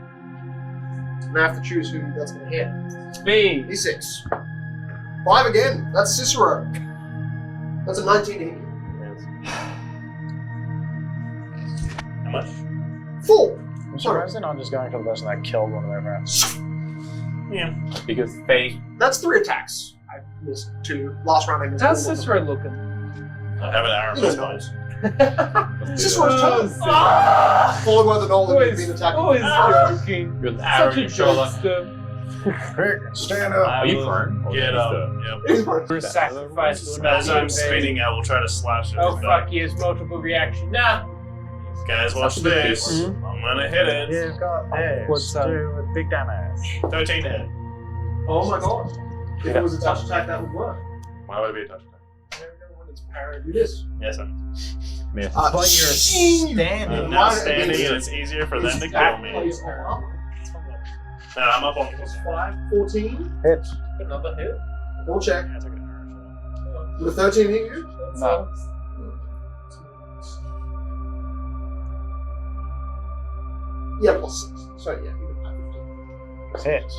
Speaker 2: I have to choose who that's going to hit.
Speaker 5: Me.
Speaker 2: D6. 5 again. That's Cicero. That's a 19 to hit.
Speaker 4: How much?
Speaker 2: 4.
Speaker 8: I'm surprised they're not just going for the person that killed one of their friends.
Speaker 9: Because fate.
Speaker 2: That's 3 attacks. I missed 2. Last round I missed.
Speaker 5: How's
Speaker 2: all of them.
Speaker 5: Cicero looking?
Speaker 4: I have an arrow
Speaker 2: He
Speaker 4: in my
Speaker 2: doesn't
Speaker 4: spine.
Speaker 2: know. Cicero's turn.
Speaker 5: Ah!
Speaker 2: Followed by the Nolan who's
Speaker 5: Always,
Speaker 2: been attacked.
Speaker 5: always joking.
Speaker 9: With an arrow
Speaker 5: Such
Speaker 9: in
Speaker 5: a
Speaker 9: your shoulder.
Speaker 5: jokester.
Speaker 8: Quick, stand up.
Speaker 9: Are you prone? Or
Speaker 4: Get
Speaker 9: just,
Speaker 4: up. Yep.
Speaker 2: He's fine.
Speaker 5: For a sacrifice to another
Speaker 4: As I'm
Speaker 5: human being.
Speaker 4: spinning, I will try to slash it.
Speaker 5: Oh
Speaker 4: with
Speaker 5: fuck
Speaker 4: that.
Speaker 5: yes, multiple reaction. Nah.
Speaker 4: Guys, watch
Speaker 9: That's a good
Speaker 4: this.
Speaker 9: piece.
Speaker 4: I'm gonna hit it.
Speaker 8: You've got this.
Speaker 5: What's up?
Speaker 8: Do with big damage.
Speaker 4: 13 to hit.
Speaker 2: Oh my god. If it was a touch attack, that would work.
Speaker 4: Why would it be a touch attack?
Speaker 2: When it's parried, it is.
Speaker 4: Yes, sir.
Speaker 9: Miss.
Speaker 8: But you're standing.
Speaker 4: I'm
Speaker 2: Why
Speaker 4: now
Speaker 2: did it
Speaker 4: standing
Speaker 2: be-
Speaker 4: and it's easier for them to kill
Speaker 2: That
Speaker 4: me.
Speaker 2: plays on.
Speaker 4: No, I'm up on
Speaker 2: Plus 5, 14.
Speaker 8: Hits.
Speaker 5: Another hit.
Speaker 2: Double check.
Speaker 4: Yeah, I took an arrow shot.
Speaker 2: Would a 13 hit you?
Speaker 8: No.
Speaker 2: Yeah, plus 6. So yeah, you would have 15.
Speaker 8: Hits.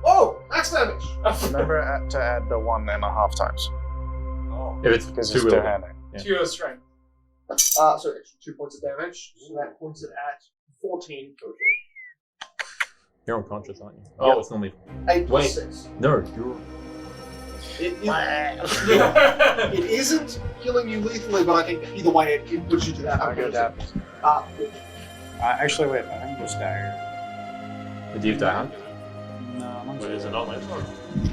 Speaker 2: Oh! Max damage!
Speaker 8: Remember to add the 1.5 times.
Speaker 9: If it's
Speaker 8: Because
Speaker 9: too
Speaker 8: it's
Speaker 9: real.
Speaker 8: two-handed.
Speaker 5: To your strength.
Speaker 2: So extra 2 points of damage. So that points it at 14 total.
Speaker 9: You're unconscious, aren't you? Oh, it's normally.
Speaker 2: 8 plus
Speaker 9: Wait.
Speaker 2: 6.
Speaker 9: No, you're.
Speaker 2: It isn't killing you lethally, but I think either way it puts you to that.
Speaker 8: I go down. Actually, wait. I think it's dagger.
Speaker 9: Do you die?
Speaker 8: No, I'm not
Speaker 4: Wait, is it not lethal?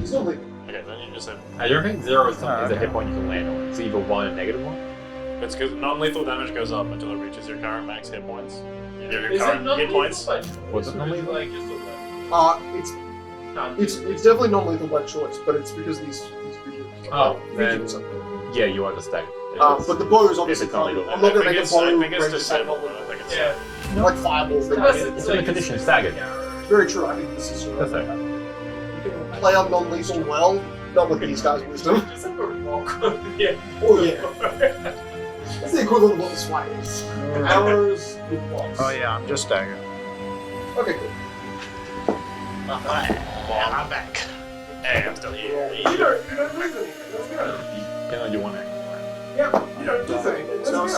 Speaker 2: It's not lethal.
Speaker 4: Okay, then you just have.
Speaker 9: I don't think 0 is something is a
Speaker 8: okay.
Speaker 9: hit point you can land on. It's either 1 or -1.
Speaker 4: It's because non-lethal damage goes up until it reaches your current max hit points. Your
Speaker 5: Is it
Speaker 4: current
Speaker 5: not
Speaker 4: hit points.
Speaker 9: What's it normally?
Speaker 5: like just a
Speaker 2: It's definitely non-lethal by choice, but it's because these creatures.
Speaker 9: Oh,
Speaker 2: feature
Speaker 9: then-
Speaker 2: something.
Speaker 9: Yeah, you are just staggered.
Speaker 2: But the bow is obviously
Speaker 11: it's not
Speaker 2: fine.
Speaker 11: legal.
Speaker 2: I'm not going to make a bow
Speaker 4: I think it's
Speaker 2: range attack
Speaker 4: disabled.
Speaker 2: on
Speaker 4: I think it's
Speaker 5: Yeah.
Speaker 2: like fireballs.
Speaker 11: It's in the condition of staggered.
Speaker 2: Very true. I think this is
Speaker 11: That's okay.
Speaker 2: you can play up non-lethal well, not with these guys' wisdom.
Speaker 6: Just like a rock. Yeah.
Speaker 2: Oh yeah. That's the equivalent of what the swag is. Arrows with blocks.
Speaker 8: Oh yeah, I'm just staggered.
Speaker 2: Okay, cool.
Speaker 8: I'm back.
Speaker 4: Hey, I'm still here.
Speaker 2: You don't lose anything. That's good.
Speaker 11: You can only do one action.
Speaker 2: Yeah, you don't lose anything. That's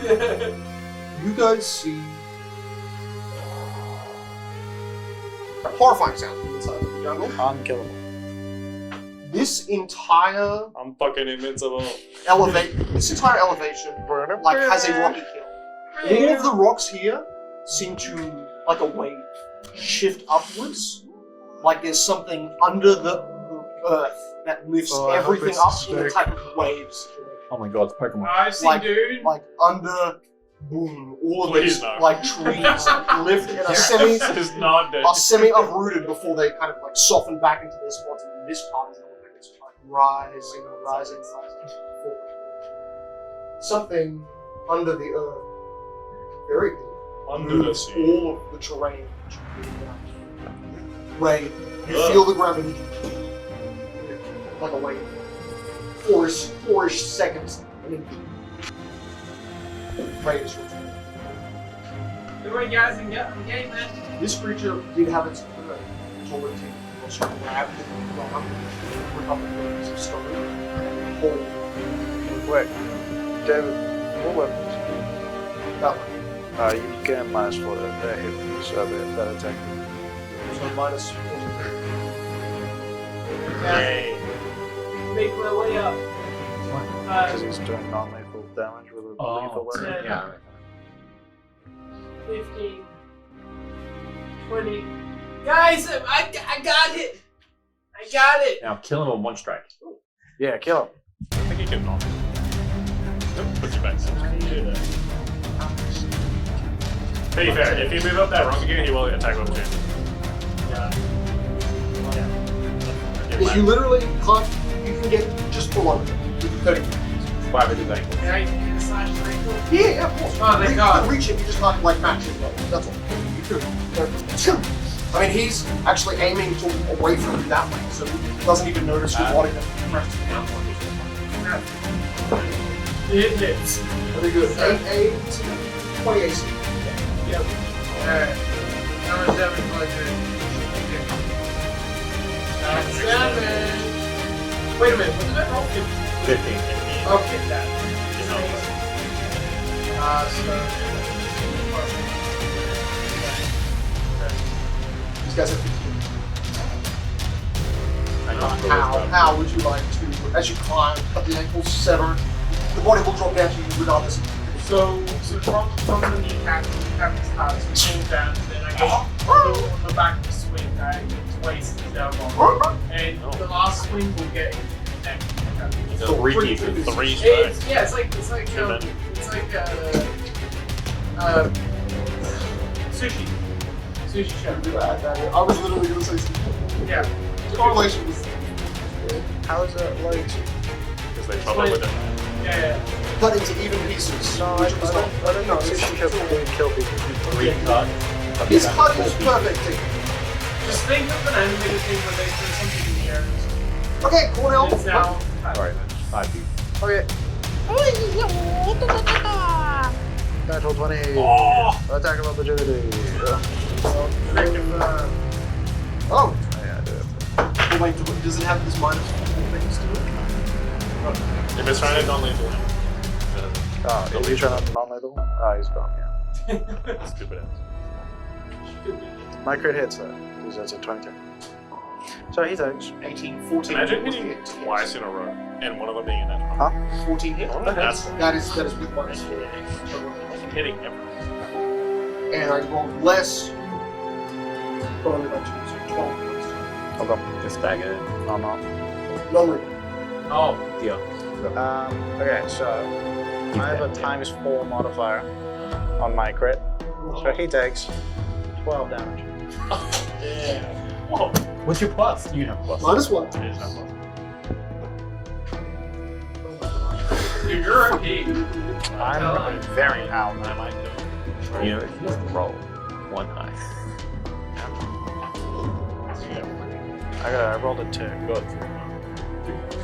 Speaker 2: good. You guys see horrifying sounds from inside of the jungle.
Speaker 8: Unkillable.
Speaker 2: This entire
Speaker 4: I'm fucking invincible.
Speaker 2: this entire elevation like has a rocky hill. All of the rocks here seem to, like a wave, shift upwards. Like there's something under the earth that lifts
Speaker 8: I hope
Speaker 2: everything
Speaker 8: it's
Speaker 2: up in the
Speaker 8: sick.
Speaker 2: type of waves.
Speaker 11: Oh my god, it's Pokemon.
Speaker 5: I've seen,
Speaker 2: Like-
Speaker 5: dude.
Speaker 2: Like under, boom, all of
Speaker 4: Please
Speaker 2: these
Speaker 4: no.
Speaker 2: like trees lift and
Speaker 4: This is not dead.
Speaker 2: are semi-uprooted before they kind of like soften back into their spots, and this part is like rising, rising, rising forward. Something under the earth, very big,
Speaker 4: Under the
Speaker 2: moves
Speaker 4: sea.
Speaker 2: all of the terrain. Ray, you feel the gravity like a wave. Four-ish seconds, and then Ray is returned.
Speaker 5: Alright, guys, I'm game, man.
Speaker 2: This creature did have its ability to grab the ground for a couple of minutes of stone and hold
Speaker 8: Wait, David, what weapons?
Speaker 2: that one.
Speaker 8: You get minus for the hit, so that attack.
Speaker 2: So minus 4.
Speaker 4: Yay.
Speaker 5: Make my way up.
Speaker 8: Because he's doing non-lethal damage with a lethal weapon.
Speaker 5: yeah. 15, 20. Guys, I got it! I got it!
Speaker 11: Now kill him on one strike.
Speaker 8: Yeah, kill him.
Speaker 4: I think you can knock. Put you back down. To be fair, if you move up that rock again, he will attack with two.
Speaker 2: Yeah, you literally can't, you can get just below it with 30 minutes.
Speaker 11: 5 of his ankle.
Speaker 5: Can I get a slash to ankle?
Speaker 2: Yeah, of course.
Speaker 5: Oh, thank
Speaker 2: you
Speaker 5: God.
Speaker 2: can reach it, you just can't like match it. That's all. You could. I mean, he's actually aiming away from you that way, so he doesn't even notice your body that pressed down.
Speaker 5: It hits.
Speaker 2: Very good. 8, 20 AC.
Speaker 5: Yep. Alright. How much damage will I do? That's 7. Wait a minute, what did I roll?
Speaker 11: 15.
Speaker 5: Okay, that.
Speaker 2: These guys have 15.
Speaker 11: I
Speaker 2: How would you like to, as you climb, cut the ankles, sever, the body will drop down to you regardless.
Speaker 5: So from the kneecap, Captain's cards, we came down, and then I go on the back of the swing, I place it down on. And the last swing will get him neck.
Speaker 11: So 3 pieces.
Speaker 4: 3 strikes.
Speaker 5: It's, yeah, it's like sushi. Sushi chef.
Speaker 2: I was literally going to say something.
Speaker 5: Yeah.
Speaker 2: Correlation was
Speaker 8: How is that like?
Speaker 4: Because they trouble with it.
Speaker 5: Yeah.
Speaker 2: cut into even pieces.
Speaker 8: No,
Speaker 2: which was not.
Speaker 8: I don't know. Sushi chef will kill people.
Speaker 11: 3 cut.
Speaker 2: His cut is perfect.
Speaker 5: Just think of an animated thing where they throw something in the air.
Speaker 2: Okay, Cornell.
Speaker 5: It's now.
Speaker 11: Alright then. 5 feet.
Speaker 8: Okay. Natural 20. Attack of opportunity.
Speaker 2: Oh,
Speaker 8: Yeah, I do it.
Speaker 2: but wait, does it have this minus 4 things to it?
Speaker 4: If it's trying to non-lethal,
Speaker 8: Oh, is he trying to non-lethal? Oh, he's gone, yeah.
Speaker 4: stupid ass.
Speaker 8: My crit hits though, because that's a 22. So he takes.
Speaker 2: 18, 14.
Speaker 4: Imagine hitting it twice in a row, and one of them being a natural.
Speaker 8: Huh?
Speaker 2: 14 hit.
Speaker 4: That's
Speaker 2: That is with minus 4.
Speaker 4: hitting everything.
Speaker 2: And I rolled less, but only by 2, so 12 points.
Speaker 8: Okay.
Speaker 11: Just stagger.
Speaker 8: No, no.
Speaker 2: Lonely.
Speaker 11: Oh, dear.
Speaker 8: Okay, so I have a times 4 modifier on my crit. So he takes 12 damage.
Speaker 11: What's your plus? You have plus.
Speaker 2: Minus 1.
Speaker 4: It is not possible.
Speaker 5: You're okay.
Speaker 8: I'm very out.
Speaker 7: I might go.
Speaker 9: You know, if you just roll one high.
Speaker 8: I rolled a 2.
Speaker 7: Good.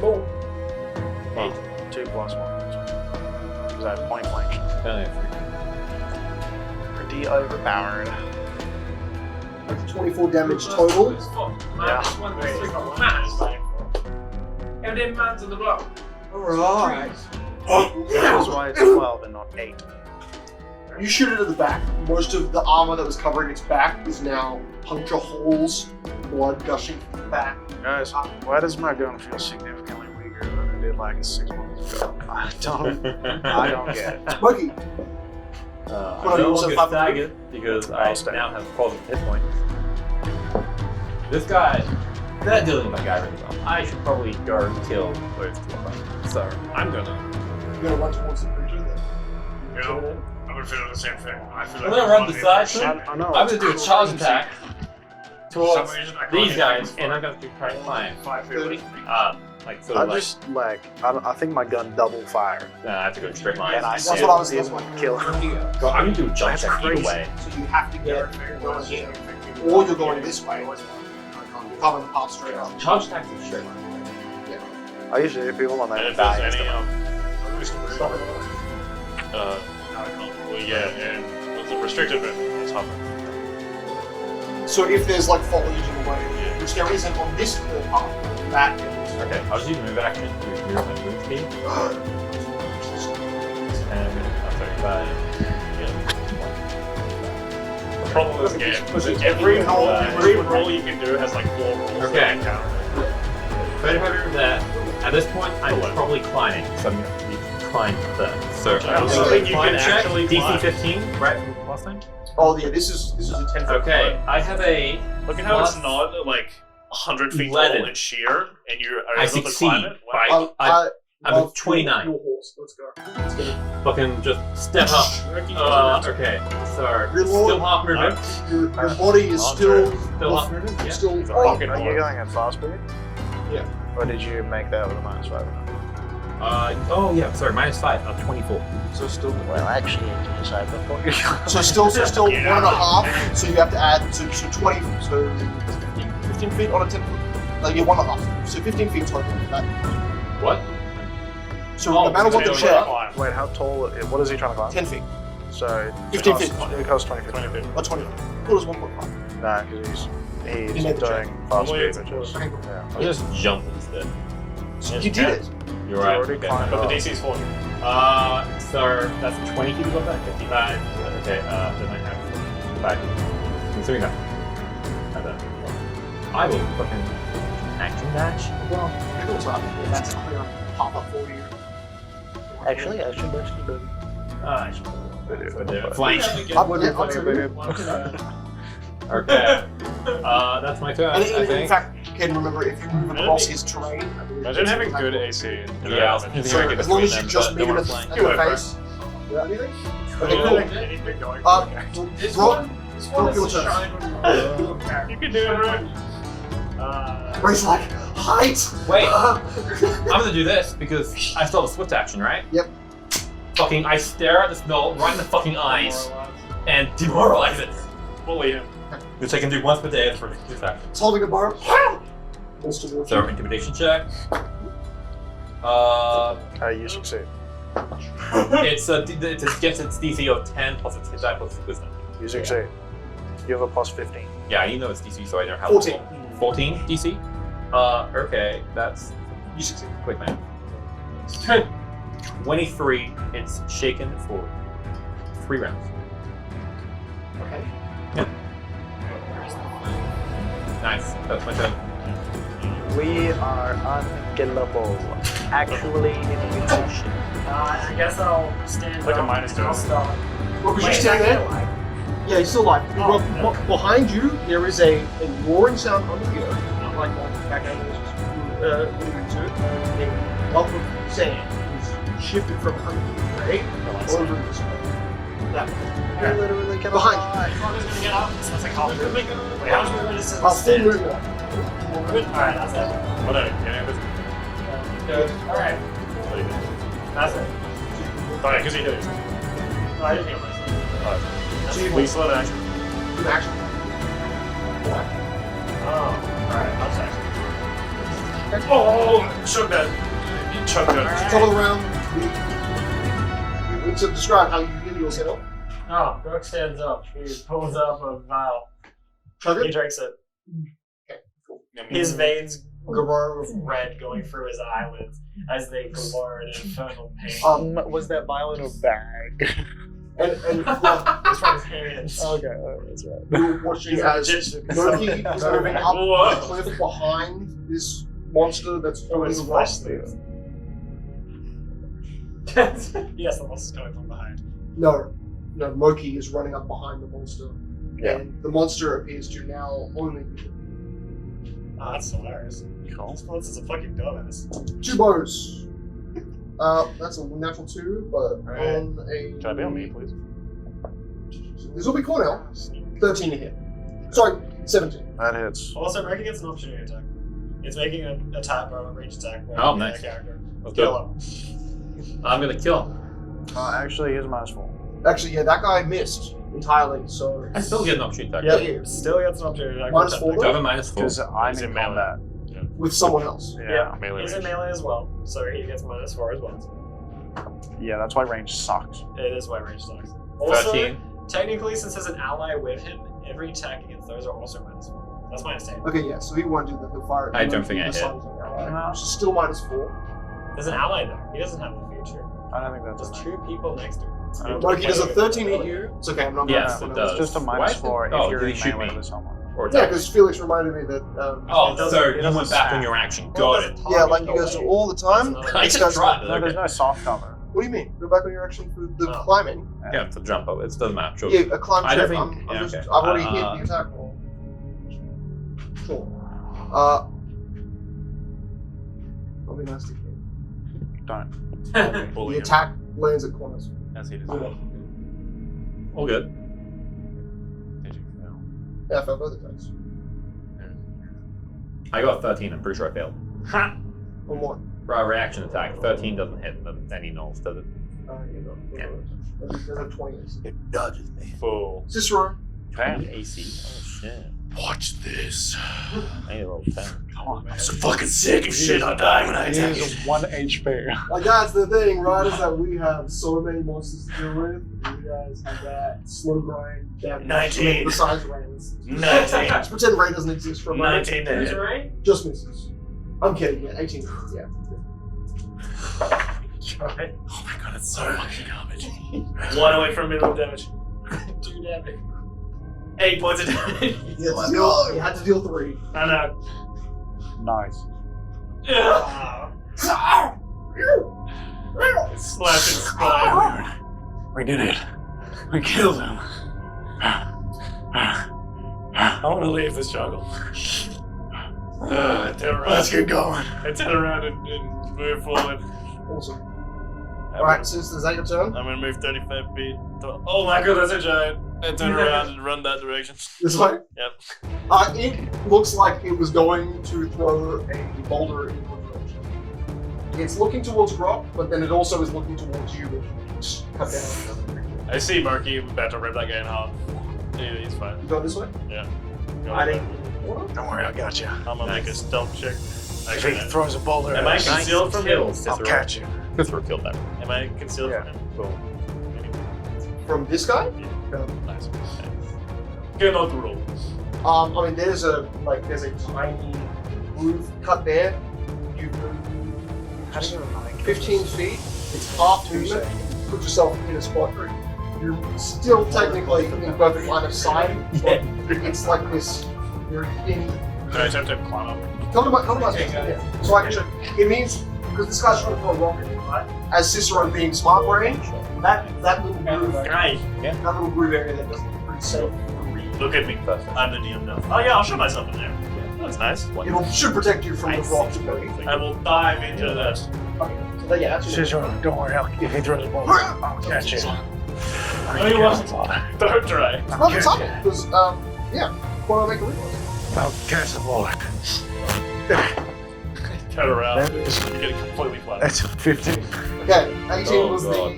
Speaker 8: Cool. 8. 2 plus 1. Is that point blank? Pretty overpowered.
Speaker 2: That's 24 damage total.
Speaker 5: And then man's on the block.
Speaker 2: Alright.
Speaker 8: That's why it's 12 and not 8.
Speaker 2: You shoot it at the back. Most of the armor that was covering its back is now puncture holes, blood gushing from the back.
Speaker 8: Guys, why does my gun feel significantly weaker than it did like 6 months ago? I don't get it.
Speaker 2: Smokey,
Speaker 9: I
Speaker 2: Well, you
Speaker 9: don't
Speaker 2: also
Speaker 9: get
Speaker 2: have-
Speaker 9: staggered because I
Speaker 8: I'll stay.
Speaker 9: now have positive hit points. This guy, they're dealing with my guy really well. I should probably go and kill those two of them. So I'm gonna.
Speaker 2: you're gonna run towards the creature then.
Speaker 10: You know, I'm gonna feel the same thing. I feel
Speaker 9: I'm
Speaker 10: like
Speaker 9: gonna run beside them.
Speaker 8: I know.
Speaker 9: I'm gonna do a charge attack towards
Speaker 10: some reason I can't
Speaker 9: these
Speaker 10: hit
Speaker 9: guys,
Speaker 10: them
Speaker 9: and I'm gonna try and climb.
Speaker 2: 30.
Speaker 9: Like sort
Speaker 8: I
Speaker 9: of like.
Speaker 8: just I think my gun double fired,
Speaker 9: I have to go in straight line.
Speaker 8: and I
Speaker 2: That's
Speaker 8: said
Speaker 2: what I was
Speaker 8: it
Speaker 2: thinking.
Speaker 8: would kill him.
Speaker 9: So I'm gonna do a jump
Speaker 8: That's
Speaker 9: check either
Speaker 8: crazy.
Speaker 9: way.
Speaker 2: So you have to get going here, or you're going this way. You're coming the path straight up.
Speaker 9: Charge attack is straight line.
Speaker 8: I usually hit people on
Speaker 10: And
Speaker 8: that
Speaker 10: if there's
Speaker 8: die.
Speaker 10: any
Speaker 8: instantly.
Speaker 10: well, yeah, and with the restricted bit, it's hopping.
Speaker 2: So if there's like foliage in the way, which there isn't on this path, that is.
Speaker 9: Okay, I'll just use move action to move my move speed. And I'm sorry, but
Speaker 10: The problem with this game is that every roll you can do has like 4 rolls.
Speaker 9: Okay.
Speaker 10: that can count.
Speaker 9: But however, that at this point I'm probably climbing, so I'm going to be climb first. So
Speaker 10: I don't think you can actually
Speaker 9: DC
Speaker 10: climb.
Speaker 9: 15, right from last time.
Speaker 2: Oh yeah, this is a 10 foot.
Speaker 9: Okay, I have a.
Speaker 10: Look at how
Speaker 9: plus
Speaker 10: it's not like 100 feet
Speaker 9: 11.
Speaker 10: tall and sheer, and you are
Speaker 9: I
Speaker 10: able to
Speaker 9: succeed
Speaker 10: climb it.
Speaker 9: by
Speaker 10: Wow.
Speaker 9: I'm
Speaker 2: love
Speaker 9: at 29.
Speaker 2: Your horse. Let's go. Let's get it.
Speaker 9: fucking just step up. Okay, so
Speaker 2: Your
Speaker 9: still
Speaker 2: lord-
Speaker 9: half movement.
Speaker 2: Your body is still
Speaker 9: Still half movement. Yeah.
Speaker 2: still.
Speaker 10: He's a
Speaker 2: Oh,
Speaker 10: fucking
Speaker 8: Are you
Speaker 10: horse.
Speaker 8: going at fast speed?
Speaker 2: Yeah.
Speaker 8: Or did you make that with a -5?
Speaker 9: Oh yeah, sorry, -5 of 24.
Speaker 8: So still, well, actually, I can decide before you
Speaker 2: so still
Speaker 10: Yeah.
Speaker 2: 1.5. So you have to add so 20. So 15 feet on a 10 foot. Like you're 1.5. So 15 feet total. That.
Speaker 9: What?
Speaker 2: So
Speaker 9: Oh,
Speaker 2: no matter what the
Speaker 10: Potato
Speaker 2: check,
Speaker 10: climb.
Speaker 8: Wait, how tall? What is he trying to climb?
Speaker 2: 10 feet.
Speaker 8: So
Speaker 2: 15
Speaker 8: it
Speaker 2: feet.
Speaker 8: costs, it costs 20 feet.
Speaker 10: 20 feet.
Speaker 2: Or 20 feet. What is 1.5?
Speaker 8: Nah, because he's
Speaker 2: He made the
Speaker 8: doing fast
Speaker 10: Only
Speaker 8: speed,
Speaker 10: it's
Speaker 8: which is
Speaker 2: Okay, cool.
Speaker 8: yeah.
Speaker 9: I'll just jump instead.
Speaker 2: So you did it.
Speaker 9: You're right.
Speaker 8: already
Speaker 9: Okay.
Speaker 8: climbed
Speaker 10: But the
Speaker 8: up.
Speaker 10: DC is 40.
Speaker 9: So that's 20 feet above that? 55. Okay, then I have 5. Considering that. I will fucking action dash.
Speaker 2: Well, that's a clear pop up for you.
Speaker 8: Actually, I should do
Speaker 9: I should
Speaker 8: it.
Speaker 9: flank.
Speaker 2: I would have
Speaker 9: Okay. That's my turn,
Speaker 2: And
Speaker 9: I
Speaker 2: in
Speaker 9: think.
Speaker 2: fact, Ken, remember if you move across his terrain, I believe
Speaker 10: Imagine
Speaker 2: it's
Speaker 10: having
Speaker 2: attack
Speaker 10: good
Speaker 2: roll.
Speaker 10: AC.
Speaker 9: Yeah, I was thinking
Speaker 2: So
Speaker 9: I could
Speaker 2: as long as you
Speaker 9: between
Speaker 2: just
Speaker 9: them,
Speaker 2: meet
Speaker 9: but
Speaker 2: him
Speaker 9: they
Speaker 2: at
Speaker 9: weren't
Speaker 2: the
Speaker 9: flanking.
Speaker 2: face. Yeah, anything? Okay,
Speaker 10: Cool.
Speaker 2: cool.
Speaker 10: Anything going.
Speaker 5: This
Speaker 2: Roll-
Speaker 5: one
Speaker 2: roll
Speaker 5: is
Speaker 2: your
Speaker 5: a
Speaker 2: turn.
Speaker 5: shine.
Speaker 10: You can do it, right?
Speaker 2: Ray's like, height!
Speaker 9: Wait, I'm gonna do this because I still have a swift action, right?
Speaker 2: Yep.
Speaker 9: Fucking, I stare at this belt right in the fucking eyes and demoralize it.
Speaker 10: Bully him.
Speaker 9: Which I can do once per day for 2 seconds.
Speaker 2: It's holding a bar. Goes towards
Speaker 9: So,
Speaker 2: you.
Speaker 9: intimidation check.
Speaker 8: You succeed.
Speaker 9: It's against its DC of 10 plus its hit die plus its wisdom.
Speaker 8: You succeed. You have a +15.
Speaker 9: Yeah, you know it's DC, so I don't have
Speaker 2: 14.
Speaker 9: 14 DC? Okay, that's
Speaker 2: You succeed.
Speaker 9: quick man. 23, it's shaken for 3 rounds.
Speaker 2: Okay.
Speaker 9: Nice, that's my turn.
Speaker 8: We are unkillable. Actually, intimidation.
Speaker 6: I guess I'll stand
Speaker 10: Like a
Speaker 6: up.
Speaker 10: minus
Speaker 6: and I'll
Speaker 10: two.
Speaker 6: stop.
Speaker 2: Well, because
Speaker 6: Wait,
Speaker 2: you
Speaker 6: is
Speaker 2: stand
Speaker 6: that
Speaker 2: there.
Speaker 6: still alive?
Speaker 2: Yeah, he's still alive.
Speaker 6: Oh,
Speaker 2: Well, behind you, there is a roaring sound under the earth. Not like the back end moving to it. A lump of sand is shifted from under you, right? Over this way. That way.
Speaker 8: You're literally gonna
Speaker 2: Behind
Speaker 8: die.
Speaker 6: Everyone's gonna get up. So it's like half movement. Wait, how much movement is this?
Speaker 2: Full movement.
Speaker 6: Full movement? Alright, that's it.
Speaker 10: Whatever. Yeah,
Speaker 6: Alright. That's it.
Speaker 10: Alright, because he hit it.
Speaker 6: No, I didn't heal myself.
Speaker 2: So you
Speaker 10: Please slow action.
Speaker 2: do action.
Speaker 6: Oh, alright, I'll check.
Speaker 10: Oh, choke that. Choke that.
Speaker 2: Top of the round. To describe how you heal yourself.
Speaker 6: Oh, Brooke stands up. He pulls up a vial.
Speaker 2: Chug
Speaker 6: He
Speaker 2: it.
Speaker 6: drinks it. His veins grow with red going through his eyelids as they glow in infernal pain.
Speaker 8: Was that vial in a bag?
Speaker 2: And
Speaker 6: It's from his hands.
Speaker 8: Okay, that's right.
Speaker 2: you're watching
Speaker 6: He's a
Speaker 2: as
Speaker 6: magician.
Speaker 2: Loki is moving up the cliff behind this monster that's
Speaker 6: Oh,
Speaker 2: holding
Speaker 6: his
Speaker 2: the
Speaker 6: flesh
Speaker 2: rock.
Speaker 6: leaves. Yes, the monster's coming from behind.
Speaker 2: No, Loki is running up behind the monster.
Speaker 8: Yeah.
Speaker 2: And the monster appears to now only be
Speaker 6: Oh, that's hilarious. This monster's a fucking dumbass.
Speaker 2: 2 bows. That's a natural 2, but on a.
Speaker 10: Can I be on me, please?
Speaker 2: This will be Cornell. 13 to hit. Sorry, 17.
Speaker 8: That hits.
Speaker 6: Also, Merkin gets an opportunity attack. It's making an attack, a range attack.
Speaker 9: Oh, nice.
Speaker 6: Character.
Speaker 9: Let's
Speaker 6: Kill
Speaker 9: go.
Speaker 6: him.
Speaker 9: I'm gonna kill him.
Speaker 8: Actually, he's -4.
Speaker 2: Actually, yeah, that guy missed entirely, so.
Speaker 9: I still get an opportunity attack.
Speaker 6: Yeah, still gets an opportunity attack.
Speaker 2: Minus
Speaker 6: with
Speaker 2: 4
Speaker 9: Do I have
Speaker 2: though?
Speaker 9: a -4?
Speaker 8: Because I'm
Speaker 10: He's
Speaker 8: in
Speaker 10: in melee.
Speaker 8: combat.
Speaker 2: With someone else.
Speaker 6: Yeah,
Speaker 10: Melee
Speaker 6: he's in
Speaker 10: range.
Speaker 6: melee as well, so he gets -4 as well.
Speaker 8: Yeah, that's why range sucks.
Speaker 6: It is why range sucks. Also,
Speaker 9: 13.
Speaker 6: technically, since there's an ally with him, every attack against those are also -4. That's -10.
Speaker 2: Okay, yeah, so he won't do the fire.
Speaker 9: I don't think I hit.
Speaker 2: Which is still -4.
Speaker 6: There's an ally there. He doesn't have the feature.
Speaker 8: I don't think that's
Speaker 6: There's
Speaker 8: a
Speaker 6: 2 people next to him.
Speaker 2: Loki, does a 13 hit you? It's okay, I'm not
Speaker 9: Yes,
Speaker 2: gonna-
Speaker 9: it does.
Speaker 8: It's just a
Speaker 9: Why
Speaker 8: -4
Speaker 9: did- oh,
Speaker 8: if you're
Speaker 9: did he
Speaker 8: in
Speaker 9: shoot
Speaker 8: melee
Speaker 9: me?
Speaker 8: with someone.
Speaker 9: Or
Speaker 2: Yeah, because Felix reminded me that.
Speaker 9: Oh,
Speaker 6: It
Speaker 9: so you
Speaker 6: doesn't
Speaker 9: went back on your action. Got it.
Speaker 2: Yeah, like you guys do all the time.
Speaker 6: That's
Speaker 9: I
Speaker 2: These
Speaker 9: just
Speaker 2: guys-
Speaker 9: tried.
Speaker 8: No, there's no soft cover.
Speaker 2: What do you mean? Go back on your action for the
Speaker 6: Oh.
Speaker 2: climbing.
Speaker 9: Yeah, it's a jump up. It doesn't matter. Sure.
Speaker 2: Yeah, a climb
Speaker 9: I
Speaker 2: check.
Speaker 9: don't
Speaker 2: I'm
Speaker 9: think- yeah,
Speaker 2: just,
Speaker 9: okay.
Speaker 2: I've already hit the attack roll. Cool. I'll be nice to you.
Speaker 8: Don't.
Speaker 2: The attack lands at corners.
Speaker 10: As he does.
Speaker 9: All good.
Speaker 10: Did you fail?
Speaker 2: Yeah, I failed both attacks.
Speaker 9: I got 13. I'm pretty sure I failed.
Speaker 6: Ha!
Speaker 2: One more.
Speaker 9: For a reaction attack, 13 doesn't hit any nulls, does it?
Speaker 2: Yeah. There's a 20.
Speaker 9: It dodges me.
Speaker 10: Full.
Speaker 2: Cicero.
Speaker 8: Okay.
Speaker 9: AC. Oh shit.
Speaker 10: Watch this.
Speaker 9: I need a level 10.
Speaker 10: I'm so fucking sick of shit on dying when I
Speaker 8: He
Speaker 10: attack.
Speaker 8: is 1 HP.
Speaker 2: Like that's the thing, right? Is that we have so many monsters to deal with. And you guys have that slow grind. That
Speaker 10: 19.
Speaker 2: The size Rains.
Speaker 10: 19.
Speaker 2: Just pretend Rain doesn't exist for a moment.
Speaker 10: 19 to
Speaker 6: Who's
Speaker 10: hit.
Speaker 6: right?
Speaker 2: Just misses. I'm kidding. Yeah, 18. Yeah.
Speaker 6: Right.
Speaker 10: Oh my god, it's so fucking garbage. 1 away from minimum damage.
Speaker 6: 2 damage.
Speaker 10: 8 points of damage.
Speaker 2: You had to deal 3.
Speaker 10: I know.
Speaker 8: Nice.
Speaker 6: Wow.
Speaker 10: Slapped his spine.
Speaker 8: We did it. We killed him.
Speaker 10: I want to leave this jungle. I turn around.
Speaker 8: Let's get going.
Speaker 10: I turn around and move forward.
Speaker 2: Awesome. Alright, so is that your turn?
Speaker 10: I'm gonna move 35 feet. Oh my god, that's a giant. I turn around and run that direction.
Speaker 2: This way?
Speaker 10: Yep.
Speaker 2: It looks like it was going to throw a boulder in your direction. It's looking towards Grok, but then it also is looking towards you, which cut down.
Speaker 10: I see Murky about to rip that guy in half. Yeah, he's fine.
Speaker 2: You go this way?
Speaker 10: Yeah. Go
Speaker 6: I
Speaker 10: this
Speaker 6: didn't.
Speaker 10: way.
Speaker 8: Don't worry, I got you.
Speaker 10: I'm gonna make a stealth check.
Speaker 8: If
Speaker 10: Actually,
Speaker 8: he throws a boulder
Speaker 10: am
Speaker 8: at
Speaker 10: I
Speaker 8: us,
Speaker 10: concealed from him?
Speaker 8: I'll catch you.
Speaker 9: Cthulhu killed that.
Speaker 10: Am I concealed
Speaker 8: Yeah.
Speaker 10: from him? Cool.
Speaker 2: From this guy?
Speaker 10: Nice. Cannot roll.
Speaker 2: I mean, there's a tiny groove cut there. You move
Speaker 8: How do you remind
Speaker 2: 15 feet. It's half movement. Put yourself in a spot. You're still technically in perfect line of sight, but it's like this. You're in.
Speaker 10: Do I just have to climb up?
Speaker 2: Come to my yeah. So actually, it means because this guy's trying to throw a rocket, right? As Cicero being smart range, that little groove,
Speaker 10: Right.
Speaker 2: that little groove area that doesn't look pretty safe.
Speaker 10: Look at me. I'm the DM now. Oh yeah, I'll show myself in there. That's nice.
Speaker 2: It should protect you from the rock.
Speaker 10: I will dive into that.
Speaker 2: Okay, so yeah, that's your
Speaker 8: Cicero, don't worry, if he throws a boulder, I'll catch you.
Speaker 10: No, you won't. Don't try.
Speaker 2: No, it's up because yeah, why not make a reflex?
Speaker 8: I'll catch the boulder.
Speaker 4: turn around. You're getting completely flat.
Speaker 8: That's 15.
Speaker 2: Okay, 18
Speaker 9: Oh,
Speaker 2: was
Speaker 9: God.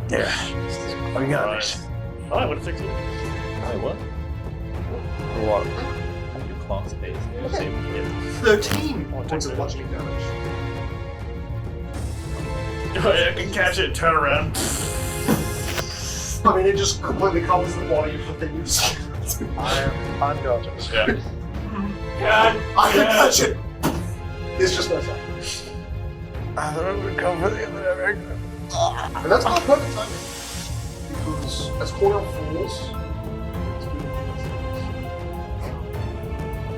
Speaker 8: Yeah. We got this.
Speaker 4: Alright, what is 16?
Speaker 9: Wait, what?
Speaker 8: What?
Speaker 9: Your class base.
Speaker 2: Okay. 13 points of bludgeoning damage.
Speaker 4: I can catch it, turn around.
Speaker 2: I mean, it just completely covers the body of the thing you've seen.
Speaker 8: I am unconscious.
Speaker 4: Yeah.
Speaker 2: God, I can catch it! There's just no sound.
Speaker 8: I don't recover the other direction.
Speaker 2: And that's not perfect timing. Because as Krueler falls,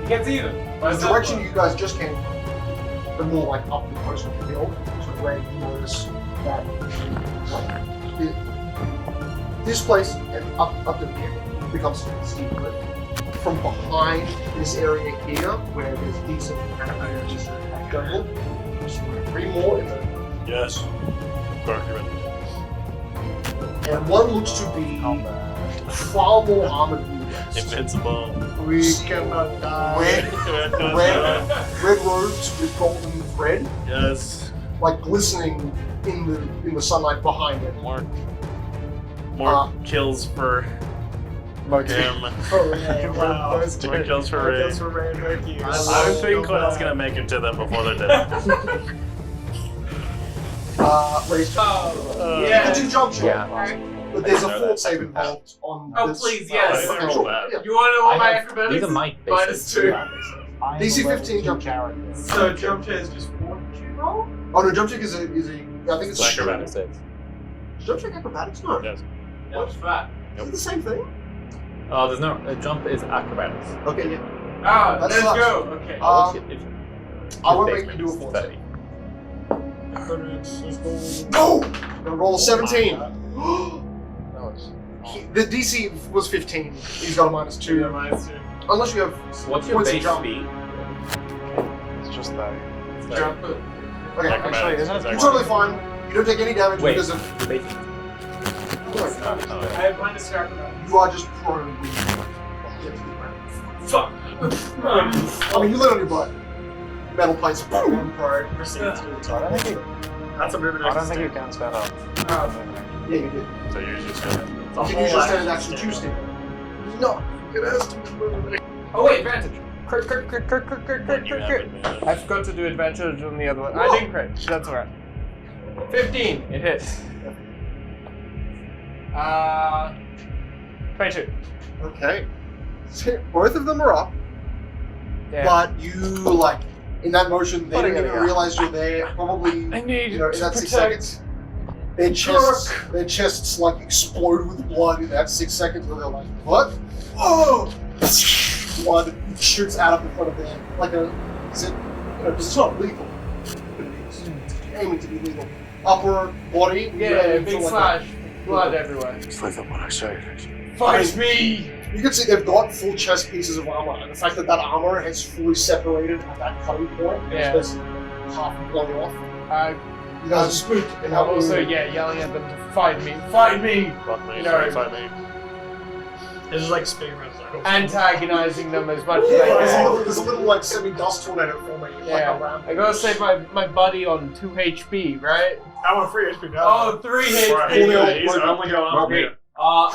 Speaker 5: You can't see them.
Speaker 2: the direction you guys just came from, the more like up the coast of the hill, so where you notice that this place and up to here becomes steep cliff. From behind this area here, where there's decent jungle, there's 3 more in the
Speaker 4: Yes. Perfect.
Speaker 2: and one looks to be far more armored than you guys.
Speaker 4: Invincible.
Speaker 8: We cannot die.
Speaker 2: Red robes with golden thread,
Speaker 4: Yes.
Speaker 2: like glistening in the sunlight behind it.
Speaker 4: More kills for him.
Speaker 6: Wow.
Speaker 4: More kills for Ray.
Speaker 6: Kills for Ray, thank you.
Speaker 4: I don't think Coil's gonna make it to them before they're dead.
Speaker 2: Ray's
Speaker 5: Yeah.
Speaker 2: You can jump shot,
Speaker 9: Yeah.
Speaker 2: but there's a
Speaker 9: I know
Speaker 2: fort
Speaker 9: that.
Speaker 2: save involved on
Speaker 5: Oh,
Speaker 2: this.
Speaker 5: please, yes.
Speaker 4: I know that.
Speaker 2: Yeah.
Speaker 5: You want to know what
Speaker 9: I
Speaker 5: my
Speaker 9: have-
Speaker 5: acrobatics
Speaker 9: these are
Speaker 5: is?
Speaker 9: my
Speaker 5: Minus
Speaker 9: bases.
Speaker 5: 2.
Speaker 2: DC 15 jump check.
Speaker 5: So jump check is just 4 roll?
Speaker 2: Oh no, jump check is a I think it's
Speaker 4: It's
Speaker 9: Minus 6.
Speaker 2: Jump check acrobatics? No.
Speaker 4: Yes.
Speaker 5: What's that?
Speaker 2: Is it the same thing?
Speaker 9: Oh, there's no. Jump is acrobatics.
Speaker 2: Okay, yeah.
Speaker 5: Ah,
Speaker 2: That
Speaker 5: let's
Speaker 2: sucks.
Speaker 5: go. Okay.
Speaker 2: I won't make you do a full save. Go! Gonna roll a 17. The DC was 15. He's got a minus 2.
Speaker 5: Yeah, minus 2.
Speaker 2: Unless you have
Speaker 9: What's your
Speaker 2: points of
Speaker 9: base
Speaker 2: jump.
Speaker 9: speed?
Speaker 8: It's just that.
Speaker 5: Jump.
Speaker 2: Okay,
Speaker 8: Actually, isn't it?
Speaker 2: you're totally fine. You don't take any damage
Speaker 9: Wait.
Speaker 2: because of.
Speaker 9: Your base.
Speaker 5: I have minus 2 acrobatics.
Speaker 2: You are just prone.
Speaker 5: Fuck.
Speaker 2: I mean, you land on your butt. Metal plates. Boom. Prone.
Speaker 6: Proceed to
Speaker 8: I don't think you,
Speaker 6: That's a movement
Speaker 8: I don't
Speaker 6: action.
Speaker 8: think you can stand up.
Speaker 2: Yeah, you did.
Speaker 4: So you're just gonna.
Speaker 2: You can use your standard action to stand. No, it has to be moving.
Speaker 5: Oh wait, advantage. Crit.
Speaker 4: You have advantage.
Speaker 5: I forgot to do advantage on the other one. I didn't crit. That's alright. 15. It hits. 22.
Speaker 2: Okay. So both of them are up,
Speaker 5: Yeah.
Speaker 2: but you like in that motion they
Speaker 8: What
Speaker 2: don't
Speaker 8: a
Speaker 2: even
Speaker 8: guy.
Speaker 2: realize you're there. Probably
Speaker 5: I need
Speaker 2: in
Speaker 5: to
Speaker 2: that 6
Speaker 5: protect.
Speaker 2: seconds. Their chests like explode with blood in that 6 seconds where they're like, what? Oh! Blood shoots out of the front of them like a. Is it? Because it's not lethal, but it is. It's aiming to be lethal. Upper body. you're
Speaker 5: Yeah,
Speaker 2: aiming
Speaker 5: big
Speaker 2: for, like,
Speaker 5: slash. Blood everywhere.
Speaker 8: It's like what I say.
Speaker 5: Fight me!
Speaker 2: You can see they've got full chest pieces of armor, and the fact that that armor is fully separated at that cutting point,
Speaker 5: Yeah.
Speaker 2: it's half blown off. You guys are spooked, and
Speaker 5: I'm
Speaker 2: now
Speaker 5: also, yelling at them to fight me. Fight me!
Speaker 4: Fuck me.
Speaker 5: No.
Speaker 4: Sorry, fight me.
Speaker 6: It's just like spinning around circles.
Speaker 5: Antagonizing them as much as
Speaker 2: Yeah,
Speaker 5: I can.
Speaker 2: there's a little like semi-dust tornado forming, like
Speaker 5: Yeah.
Speaker 2: around.
Speaker 5: I gotta save my buddy on 2 HP, right?
Speaker 6: I want free HP now.
Speaker 5: Oh, 3
Speaker 4: Right,
Speaker 5: HP!
Speaker 4: he's only going up
Speaker 9: Okay.
Speaker 4: here.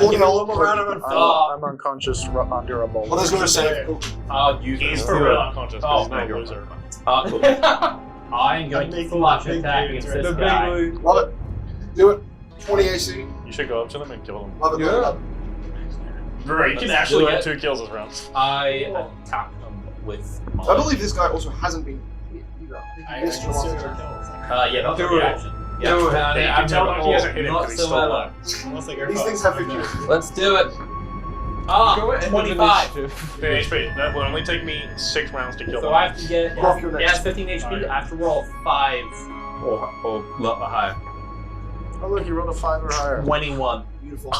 Speaker 2: Give me a
Speaker 6: little more round of it.
Speaker 8: I'm unconscious under a bowl.
Speaker 2: Well, there's gonna say.
Speaker 9: I'll use
Speaker 4: He's
Speaker 9: it.
Speaker 4: for real unconscious.
Speaker 9: Oh,
Speaker 4: He's
Speaker 9: no,
Speaker 4: not a
Speaker 9: you're
Speaker 4: loser.
Speaker 9: Cool. I'm going to
Speaker 6: making
Speaker 9: flash
Speaker 6: big
Speaker 9: attacking
Speaker 6: dudes,
Speaker 9: this
Speaker 6: right?
Speaker 9: guy.
Speaker 2: Love it. Do it. 20 AC.
Speaker 4: You should go up to them and kill them.
Speaker 2: Love it.
Speaker 5: Yeah.
Speaker 2: Love it.
Speaker 4: Bro, you can
Speaker 9: Let's
Speaker 4: actually
Speaker 9: do
Speaker 4: get
Speaker 9: it.
Speaker 4: 2 kills this round.
Speaker 9: I attack them with my...
Speaker 2: I believe this guy also hasn't been hit either. I think he missed your last turn.
Speaker 9: yeah, that's a
Speaker 5: Do it.
Speaker 9: reaction. Yeah,
Speaker 5: Do it.
Speaker 9: and
Speaker 4: You
Speaker 9: I'm
Speaker 4: can tell
Speaker 9: never
Speaker 4: that he hasn't hit him
Speaker 9: not
Speaker 4: because he's still
Speaker 9: whatsoever.
Speaker 4: alive.
Speaker 2: These things have 50.
Speaker 9: Let's do it.
Speaker 5: Go ahead and
Speaker 9: 25.
Speaker 5: initiative.
Speaker 4: 15 HP. That will only take me 6 rounds to kill
Speaker 9: So
Speaker 4: them.
Speaker 9: I have to get...
Speaker 2: Rock your
Speaker 9: Yeah,
Speaker 2: next.
Speaker 9: it's 15 HP. I have to roll 5 or higher.
Speaker 8: Oh look, you rolled a 5 or higher.
Speaker 9: 21.
Speaker 2: Beautiful.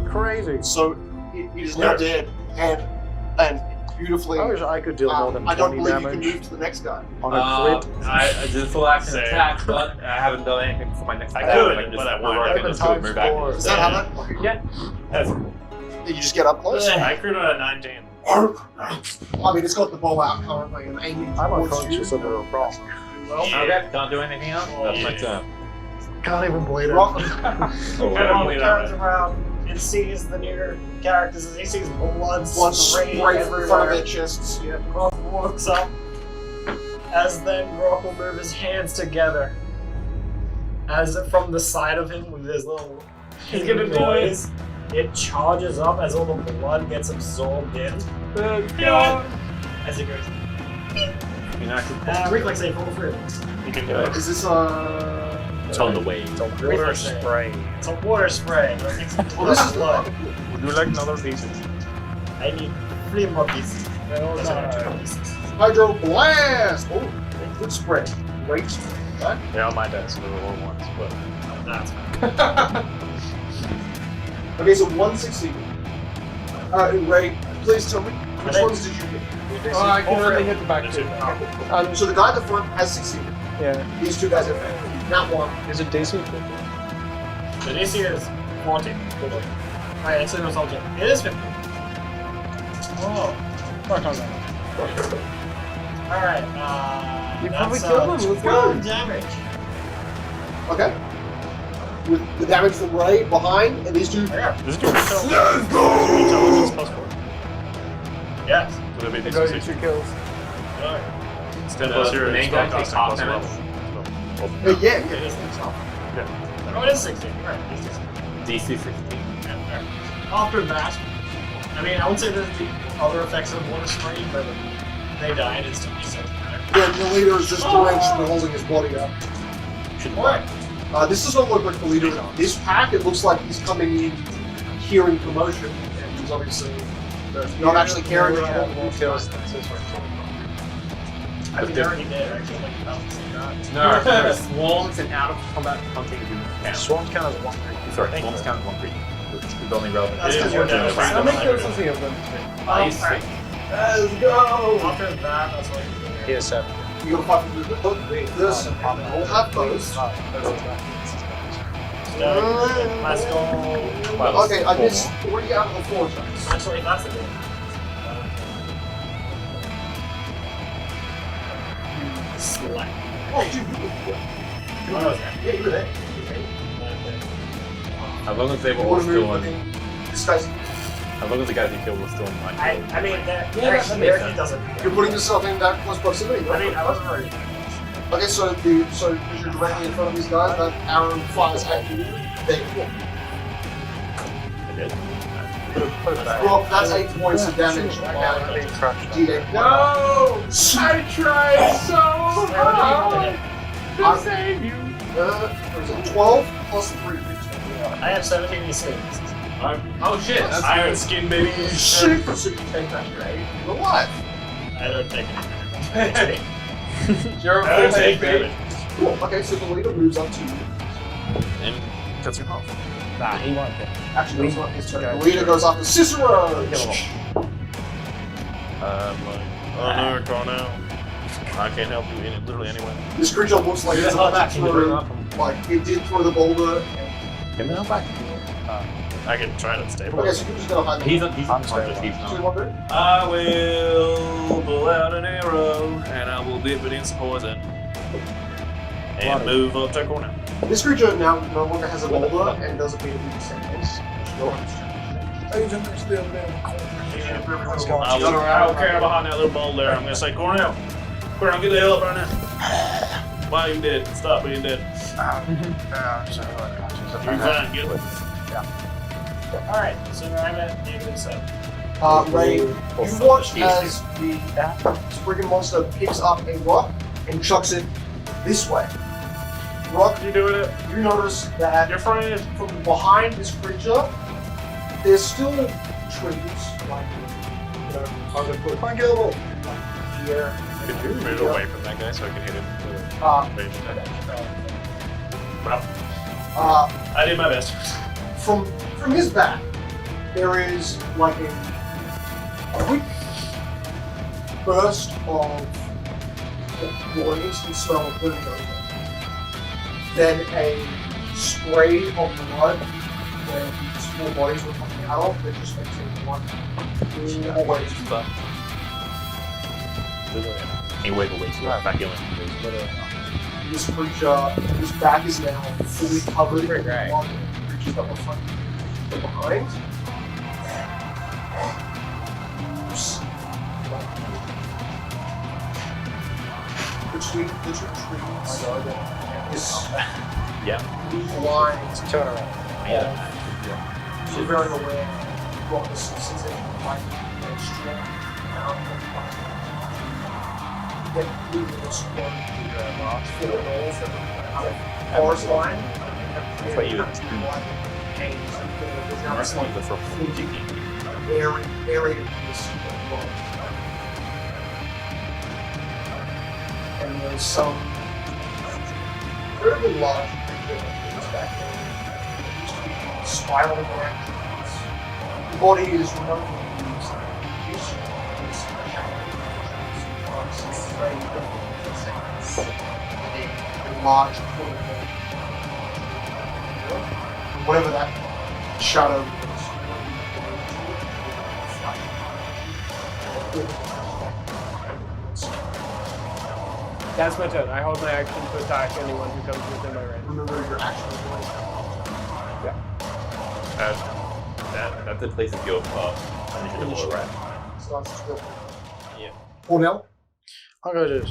Speaker 8: Crazy.
Speaker 2: So he is now dead, and beautifully.
Speaker 8: I wish I could deal more than
Speaker 2: I don't
Speaker 8: 20
Speaker 2: believe you
Speaker 8: damage
Speaker 2: can move to the next guy.
Speaker 8: on a crit.
Speaker 9: I did full action
Speaker 4: Same.
Speaker 9: attack, but I haven't done anything for my next
Speaker 4: I
Speaker 9: attack.
Speaker 4: could,
Speaker 9: I can
Speaker 4: but
Speaker 9: just
Speaker 4: I won't.
Speaker 9: I can just go
Speaker 8: Times
Speaker 9: move back.
Speaker 8: 4.
Speaker 2: Is that how that works?
Speaker 9: Yeah.
Speaker 2: Did you just get up close?
Speaker 4: I crit at 19.
Speaker 2: I mean, it's got the bow out currently and aiming
Speaker 8: I'm
Speaker 2: towards
Speaker 8: unconscious
Speaker 2: you.
Speaker 8: under a rock.
Speaker 6: Well,
Speaker 11: Okay, can't do anything else. That's my turn.
Speaker 2: Can't even bleed it.
Speaker 6: Rock
Speaker 11: Oh,
Speaker 6: turns around and sees the new characters as he sees blood spraying
Speaker 2: Right in front of
Speaker 6: everywhere.
Speaker 2: their chests. Yeah.
Speaker 6: Rock walks up, as then Rock will move his hands together. As from the side of him with his little noise, it charges up as all the blood gets absorbed in. As it goes. Reflex save for all three of them.
Speaker 7: You can do it.
Speaker 2: Is this
Speaker 11: It's on the way.
Speaker 3: It's a water
Speaker 6: Reflex save.
Speaker 3: spray.
Speaker 6: It's a water spray.
Speaker 2: Well, this is
Speaker 6: blood.
Speaker 10: Would you like another piece?
Speaker 6: I need 3 more pieces. Those are 2 pieces.
Speaker 2: Hydro Blast! Oh, good spray. Great spray. What?
Speaker 10: Yeah, on my desk. There were ones, but
Speaker 6: That's
Speaker 2: Okay, so 1 succeeded. Ray, please tell me, which
Speaker 6: Okay.
Speaker 2: ones did you get?
Speaker 5: I can only hit the back two.
Speaker 2: So the guy at the front has succeeded.
Speaker 3: Yeah.
Speaker 2: These 2 guys have failed. Not one.
Speaker 3: Is it DC?
Speaker 6: The DC is 14. Alright, it's an assault check. It is 15. Oh. Alright,
Speaker 5: You probably
Speaker 6: that's,
Speaker 5: killed him, let's go.
Speaker 6: 12 damage.
Speaker 2: Okay. With the damage from Ray behind, and these 2.
Speaker 6: Yeah.
Speaker 10: this is intelligence plus 4.
Speaker 6: Yes.
Speaker 10: So that'd be
Speaker 5: It goes
Speaker 10: DC.
Speaker 5: to 2 kills.
Speaker 6: Alright.
Speaker 10: It's 10 plus your
Speaker 11: The main guy takes half damage.
Speaker 2: Yeah.
Speaker 6: It is himself.
Speaker 10: Yeah.
Speaker 6: Oh, it is 16. Right. It's 16.
Speaker 11: DC 16.
Speaker 6: Yeah, right. After that, I mean, I would say that the other effects of water spray, but they died instantly, so
Speaker 2: Yeah, the leader is just drenched and holding his body up.
Speaker 6: Alright.
Speaker 2: This does not look like the leader of this pack. It looks like he's coming in hearing commotion, and he's obviously not actually caring about what
Speaker 3: Details.
Speaker 6: I mean, they already did. I can't like balance that.
Speaker 11: No, there swarms and out of combat hunting do count.
Speaker 3: Swarms count as 1
Speaker 11: Sorry, swarms count as 1 creature. It's only relevant.
Speaker 6: That's
Speaker 10: It
Speaker 6: because
Speaker 10: is
Speaker 6: you're
Speaker 10: working
Speaker 6: down.
Speaker 10: out.
Speaker 5: How many kills does he have then?
Speaker 11: He's
Speaker 6: Alright.
Speaker 11: 6.
Speaker 2: Let's go!
Speaker 6: After that, that's what you're doing.
Speaker 3: He has 7.
Speaker 2: You gotta fight from this, and we'll have those.
Speaker 6: Let's go.
Speaker 2: Okay, I missed 3 out of the 4 times.
Speaker 6: Actually, that's it. Select.
Speaker 2: Oh, dude, you were Yeah, you were there.
Speaker 11: As long as they were
Speaker 2: You
Speaker 11: all
Speaker 2: wanna
Speaker 11: still
Speaker 2: move
Speaker 11: on.
Speaker 2: with this guy's.
Speaker 11: As long as the guys you killed were still on my
Speaker 6: I mean,
Speaker 11: that
Speaker 6: there
Speaker 11: makes
Speaker 6: he
Speaker 11: sense.
Speaker 6: doesn't.
Speaker 2: You're putting yourself in that close proximity.
Speaker 6: I mean, I wasn't ready.
Speaker 2: Okay, so because you're directly in front of these guys, that arrow flies at you. They
Speaker 11: I did.
Speaker 2: well, that's 8 points of damage on D8.
Speaker 5: No! I tried so hard to save you.
Speaker 2: What is it, 12 plus 3.
Speaker 6: I have 17 AC.
Speaker 11: Oh shit! That's
Speaker 10: Iron skin, baby.
Speaker 2: Shit! So you take that grade. You're alive.
Speaker 6: I don't take it.
Speaker 5: You're
Speaker 10: I don't
Speaker 5: full
Speaker 10: take
Speaker 5: HP.
Speaker 10: damage.
Speaker 2: Cool. Okay, so the leader moves up to you.
Speaker 10: And cuts your off.
Speaker 3: Nah, he won't get.
Speaker 2: Actually, that's not his turn. The leader goes after Cicero!
Speaker 10: Oh no, Cornell. I can't help you in literally anywhere.
Speaker 2: This creature looks like it's about to throw, like it did throw the boulder.
Speaker 11: Give me that back.
Speaker 10: I can try to stabilize.
Speaker 2: Okay, so you're just gonna hide.
Speaker 11: He's unconscious. He's
Speaker 2: So you
Speaker 11: not.
Speaker 2: want to?
Speaker 10: I will pull out an arrow and I will dip it in some poison and move up to Cornell.
Speaker 2: This creature now no longer has a boulder and does appear to be disabled.
Speaker 10: I don't care behind that little boulder there. I'm gonna say, Cornell, get the hell up right now. Why are you dead? Stop being dead. You're fine, get away.
Speaker 6: Alright, so I'm at -7.
Speaker 2: Ray, you watch as the friggin' monster picks up a rock and chucks it this way. Rock,
Speaker 10: You doing it?
Speaker 2: you notice that
Speaker 10: Your friend.
Speaker 2: from behind this creature, there's still trees, like, you know, unkillable. Like here.
Speaker 10: Could you move away from that guy so I can hit him with
Speaker 2: Uh,
Speaker 10: a range attack? Well,
Speaker 2: uh,
Speaker 10: I did my best.
Speaker 2: from his back, there is like a quick burst of well, an instant smell of burning over. Then a spray of blood where these 4 bodies were coming out of that just makes it one always.
Speaker 11: He wave away to back in.
Speaker 2: this creature, whose back is now fully covered in blood, creatures that were front and behind. Between the two trees, this line
Speaker 9: Turn around.
Speaker 2: She's very aware of what this sensation of light and strong out of the fight. Then leaving this one four walls that are forest line.
Speaker 9: That's what you would do. Marshall is the first
Speaker 2: Aerated in this world. And there's some incredibly large creature that is back there. Spiraling around trees. The body is remotely used. A large whatever that shadow is.
Speaker 5: That's my turn. I hold my action to attack anyone who comes within my range.
Speaker 2: Remember your action.
Speaker 9: That's the place of your initiative, right?
Speaker 2: Starts to go.
Speaker 9: Yeah.
Speaker 2: Cornell?
Speaker 3: I'll go this.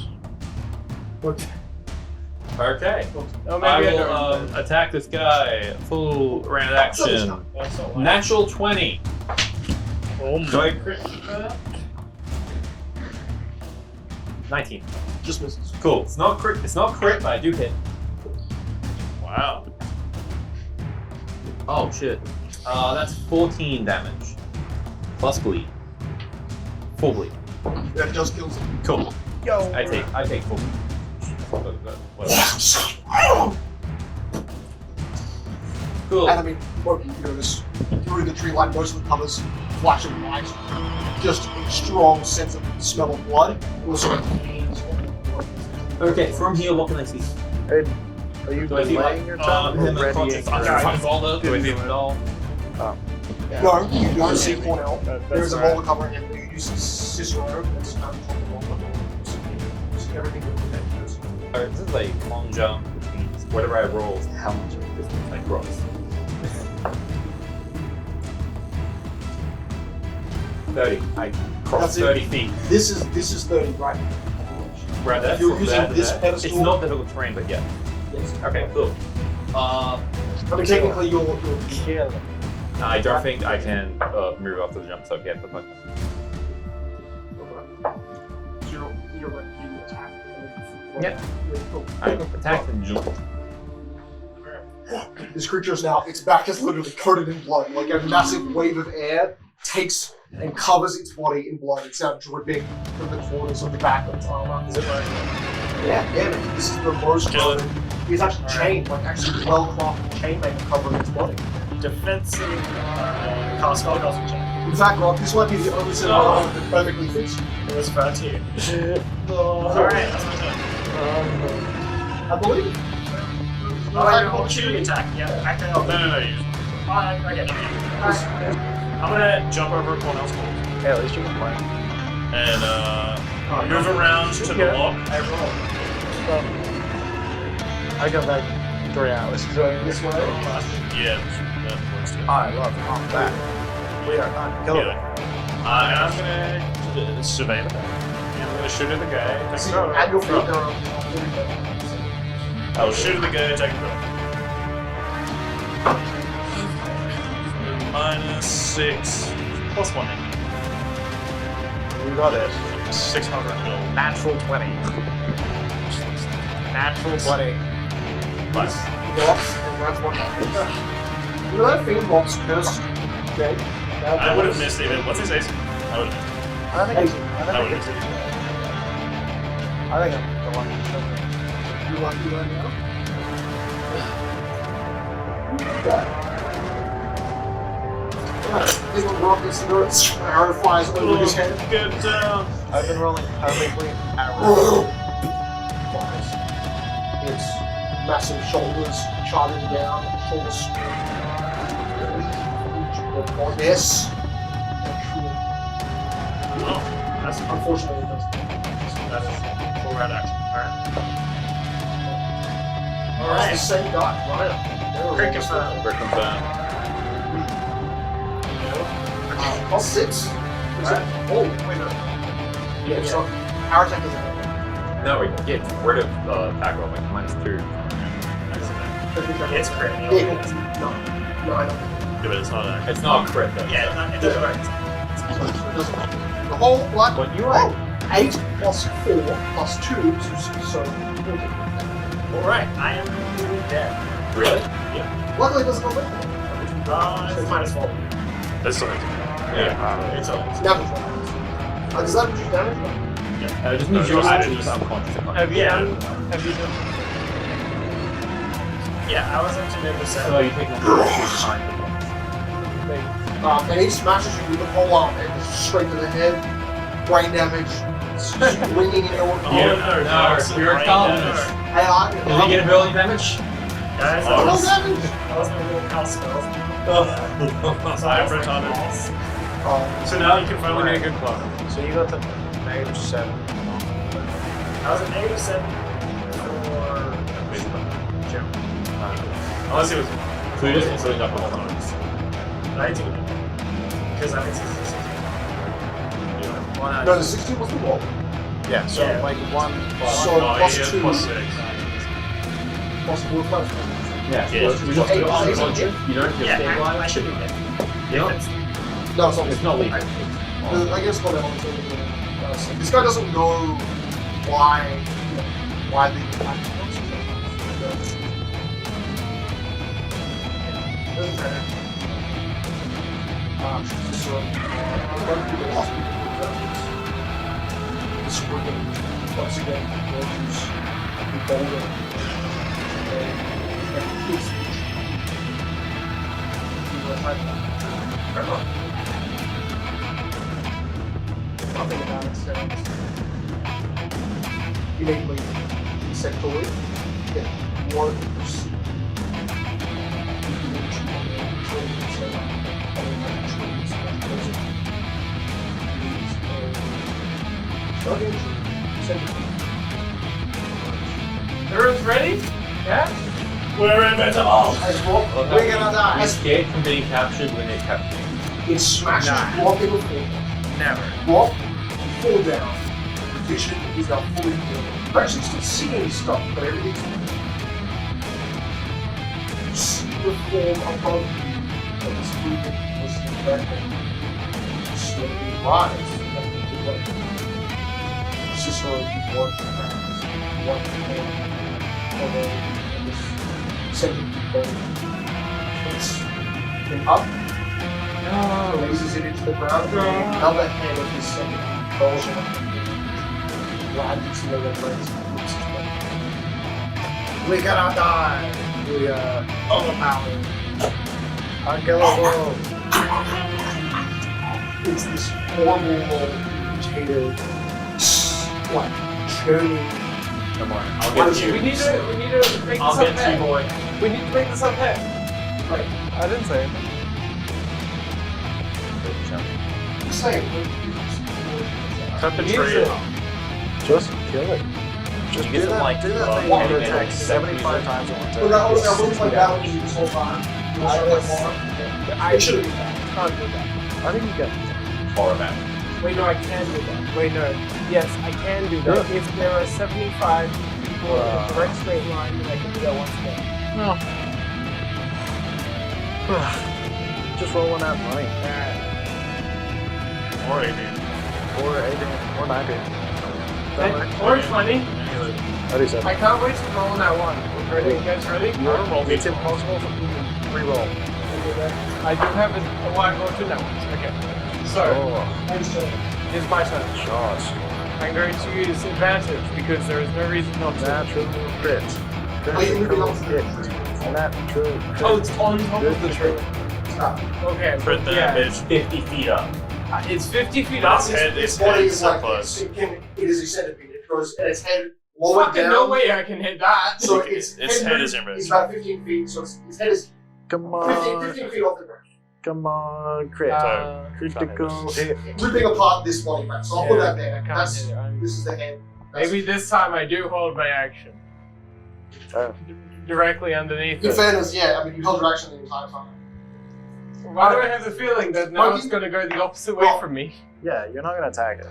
Speaker 9: Okay.
Speaker 5: Oh,
Speaker 9: I
Speaker 5: maybe
Speaker 9: will attack this guy. Full round action. Natural 20. Do I crit for that? 19.
Speaker 2: Just misses.
Speaker 9: Cool. It's not crit, but I do hit.
Speaker 4: Wow.
Speaker 9: Oh shit. That's 14 damage. Plus bleed. Full bleed.
Speaker 2: That just kills him.
Speaker 9: Cool. I take full bleed. Cool.
Speaker 2: And I mean, look, you notice through the tree line, most of the covers flash of light. Just a strong sense of the smell of blood. Also,
Speaker 11: Okay, from here, what can I see?
Speaker 3: Are you
Speaker 11: Do I see
Speaker 3: delaying your time or readying your action?
Speaker 9: Do I see him at all?
Speaker 2: no, you don't see Cornell. There is a roller cover, and you use Cicero. That's not from the roller cover. See everything with the edges.
Speaker 9: Alright, this is like long jump, which means whatever I roll is how much of a distance I cross. 30. I cross
Speaker 2: That's it.
Speaker 9: 30 feet.
Speaker 2: This is 30, right?
Speaker 9: Right,
Speaker 2: If
Speaker 9: that's
Speaker 2: you're
Speaker 9: from
Speaker 2: using
Speaker 9: that to
Speaker 2: this
Speaker 9: that.
Speaker 2: pedestal,
Speaker 9: It's not difficult terrain, but yeah.
Speaker 2: Yes.
Speaker 9: Okay, cool.
Speaker 2: I mean, technically, you're
Speaker 3: Kill him.
Speaker 9: I don't think I can move after the jump, so yeah, but like,
Speaker 2: you're right. You attack.
Speaker 9: Yep. I attack and jump.
Speaker 2: This creature is now, its back is literally coated in blood. Like a massive wave of air takes and covers its body in blood. It's now dripping from the corners of the back of its armor. Is it right? Yeah, man. This is the most common. It's actually chained, like actually well-crafted chainmaker covering its body.
Speaker 6: Defensive cast spellcasting check.
Speaker 2: In fact, Rob, this might be the only scenario that perfectly fits you.
Speaker 6: It was 13. Alright, that's my turn.
Speaker 2: I believe.
Speaker 6: Opportunity attack, yeah. Acting up.
Speaker 4: No, you use it.
Speaker 6: Okay.
Speaker 4: I'm gonna jump over Cornell's hold
Speaker 3: Hey, at least you can play.
Speaker 4: and move around to the lock.
Speaker 3: I roll. I go back 3 hours. So this way.
Speaker 4: Yeah, that works too.
Speaker 3: I love combat. We are not
Speaker 4: Yeah.
Speaker 3: killing.
Speaker 4: And I'm gonna survey the guy. I'm gonna shoot at the guy.
Speaker 2: See, at your feet, there are
Speaker 4: I'll shoot at the guy, take a throw. -6 plus 1 hit.
Speaker 3: You got it.
Speaker 4: 600 gold.
Speaker 3: Natural 20. Natural 20.
Speaker 4: Nice.
Speaker 2: blocks, and that's what happens. You know that thing blocks cursed? Okay.
Speaker 4: I would have missed even. What's his AC? I would have missed.
Speaker 3: I think it's.
Speaker 4: I would have missed.
Speaker 3: I think I'm the one who showed me.
Speaker 2: You want to do that now? This one rockets the arrow flies over his head.
Speaker 4: Get down.
Speaker 3: I've been rolling perfectly average.
Speaker 2: Its massive shoulders charging down, shoulders this.
Speaker 4: Oh, that's
Speaker 2: Unfortunately, it doesn't.
Speaker 4: full round action. Alright.
Speaker 6: Alright.
Speaker 2: It's the same guy, right?
Speaker 6: Crit confirmed.
Speaker 9: We're confirmed.
Speaker 2: Cost 6.
Speaker 6: Right.
Speaker 2: Oh, wait, no. Yeah, it's not. Power attack doesn't have
Speaker 9: No, we get rid of attack roll, like -2.
Speaker 6: It's crit.
Speaker 2: Yeah, no, I don't.
Speaker 4: Yeah, but it's not an
Speaker 9: It's not a crit though.
Speaker 6: Yeah, it doesn't work.
Speaker 2: It doesn't. The whole black.
Speaker 9: But you are.
Speaker 2: 8 plus 4 plus 2, so 14.
Speaker 6: Alright, I am dead.
Speaker 9: Really?
Speaker 2: Luckily, it doesn't go with me.
Speaker 6: It's -4.
Speaker 4: That's still hits.
Speaker 9: Yeah.
Speaker 6: It's all.
Speaker 2: Damage. Does that reduce damage?
Speaker 9: It just means you're actually unconscious.
Speaker 5: Have you
Speaker 6: Yeah.
Speaker 5: done? Have you done?
Speaker 6: Yeah, I was up to maybe 7.
Speaker 9: So you take one time.
Speaker 2: And he smashes you with the pole arm and just straight to the head. Brain damage. It's just ringing in your
Speaker 9: No, you're calm.
Speaker 2: Hey,
Speaker 9: Did you get ability damage?
Speaker 6: Guys,
Speaker 2: no damage!
Speaker 6: I was gonna roll cast spells. So I was like, balls.
Speaker 4: So now you can finally make a good clock.
Speaker 8: So you got the -7.
Speaker 6: I was at -7 for Jim.
Speaker 4: Unless it was.
Speaker 9: So you just instantly up all times.
Speaker 6: 19. Because that makes it 16.
Speaker 2: No, the 16 was the roll.
Speaker 8: Yeah, so
Speaker 6: Yeah.
Speaker 8: like 1 plus.
Speaker 2: So
Speaker 4: No,
Speaker 2: plus
Speaker 4: he has
Speaker 2: 2
Speaker 4: +6.
Speaker 2: plus 4 plus.
Speaker 9: Yeah.
Speaker 4: Yeah,
Speaker 9: You
Speaker 4: it's
Speaker 9: just
Speaker 2: eight,
Speaker 9: go
Speaker 2: it's
Speaker 9: unconscious. You don't feel
Speaker 6: Yeah, I
Speaker 9: stabilized.
Speaker 6: should be dead.
Speaker 9: You know?
Speaker 6: If it's
Speaker 2: No, it's not.
Speaker 9: It's not lethal.
Speaker 2: I guess what I'm saying is this guy doesn't know why the attack works. Doesn't matter. Just one of the last people this working once again goes the boulder and keeps nothing about it says innately sectoid that more
Speaker 5: Everyone's ready? Yeah?
Speaker 6: we're invincible.
Speaker 2: We're gonna die.
Speaker 9: Escape from being captured when they capture you.
Speaker 2: It smashes block people fall.
Speaker 6: Never.
Speaker 2: Block, fall down. Vision is now fully filled. I'm actually still seeing stuff, but everything's you see the form above you of this movement was the weapon. Slowly rise. It's just sort of one pass, one hand, and this second bone. It's been up. Raises it into the ground. Another hand of this second rolls it up. Glad to see that legs. We're gonna die. We are overpowered. Unkillable. It's this horrible potato, like churning.
Speaker 9: Come on, I'll get you.
Speaker 5: We need to make
Speaker 9: I'll
Speaker 5: this
Speaker 9: get
Speaker 5: unfair.
Speaker 9: you, boy.
Speaker 5: We need to make this unfair.
Speaker 2: Right.
Speaker 5: I didn't say it.
Speaker 2: I'm saying.
Speaker 4: Cut the
Speaker 5: Use
Speaker 4: tree.
Speaker 5: it.
Speaker 8: Just kill it. Just
Speaker 9: You get some, like,
Speaker 8: do that thing
Speaker 2: walk
Speaker 8: where it
Speaker 9: attack
Speaker 8: attacks 75 times in one turn.
Speaker 2: Well, I wouldn't play battle with you this whole time. I should have been back.
Speaker 5: Can't do that.
Speaker 8: I think you get
Speaker 9: Horror map.
Speaker 5: Wait, no, I can do that. Wait, no. Yes, I can do that. If there are 75 people in a direct straight line, then I can do that once again.
Speaker 8: just roll one out money.
Speaker 4: Or 18.
Speaker 8: Or 18. Or 19.
Speaker 5: Or 20.
Speaker 8: 37.
Speaker 5: I can't wait to roll that one. Ready? You guys ready?
Speaker 8: It's impossible for me to re-roll.
Speaker 5: I do have a wide roll two networks. Okay. So, it's my turn.
Speaker 8: Shots.
Speaker 5: I'm going to use advantage because there is no reason not to.
Speaker 8: Natural crit. Critical hit. Natural crit.
Speaker 5: Oh, it's on top of the tree. Okay,
Speaker 4: Crit
Speaker 5: but yeah,
Speaker 4: damage.
Speaker 9: It's 50 feet up.
Speaker 5: it's 50 feet
Speaker 4: But
Speaker 5: up.
Speaker 4: its head is
Speaker 2: Body is like
Speaker 4: surplus.
Speaker 2: it is a centipede. It goes and its head lower
Speaker 5: Fucking
Speaker 2: down.
Speaker 5: no way I can hit that.
Speaker 2: So
Speaker 4: Its head is in
Speaker 2: It's about 15 feet. So its head is
Speaker 8: Come
Speaker 2: 15
Speaker 8: on.
Speaker 2: feet off the ground.
Speaker 8: Come on. Crit. Critical hit.
Speaker 2: Ripping apart this body, right? So I'll put that there.
Speaker 5: I can't
Speaker 2: That's
Speaker 5: hit it.
Speaker 2: this is the head. That's-
Speaker 5: Maybe this time I do hold my action. directly underneath
Speaker 2: In
Speaker 5: it.
Speaker 2: fairness, yeah, I mean, you held your action the entire time.
Speaker 5: Why do I have the feeling that now it's going to go the opposite way from me?
Speaker 8: Yeah, you're not gonna attack it.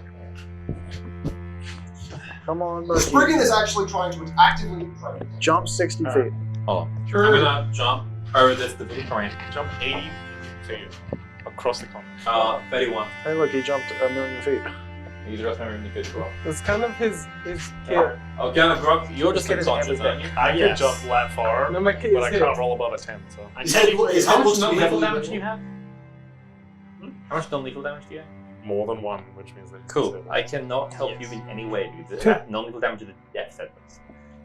Speaker 8: Come on,
Speaker 2: The
Speaker 8: Murky.
Speaker 2: Spriggan is actually trying to actively try.
Speaker 8: Jump 60 feet.
Speaker 9: Hold on. I'm gonna jump over this difficult terrain.
Speaker 10: Jump 80 feet across the continent.
Speaker 9: 31.
Speaker 8: Hey, look, he jumped 1,000,000 feet.
Speaker 9: He's the rest of my individual.
Speaker 5: It's kind of his kid.
Speaker 9: Oh, Gavin, Brock, you're just
Speaker 8: Kid is
Speaker 9: unconscious, aren't you?
Speaker 10: I can jump that far,
Speaker 5: No, my kid
Speaker 10: but I
Speaker 5: is
Speaker 10: can't
Speaker 5: here.
Speaker 10: roll above a 10. So
Speaker 2: His head looks
Speaker 9: How much
Speaker 2: to be
Speaker 9: non-lethal
Speaker 2: heavily
Speaker 9: damage do you
Speaker 2: moved.
Speaker 9: have? How much non-lethal damage do you have?
Speaker 10: more than one, which means that.
Speaker 9: Cool. I cannot help you in any way, dude. The non-lethal damage is a death sentence.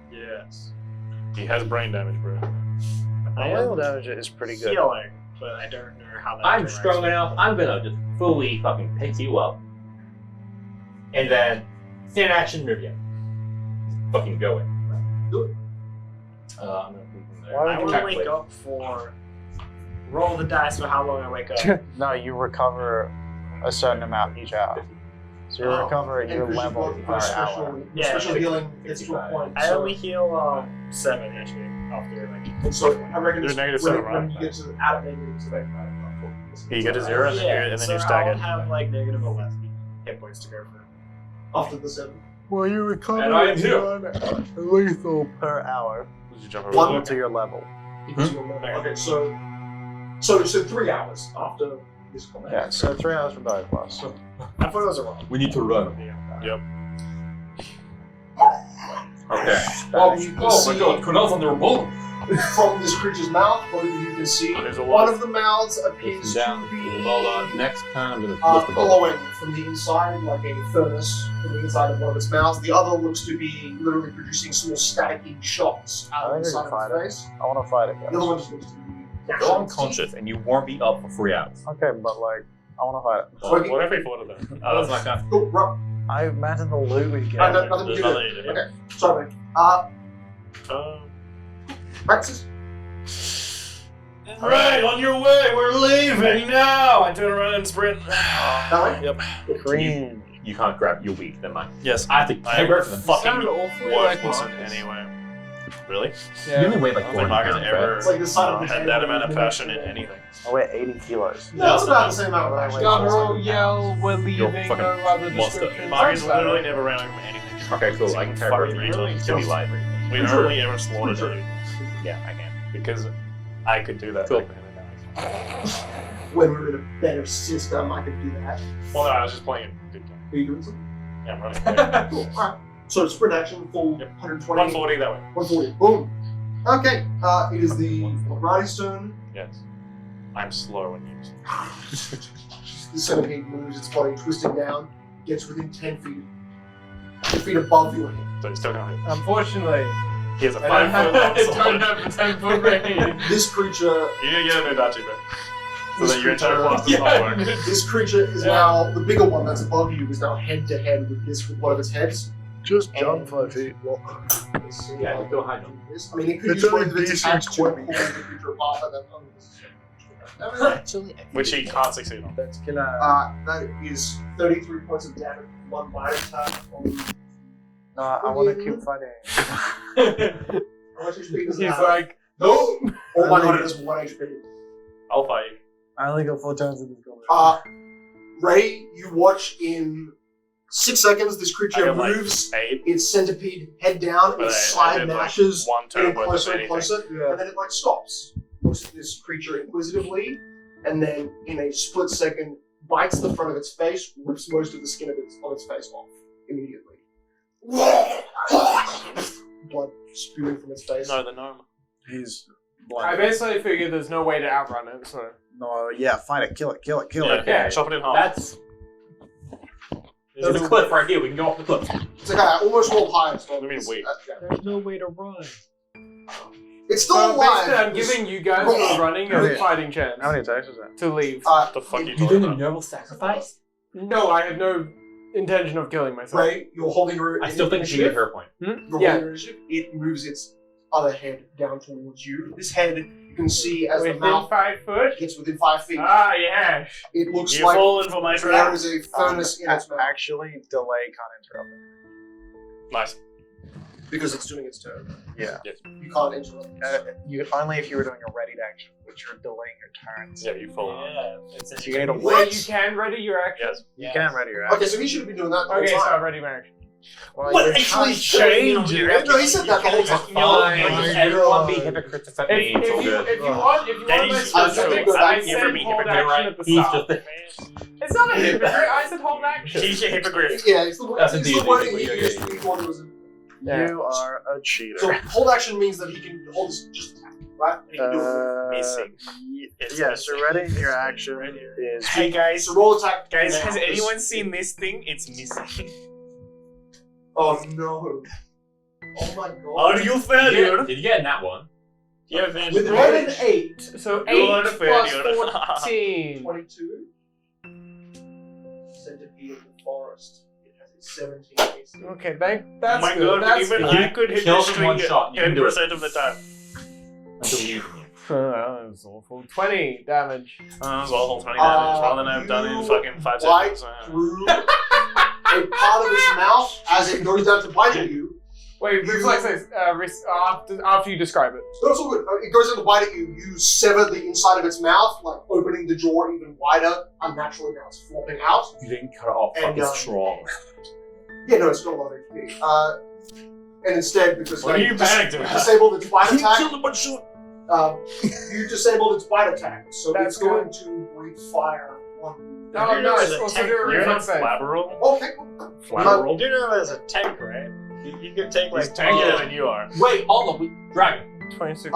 Speaker 10: Yes. He has brain damage, bro.
Speaker 8: Oil damage is pretty good.
Speaker 6: Healing, but I don't know how that.
Speaker 9: I'm
Speaker 6: interacts
Speaker 9: strong
Speaker 6: with-
Speaker 9: enough, I'm gonna just fully fucking pick you up. And then, stand action, move you. Fucking go in.
Speaker 2: Do it.
Speaker 9: I'm gonna move him there.
Speaker 8: Why
Speaker 6: I
Speaker 8: would
Speaker 6: will
Speaker 9: Attack
Speaker 6: wake
Speaker 9: wave.
Speaker 6: up for. Roll the dice for how long I wake up.
Speaker 8: No, you recover a certain amount each hour. So you recover
Speaker 2: And
Speaker 8: your
Speaker 2: because you've
Speaker 8: level
Speaker 2: got
Speaker 8: per
Speaker 2: the
Speaker 8: hour.
Speaker 2: special,
Speaker 6: Yeah,
Speaker 2: special
Speaker 6: like
Speaker 2: healing gets to a point.
Speaker 6: I
Speaker 2: So,
Speaker 6: only heal 7 HP after like.
Speaker 2: so I reckon
Speaker 10: You're
Speaker 2: it's
Speaker 10: negative
Speaker 2: when,
Speaker 10: 7,
Speaker 2: when
Speaker 10: right?
Speaker 2: you get to add negative to that.
Speaker 10: You get a 0 and then,
Speaker 6: Yeah,
Speaker 10: and then
Speaker 6: so
Speaker 10: you stagger.
Speaker 6: I'll have like negative 11 hit points to go for.
Speaker 2: After the 7.
Speaker 8: Well, you recover
Speaker 9: And I am here.
Speaker 8: lethal per hour
Speaker 10: Did you jump
Speaker 2: One-
Speaker 10: over?
Speaker 8: to your level.
Speaker 2: Okay, so 3 hours after this combat.
Speaker 8: Yeah, so 3 hours for both of us.
Speaker 6: I thought it was a roll.
Speaker 9: We need to run.
Speaker 10: Yep.
Speaker 9: Okay.
Speaker 2: Well, you can see
Speaker 9: Kunal's on the remote.
Speaker 2: from this creature's mouth, both of you can see
Speaker 10: There's a
Speaker 2: one
Speaker 10: lot.
Speaker 2: of the mouths appears
Speaker 9: Down.
Speaker 2: to be
Speaker 9: Hold on. Next time I'm gonna lift the ball.
Speaker 2: glowing from the inside, like a furnace from the inside of one of its mouths. The other looks to be literally producing small staticky shots out of the side of its face.
Speaker 8: I want to fight it,
Speaker 2: The other one
Speaker 8: guys.
Speaker 2: just looks to be
Speaker 9: You're
Speaker 2: natural.
Speaker 9: unconscious and you won't be up for 3 hours.
Speaker 8: Okay, but like, I want to fight it.
Speaker 2: Okay.
Speaker 10: What if we thought of that?
Speaker 9: Oh, that's my kind.
Speaker 2: Cool, right.
Speaker 8: I imagine the loot we get.
Speaker 2: No, nothing
Speaker 10: There's
Speaker 2: to do.
Speaker 10: nothing to do.
Speaker 2: Okay, sorry, mate. Praxis.
Speaker 10: Right, on your way. We're leaving now. I turn around and sprint.
Speaker 2: That way?
Speaker 10: Yep.
Speaker 8: Green.
Speaker 9: You can't grab your weak, never mind.
Speaker 10: Yes.
Speaker 9: I have to
Speaker 10: I
Speaker 9: grab them.
Speaker 10: fucking
Speaker 5: Sound awfully like
Speaker 10: worthless
Speaker 5: Marcus.
Speaker 10: anyway. Really?
Speaker 5: Yeah.
Speaker 9: You only weigh
Speaker 10: I
Speaker 9: like
Speaker 10: don't
Speaker 9: 400
Speaker 10: think Marcus
Speaker 9: pounds,
Speaker 10: ever
Speaker 9: right?
Speaker 2: It's like the side of the
Speaker 10: had
Speaker 2: table.
Speaker 10: that amount of passion in anything.
Speaker 8: I weigh 80 kilos.
Speaker 2: No, that's about the same amount of action.
Speaker 5: Guttural yell, we're
Speaker 9: You're
Speaker 5: leaving,
Speaker 9: fucking
Speaker 5: no other
Speaker 9: monster.
Speaker 5: description.
Speaker 10: Marcus
Speaker 5: Sounds
Speaker 10: literally
Speaker 5: better.
Speaker 10: never ran over anything.
Speaker 9: Okay, cool. I can carry
Speaker 10: Fucking
Speaker 9: both of you.
Speaker 10: retard.
Speaker 9: Give me light.
Speaker 10: We
Speaker 2: Sure.
Speaker 10: only ever slaughtered
Speaker 2: Sure.
Speaker 10: you
Speaker 9: Yeah, I can.
Speaker 10: because I could do that.
Speaker 9: Cool.
Speaker 10: back then.
Speaker 2: When we were in a better system, I could do that.
Speaker 10: Well, no, I was just playing a good game.
Speaker 2: Are you doing something?
Speaker 10: Yeah, I'm running.
Speaker 2: Cool. Alright. So sprint action, full
Speaker 10: Yep.
Speaker 2: 120.
Speaker 10: 140 that way.
Speaker 2: 140. Boom. Okay. It is the Rani's turn.
Speaker 10: Yes. I'm slow when you.
Speaker 2: The centipede moves its body, twisting down, gets within 10 feet. 10 feet above your head.
Speaker 10: So he's still going to hit.
Speaker 5: Unfortunately,
Speaker 10: He has a
Speaker 5: I
Speaker 10: 5 foot
Speaker 5: don't
Speaker 10: long
Speaker 5: have
Speaker 10: sword.
Speaker 5: a 10-foot range.
Speaker 2: This creature,
Speaker 10: You didn't get a Nudachi, bro. So that your entire
Speaker 2: creature-
Speaker 10: class does not work.
Speaker 2: this creature is now, the bigger one that's above you is now head to head with this, with one of its heads.
Speaker 8: Just
Speaker 2: jump
Speaker 8: 5 feet.
Speaker 2: Let's see
Speaker 9: Yeah,
Speaker 2: how
Speaker 9: you feel high jump.
Speaker 2: this- I mean, it could
Speaker 8: It's
Speaker 2: use one
Speaker 8: only
Speaker 2: of its
Speaker 8: DC
Speaker 2: attacks to pull
Speaker 8: 20.
Speaker 2: the creature apart, but then,
Speaker 9: Actually,
Speaker 10: Which he can't succeed on.
Speaker 8: That's killer.
Speaker 2: that is 33 points of damage, one bite attack on.
Speaker 8: No, I want to keep fighting.
Speaker 2: How much HP does it
Speaker 5: He's
Speaker 2: have?
Speaker 5: like,
Speaker 2: Oh my god, it has 1 HP.
Speaker 10: I'll fight you.
Speaker 8: I only got 4 times in this combat.
Speaker 2: Ray, you watch in 6 seconds, this
Speaker 10: I
Speaker 2: creature
Speaker 10: got like
Speaker 2: moves
Speaker 10: 8.
Speaker 2: its centipede head down,
Speaker 10: But
Speaker 2: its
Speaker 10: I
Speaker 2: side
Speaker 10: did like
Speaker 2: mashes,
Speaker 10: one turn
Speaker 2: getting
Speaker 10: worth of
Speaker 2: closer and
Speaker 10: anything.
Speaker 2: closer, and then it like stops. Looks at this creature inquisitively, and then in a split second, bites the front of its face, rips most of the skin of its face off immediately. Blood spewing from its face.
Speaker 10: No, the gnome.
Speaker 8: He's
Speaker 5: I
Speaker 8: blind.
Speaker 5: basically figured there's no way to outrun it, so.
Speaker 8: No, yeah, fight it, kill it, kill it, kill
Speaker 10: Yeah,
Speaker 8: it.
Speaker 9: Okay.
Speaker 10: chop it in half.
Speaker 9: That's. There's a cliff right here. We can go off the cliff.
Speaker 2: It's like I almost rolled highest on
Speaker 10: I mean,
Speaker 2: this.
Speaker 10: wait.
Speaker 6: There's no way to run.
Speaker 2: It's still
Speaker 5: So
Speaker 2: alive.
Speaker 5: basically, I'm giving you guys a running
Speaker 8: How
Speaker 5: and
Speaker 8: many-
Speaker 5: fighting chance
Speaker 8: How many attacks is that?
Speaker 5: to leave.
Speaker 10: What the fuck are you
Speaker 9: You
Speaker 10: talking
Speaker 9: doing a
Speaker 10: about?
Speaker 9: noble sacrifice?
Speaker 5: No, I have no intention of killing myself.
Speaker 2: Ray, you're holding your
Speaker 9: I still think I should get her point.
Speaker 2: You're
Speaker 5: Yeah.
Speaker 2: holding your initiative. It moves its other head down towards you. This head, you can see as the
Speaker 5: Within
Speaker 2: mouth
Speaker 5: 5 foot?
Speaker 2: gets within 5 feet.
Speaker 5: Ah, yes.
Speaker 2: It looks
Speaker 10: You're
Speaker 2: like
Speaker 10: falling for my
Speaker 2: there
Speaker 10: trap.
Speaker 2: is a furnace in its mouth.
Speaker 8: Actually, delay can't interrupt it.
Speaker 10: Nice.
Speaker 2: because it's doing its turn.
Speaker 8: Yeah.
Speaker 2: You can't interrupt.
Speaker 8: You only if you were doing a readied action, which you're delaying your turns.
Speaker 7: Yeah, you follow.
Speaker 6: Yeah. It's
Speaker 8: So you need to
Speaker 5: Wait,
Speaker 8: wait.
Speaker 5: you can ready your action?
Speaker 7: Yes.
Speaker 8: You can ready your action.
Speaker 2: Okay, so he should have been doing that the whole
Speaker 5: Okay, so
Speaker 2: time.
Speaker 5: I'm ready my action.
Speaker 8: Well,
Speaker 2: What
Speaker 8: you
Speaker 2: actually
Speaker 8: can't
Speaker 2: changed
Speaker 8: change
Speaker 2: it? No, he said that the whole time.
Speaker 11: Fine. Everyone be hypocrites except me.
Speaker 5: If
Speaker 11: It's all
Speaker 5: you
Speaker 11: good.
Speaker 5: want
Speaker 7: That
Speaker 5: my
Speaker 7: is
Speaker 5: specifics,
Speaker 2: true.
Speaker 5: I
Speaker 11: You
Speaker 5: said
Speaker 11: ever be
Speaker 5: hold
Speaker 11: hypocrite,
Speaker 5: action
Speaker 11: right?
Speaker 5: at the
Speaker 11: He's
Speaker 5: start.
Speaker 11: just
Speaker 5: It's not a hypocrite, I said hold action.
Speaker 7: He's a hypocrite.
Speaker 2: Yeah, it's the,
Speaker 11: That's
Speaker 2: it's
Speaker 11: indeed
Speaker 2: the wording
Speaker 11: illegal,
Speaker 2: he
Speaker 11: yeah,
Speaker 2: used.
Speaker 11: yeah,
Speaker 2: He thought it was.
Speaker 8: You are a cheater.
Speaker 2: So hold action means that he can hold his just attack, right? And he can do it.
Speaker 7: Missing. It's
Speaker 8: Yeah,
Speaker 7: missing.
Speaker 8: so ready your action is
Speaker 7: Hey guys,
Speaker 2: So roll attack.
Speaker 7: guys,
Speaker 2: now.
Speaker 7: has anyone seen this thing? It's missing.
Speaker 2: Oh no! Oh my god!
Speaker 7: Are you failure?
Speaker 11: Did you get in that one?
Speaker 7: Yeah, man.
Speaker 2: With
Speaker 5: One and
Speaker 2: advantage.
Speaker 5: 8. So
Speaker 7: You
Speaker 5: 8
Speaker 7: are the
Speaker 5: plus
Speaker 7: failure.
Speaker 5: 14.
Speaker 2: 22. Centipede in the forest. It has a 17 AC.
Speaker 5: Okay, that's
Speaker 7: Oh my
Speaker 5: good.
Speaker 7: god,
Speaker 5: That's
Speaker 7: even
Speaker 5: good.
Speaker 7: I could hit
Speaker 11: Kill
Speaker 7: this
Speaker 11: them
Speaker 7: string
Speaker 11: one shot, you can do it.
Speaker 7: 10% of the time.
Speaker 11: I believe in you.
Speaker 5: That was awful. 20 damage.
Speaker 7: That was awful 20 damage. More than I've done in fucking 5
Speaker 2: Bite
Speaker 7: seconds.
Speaker 2: through a part of its mouth as it goes down to bite at you.
Speaker 5: Wait, reflexes, after you describe it.
Speaker 2: So it's all good. It goes in to bite at you. You sever the inside of its mouth, like opening the jaw even wider. Unnaturally, now it's flopping out.
Speaker 11: You didn't cut it off
Speaker 2: And,
Speaker 11: fucking
Speaker 2: um,
Speaker 11: strong.
Speaker 2: Yeah, no, it's got a lot of HP. And instead, because
Speaker 7: What are you panicked
Speaker 2: you
Speaker 7: about?
Speaker 2: disabled its bite attack,
Speaker 7: Kill the bunch of
Speaker 2: you disabled its bite attack, so
Speaker 5: That's
Speaker 2: it's going to breathe fire on.
Speaker 5: Oh, no, it's
Speaker 6: There's a
Speaker 5: also
Speaker 6: tank.
Speaker 5: do a
Speaker 7: You're not
Speaker 5: reflex save.
Speaker 7: flabberol?
Speaker 2: Okay.
Speaker 7: Flabberol?
Speaker 6: You do know there's a tank, right? You can take
Speaker 7: He's
Speaker 6: like
Speaker 7: tankier than you are.
Speaker 11: Wait, hold on. Dragon.
Speaker 5: 26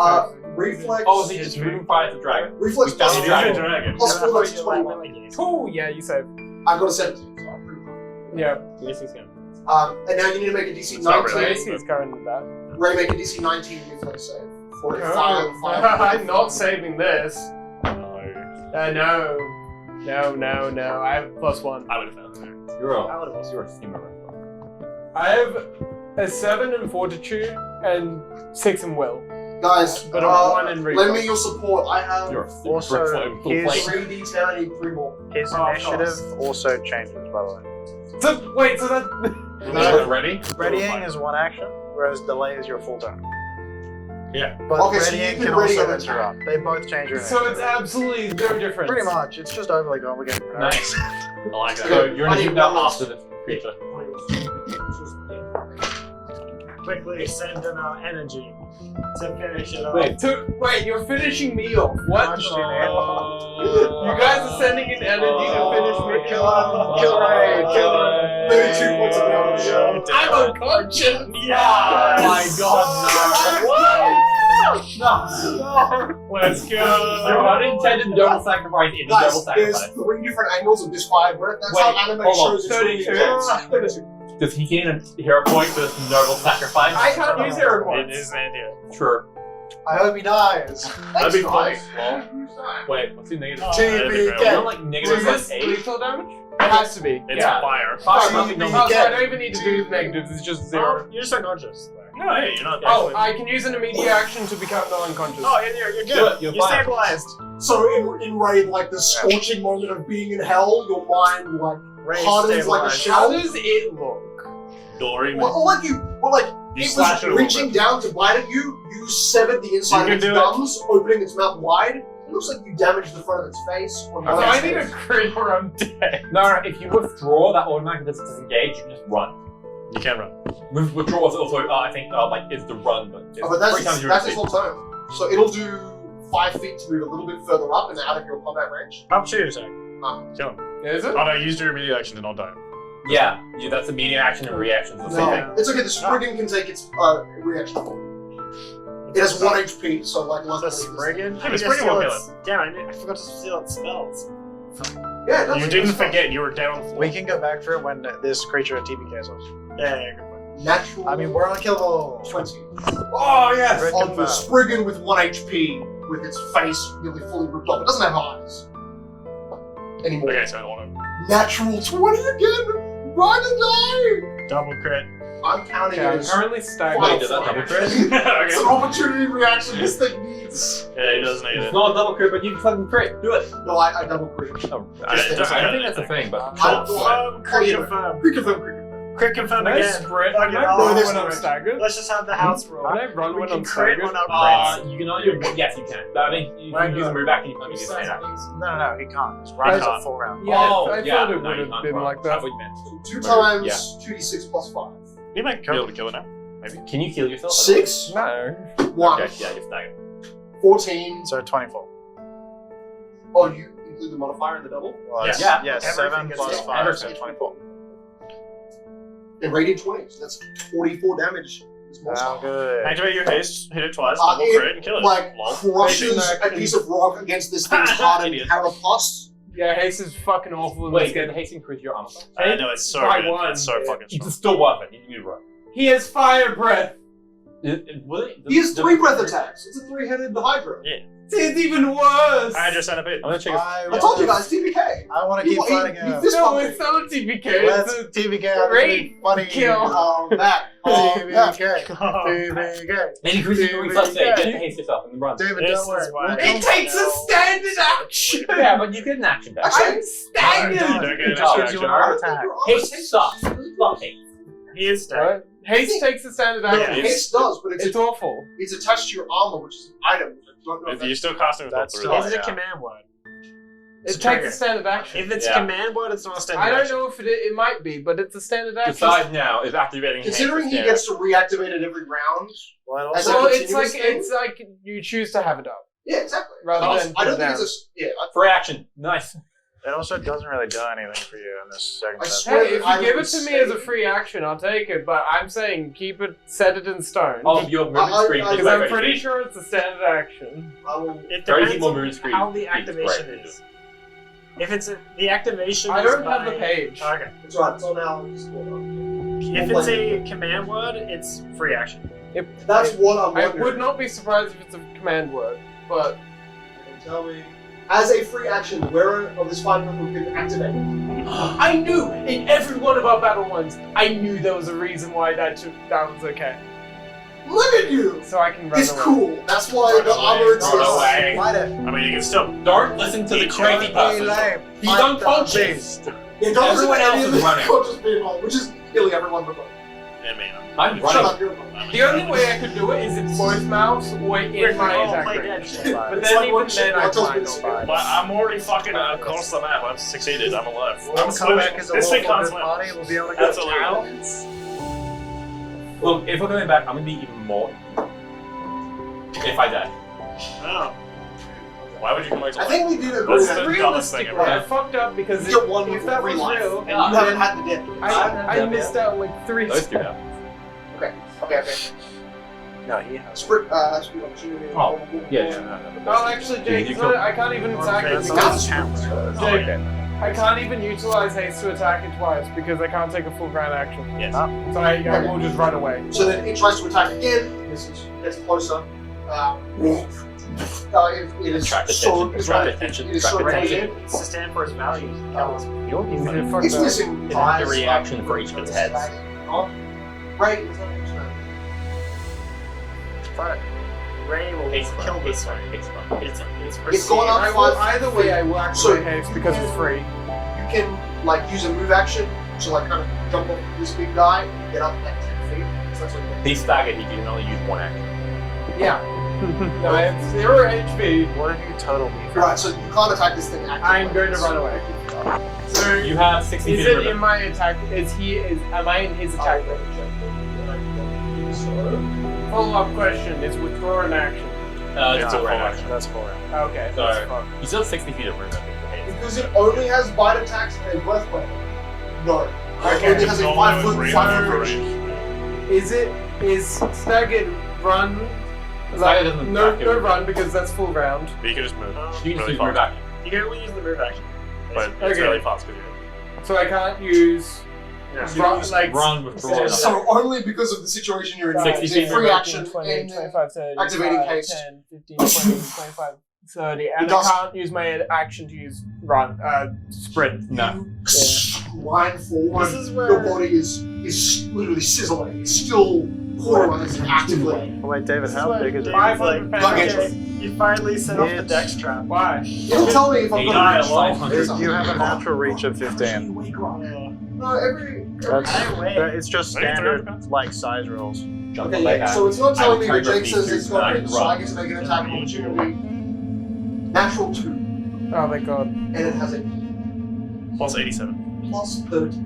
Speaker 2: Reflex.
Speaker 11: Oh, is he just moving fire to dragon?
Speaker 2: Reflex
Speaker 11: We found
Speaker 2: plus
Speaker 11: a dragon.
Speaker 7: Dragon.
Speaker 2: plus
Speaker 6: I thought
Speaker 2: 4, that's
Speaker 6: you like
Speaker 2: 21.
Speaker 5: Oh, yeah, you save.
Speaker 2: I got a 17, so I'm pretty good.
Speaker 5: Yeah.
Speaker 11: Yes, he's going.
Speaker 2: And now you need to make a DC
Speaker 7: It's not
Speaker 2: 19.
Speaker 7: really.
Speaker 5: AC is going with that.
Speaker 2: Ray, make a DC 19 reflex save. For a
Speaker 5: Oh,
Speaker 2: 5.
Speaker 5: I'm not saving this.
Speaker 7: No.
Speaker 5: No. No. I have +1.
Speaker 7: I would have found it.
Speaker 11: You're a steamer.
Speaker 5: I have a 7 in fortitude and 6 in will.
Speaker 2: Guys,
Speaker 5: But a 1 in reflex.
Speaker 2: lend me your support. I have
Speaker 11: You're
Speaker 8: Also, his-
Speaker 2: 3d10, I need 3 more.
Speaker 8: His
Speaker 5: Oh,
Speaker 8: initiative
Speaker 5: cost.
Speaker 8: also changes, by the way.
Speaker 5: So, wait, so that...
Speaker 11: Ready?
Speaker 8: Readying is one action, whereas delay is your full turn.
Speaker 7: Yeah.
Speaker 8: But
Speaker 2: Okay, so you
Speaker 8: readying
Speaker 2: can
Speaker 8: can
Speaker 2: ready
Speaker 8: also
Speaker 2: an attack.
Speaker 8: interrupt. They both change your
Speaker 5: So
Speaker 8: initiative.
Speaker 5: it's absolutely no difference.
Speaker 8: Pretty much. It's just overly complicated.
Speaker 11: Nice.
Speaker 7: I like that.
Speaker 11: So you're
Speaker 2: I
Speaker 11: gonna
Speaker 2: need
Speaker 11: keep that
Speaker 2: one
Speaker 11: after the creature.
Speaker 6: quickly send in our energy to finish it off.
Speaker 5: Wait, you're finishing me off. What?
Speaker 8: Punched in it.
Speaker 5: You guys are sending in energy to finish me off.
Speaker 8: Kill Ray, kill him.
Speaker 2: 32 points of damage.
Speaker 5: I'm unconscious.
Speaker 7: Yeah!
Speaker 5: Oh my god, no.
Speaker 7: Let's go!
Speaker 11: Your unintended double sacrifice is a double
Speaker 2: Guys, there's
Speaker 11: sacrifice.
Speaker 2: 3 different angles of this fire breath. That's
Speaker 11: Wait,
Speaker 2: how anime
Speaker 11: hold on.
Speaker 2: shows it's really
Speaker 5: 32.
Speaker 2: intense. 32.
Speaker 11: Does he gain a hero point for this double sacrifice?
Speaker 5: I can't use hero
Speaker 7: It
Speaker 5: points.
Speaker 7: is an idea.
Speaker 11: Sure.
Speaker 2: I hope he dies.
Speaker 7: That'd be fun.
Speaker 11: Wait, what's the negative?
Speaker 2: TPK.
Speaker 11: Isn't like negative
Speaker 5: Is
Speaker 11: like
Speaker 5: this
Speaker 11: 8?
Speaker 5: lethal damage? It has to be.
Speaker 7: It's
Speaker 5: Yeah.
Speaker 7: fire.
Speaker 11: Fire,
Speaker 2: TPK.
Speaker 11: nothing,
Speaker 5: Oh, so I don't even need to do negatives, it's just 0.
Speaker 6: You're just unconscious.
Speaker 7: No, hey, you're not
Speaker 5: Oh, I can use an immediate action to become non-unconscious.
Speaker 6: Oh, you're
Speaker 11: Do
Speaker 6: good.
Speaker 11: it, you're
Speaker 6: You're
Speaker 11: fine.
Speaker 6: stabilized.
Speaker 2: So in Raid, like the scorching moment of being in hell, your mind like hardens like a
Speaker 6: stabilized.
Speaker 2: shell.
Speaker 5: How does it look?
Speaker 7: Dory, man.
Speaker 2: Well, like you it
Speaker 7: slash it
Speaker 2: was
Speaker 7: a
Speaker 2: reaching
Speaker 7: little
Speaker 2: down to bite at you. You severed the inside
Speaker 7: You
Speaker 2: of its
Speaker 7: can do it.
Speaker 2: gums, opening its mouth wide. It looks like you damaged the front of its face. Or
Speaker 5: So I need a crit or I'm dead.
Speaker 11: No, if you withdraw, that automatically doesn't disengage, you can just run.
Speaker 7: You can't run.
Speaker 11: Withdraw is also, I think, like, is the run, but it's
Speaker 2: Oh, but that's
Speaker 11: 3 times your
Speaker 2: that's its
Speaker 11: speed.
Speaker 2: whole turn. So it'll do 5 feet to move a little bit further up and out of your combat range.
Speaker 6: Opportunity attack.
Speaker 7: Kill him.
Speaker 5: Is it?
Speaker 7: Oh no, use your immediate action and I'll die.
Speaker 11: Yeah, that's immediate action and reaction is the same thing.
Speaker 2: No, it's okay. The Spriggan can take its reaction. It has 1 HP, so like
Speaker 6: The
Speaker 2: luckily.
Speaker 6: Spriggan?
Speaker 7: Yeah, but Spriggan won't kill it.
Speaker 6: Damn, I forgot to steal its spells.
Speaker 2: Yeah, that's
Speaker 7: You didn't forget, you were dead on the floor.
Speaker 8: We can go back for it when this creature TPKs us.
Speaker 6: Yeah, good point.
Speaker 2: Natural.
Speaker 8: I mean, we're unkillable.
Speaker 2: 20.
Speaker 5: Oh, yes!
Speaker 8: Red
Speaker 2: On the
Speaker 8: confirmed.
Speaker 2: Spriggan with 1 HP, with its face nearly fully ripped off. It doesn't have eyes anymore.
Speaker 7: Okay, so I don't want
Speaker 2: Natural 20 again! Run and die!
Speaker 6: Double crit.
Speaker 2: I'm counting
Speaker 5: Okay,
Speaker 2: it
Speaker 5: I'm
Speaker 2: as
Speaker 5: currently staggered.
Speaker 11: Wait, does that double crit?
Speaker 2: It's an
Speaker 7: to.
Speaker 2: opportunity reaction this thing needs.
Speaker 7: Yeah, he doesn't need
Speaker 11: It's
Speaker 7: it.
Speaker 11: not a double crit, but you can fucking crit. Do it.
Speaker 2: No, I double crit.
Speaker 11: Oh,
Speaker 7: I
Speaker 11: I don't think that's a thing, but
Speaker 2: I
Speaker 6: Confirm, crit confirm.
Speaker 2: Quick confirm, quick confirm.
Speaker 6: Crit confirm
Speaker 5: Can I
Speaker 6: again.
Speaker 5: sprint?
Speaker 6: Fucking
Speaker 5: Can I
Speaker 6: hell.
Speaker 5: run
Speaker 2: there's
Speaker 5: when
Speaker 2: no
Speaker 5: I'm
Speaker 2: way.
Speaker 5: staggered?
Speaker 6: Let's just have the house roll.
Speaker 5: Can I run
Speaker 6: We
Speaker 5: when
Speaker 6: can
Speaker 5: I'm
Speaker 6: crit
Speaker 5: staggered?
Speaker 6: on our
Speaker 11: You can only do yes, you can. But I think you can use a move action. You can use a stand action.
Speaker 8: No, he can't. It's right
Speaker 4: can't.
Speaker 8: a full round.
Speaker 5: Yeah, I thought it
Speaker 11: no,
Speaker 5: would
Speaker 11: you
Speaker 5: have
Speaker 11: can't
Speaker 5: been
Speaker 11: run.
Speaker 5: like
Speaker 11: I
Speaker 5: that.
Speaker 11: thought you meant
Speaker 2: 2 times
Speaker 11: Yeah.
Speaker 2: 2d6 plus 5.
Speaker 4: You might be able to kill it now.
Speaker 11: Can you kill yourself?
Speaker 2: 6,
Speaker 5: No.
Speaker 2: 1,
Speaker 11: Okay, yeah, you're staggered.
Speaker 2: 14.
Speaker 8: So 24.
Speaker 2: Oh, you include the modifier in the double?
Speaker 8: Well,
Speaker 4: Yes.
Speaker 8: yes,
Speaker 6: Yeah.
Speaker 8: 7
Speaker 6: Everything
Speaker 8: plus
Speaker 6: gets
Speaker 8: 5, so
Speaker 11: everything.
Speaker 8: 24.
Speaker 2: And radiant 20. So that's 44 damage. This monster.
Speaker 8: Sound good.
Speaker 4: Activate your haste, hit it twice, double
Speaker 2: It,
Speaker 4: crit, and kill it.
Speaker 2: like,
Speaker 4: Lol.
Speaker 2: crushes a piece of rock against this thing's hardened
Speaker 4: Idiot.
Speaker 2: carapace.
Speaker 5: Yeah, haste is fucking awful in
Speaker 11: Wait,
Speaker 5: this
Speaker 11: get
Speaker 5: game.
Speaker 11: the haste increase your armor.
Speaker 4: I know, it's so
Speaker 5: By
Speaker 4: good.
Speaker 5: one.
Speaker 4: It's so fucking strong.
Speaker 11: It's still worth it. You need to run.
Speaker 5: He has fire breath.
Speaker 2: He has 3 breath attacks. It's a 3-headed Hydra.
Speaker 5: It's even worse.
Speaker 4: Hydra centipede.
Speaker 11: I'm gonna check if
Speaker 2: I told you guys, TPK.
Speaker 8: I want to keep fighting
Speaker 2: He
Speaker 8: him.
Speaker 2: fist
Speaker 5: No,
Speaker 2: bumped
Speaker 5: it's
Speaker 2: me.
Speaker 5: not a TPK.
Speaker 8: Let's
Speaker 5: It's
Speaker 8: TVK.
Speaker 5: great
Speaker 8: Funny
Speaker 5: kill.
Speaker 2: Back.
Speaker 8: TVK. TVK.
Speaker 11: and increase your reflex save. Get the haste yourself and then run.
Speaker 8: David,
Speaker 4: This
Speaker 8: don't worry.
Speaker 4: is why-
Speaker 8: We'll
Speaker 5: It
Speaker 8: come-
Speaker 5: takes a standard action.
Speaker 11: Yeah, but you get an action back.
Speaker 2: Actually,
Speaker 5: I'm
Speaker 4: You
Speaker 5: staggered.
Speaker 4: don't get an
Speaker 11: Oh,
Speaker 4: extra
Speaker 8: gives you
Speaker 4: action.
Speaker 8: another attack.
Speaker 11: Haste sucks. Fuck haste.
Speaker 6: He is staggered.
Speaker 5: What? Haste takes a standard
Speaker 2: Yeah,
Speaker 5: action.
Speaker 2: haste does, but
Speaker 5: It's
Speaker 2: it's
Speaker 5: awful.
Speaker 2: attached to your armor, which is an item. I don't know
Speaker 4: If you're still casting with
Speaker 8: That's
Speaker 4: all
Speaker 8: still-
Speaker 4: three.
Speaker 6: Is it a
Speaker 8: yeah.
Speaker 6: command word?
Speaker 5: It
Speaker 6: a
Speaker 5: takes
Speaker 6: trigger.
Speaker 5: a standard action.
Speaker 6: If it's
Speaker 11: Yeah.
Speaker 6: a command word, it's not a standard
Speaker 5: I don't
Speaker 6: action.
Speaker 5: know if it might be, but it's a standard action.
Speaker 11: Decide now is activating haste.
Speaker 2: Considering he
Speaker 11: standard
Speaker 2: gets to reactivate it every round.
Speaker 8: Well,
Speaker 2: As
Speaker 8: also,
Speaker 2: a
Speaker 5: Well,
Speaker 2: continuous thing?
Speaker 5: it's like you choose to have it up
Speaker 2: Yeah, exactly.
Speaker 5: rather
Speaker 2: I
Speaker 5: than
Speaker 2: don't
Speaker 5: put it
Speaker 2: think
Speaker 5: down.
Speaker 2: it's a. Yeah,
Speaker 11: for action. Nice.
Speaker 8: it also doesn't really do anything for you in this segment.
Speaker 2: I swear
Speaker 5: Hey, if
Speaker 2: I
Speaker 5: you give it
Speaker 2: would
Speaker 5: to me
Speaker 2: say-
Speaker 5: as a free action, I'll take it. But I'm saying keep it, set it in stone.
Speaker 11: Oh, your movement
Speaker 2: I-
Speaker 11: screen.
Speaker 2: I-
Speaker 11: is
Speaker 5: Because I'm
Speaker 11: very
Speaker 5: pretty
Speaker 11: big.
Speaker 5: sure it's a standard action.
Speaker 2: I will.
Speaker 6: It
Speaker 11: Very
Speaker 6: depends
Speaker 11: more
Speaker 6: on
Speaker 11: movement speed.
Speaker 6: how the
Speaker 11: It's
Speaker 6: activation
Speaker 11: great.
Speaker 6: is. If it's the activation
Speaker 5: I
Speaker 6: is
Speaker 5: don't have
Speaker 6: by-
Speaker 5: the page.
Speaker 6: Okay.
Speaker 2: It's right. It's on our Discord.
Speaker 6: If it's a command word, it's free action.
Speaker 2: That's what I'm
Speaker 5: I
Speaker 2: wondering.
Speaker 5: would not be surprised if it's a command word, but
Speaker 2: Tell me. As a free action, the wearer of this fine weapon can activate it.
Speaker 5: I knew in every one of our battle ones, I knew there was a reason why that was okay.
Speaker 2: Look at you!
Speaker 5: So I can run
Speaker 2: It's
Speaker 5: away.
Speaker 2: cool. That's why
Speaker 4: Run
Speaker 2: the
Speaker 4: away.
Speaker 2: armor
Speaker 4: Run
Speaker 2: exists.
Speaker 11: away.
Speaker 8: Fight it.
Speaker 4: I mean, you can still.
Speaker 11: Don't listen to the crazy person. He's unconscious.
Speaker 2: Yeah, don't
Speaker 11: Everyone
Speaker 2: listen to
Speaker 11: else
Speaker 2: any
Speaker 11: is
Speaker 2: of the
Speaker 11: running.
Speaker 2: conscious people, which is killing everyone but
Speaker 4: I mean,
Speaker 11: I'm
Speaker 2: Shut
Speaker 11: running.
Speaker 2: up, you're wrong.
Speaker 5: The only way I could do it is in both mouse or in my attack range. But
Speaker 2: It's
Speaker 5: then
Speaker 2: like
Speaker 5: even
Speaker 2: what shit
Speaker 5: then I
Speaker 2: Bartol's
Speaker 5: might
Speaker 2: been
Speaker 5: not.
Speaker 2: saying.
Speaker 4: but I'm already fucking across the map. I've succeeded. I'm alive. I'm
Speaker 8: We'll come
Speaker 4: swimming.
Speaker 8: back as a
Speaker 4: This thing
Speaker 8: local
Speaker 4: can't
Speaker 8: good
Speaker 4: swim.
Speaker 8: party. We'll be able to go to
Speaker 4: Absolutely.
Speaker 8: town.
Speaker 11: Look, if we're coming back, I'm gonna be even more. If I die.
Speaker 4: Oh. Why would you come back to
Speaker 2: I
Speaker 4: life?
Speaker 2: think we did agree
Speaker 4: That's
Speaker 2: that
Speaker 4: the
Speaker 2: you
Speaker 4: dumbest thing
Speaker 5: Realistically,
Speaker 4: ever.
Speaker 5: I fucked up because
Speaker 2: get one
Speaker 5: if that
Speaker 2: free
Speaker 5: was
Speaker 2: life,
Speaker 5: real,
Speaker 2: and you haven't had the death.
Speaker 5: I missed out on like 3
Speaker 11: Those two have.
Speaker 2: Okay.
Speaker 8: No, he has.
Speaker 2: Sprint, speed opportunity.
Speaker 11: Oh, Yeah, no.
Speaker 5: Oh, actually, Jake, it's not, I can't even attack it.
Speaker 8: That's
Speaker 5: because-
Speaker 8: challenge.
Speaker 4: Oh,
Speaker 5: Jake,
Speaker 4: okay.
Speaker 5: I can't even utilize haste to attack it twice because I can't take a full round action.
Speaker 4: Yes.
Speaker 5: So I will just run away.
Speaker 2: So then it tries to attack again. This gets closer. It is
Speaker 11: Attract
Speaker 2: so
Speaker 11: attention. Attract attention.
Speaker 2: It is so
Speaker 11: Attract
Speaker 2: radiant.
Speaker 11: attention.
Speaker 6: It's to stand for his values.
Speaker 5: Fuck
Speaker 2: It's
Speaker 5: that.
Speaker 2: missing
Speaker 11: It's
Speaker 2: eyes.
Speaker 11: a reaction for each of its heads.
Speaker 2: Right. It's not
Speaker 8: Fight.
Speaker 6: Ray will
Speaker 11: Haste
Speaker 6: kill
Speaker 11: run.
Speaker 6: this
Speaker 11: Haste run.
Speaker 6: one.
Speaker 11: Haste run.
Speaker 2: It's going up
Speaker 5: I will,
Speaker 2: 5
Speaker 5: either way, I will
Speaker 2: So-
Speaker 5: activate haste because it's free.
Speaker 2: You can like use a move action to like kind of jump off this big guy and get up like 10 feet. So that's what you
Speaker 11: He's staggered. He can only use one action.
Speaker 5: Yeah. No, I have 0 HP.
Speaker 8: What if you total me?
Speaker 2: Right, so you can't attack this thing actively.
Speaker 5: I'm going to run away. So
Speaker 11: You have 60
Speaker 5: is
Speaker 11: feet
Speaker 5: it
Speaker 11: of
Speaker 5: in my attack? Am I in his attack range? Follow-up question: is withdraw an action?
Speaker 4: It's a full action.
Speaker 8: That's 4.
Speaker 5: Okay.
Speaker 11: So-
Speaker 5: that's fine.
Speaker 11: You still have 60 feet of movement.
Speaker 2: Because it only has bite attacks and a breath weapon. No. It
Speaker 5: Okay.
Speaker 2: only has a 5 foot 5 foot range.
Speaker 5: Is staggered run?
Speaker 11: Staggered doesn't
Speaker 5: no,
Speaker 11: attack
Speaker 5: no
Speaker 11: you.
Speaker 5: run because that's full round.
Speaker 4: But you can just move.
Speaker 11: You can just
Speaker 4: really
Speaker 11: use move
Speaker 4: fast.
Speaker 11: action.
Speaker 6: You can only use the move action.
Speaker 4: But it's
Speaker 5: Okay.
Speaker 4: really fast because you
Speaker 5: So I can't use run, like
Speaker 11: Run, withdraw.
Speaker 2: So only because of the situation you're in.
Speaker 11: 60
Speaker 2: It's
Speaker 11: feet
Speaker 2: a free
Speaker 11: movement.
Speaker 2: action
Speaker 5: 20,
Speaker 2: and
Speaker 5: 25, 30,
Speaker 2: activating
Speaker 5: 5,
Speaker 2: haste.
Speaker 5: 10, 15, 20, 25, 30, and
Speaker 2: It does-
Speaker 5: I can't use my action to use run, sprint.
Speaker 11: No.
Speaker 2: line forward.
Speaker 6: This is
Speaker 2: Your
Speaker 6: where
Speaker 2: body is literally sizzling. It's still polarizing actively.
Speaker 8: Wait, David, how big is it?
Speaker 5: 500
Speaker 2: Like,
Speaker 5: pounds.
Speaker 2: okay.
Speaker 6: you finally set off the
Speaker 8: It's-
Speaker 6: dex trap.
Speaker 5: Why?
Speaker 2: It'll tell me if I'm
Speaker 11: Eight
Speaker 2: gonna reach
Speaker 11: dial, 500.
Speaker 8: You have a natural reach of 15.
Speaker 2: No,
Speaker 3: It's just standard like size rolls.
Speaker 9: Jump
Speaker 2: Okay,
Speaker 9: on my
Speaker 2: yeah.
Speaker 9: back.
Speaker 2: So it's not
Speaker 9: I
Speaker 2: telling
Speaker 9: will
Speaker 2: me that
Speaker 9: trigger
Speaker 2: Jake says
Speaker 9: these
Speaker 2: it's
Speaker 9: two,
Speaker 2: got
Speaker 9: and
Speaker 2: it,
Speaker 9: I
Speaker 2: so I
Speaker 9: run.
Speaker 2: get to make an attack of opportunity. Natural 2,
Speaker 5: Oh my god.
Speaker 2: and it has a
Speaker 4: Plus 87.
Speaker 2: plus 30,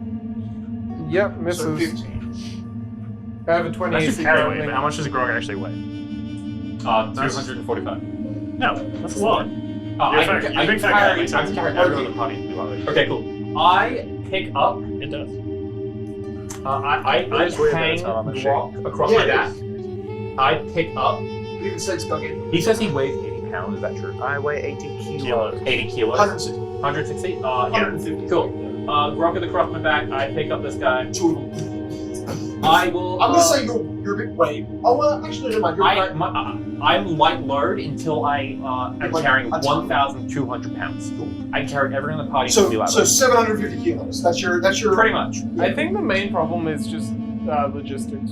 Speaker 5: Yep,
Speaker 2: so
Speaker 5: misses.
Speaker 2: 15.
Speaker 5: I have a 20
Speaker 7: That's
Speaker 5: AC
Speaker 7: just carry weight,
Speaker 5: currently.
Speaker 7: but how much does Grog actually weigh?
Speaker 9: 245.
Speaker 7: No, that's a lot.
Speaker 9: I
Speaker 7: You're
Speaker 9: can,
Speaker 7: fat-
Speaker 9: I
Speaker 7: you're a
Speaker 9: can
Speaker 7: big fat guy,
Speaker 9: carry,
Speaker 7: like,
Speaker 9: I can carry everyone in the party. Okay, cool. I pick up,
Speaker 7: It does.
Speaker 9: I
Speaker 3: It's weird that it's
Speaker 9: hang
Speaker 3: not on the sheet.
Speaker 9: Rock across
Speaker 2: Yeah,
Speaker 9: my
Speaker 2: it
Speaker 9: back. I pick up.
Speaker 2: You can say it's stuck in.
Speaker 9: He says he weighs 80 pounds, is that true?
Speaker 3: I weigh 80 kilos.
Speaker 9: 80 kilos.
Speaker 2: 160.
Speaker 9: 160? Yeah.
Speaker 2: 150.
Speaker 9: Cool. Rock it across my back. I pick up this guy.
Speaker 2: 2 of them.
Speaker 9: I will.
Speaker 2: I'm gonna say you're a bit weight. Oh, well, actually, never mind. You're right.
Speaker 9: I'm light load until I'm
Speaker 2: Like
Speaker 9: carrying
Speaker 2: a ton.
Speaker 9: 1,200 pounds. I can carry everyone in the party to be
Speaker 2: So
Speaker 9: light
Speaker 2: 750 kilos. That's your.
Speaker 9: Pretty much.
Speaker 5: I think the main problem is just logistics.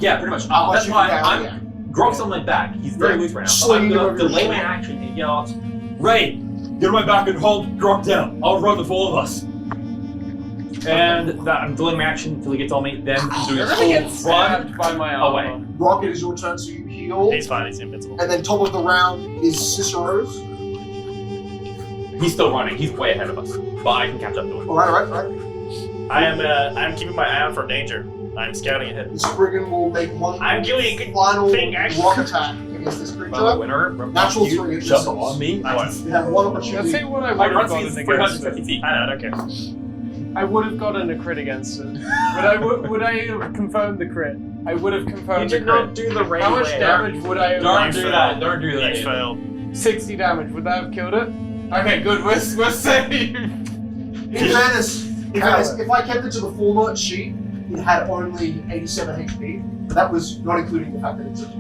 Speaker 9: Yeah, pretty much.
Speaker 2: How much
Speaker 9: That's
Speaker 2: you
Speaker 9: why
Speaker 2: can carry,
Speaker 9: I'm. Grog's on my back. He's very
Speaker 2: Yeah.
Speaker 9: loose right now. So I'm
Speaker 2: Slinging
Speaker 9: gonna
Speaker 2: over your
Speaker 9: delay my
Speaker 2: shoulder.
Speaker 9: action and yell out, Ray, get on my back and hold Grog down. I'll run with all of us. And I'm delaying my action until he gets on me. Then I'm doing
Speaker 5: You're
Speaker 9: a
Speaker 5: gonna get
Speaker 9: full run
Speaker 5: stabbed by my armor.
Speaker 9: away.
Speaker 2: Rocket is your turn, so you heal.
Speaker 4: He's fine, he's invincible.
Speaker 2: And then top of the round is Cicero's.
Speaker 9: He's still running. He's way ahead of us, but I can catch up to him.
Speaker 2: Alright.
Speaker 4: I'm keeping my eye out for danger. I'm scouting ahead.
Speaker 2: The Spriggan will make one
Speaker 4: I'm doing a good
Speaker 2: final
Speaker 4: thing, actually.
Speaker 2: rock attack against this creature.
Speaker 9: By the winner,
Speaker 2: Natural
Speaker 9: you
Speaker 2: 3
Speaker 9: jump
Speaker 2: misses.
Speaker 9: on me.
Speaker 4: I won.
Speaker 2: You have one
Speaker 5: Let's
Speaker 2: opportunity.
Speaker 5: see what I
Speaker 9: My
Speaker 5: would
Speaker 9: run
Speaker 5: have
Speaker 9: speed
Speaker 5: gotten
Speaker 9: is
Speaker 5: against
Speaker 9: 350
Speaker 5: it.
Speaker 9: feet.
Speaker 4: I know, I don't care.
Speaker 5: I would have gotten a crit against it. Would I have confirmed the crit? I would have
Speaker 6: You
Speaker 5: confirmed the
Speaker 6: did
Speaker 5: crit.
Speaker 6: not do the raid
Speaker 5: How much
Speaker 6: way.
Speaker 5: damage would I have
Speaker 9: Don't
Speaker 5: done?
Speaker 9: do that. Don't do that.
Speaker 4: He failed.
Speaker 5: 60 damage. Would that have killed it? Okay, good. We're saved.
Speaker 2: In fairness, if I kept it to the former sheet, it had only 87 HP. But that was not including the fact that it's a 3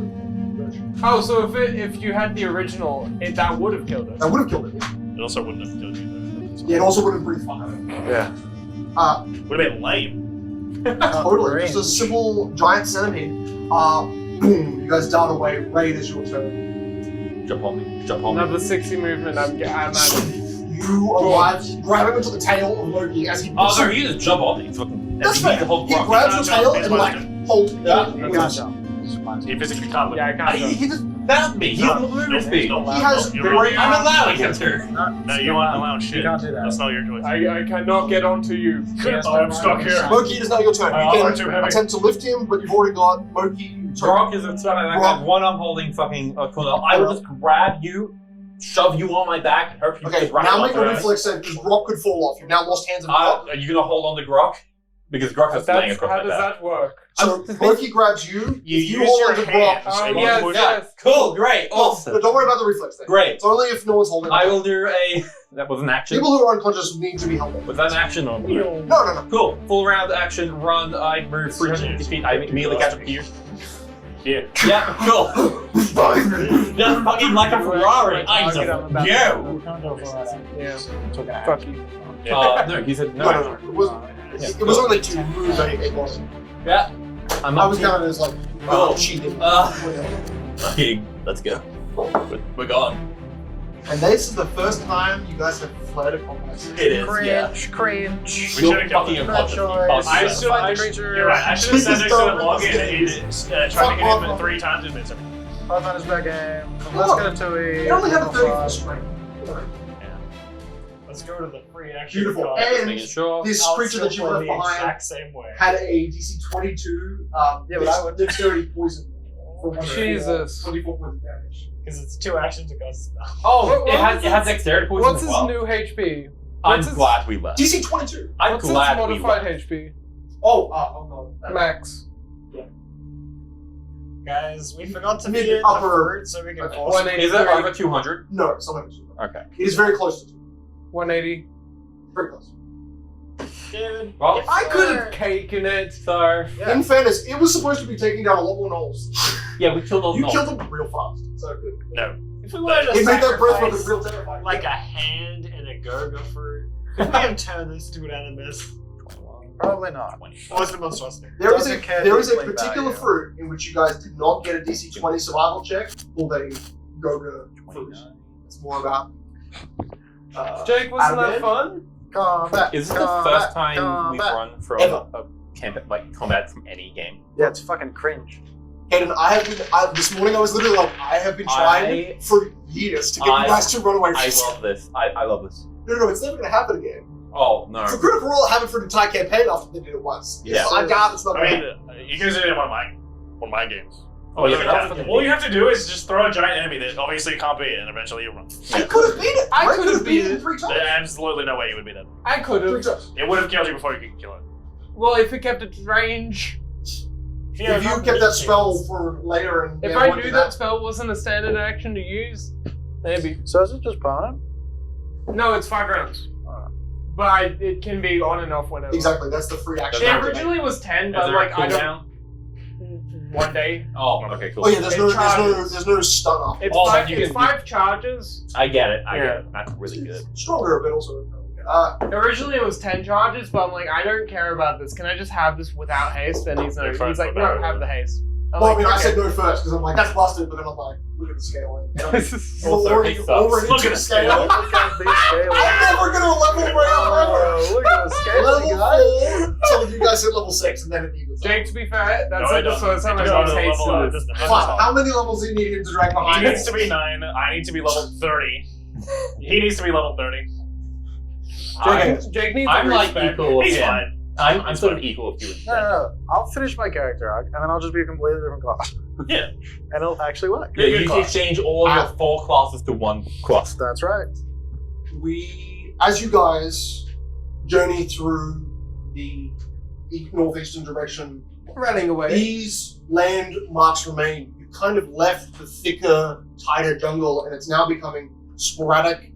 Speaker 2: version.
Speaker 5: Oh, so if you had the original, that would have killed it.
Speaker 2: That would have killed it.
Speaker 4: It also wouldn't have killed you though.
Speaker 2: Yeah, it also would have breathed fire.
Speaker 3: Yeah.
Speaker 4: Would have been lame.
Speaker 2: Totally. Just a simple giant centipede. Boom. You guys dart away. Raid is your turn.
Speaker 9: Jump on me. Jump on me.
Speaker 5: Another 60 movement. I'm at.
Speaker 2: You arrive, grab him into the tail of Loki as he
Speaker 9: Oh,
Speaker 2: puts
Speaker 9: no,
Speaker 2: him.
Speaker 9: he just jump on me. He's fucking.
Speaker 2: That's
Speaker 9: he needs
Speaker 2: fair.
Speaker 9: to hold
Speaker 2: He
Speaker 9: Grog.
Speaker 2: grabs the tail
Speaker 4: He's
Speaker 2: and like
Speaker 4: fine.
Speaker 2: holds
Speaker 9: Yeah.
Speaker 2: it.
Speaker 3: You can't jump. It's fine.
Speaker 4: He physically can't.
Speaker 5: Yeah, I can't.
Speaker 9: He just found me. He
Speaker 4: No,
Speaker 9: has movement speed.
Speaker 4: no,
Speaker 2: He has
Speaker 4: you're right.
Speaker 9: I'm allowing him to.
Speaker 4: No, you aren't allowing shit.
Speaker 3: You can't do that.
Speaker 4: That's not your choice.
Speaker 5: I cannot get onto you.
Speaker 4: Oh, I'm stuck here.
Speaker 2: Loki, it is now your turn.
Speaker 4: I'm
Speaker 2: You
Speaker 4: too
Speaker 2: can
Speaker 4: heavy.
Speaker 2: attempt to lift him, but you've already got Loki.
Speaker 9: Grog is a son of
Speaker 2: Grog.
Speaker 9: one I'm holding fucking corner. I will just grab you, shove you on my back, and hope you
Speaker 2: Okay,
Speaker 9: just run
Speaker 2: now
Speaker 9: off
Speaker 2: make
Speaker 9: the
Speaker 2: a
Speaker 9: rest.
Speaker 2: reflex save because Grog could fall off. You've now lost hands and blood.
Speaker 9: Are you gonna hold on to Grog? Because Grog has laying
Speaker 5: That's,
Speaker 9: across
Speaker 5: how
Speaker 9: my
Speaker 5: does
Speaker 9: back.
Speaker 5: that work?
Speaker 2: So Loki grabs you.
Speaker 4: You
Speaker 2: if you
Speaker 4: use
Speaker 2: hold
Speaker 4: your
Speaker 2: on to
Speaker 4: hands.
Speaker 2: Grog.
Speaker 5: Oh,
Speaker 4: and
Speaker 5: yes,
Speaker 4: you push-
Speaker 5: yes.
Speaker 9: Cool, great,
Speaker 2: Oh,
Speaker 9: awesome.
Speaker 2: but don't worry about the reflex thing.
Speaker 9: Great.
Speaker 2: It's only if no one's holding.
Speaker 9: I
Speaker 2: him.
Speaker 9: will do a. That was an action.
Speaker 2: People who are unconscious need to be held up.
Speaker 9: Was that an action or?
Speaker 2: No.
Speaker 9: Cool. Full round action, run. I move 350 feet. I immediately catch up to you.
Speaker 4: Yeah.
Speaker 9: Yeah, cool. Just fucking like a Ferrari. I just
Speaker 5: Target on the back.
Speaker 9: go.
Speaker 3: You can't go for that.
Speaker 5: Yeah.
Speaker 3: Took an action.
Speaker 5: Fuck you.
Speaker 9: No, he said no.
Speaker 2: No. It was only to move a body.
Speaker 9: Yeah. I'm
Speaker 2: I
Speaker 9: up
Speaker 2: was
Speaker 9: to-
Speaker 2: counted as like
Speaker 9: Oh.
Speaker 2: cheating.
Speaker 9: Okay, let's go. We're gone.
Speaker 2: And this is the first time you guys have fled a combat.
Speaker 9: It is, yeah.
Speaker 3: Cringe.
Speaker 4: We should have killed
Speaker 9: fucking
Speaker 4: him.
Speaker 9: unconscious.
Speaker 4: I should.
Speaker 3: Find the creature.
Speaker 4: You're right. I should have sat next to
Speaker 2: Just
Speaker 4: the log and tried to hit him 3 times in minutes.
Speaker 3: Pathfinder's back game.
Speaker 2: Oh,
Speaker 3: Let's go to a.
Speaker 2: You only have a 30 strength.
Speaker 6: Let's go to the free action.
Speaker 2: Beautiful.
Speaker 6: card.
Speaker 9: Just
Speaker 2: And
Speaker 9: making sure.
Speaker 2: this
Speaker 6: I'll
Speaker 2: creature
Speaker 6: still
Speaker 2: that you
Speaker 6: play
Speaker 2: left
Speaker 6: the
Speaker 2: behind
Speaker 6: exact same way.
Speaker 2: had a DC 22
Speaker 3: Yeah, but I would-
Speaker 2: dexterity poison for 1
Speaker 5: Jesus.
Speaker 2: 24 points of damage.
Speaker 6: Because it's 2 actions to cast spell.
Speaker 9: Oh,
Speaker 5: What-
Speaker 9: it
Speaker 5: what
Speaker 9: has
Speaker 5: is
Speaker 9: dexterity poison
Speaker 5: What's
Speaker 9: as
Speaker 5: his
Speaker 9: well.
Speaker 5: new HP?
Speaker 9: I'm
Speaker 5: what's his-
Speaker 9: glad we left.
Speaker 2: DC 22.
Speaker 9: I'm
Speaker 5: What's his
Speaker 9: glad we
Speaker 5: modified
Speaker 9: left.
Speaker 5: HP?
Speaker 2: Oh no.
Speaker 5: Max.
Speaker 6: Guys, we forgot to
Speaker 2: Mid-
Speaker 6: feed it
Speaker 2: upper-
Speaker 6: the fruit so we can force it.
Speaker 9: Is it over 200?
Speaker 2: No, it's not over 2.
Speaker 9: Okay.
Speaker 2: It is very close to 2.
Speaker 5: 180.
Speaker 2: Very close.
Speaker 6: Dude,
Speaker 9: Well,
Speaker 6: if
Speaker 5: I could have
Speaker 6: we're-
Speaker 5: taken it, so.
Speaker 6: Yeah.
Speaker 2: In fairness, it was supposed to be taking down a lot more gnolls.
Speaker 9: Yeah, we killed those
Speaker 2: You
Speaker 9: gnolls.
Speaker 2: killed them real fast. So good.
Speaker 4: No.
Speaker 6: If we wanted to
Speaker 2: It made that breath weapon
Speaker 6: sacrifice
Speaker 2: real terrifying.
Speaker 6: like a hand and a Gurga fruit, could we have turned this to an animus?
Speaker 3: Probably not.
Speaker 6: What's the monstrosity?
Speaker 2: There is
Speaker 3: Doesn't care
Speaker 2: there is a
Speaker 3: deeply
Speaker 2: particular
Speaker 3: value.
Speaker 2: fruit in which you guys did not get a DC 20 survival check called a Goga fruit. It's more about.
Speaker 5: Jake, wasn't that
Speaker 2: Admin?
Speaker 5: fun?
Speaker 2: Combat.
Speaker 9: Is this the first time we've run from
Speaker 2: Ever.
Speaker 9: a combat from any game?
Speaker 8: Yeah, it's fucking cringe.
Speaker 2: Hayden, this morning I was literally like, I have been trying for years to get you guys to run away from
Speaker 9: I love this. I love this.
Speaker 2: No, it's never going to happen again.
Speaker 9: Oh, no.
Speaker 2: For Critical Role, it happened for an entire campaign after they did it once.
Speaker 9: Yeah.
Speaker 2: So I got it's not
Speaker 10: I
Speaker 2: going to happen.
Speaker 10: mean, you guys did it on my games.
Speaker 9: Oh, yeah,
Speaker 10: All you have to do is just throw a giant enemy that obviously can't beat it, and eventually you run.
Speaker 2: I could have beat it.
Speaker 5: I could have beat
Speaker 2: it
Speaker 5: it.
Speaker 2: 3 times.
Speaker 10: There's absolutely no way you would beat it.
Speaker 5: I could
Speaker 2: 3
Speaker 5: have.
Speaker 2: times.
Speaker 10: It would have killed you before you could kill it.
Speaker 5: Well, if it kept its range.
Speaker 2: If you kept that spell for later and
Speaker 5: If I knew that spell wasn't a standard action to use, maybe.
Speaker 8: So is it just permanent?
Speaker 5: No, it's 5 rounds. But it can be on and off whenever.
Speaker 2: Exactly, that's the free action.
Speaker 5: It originally was 10, but like I don't. One day.
Speaker 9: Oh, okay, cool.
Speaker 2: Oh yeah, there's no stun off.
Speaker 5: It's
Speaker 9: Oh,
Speaker 5: five,
Speaker 9: you
Speaker 5: it's
Speaker 9: can-
Speaker 5: 5 charges.
Speaker 9: I get it. I
Speaker 5: Yeah.
Speaker 9: get it. That's really good.
Speaker 2: Stronger, but also.
Speaker 5: Originally it was 10 charges, but I'm like, I don't care about this. Can I just have this without haste? And he's
Speaker 10: You're fine
Speaker 5: like,
Speaker 10: with
Speaker 5: no,
Speaker 10: that.
Speaker 5: have the haste. I'm
Speaker 2: Well, I
Speaker 5: like,
Speaker 2: mean, I
Speaker 5: okay.
Speaker 2: said no first because I'm like, that's busted, but then I'm like, look at the scaling.
Speaker 9: Also,
Speaker 2: already
Speaker 9: it sucks.
Speaker 2: already
Speaker 10: Look
Speaker 2: to
Speaker 10: at the scale.
Speaker 8: Look at these scales.
Speaker 2: I'm never gonna level round ever.
Speaker 8: Look at the scales,
Speaker 2: Level
Speaker 8: guys.
Speaker 2: 4. Some of you guys hit level 6, and then it evens out.
Speaker 5: Jake, to be fair, that's
Speaker 10: No,
Speaker 5: like
Speaker 10: I
Speaker 5: the
Speaker 10: don't.
Speaker 5: first time I
Speaker 10: It's
Speaker 5: got
Speaker 10: not a
Speaker 5: haste
Speaker 10: level,
Speaker 5: in
Speaker 10: it's
Speaker 5: this.
Speaker 10: just a
Speaker 2: Fine. How many levels do you need him to drag
Speaker 10: He
Speaker 2: behind
Speaker 10: needs to be 9. I need to be level 30. He needs to be level 30.
Speaker 5: Jake needs
Speaker 9: I'm
Speaker 5: a
Speaker 9: like
Speaker 5: respect.
Speaker 9: equal with
Speaker 10: He's
Speaker 9: him.
Speaker 10: fine.
Speaker 9: I'm sort of equal with you.
Speaker 8: No. I'll finish my character arc, and then I'll just be a completely different class.
Speaker 10: Yeah.
Speaker 8: And it'll actually work.
Speaker 9: Yeah, you can exchange all your 4 classes to 1 class.
Speaker 8: That's right.
Speaker 2: As you guys journey through the northeastern direction,
Speaker 5: Running away.
Speaker 2: these landmarks remain. You kind of left the thicker, tighter jungle, and it's now becoming sporadic,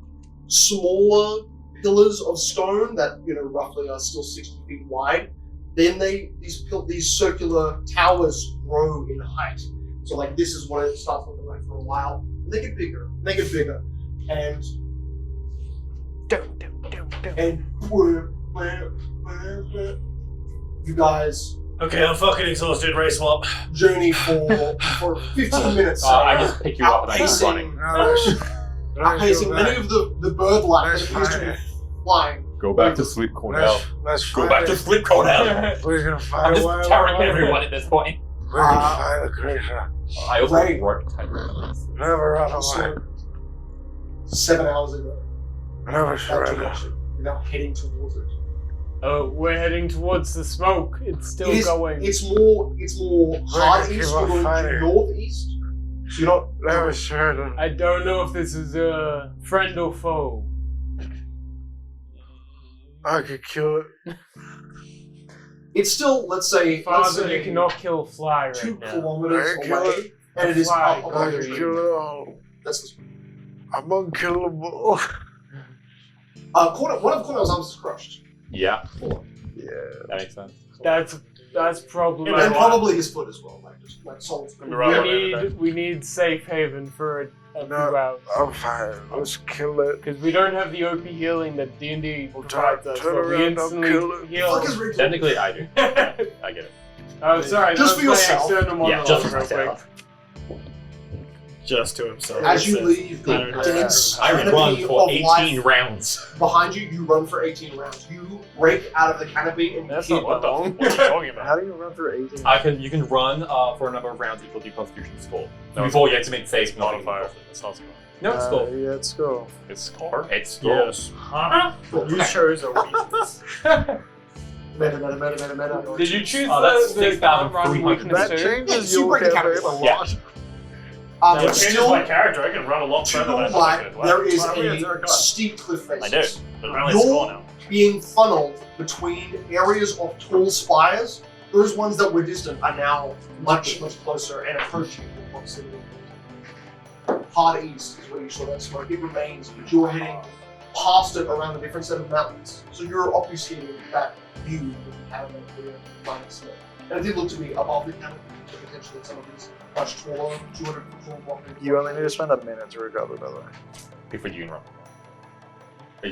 Speaker 2: smaller pillars of stone that roughly are still 60 feet wide. Then these circular towers grow in height. So like this is what it starts looking like for a while. And they get bigger. And you guys
Speaker 10: Okay, I'm fucking exhausted. Race swap.
Speaker 2: journey for 15 minutes.
Speaker 9: I just pick you up and I keep running.
Speaker 2: Outpacing many of the bird life that appears to be flying.
Speaker 9: Go back to sleep, Cornell.
Speaker 8: Let's
Speaker 9: Go back to sleep, Cornell.
Speaker 8: We're gonna
Speaker 9: I'm
Speaker 8: find
Speaker 9: just carrying everyone at this point.
Speaker 8: We're gonna find the creature.
Speaker 9: I also
Speaker 2: Right.
Speaker 9: work 10
Speaker 8: Never run away.
Speaker 2: So, 7 hours ago,
Speaker 8: Never
Speaker 2: that
Speaker 8: surrender.
Speaker 2: direction. You're now heading towards it.
Speaker 5: Oh, we're heading towards the smoke. It's still
Speaker 2: It is-
Speaker 5: going.
Speaker 2: It's more hard
Speaker 8: keep
Speaker 2: east.
Speaker 8: on
Speaker 2: You're going
Speaker 8: fighting.
Speaker 2: northeast. So you're not.
Speaker 8: Never surrender.
Speaker 5: I don't know if this is a friend or foe.
Speaker 8: I could kill it.
Speaker 2: It's still, let's say,
Speaker 5: Father, you cannot kill a fly
Speaker 2: 2
Speaker 5: right now.
Speaker 2: kilometers
Speaker 8: I kill
Speaker 2: away, and it is
Speaker 5: Fly.
Speaker 2: up
Speaker 8: I
Speaker 2: above
Speaker 8: could
Speaker 2: you.
Speaker 8: kill it all.
Speaker 2: That's this.
Speaker 8: I'm unkillable.
Speaker 2: One of Cornell's arms is crushed.
Speaker 9: Yeah,
Speaker 8: Yeah.
Speaker 9: that makes sense.
Speaker 5: That's probably.
Speaker 2: And probably his foot as well. Like soul.
Speaker 5: We need safe haven for a few
Speaker 8: No.
Speaker 5: hours.
Speaker 8: I'm fine. Let's kill it.
Speaker 5: Because we don't have the OP healing that D&D
Speaker 8: Well,
Speaker 5: provides us.
Speaker 8: turn
Speaker 5: So we
Speaker 8: around, I'll
Speaker 5: instantly
Speaker 8: kill it.
Speaker 5: heal.
Speaker 2: Fuck is Rick?
Speaker 9: Technically, I do. I get it.
Speaker 5: Oh, sorry.
Speaker 2: Just
Speaker 5: that
Speaker 2: for
Speaker 5: was my
Speaker 2: yourself.
Speaker 5: external
Speaker 9: Yeah,
Speaker 5: monologue
Speaker 9: just for
Speaker 5: real quick.
Speaker 9: myself.
Speaker 10: Just to himself.
Speaker 2: As you leave the dense
Speaker 9: I
Speaker 2: canopy
Speaker 9: run for
Speaker 2: of
Speaker 9: 18
Speaker 2: life
Speaker 9: rounds.
Speaker 2: behind you, you run for 18 rounds. You break out of the canopy and you
Speaker 5: That's
Speaker 2: hit
Speaker 5: not
Speaker 10: What are you talking about?
Speaker 8: How do you run through 18?
Speaker 9: You can run for a number of rounds equal to your constitution score. Before you have to make saves
Speaker 10: Modifier. It's not score.
Speaker 9: No, it's score.
Speaker 8: Yeah, it's cool.
Speaker 10: It's score?
Speaker 9: It's score.
Speaker 10: Yes. Huh?
Speaker 6: You chose a weakness.
Speaker 2: Meta.
Speaker 5: Did you choose
Speaker 9: Oh, that's
Speaker 5: the can't run
Speaker 9: 6,300.
Speaker 5: weakness
Speaker 8: That
Speaker 5: too?
Speaker 8: changes
Speaker 2: You
Speaker 8: your
Speaker 2: break the
Speaker 8: campaign
Speaker 2: campaign.
Speaker 8: a
Speaker 9: Yeah.
Speaker 8: lot.
Speaker 10: It
Speaker 2: But
Speaker 10: changes
Speaker 2: still,
Speaker 10: my character. I can run a lot
Speaker 2: to
Speaker 10: further
Speaker 2: your
Speaker 10: than I
Speaker 2: right,
Speaker 10: thought I could.
Speaker 2: there is
Speaker 10: Wow.
Speaker 2: a steep cliff face.
Speaker 10: I do. But apparently it's score now.
Speaker 2: Being funneled between areas of tall spires. Those ones that were distant are now much closer and approaching in proximity. Hard east is where you saw that smoke. It remains, but you're heading past it around a different set of mountains. So you're obfuscating that view that you have in the line of smoke. And it did look to be above the canopy, so potentially some of these much taller, 200 foot tall blocks.
Speaker 8: You only need to spend a minute to recover, by the way.
Speaker 9: Before you can run.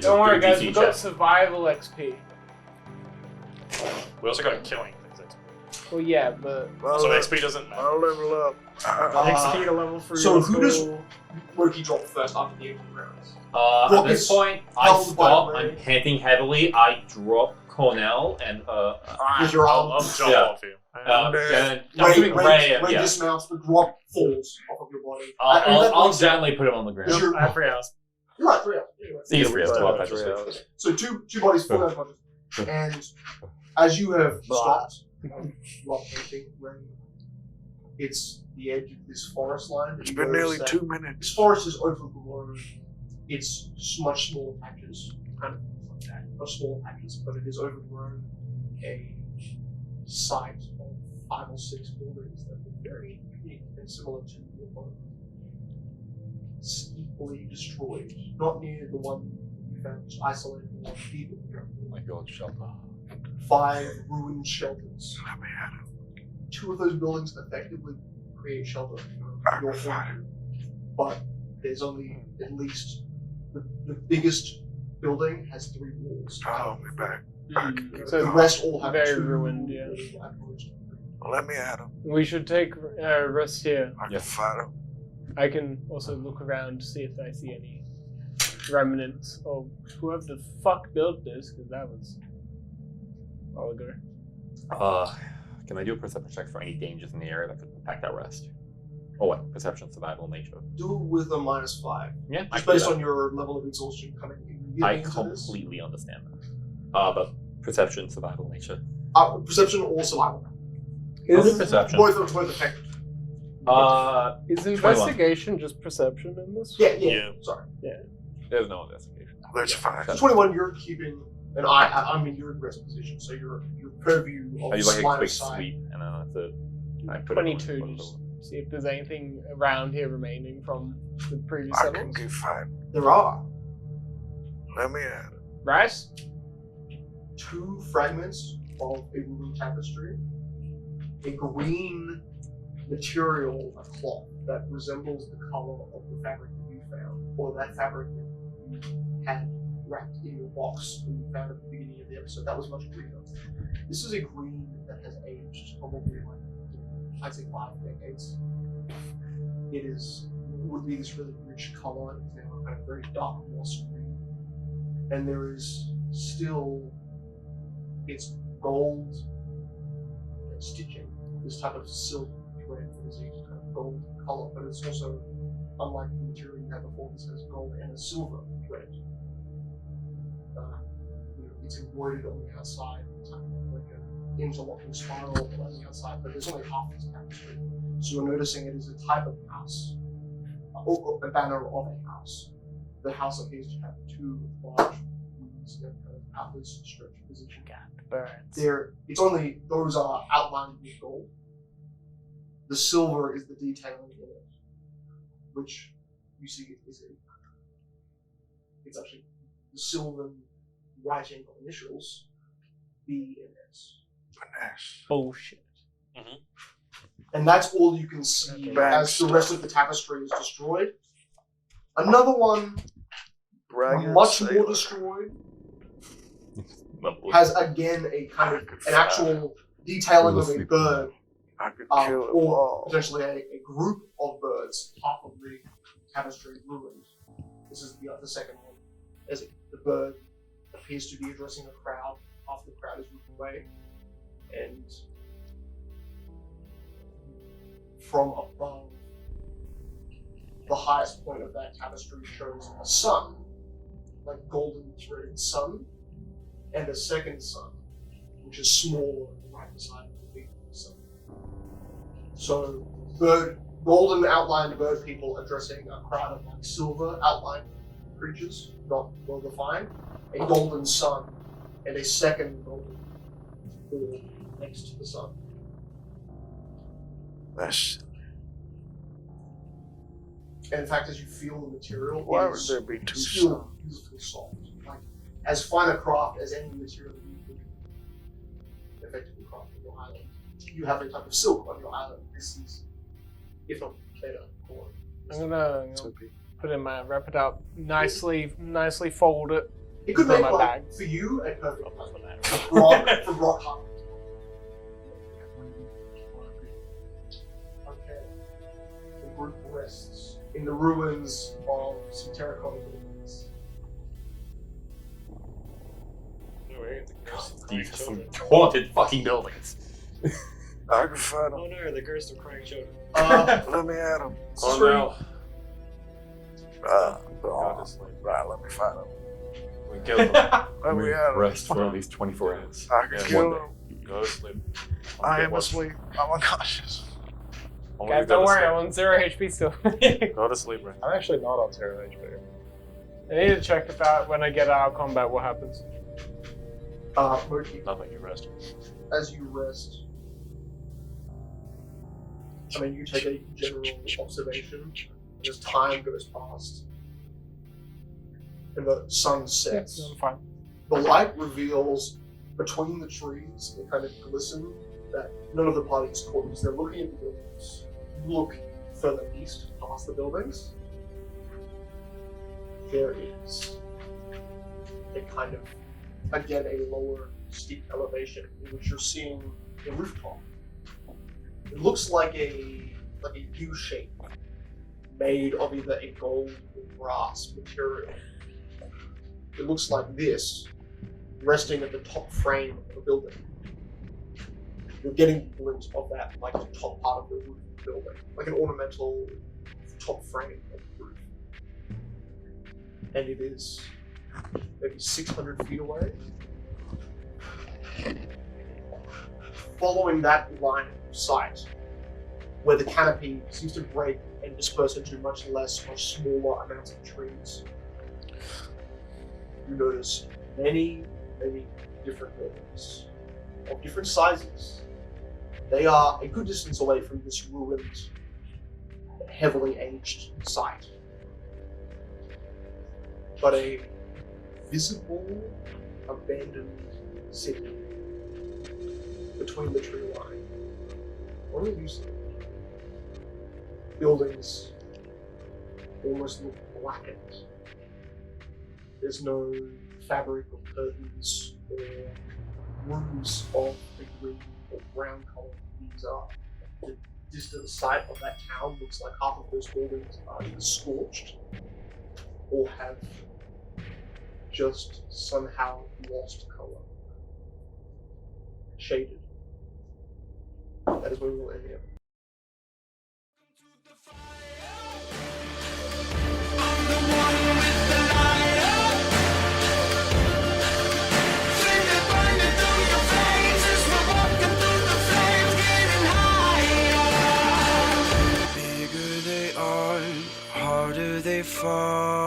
Speaker 5: Don't worry, guys.
Speaker 9: DC
Speaker 5: We got
Speaker 9: check.
Speaker 5: survival XP.
Speaker 10: We also got killing things.
Speaker 5: Well, yeah, but
Speaker 4: So XP doesn't matter.
Speaker 8: I'll level up.
Speaker 6: XP to level 3.
Speaker 2: So who does Loki drop first after the 18 rounds?
Speaker 11: At this point, I
Speaker 2: held by
Speaker 11: stop.
Speaker 2: Ray.
Speaker 11: I'm panting heavily. I drop Cornell and
Speaker 2: With your
Speaker 4: I'll
Speaker 2: arm.
Speaker 4: jump
Speaker 11: Yeah.
Speaker 4: off you.
Speaker 11: and I'm doing Ray.
Speaker 2: Ray
Speaker 11: Yeah.
Speaker 2: dismounts, the drop falls off of your body.
Speaker 11: I'll gently put him on the
Speaker 2: Because
Speaker 11: ground.
Speaker 2: you're,
Speaker 6: I have 3 hours.
Speaker 2: you're right, 3 hours. Anyway.
Speaker 11: He's free as well.
Speaker 8: Right,
Speaker 11: I just
Speaker 8: right.
Speaker 11: say.
Speaker 2: So two bodies fully unconscious. And as you have stopped drop painting, Ray, it's the edge of this forest line.
Speaker 8: It's been nearly 2 minutes.
Speaker 2: This forest is overgrown. It's much smaller patches, kind of like that. Not smaller patches, but it is overgrown. A site of 5 or 6 buildings that are very unique and similar to your home. It's equally destroyed. Not near the one you found, just isolated one deep in the ground.
Speaker 9: Oh my god, shelter.
Speaker 2: 5 ruined shelters.
Speaker 8: Let me at him.
Speaker 2: 2 of those buildings effectively create shelter for your home. But there's only at least the biggest building has 3 walls.
Speaker 8: Follow me back.
Speaker 5: So
Speaker 2: the rest all have
Speaker 5: very
Speaker 2: 2
Speaker 5: ruined, yeah.
Speaker 2: walls.
Speaker 8: Let me at him.
Speaker 5: we should take a rest here.
Speaker 8: I can fight him.
Speaker 5: I can also look around to see if I see any remnants of whoever the fuck built this, because that was a while ago.
Speaker 9: Can I do a perception check for any dangers in the area that could impact that rest? Oh, what? Perception, survival, nature.
Speaker 2: Do it with a -5.
Speaker 9: Yeah, I
Speaker 2: Just
Speaker 9: can do
Speaker 2: based
Speaker 9: that.
Speaker 2: on your level of exhaustion coming in.
Speaker 9: I completely understand that. But perception, survival, nature.
Speaker 2: Perception or survival.
Speaker 9: I'll do perception.
Speaker 2: Both effective.
Speaker 5: Is investigation just perception in this?
Speaker 2: Yeah. Sorry.
Speaker 9: There's no investigation.
Speaker 8: That's fine.
Speaker 2: So 21, you're keeping an eye. I mean, you're in rest position, so your purview of
Speaker 9: I do like a
Speaker 2: line
Speaker 9: quick
Speaker 2: of sight.
Speaker 9: sweep, and then that's it. I put
Speaker 5: 22,
Speaker 9: it
Speaker 5: just see if there's anything around here remaining from the previous
Speaker 8: I can
Speaker 5: settlements.
Speaker 8: get fight.
Speaker 2: There are
Speaker 8: Let me at him.
Speaker 5: Right?
Speaker 2: 2 fragments of a wooden tapestry, a green material, a cloth that resembles the color of the fabric that you found, or that fabric that you had wrapped in your box when you found at the beginning of the episode. That was much greener. This is a green that has aged probably like, I'd say 5 decades. Would be this really rich color. It's now kind of very dark moss green. And there is still, it's gold stitching, this type of silk thread that is a kind of gold color, but it's also, unlike the material you had before, this has gold and a silver thread. It's embroidered on the outside, it's kind of like an interlocking spiral on the outside, but there's only half this tapestry. So you're noticing it is a type of house, or a banner of a house. The house appears to have 2 large wings that kind of outwards stretch position. It's only, those are outlined with gold. The silver is the detailing in it, which you see it's actually the silver writing of initials, B and S.
Speaker 5: Bullshit.
Speaker 2: And that's all you can see
Speaker 8: Okay.
Speaker 2: as the rest of the tapestry is destroyed. Another one,
Speaker 8: Braggart
Speaker 2: much more
Speaker 8: sailor.
Speaker 2: destroyed, has again a kind of an actual detailing of a bird,
Speaker 8: I could kill them
Speaker 2: or
Speaker 8: all.
Speaker 2: potentially a group of birds. Half of the tapestry ruined. This is the second one. As the bird appears to be addressing a crowd. Half the crowd is moved away, and from above, the highest point of that tapestry shows a sun, like golden threaded sun, and a second sun, which is smaller right beside the big sun. So, golden outlined bird people addressing a crowd of like silver outlined creatures, not well defined, a golden sun, and a second golden orb next to the sun.
Speaker 8: That's,
Speaker 2: And in fact, as you feel the material,
Speaker 8: why
Speaker 2: it
Speaker 8: would
Speaker 2: is
Speaker 8: there be 2
Speaker 2: still
Speaker 8: suns?
Speaker 2: beautifully soft. Like, as fine a craft as any material you could effectively craft on your island. You have a type of silk on your island. This is, if not better, or
Speaker 5: I'm gonna put in my, wrap it up, nicely fold it.
Speaker 2: it could
Speaker 5: Put it
Speaker 2: make
Speaker 5: in my
Speaker 2: like
Speaker 5: bag.
Speaker 2: for you a perfect for rock hard. in the ruins of some terracotta buildings.
Speaker 11: These are some haunted fucking buildings.
Speaker 8: I can find
Speaker 6: Oh
Speaker 8: them.
Speaker 6: no, the ghost of crying children.
Speaker 8: Let me at them.
Speaker 10: Oh no.
Speaker 8: God is right, let me find them.
Speaker 10: We killed them.
Speaker 8: Let me at them.
Speaker 9: Rest for at least 24 hours.
Speaker 8: I can
Speaker 10: Yeah,
Speaker 8: kill
Speaker 9: one
Speaker 8: them.
Speaker 10: Go to sleep.
Speaker 8: I
Speaker 10: Okay,
Speaker 8: am
Speaker 10: what?
Speaker 8: asleep. I'm unconscious.
Speaker 10: Only
Speaker 5: Guys,
Speaker 10: go
Speaker 5: don't
Speaker 10: to
Speaker 5: worry,
Speaker 10: sleep.
Speaker 5: I'm on 0 HP still.
Speaker 10: Go to sleep, right?
Speaker 3: I'm actually not on 0 HP.
Speaker 5: I need to check if that when I get out of combat what happens.
Speaker 2: Murky,
Speaker 10: Nothing, you rest.
Speaker 2: as you rest, I mean, you take a general observation, and as time goes past, and the sun sets,
Speaker 5: I'm fine.
Speaker 2: the light reveals between the trees, they kind of glisten, that none of the party is caught because they're looking at the buildings. You look further east, past the buildings, there is a kind of, again, a lower, steep elevation in which you're seeing a rooftop. It looks like a U shape made of either a gold or brass material. It looks like this, resting at the top frame of a building. You're getting a glimpse of that, like the top part of the roof of the building, like an ornamental top frame of the roof. And it is maybe 600 feet away. Following that line of sight, where the canopy seems to break and disperse into much smaller amounts of trees, you notice many different buildings of different sizes. They are a good distance away from this ruined, heavily aged site. But a visible, abandoned city between the tree line. What do you see? Buildings almost look blackened. There's no fabric or curtains or roofs of the green or brown color these are. The distant sight of that town looks like half of those buildings are either scorched or have just somehow lost color. Shaded. That is where we will end here.
Speaker 1: I'm the one with the lighter. Feel it burning through your veins as we're walking through the flames, getting higher. Bigger they are, harder they fall.